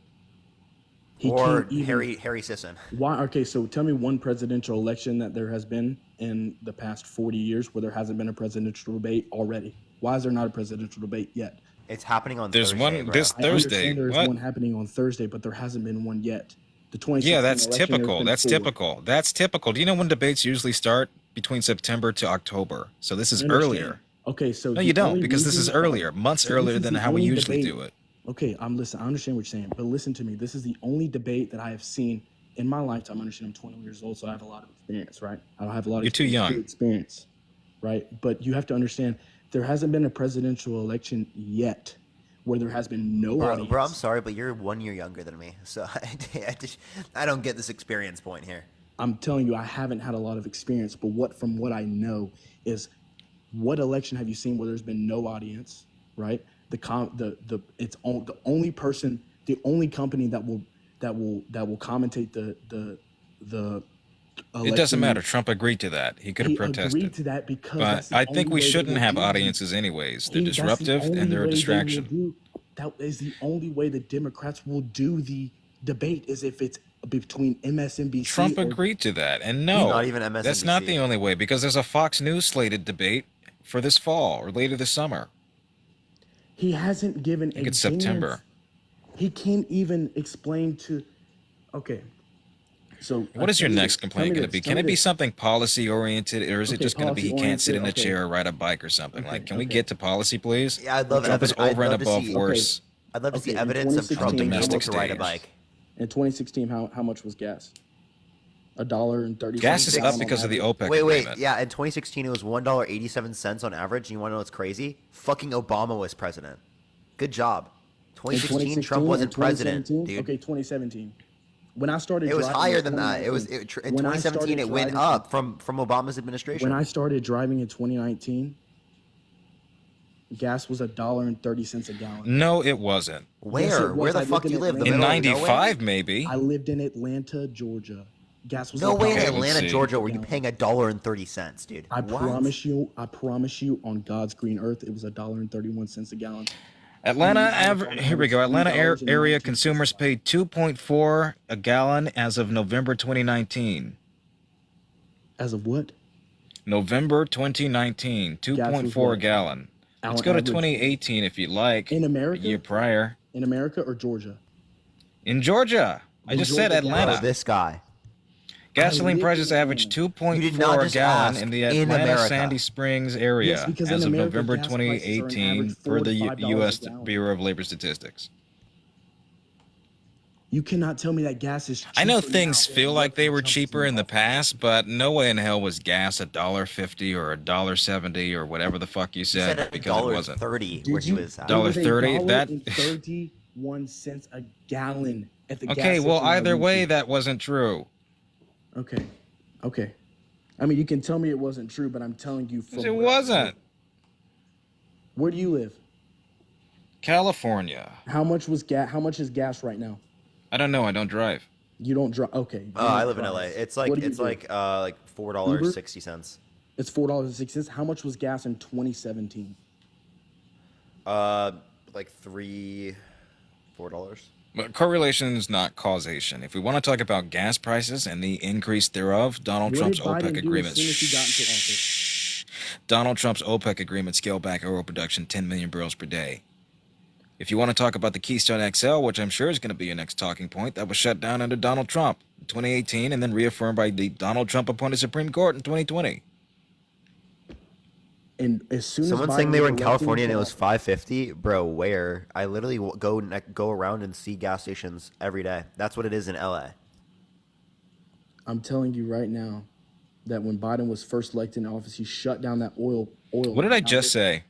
Or Harry Sisson. Why? Okay, so tell me one presidential election that there has been in the past 40 years where there hasn't been a presidential debate already. Why is there not a presidential debate yet? It's happening on There's Thursday. one bro. this I Thursday. understand there's What? one happening on Thursday, but there hasn't been one yet. The 2016 Yeah, that's election, there's typical. been That's 4. typical. That's typical. Do you know when debates usually start? Between September to October. So this is I understand. earlier. Okay, so No, the you don't, only because this is reason- earlier, months so this earlier is than the how we only usually debate- do it. Okay, I understand what you're saying, but listen to me. This is the only debate that I have seen in my lifetime. I understand I'm 20 years old, so I have a lot of experience, right? I don't have a lot of You're too young. experience, right? But you have to understand there hasn't been a presidential election yet where there has been no audience. Bro, I'm sorry, but you're 1 year younger than me, so I don't get this experience point here. I'm telling you, I haven't had a lot of experience, but from what I know is, what election have you seen where there's been no audience, right? The only company that will commentate the It doesn't election. matter. Trump agreed to that. He could have He protested. agreed to that because But that's the I think only we way they shouldn't will have do the- audiences anyways. They're That's the disruptive only and they're a way they will distraction. do. That is the only way the Democrats will do the debate is if it's between MSNBC. Trump or- agreed to that. And He's no, not even MSNBC. that's not the only way because there's a Fox News slated debate for this fall or later this summer. He hasn't given I think a it's September. He can't even explain to. Okay. So What is your tell me next this, complaint tell me going to be? this, Can tell it me be this. something policy oriented, or is it Okay, just going to be he can't sit in a policy-oriented, okay. chair or ride a bike or something? Like, can we okay. get to policy, please? Yeah, I'd love Trump is I'd over and love to above see- worse. I'd love to see in evidence of Trump being able domestic to ride a stage. bike. In 2016, how much was gas? $1.30. Gas is up because of the OPEC Wait, agreement. yeah. In 2016, it was $1.87 on average. And you want to know what's crazy? Fucking Obama was president. Good job. 2016, Trump wasn't president, dude. Okay, 2017. When I started, It was driving higher in than that. In When I 2017, started it went driving- up from Obama's administration. When I started driving in 2019, gas was $1.30 a gallon. No, it wasn't. Where? Yes, it was. Where the I fuck lived do you live? The In middle of nowhere? '95, maybe. I lived in Atlanta, Georgia. Gas was No way in Okay, let's Atlanta, see. Georgia, were you paying $1.30, dude? I What? promise you, on God's green earth, it was $1.31 a gallon. Here we go. Atlanta area consumers paid 2.4 a gallon as of November 2019. As of what? November 2019, 2.4 a what? gallon. Let's On go to average. 2018 if you'd like. In A America? year prior. In America or Georgia? In Georgia. I In just said Georgia, Atlanta. Oh, this guy. Gasoline lived prices in averaged You did 2.4 not a just gallon ask in the in Atlanta America. Sandy Springs area Yes, because in as of America, November gas prices are an 2018 average per $4 the to $5 a U.S. gallon. Bureau of Labor Statistics. You cannot tell me that gas is cheaper I know now things than feel what like they were Trump's cheaper in the office. past, but no way in hell was gas $1.50 or $1.70 or whatever the fuck you He said said because it wasn't. $1.30 where he was at. $1.30? That $1.31 a gallon at the gas okay. Well, station I either went way, to. that wasn't true. Okay. I mean, you can tell me it wasn't true, but I'm telling you, from It where- wasn't. Where do you live? California. How much was gas? How much is gas right now? I don't know. I don't drive. You don't drive. Okay. you Oh, I don't live in drive. LA. It's What like do you do? $4.60. It's $4.06. How much was gas in 2017? Like $4. But correlation is not causation. If we want to talk about gas prices and the increase thereof, Donald What Trump's did Biden OPEC do agreement. as soon as he got into office? Donald Trump's OPEC agreement scaled back oil production 10 million barrels per day. If you want to talk about the Keystone XL, which I'm sure is going to be your next talking point, that was shut down under Donald Trump in 2018 and then reaffirmed by the Donald Trump appointed Supreme Court in 2020. And as soon Someone as saying Biden they were was in elected California and it into was $5.50, bro. Where? I literally go around and see gas stations every day. That's what it is in LA. I'm telling you right now that when Biden was first elected in office, he shut down that oil. What did I just say?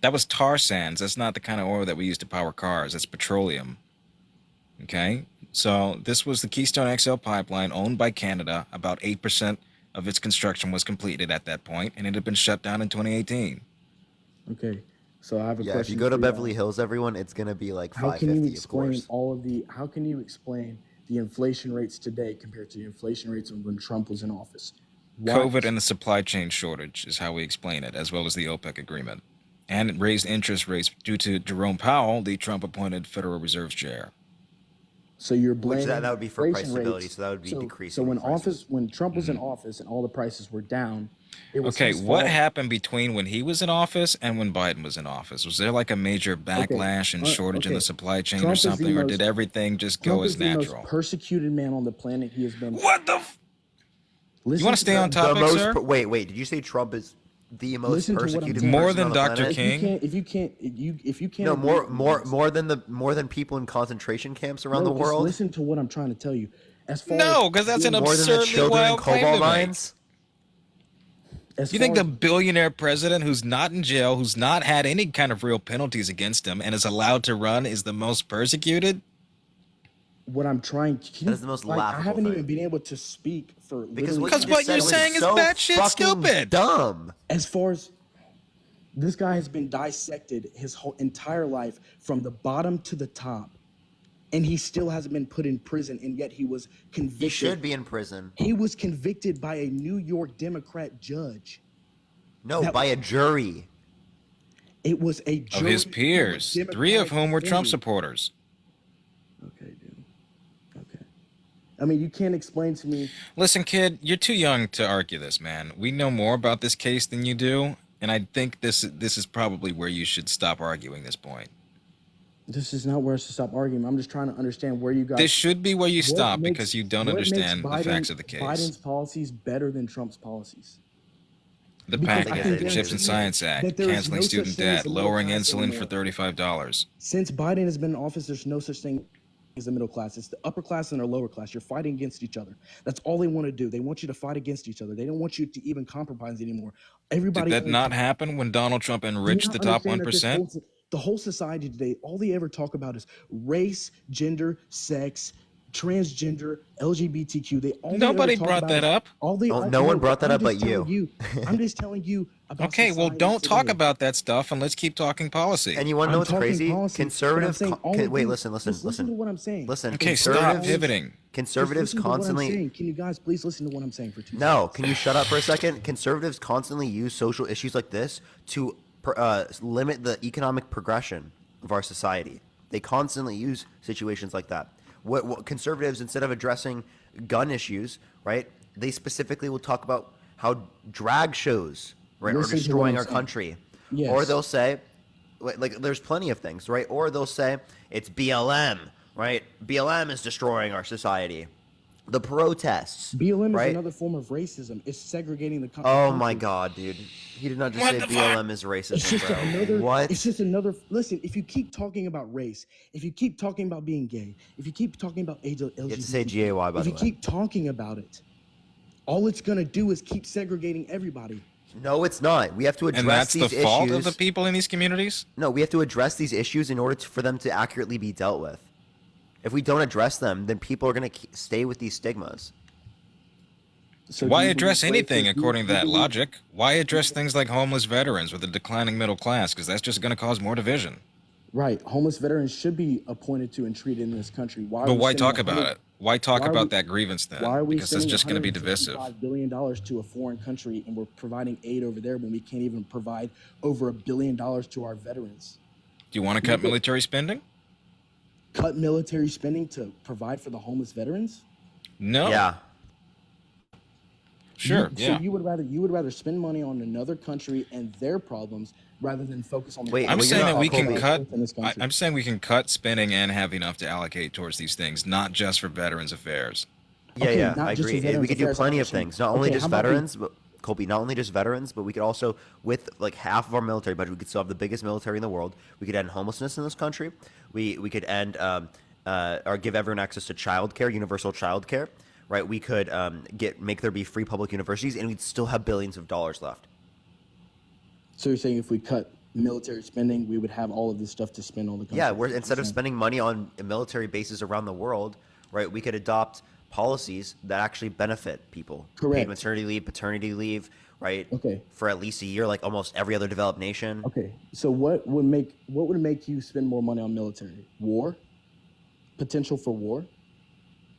That was tar sands. That's not the kind of oil that we use to power cars. That's petroleum. Okay? So this was the Keystone XL pipeline owned by Canada. About 8% of its construction was completed at that point, and it had been shut down in 2018. Okay, so I have a Yeah, question. if you go to for Beverly y'all. Hills, everyone, it's gonna be like How can you $5.50, of explain course. all of the? How can you explain the inflation rates today compared to the inflation rates when Trump was in office? Why? COVID and the supply chain shortage is how we explain it, as well as the OPEC agreement. And it raised interest rates due to Jerome Powell, the Trump-appointed Federal Reserve chair. So you're Which blaming that would be for price inflation stability, rates. so that would be decreasing So when prices. when Trump was in office and all the prices were down, it was Okay, his what fault. happened between when he was in office and when Biden was in office? Was there like a major backlash and shortage in the supply chain Trump or is the something, or most- did everything just Trump go is as the natural? most persecuted man on the planet. He has been. What the? Listen You want to stay on topic, sir? Wait, did you say Trump is the most Listen to what I'm persecuted saying. More person than on the Dr. planet? King? If you can't. No, agree with me, more than people in concentration camps around no, the just world. listen to what I'm trying to tell you. As far No, as because that's an being- More than the absurdly children in wild claim cobalt to make. mines. as You think far the as- billionaire president who's not in jail, who's not had any kind of real penalties against him, and is allowed to run is the most persecuted? what I'm trying? That is the most I laughable haven't thing. even been able to speak for Because literally- Because what you're saying is batshit stupid. Dumb. As far as this guy has been dissected his whole entire life from the bottom to the top. and he still hasn't been put in prison, and yet he was convicted. He should be in prison. He was convicted by a New York Democrat judge. No, by a jury. It was a Of jury his peers, 3 of whom were Trump supporters. Okay, dude. Okay. I mean, you can't explain to me. Listen, kid, you're too young to argue this, man. We know more about this case than you do, and I think this is probably where you should stop arguing this point. This is not where I should stop arguing. I'm just trying to understand where you guys. This should be where you What stop makes- because you don't what makes understand the facts of the case. Biden's policies better than Trump's policies. The Because I PAC can Act, the CHIPS guarantee and you Science that Act, there is canceling no such student thing as debt, a middle lowering class insulin anymore. for $35. Since Biden has been in office, there's no such thing as the middle class. It's the upper class and the lower class. You're fighting against each other. That's all they want to do. They want you to fight against each other. They don't want you to even compromise anymore. Everybody. Did that not happen when Donald Trump enriched the top 1%? The whole society today, all they ever talk about is race, gender, sex, transgender, LGBTQ. Nobody brought that up. No one brought that up but you. I'm just telling you about. Okay, well, society don't talk today. about that stuff and let's keep talking policy. And you want to know I'm what's talking crazy? policy, but I'm Conservatives. saying all of Wait, you- listen. just listen to what I'm saying. Listen. Okay, stop conservatives- pivoting. Conservatives Just listen to what I'm constantly. saying. Can you guys please listen to what I'm saying for 2 No, can you shut up for a second? Conservatives constantly use social issues like this to limit the economic progression of our society. They constantly use situations like that. What conservatives, instead of addressing gun issues, right, they specifically will talk about how drag shows, right, are Listen to what destroying I'm our saying. country. Yes. Or they'll say, like, there's plenty of things, right? Or they'll say it's BLM, right? BLM is destroying our society. The protests. BLM right? is another form of racism. It's segregating the Oh country. my God, dude! He did not just What say the BLM is It's racism, just bro. another. What? It's just another. Listen, if you keep talking about race, if you keep talking about being gay, if you keep talking about LGBT, You have to say GAY, by if the you way. keep talking about it, all it's gonna do is keep segregating everybody. No, it's not. We have to address And that's the these fault issues. of the people in these communities? No, we have to address these issues in order for them to accurately be dealt with. If we don't address them, then people are going to stay with these stigmas. So do Why you address believe race anything is- do according to you that believe- logic? Why address things like homeless veterans with a declining middle class? Because that's just going to cause more division. Right, homeless veterans should be appointed to and treated in this country. Why? are But we why sending talk about 100 it? Why talk why are about we- that grievance then? Why are we Because it's sending just going to be divisive. $165 billion to a foreign country and we're providing aid over there when we can't even provide over $1 billion to our veterans? Do you want to cut military spending? Cut military spending to provide for the homeless veterans? No. Yeah. Sure. So Yeah. you would rather spend money on another country and their problems rather than focus on the Wait, I'm well, saying you're that not we can Colby. cut. in this country. I'm saying we can cut spending and have enough to allocate towards these things, not just for Veterans Affairs. Yeah, Okay, yeah, not I just agree. for Veterans We could do Affairs, plenty I of understand. things. Not only Okay, just how about veterans, but Colby, not only just veterans, but we could also, with like half of our military budget, we could still have the biggest military in the world. We could end homelessness in this country. We could end or give everyone access to childcare, universal childcare. Right? We could make there be free public universities, and we'd still have billions of dollars left. So you're saying if we cut military spending, we would have all of this stuff to spend on the country? Yeah, we're instead of spending money on military bases around the world, right? We could adopt policies that actually benefit people. Correct. Paid maternity leave, paternity leave, right? Okay. For at least a year, like almost every other developed nation. Okay, so what would make you spend more money on military? War? Potential for war?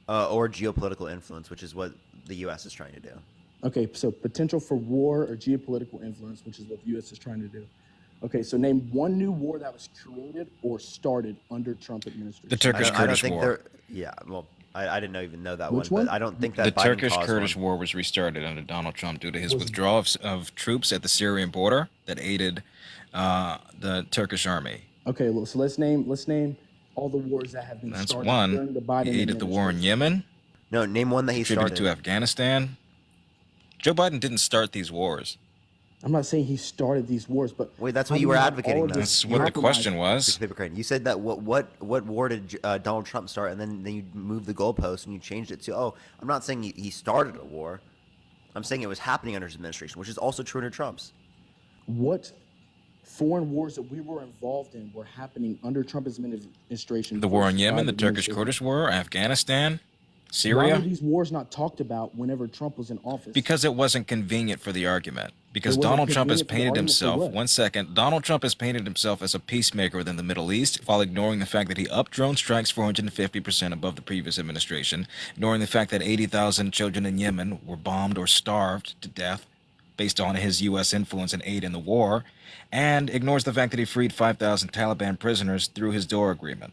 Or geopolitical influence, which is what the U.S. is trying to do. Okay, so potential for war or geopolitical influence, which is what the U.S. is trying to do. Okay, so name one new war that was created or started under Trump administration. The Turkish-Kurdish War. Yeah, well, I didn't even know that Which one, one? but I don't think that The Biden Turkish-Kurdish caused one. War was restarted under Donald Trump due to his withdrawal of troops at the Syrian border that aided the Turkish army. Okay, well, so let's name all the wars that have been That's started one. during the Biden He aided the war in administration. Yemen. No, name one that he Contributed started. to Afghanistan. Joe Biden didn't start these wars. I'm not saying he started these wars, but Wait, that's how what do you were have all advocating, of though. this That's what the compromise? question was. Paper crane. You said that what war did Donald Trump start, and then you moved the goalpost and you changed it to, oh, I'm not saying he started a war. I'm saying it was happening under his administration, which is also true under Trump's. What foreign wars that we were involved in were happening under Trump's administration? The war in versus Yemen, the Biden administration? Turkish-Kurdish War, Afghanistan, Why were Syria. these wars not talked about whenever Trump was in office? Because it wasn't convenient for the argument. Because It wasn't Donald Trump has convenient for the painted argument for himself, what? one second, Donald Trump has painted himself as a peacemaker within the Middle East while ignoring the fact that he upped drone strikes 450% above the previous administration, ignoring the fact that 80,000 children in Yemen were bombed or starved to death based on his U.S. influence and aid in the war, and ignores the fact that he freed 5,000 Taliban prisoners through his door agreement.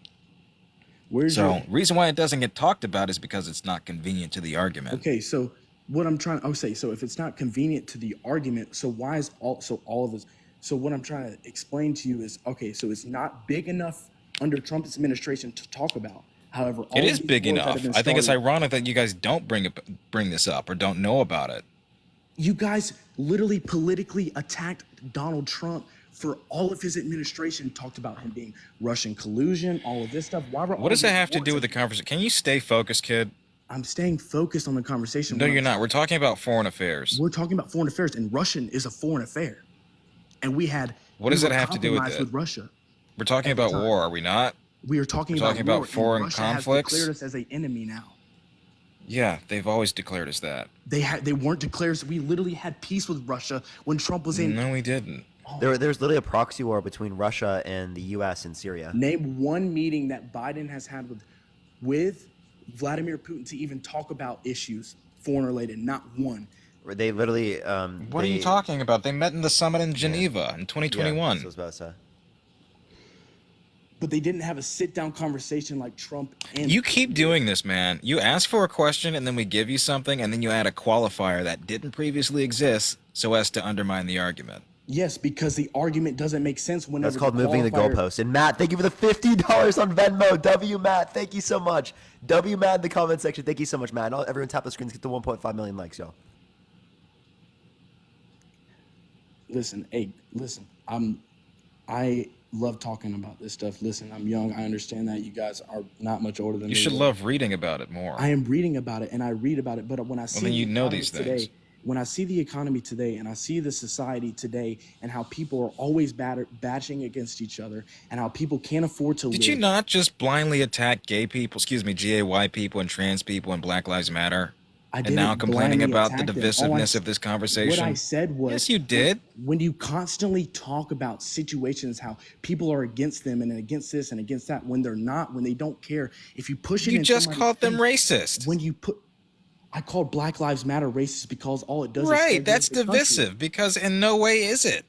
Reason why it doesn't get talked about is because it's not convenient to the argument. Okay, so what I'm trying to say, so if it's not convenient to the argument, so why is all of this? So what I'm trying to explain to you is, okay, so it's not big enough under Trump's administration to talk about. However, all It of is these big wars that enough. have been I think it's started- ironic that you guys don't bring this up or don't know about it. You guys literally politically attacked Donald Trump for all of his administration, talked about him being Russian collusion, all of this stuff. Why were What does that have to do with the conversation? Can you stay focused, kid? I'm staying focused on the conversation. No, you're not. We're talking about foreign affairs. We're talking about foreign affairs, and Russian is a foreign affair. And we What does were that have to do with compromised it? with Russia. We're talking at the about time. war, are we not? We are talking We're about talking about war, and foreign Russia conflicts? has declared us as an enemy now. Yeah, they've always declared us that. They weren't declared. We literally had peace with Russia when Trump was in. No, we didn't. There's literally a proxy war between Russia and the U.S. in Syria. Name one meeting that Biden has had with Vladimir Putin to even talk about issues foreign related. Not one. They literally. What are you talking about? They met in the summit in Geneva in 2021. Yeah, that's what I was about to say. But they didn't have a sit-down conversation like Trump and. You keep doing this, man. You ask for a question and then we give you something and then you add a qualifier that didn't previously exist so as to undermine the argument. Yes, because the argument doesn't make sense whenever. That's called moving the qualifier- goalpost. And Matt, thank you for the $50 on Venmo. W Matt, thank you so much. W Matt in the comment section, thank you so much, Matt. And everyone tap the screens, get to 1.5 million likes, y'all. Listen, I love talking about this stuff. Listen, I'm young. I understand that you guys are not much older than me. You should love reading about it more. I am reading about it and I read about it, but when I see then you the know economy these today, things. when I see the economy today and I see the society today and how people are always batching against each other and how people can't afford to live. Did you not just blindly attack gay people, GAY people and trans people and Black Lives Matter? I And didn't now complaining blindly about the attack them. All divisiveness of this conversation? What I said was, yes, you did. When you constantly talk about situations, how people are against them and against this and against that, when they're not, when they don't care, if you push it, You in just somebody's called them face- racist. When you put, I called Black Lives Matter racist because all it does is Right, segregate that's the country. divisive because in no way is it.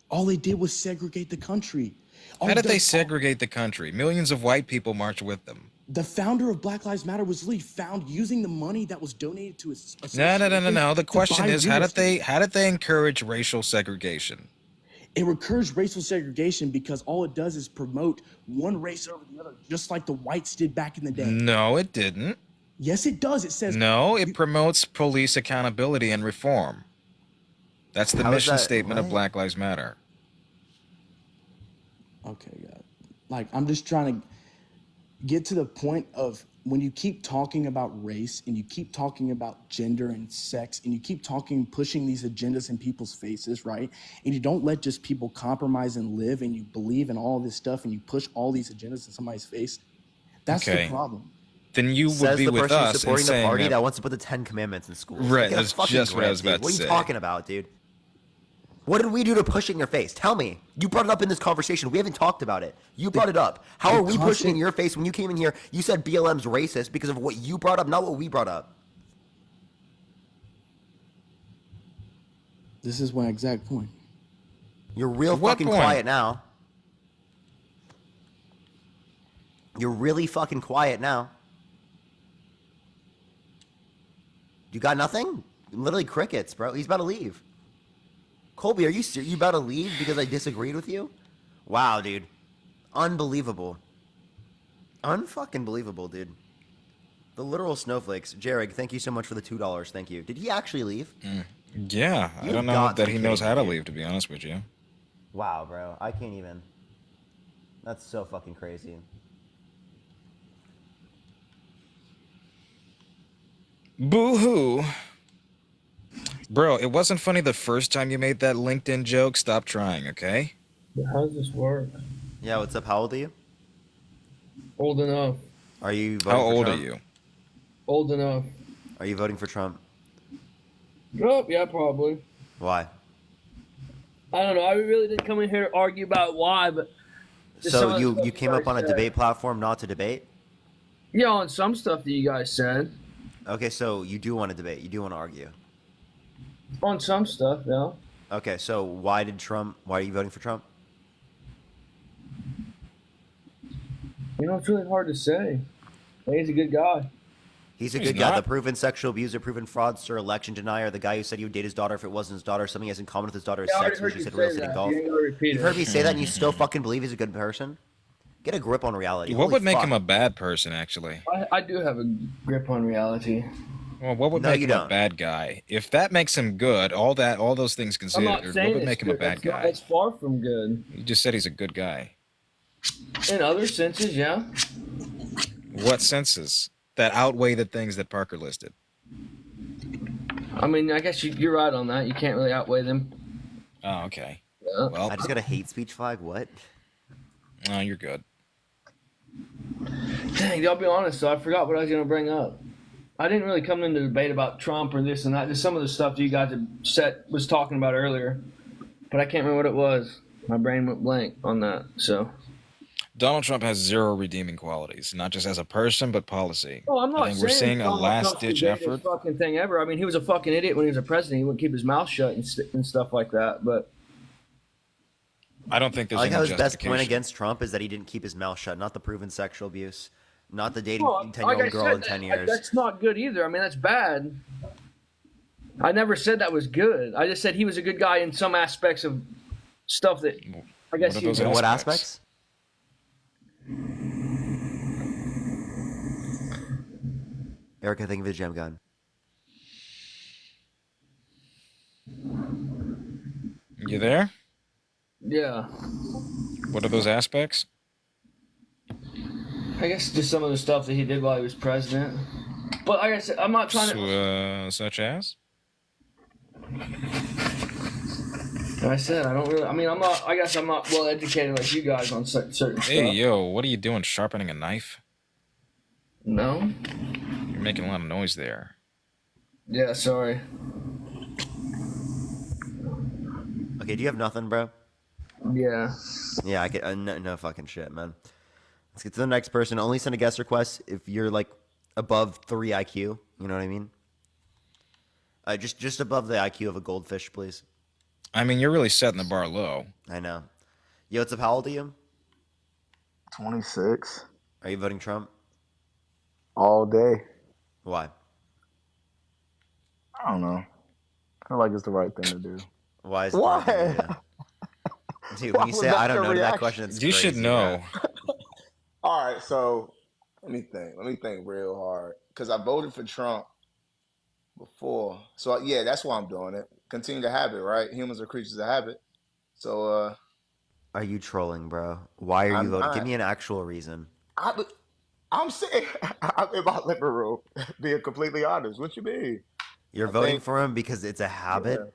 All they did was segregate the country. All How did the- they segregate the country? Millions of white people marched with them. The founder of Black Lives Matter was literally found using the money that was donated to his. No. The to question buy is, real how did estate. they encourage racial segregation? It encouraged racial segregation because all it does is promote one race over the other, just like the whites did back in the day. No, it didn't. Yes, it does. It says No, it promotes police accountability and reform. That's the How is mission that- statement of what? Black Lives Matter. Okay, God. Like, I'm just trying to get to the point of when you keep talking about race and you keep talking about gender and sex and you keep pushing these agendas in people's faces, right? And you don't let just people compromise and live and you believe in all this stuff and you push all these agendas in somebody's face. That's Okay. the problem. Then you would Says be the with person us and supporting the saying party that, that wants to put the 10 Commandments in schools. Right, Get a that's fucking just what I grip, was about dude. to What are say. you talking about, dude? What did we do to push it in your face? Tell me. You brought it up in this conversation. We haven't talked about it. You brought it up. How are we pushing in your face when you came in here? You said BLM's racist because of what you brought up, not what we brought up. This is my exact point. You're real What fucking point? quiet now. You're really fucking quiet now. You got nothing? Literally crickets, bro. He's about to leave. Colby, are you serious? You about to leave because I disagreed with you? Wow, dude. Unbelievable. Unfucking believable, dude. The literal snowflakes. Jarek, thank you so much for the $2. Thank you. Did he actually leave? yeah, I You've don't know got that to he be knows kidding how to me. leave, to be honest with you. Wow, bro. I can't even. That's so fucking crazy. Boo-hoo. Bro, it wasn't funny the first time you made that LinkedIn joke. Stop trying, okay? How does this work? Yeah, what's up? How old are you? Old enough. Are you voting How for old are Trump? you? Old enough. Are you voting for Trump? Oh, yeah, probably. Why? I don't know. I really didn't come in here to argue about why, but just some So of the stuff you came guys up on a said. debate platform not to debate? Yeah, on some stuff that you guys said. Okay, so you do want to debate. You do want to argue. On some stuff, yeah. Okay, so why are you voting for Trump? You know, it's really hard to say. He's a good guy. He's a He's good guy. The not. proven sexual abuser, proven fraudster, election denier, the guy who said he would date his daughter if it wasn't his daughter, something he has in common with his daughter is Yeah, I already sex, which heard he you said say real estate and that. golf. You ain't gotta repeat You've it. heard me say that and you still fucking believe he's a good person? Get a grip on reality. What Holy would make fuck. him a bad person, actually? I do have a grip on reality. Well, what would No, make you him a don't. bad guy? If that makes him good, all those things I'm not considered, saying what would it's make him a good. bad That's not, guy? that's far from good. You just said he's a good guy. In other senses, yeah. What senses that outweigh the things that Parker listed? I mean, I guess you're right on that. You can't really outweigh them. Oh, okay. Yeah. Well, I just got a hate speech flag. What? oh, you're good. Dang, I'll be honest, though. I forgot what I was going to bring up. I didn't really come into debate about Trump or this and that. Just some of the stuff that you guys was talking about earlier. But I can't remember what it was. My brain went blank on that. So. Donald Trump has zero redeeming qualities, not just as a person, but policy. Oh, I'm not I think we're saying seeing a Donald Trump's last-ditch the greatest effort. fucking thing ever. I mean, he was a fucking idiot when he was a president. He wouldn't keep his mouth shut and stuff like that. But I don't think I there's like any how his best justification. point against Trump is that he didn't keep his mouth shut, not the proven sexual abuse, not the dating well, 10-year-old like I girl said, in 10 years. that's not good either. I mean, that's bad. I never said that was good. I just said he was a good guy in some aspects of stuff that I guess What are he those In what aspects? Erica, think of a gem gun. You there? Yeah. What are those aspects? I guess just some of the stuff that he did while he was president. But like I said, I'm not trying to. Such as? Like I said, I don't really. I mean, I'm not. I guess I'm not well educated like you guys on certain Hey, stuff. yo, what are you doing? Sharpening a knife? No. You're making a lot of noise there. Yeah, sorry. Okay, do you have nothing, bro? Yeah. Yeah, I get no fucking shit, man. Let's get to the next person. Only send a guest request if you're like above 3 IQ. You know what I mean? Just above the IQ of a goldfish, please. I mean, you're really setting the bar low. I know. Yo, what's up? How old are you? 26. Are you voting Trump? All day. Why? I don't know. I feel like it's the right thing to do. Why is it the right thing to do? Dude, when you say I don't know to that question, it's You crazy, should know. All right, so let me think. Let me think real hard. Because I voted for Trump before. So, yeah, that's why I'm doing it. Continue to habit, right? Humans are creatures of habit. So, Are you trolling, bro? Why are you I'm voting? Give not. me an actual reason. I'm saying, I'm in my living room, being completely honest. What you mean? You're I voting think, for him because it's a habit?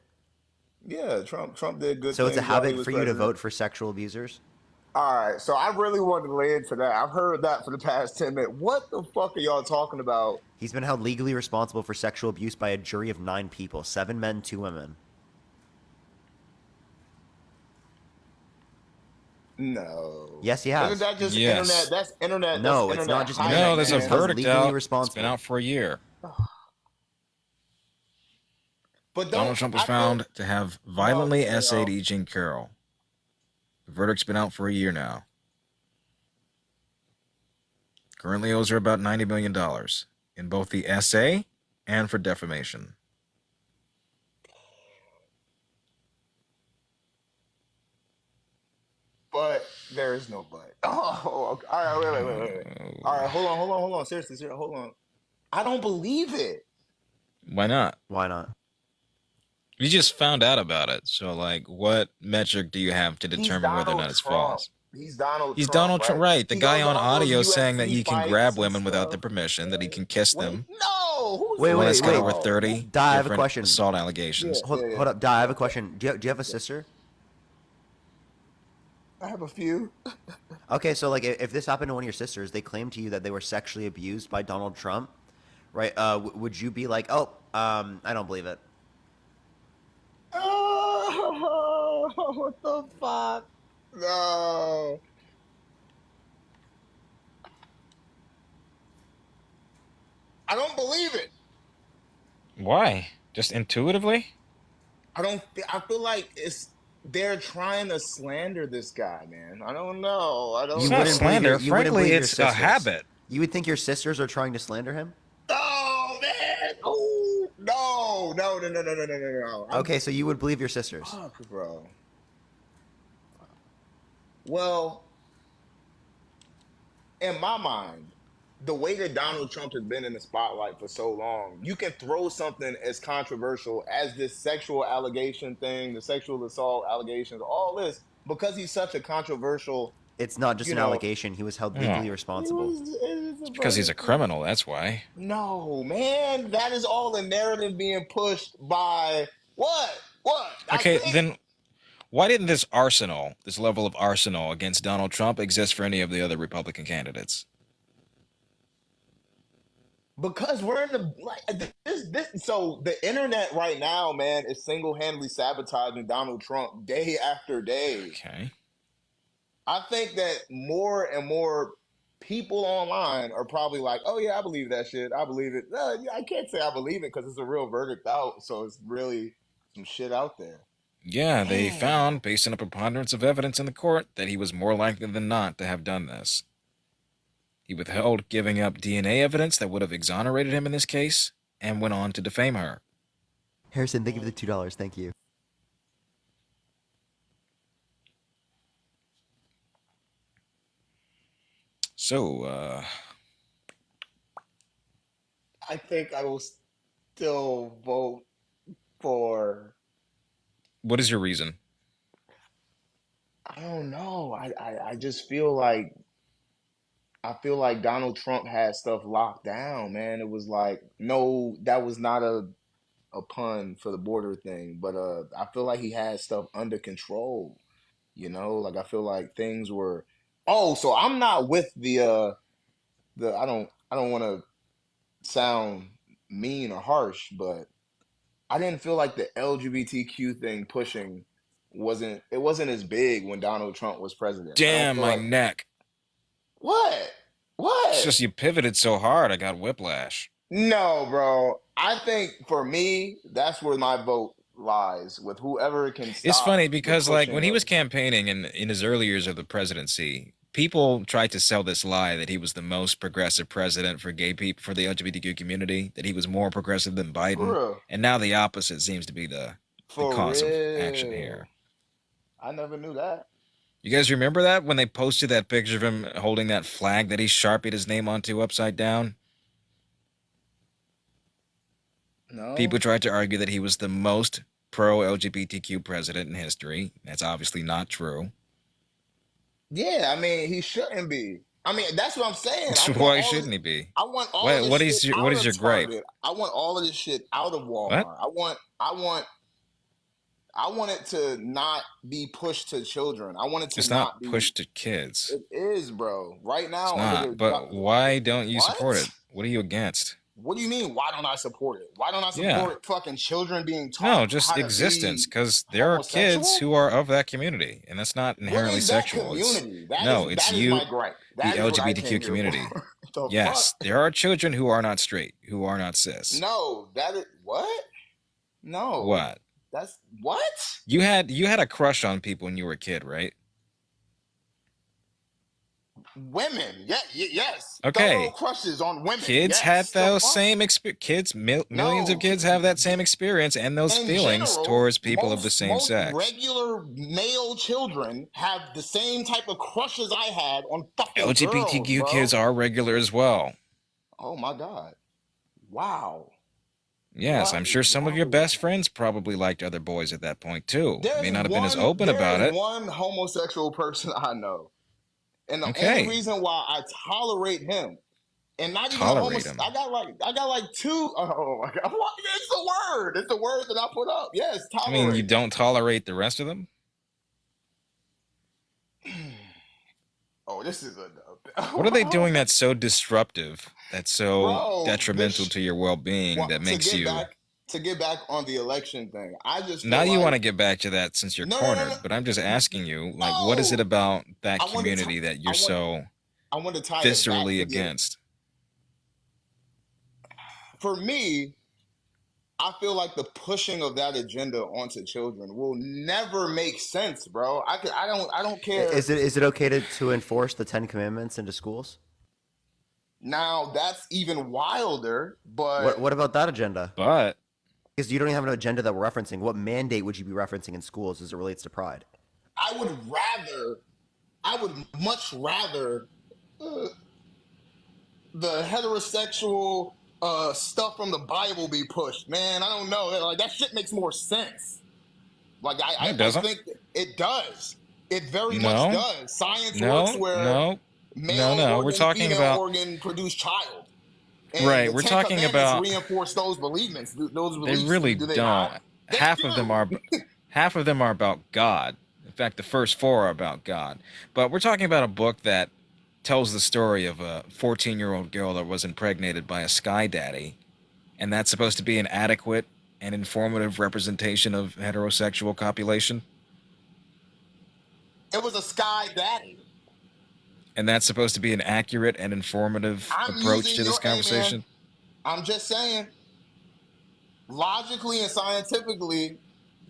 yeah, Trump did good So it's a things while he habit was for you to president. vote for sexual abusers? All right, so I really wanted to lay into that. I've heard that for the past 10 minutes. What the fuck are y'all talking about? He's been held legally responsible for sexual abuse by a jury of 9 people, 7 men, 2 women. No. Yes, he has. Isn't that just Yes. internet? That's internet. No, that's it's not internet just hype, internet. No, there's a He's man. held verdict legally out. It's been responsible. out for a year. But Donald Trump was found to have violently essayed E. Jean Carroll. The verdict's been out for a year now. Currently owes her about $90 million in both the essay and for defamation. But there is no but. Oh, okay. All right, wait. All right, hold on. Seriously, hold on. I don't believe it. Why not? Why not? You just found out about it. So, like, what metric do you have to He's determine whether or Donald not it's Trump. false? He's Donald He's Trump. Donald Trump, right? The He guy goes on to all those audio saying that UFC he can grab fights and women without their stuff. permission, that he can kiss them. No, who's Wait, The one wait, that's got wait. over 30 Di, I have a different question. assault allegations. Hold up, Di, I have a question. Do you have a sister? I have a few. Okay, so like if this happened to one of your sisters, they claim to you that they were sexually abused by Donald Trump, right? Would you be like, oh, I don't believe it? Uh, what the fuck? No. I don't believe it. Why? Just intuitively? I feel like they're trying to slander this guy, man. I don't know. I It's don't not slander. know. You wouldn't Frankly, believe your it's a sisters. habit. You would think your sisters are trying to slander him? Oh man! Oh no! No! No! No! No! No! No! No! No! Okay, so you would believe your sisters. Fuck, bro. Well, in my mind, the way that Donald Trump has been in the spotlight for so long, you can throw something as controversial as this sexual allegation thing, the sexual assault allegations, all this, because he's such a controversial, It's not just you an know, allegation. He was held No. legally responsible. It's because he's a criminal, that's why. No, man, that is all the narrative being pushed by what? What? Okay, then why didn't this level of arsenal against Donald Trump exist for any of the other Republican candidates? Because we're in the so the internet right now, man, is single-handedly sabotaging Donald Trump day after day. Okay. I think that more and more people online are probably like, "Oh yeah, I believe that shit. I believe it." No, I can't say I believe it because it's a real verdict out, so it's really some shit out there. Yeah, they found, based on a preponderance of evidence in the court, that he was more likely than not to have done this. He withheld giving up DNA evidence that would have exonerated him in this case, and went on to defame her. Harrison, thank you for the $2. Thank you. So, I think I will still vote for. what is your reason? I don't know. I just feel like Donald Trump had stuff locked down, man. It was like, no, that was not a pun for the border thing, but I feel like he had stuff under control. Like I feel like things were. Oh, so I'm not with the I don't want to sound mean or harsh, but I didn't feel like the LGBTQ thing pushing wasn't as big when Donald Trump was president. I don't Damn, feel my like neck. what? It's What? just you pivoted so hard, I got whiplash. No, bro. I think for me, that's where my vote lies with whoever can It's stop funny the because, like, pushing when he of. was campaigning in his early years of the presidency, people tried to sell this lie that he was the most progressive president for gay people, for the LGBTQ community, that he was more progressive than For Biden, real. and now the opposite seems to be the For cause of action real. here. I never knew that. You guys remember that when they posted that picture of him holding that flag that he sharpied his name onto upside down? No. People tried to argue that he was the most pro-LGBTQ president in history. That's obviously not true. Yeah, I mean, he shouldn't be. I mean, that's what I'm saying. I want Why all shouldn't he be? I want all of this What shit is your out of gripe? Target. I want all of this shit out of What? Walmart. I want it to not be pushed to children. I want it to It's not not be. pushed to kids. It is, bro. Right It's now, not. But why don't you support it? What are you against? What do you mean? Why don't I support it? Why don't I Yeah. support fucking children being taught No, how just to existence, be because there are kids homosexual? who are of that community, and that's not What inherently is that sexual. It's community? That no, is it's that is you, my gripe. That the is what I LGBTQ came here community. for. The Yes, there are children who are not straight, who are not cis. No, that is what? No. What? That's what? You had a crush on people when you were a kid, right? Women. Yeah, yes. Okay. Thorough crushes on women. Kids yes. had The those fuck? same experience. Millions of kids have that same experience and those In feelings general, towards people of the same most sex. regular male children have the same type of crushes I had on fucking LGBTQ girls, kids bro. are regular as well. Oh my god. Wow. Yes, I'm sure some of your best friends probably liked other boys at that point too. May not have been as open about There it. is one homosexual person I know. And the Okay. only reason why I tolerate him, and not even Tolerate him. I got like two. Oh my god! What? It's the word. It's the word that I put up. Yes, I tolerate. mean, you don't tolerate the rest of them? Oh, this is a. What are they doing that's so disruptive, that's so Bro, detrimental to your well-being, that makes you... to get back on the election thing, I just Now feel you want like to get back to that since you're no, no, no, cornered, no, but I'm just asking you, like, what is it no. about that I want to. community that I you're want. so I want to tie it back viscerally to the. against? For me, I feel like the pushing of that agenda onto children will never make sense, bro. I don't care. Is it okay to enforce the Ten Commandments into schools? Now that's even wilder, but What about that agenda? But Because you don't even have an agenda that we're referencing. What mandate would you be referencing in schools as it relates to pride? I would much rather uh, the heterosexual stuff from the Bible be pushed. Man, I don't know. Like that shit makes more sense. Like no, it I doesn't. think it does. It very much No, does. Science works no, where no, no, male no. We're organ, talking female about organ produce child. And right. the We're Ten talking Commandments about reinforce those beliefs. Those they beliefs, really do they don't. not? They Half of them do. are half of them are about God. In fact, the first four are about God. But we're talking about a book that tells the story of a 14-year-old girl that was impregnated by a sky daddy, and that's supposed to be an adequate and informative representation of heterosexual copulation. It was a sky daddy. And that's supposed to be an accurate and informative I'm approach using to this your, hey man, conversation. I'm just saying, logically and scientifically,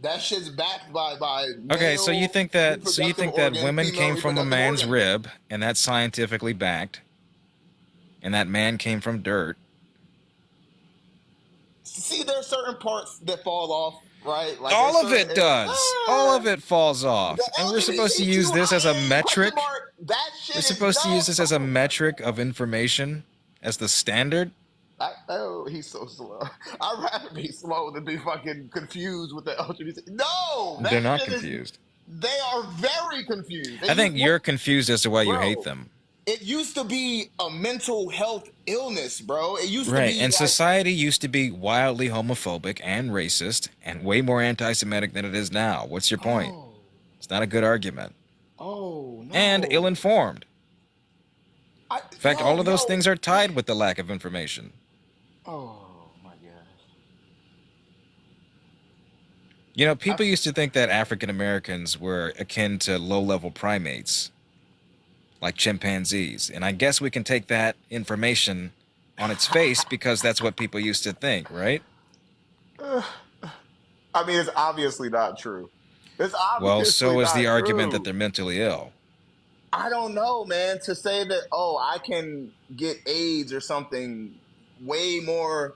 that shit's backed by Okay, so you male think that reproductive organ, women female came from a reproductive man's organ. rib, and that's scientifically backed, and that man came from dirt. See, there's certain parts that fall off, right? Like All there's of certain it does. All of it falls off. the And we're supposed to use this as a LGBTQIA question metric. mark. That We're shit is supposed to use this as a dumb. metric of information as the standard. Oh, he's so slow. I'd rather be slow than be fucking confused with the LGBT. No, that They're not shit is. confused. They are very confused. I think you're confused as to why you hate Bro, them. it used to be a mental health illness, bro. It used to Right, be and like, society used to be wildly homophobic and racist and way more anti-Semitic than it is now. What's your point? It's not a good argument. oh And no. ill-informed. In fact, all of those things are tied with the lack of information. Oh my gosh. You know, people used to think that African Americans were akin to low-level primates, like chimpanzees. And I guess we can take that information on its face because that's what people used to think, right? I mean, it's obviously not true. It's Well, obviously so is the not argument that true. they're mentally ill. I don't know, man. To say that, oh, I can get AIDS or something way more,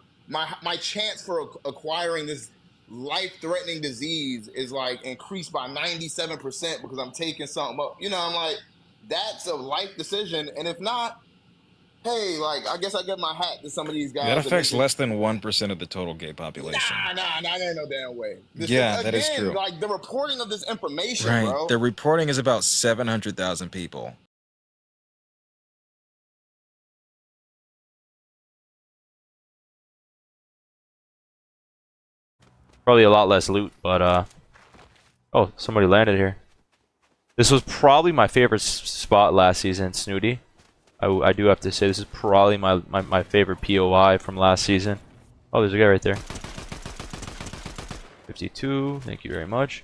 my chance for acquiring this life-threatening disease is like increased by 97% because I'm taking something up. You know, I'm like, that's a life decision. And if not, hey, like, I guess I get my hat to some of these That guys that make affects this. less than 1% of the total gay population. Nah, that ain't no damn way. Yeah, that is Again, true. like the reporting of this information, Right. bro. The reporting is about 700,000 people. Probably a lot less loot, but oh, somebody landed here. This was probably my favorite spot last season, Snooty. I do have to say this is probably my favorite POI from last season. Oh, there's a guy right there. 52, thank you very much.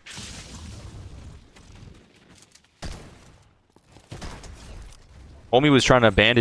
Homie was trying to bandage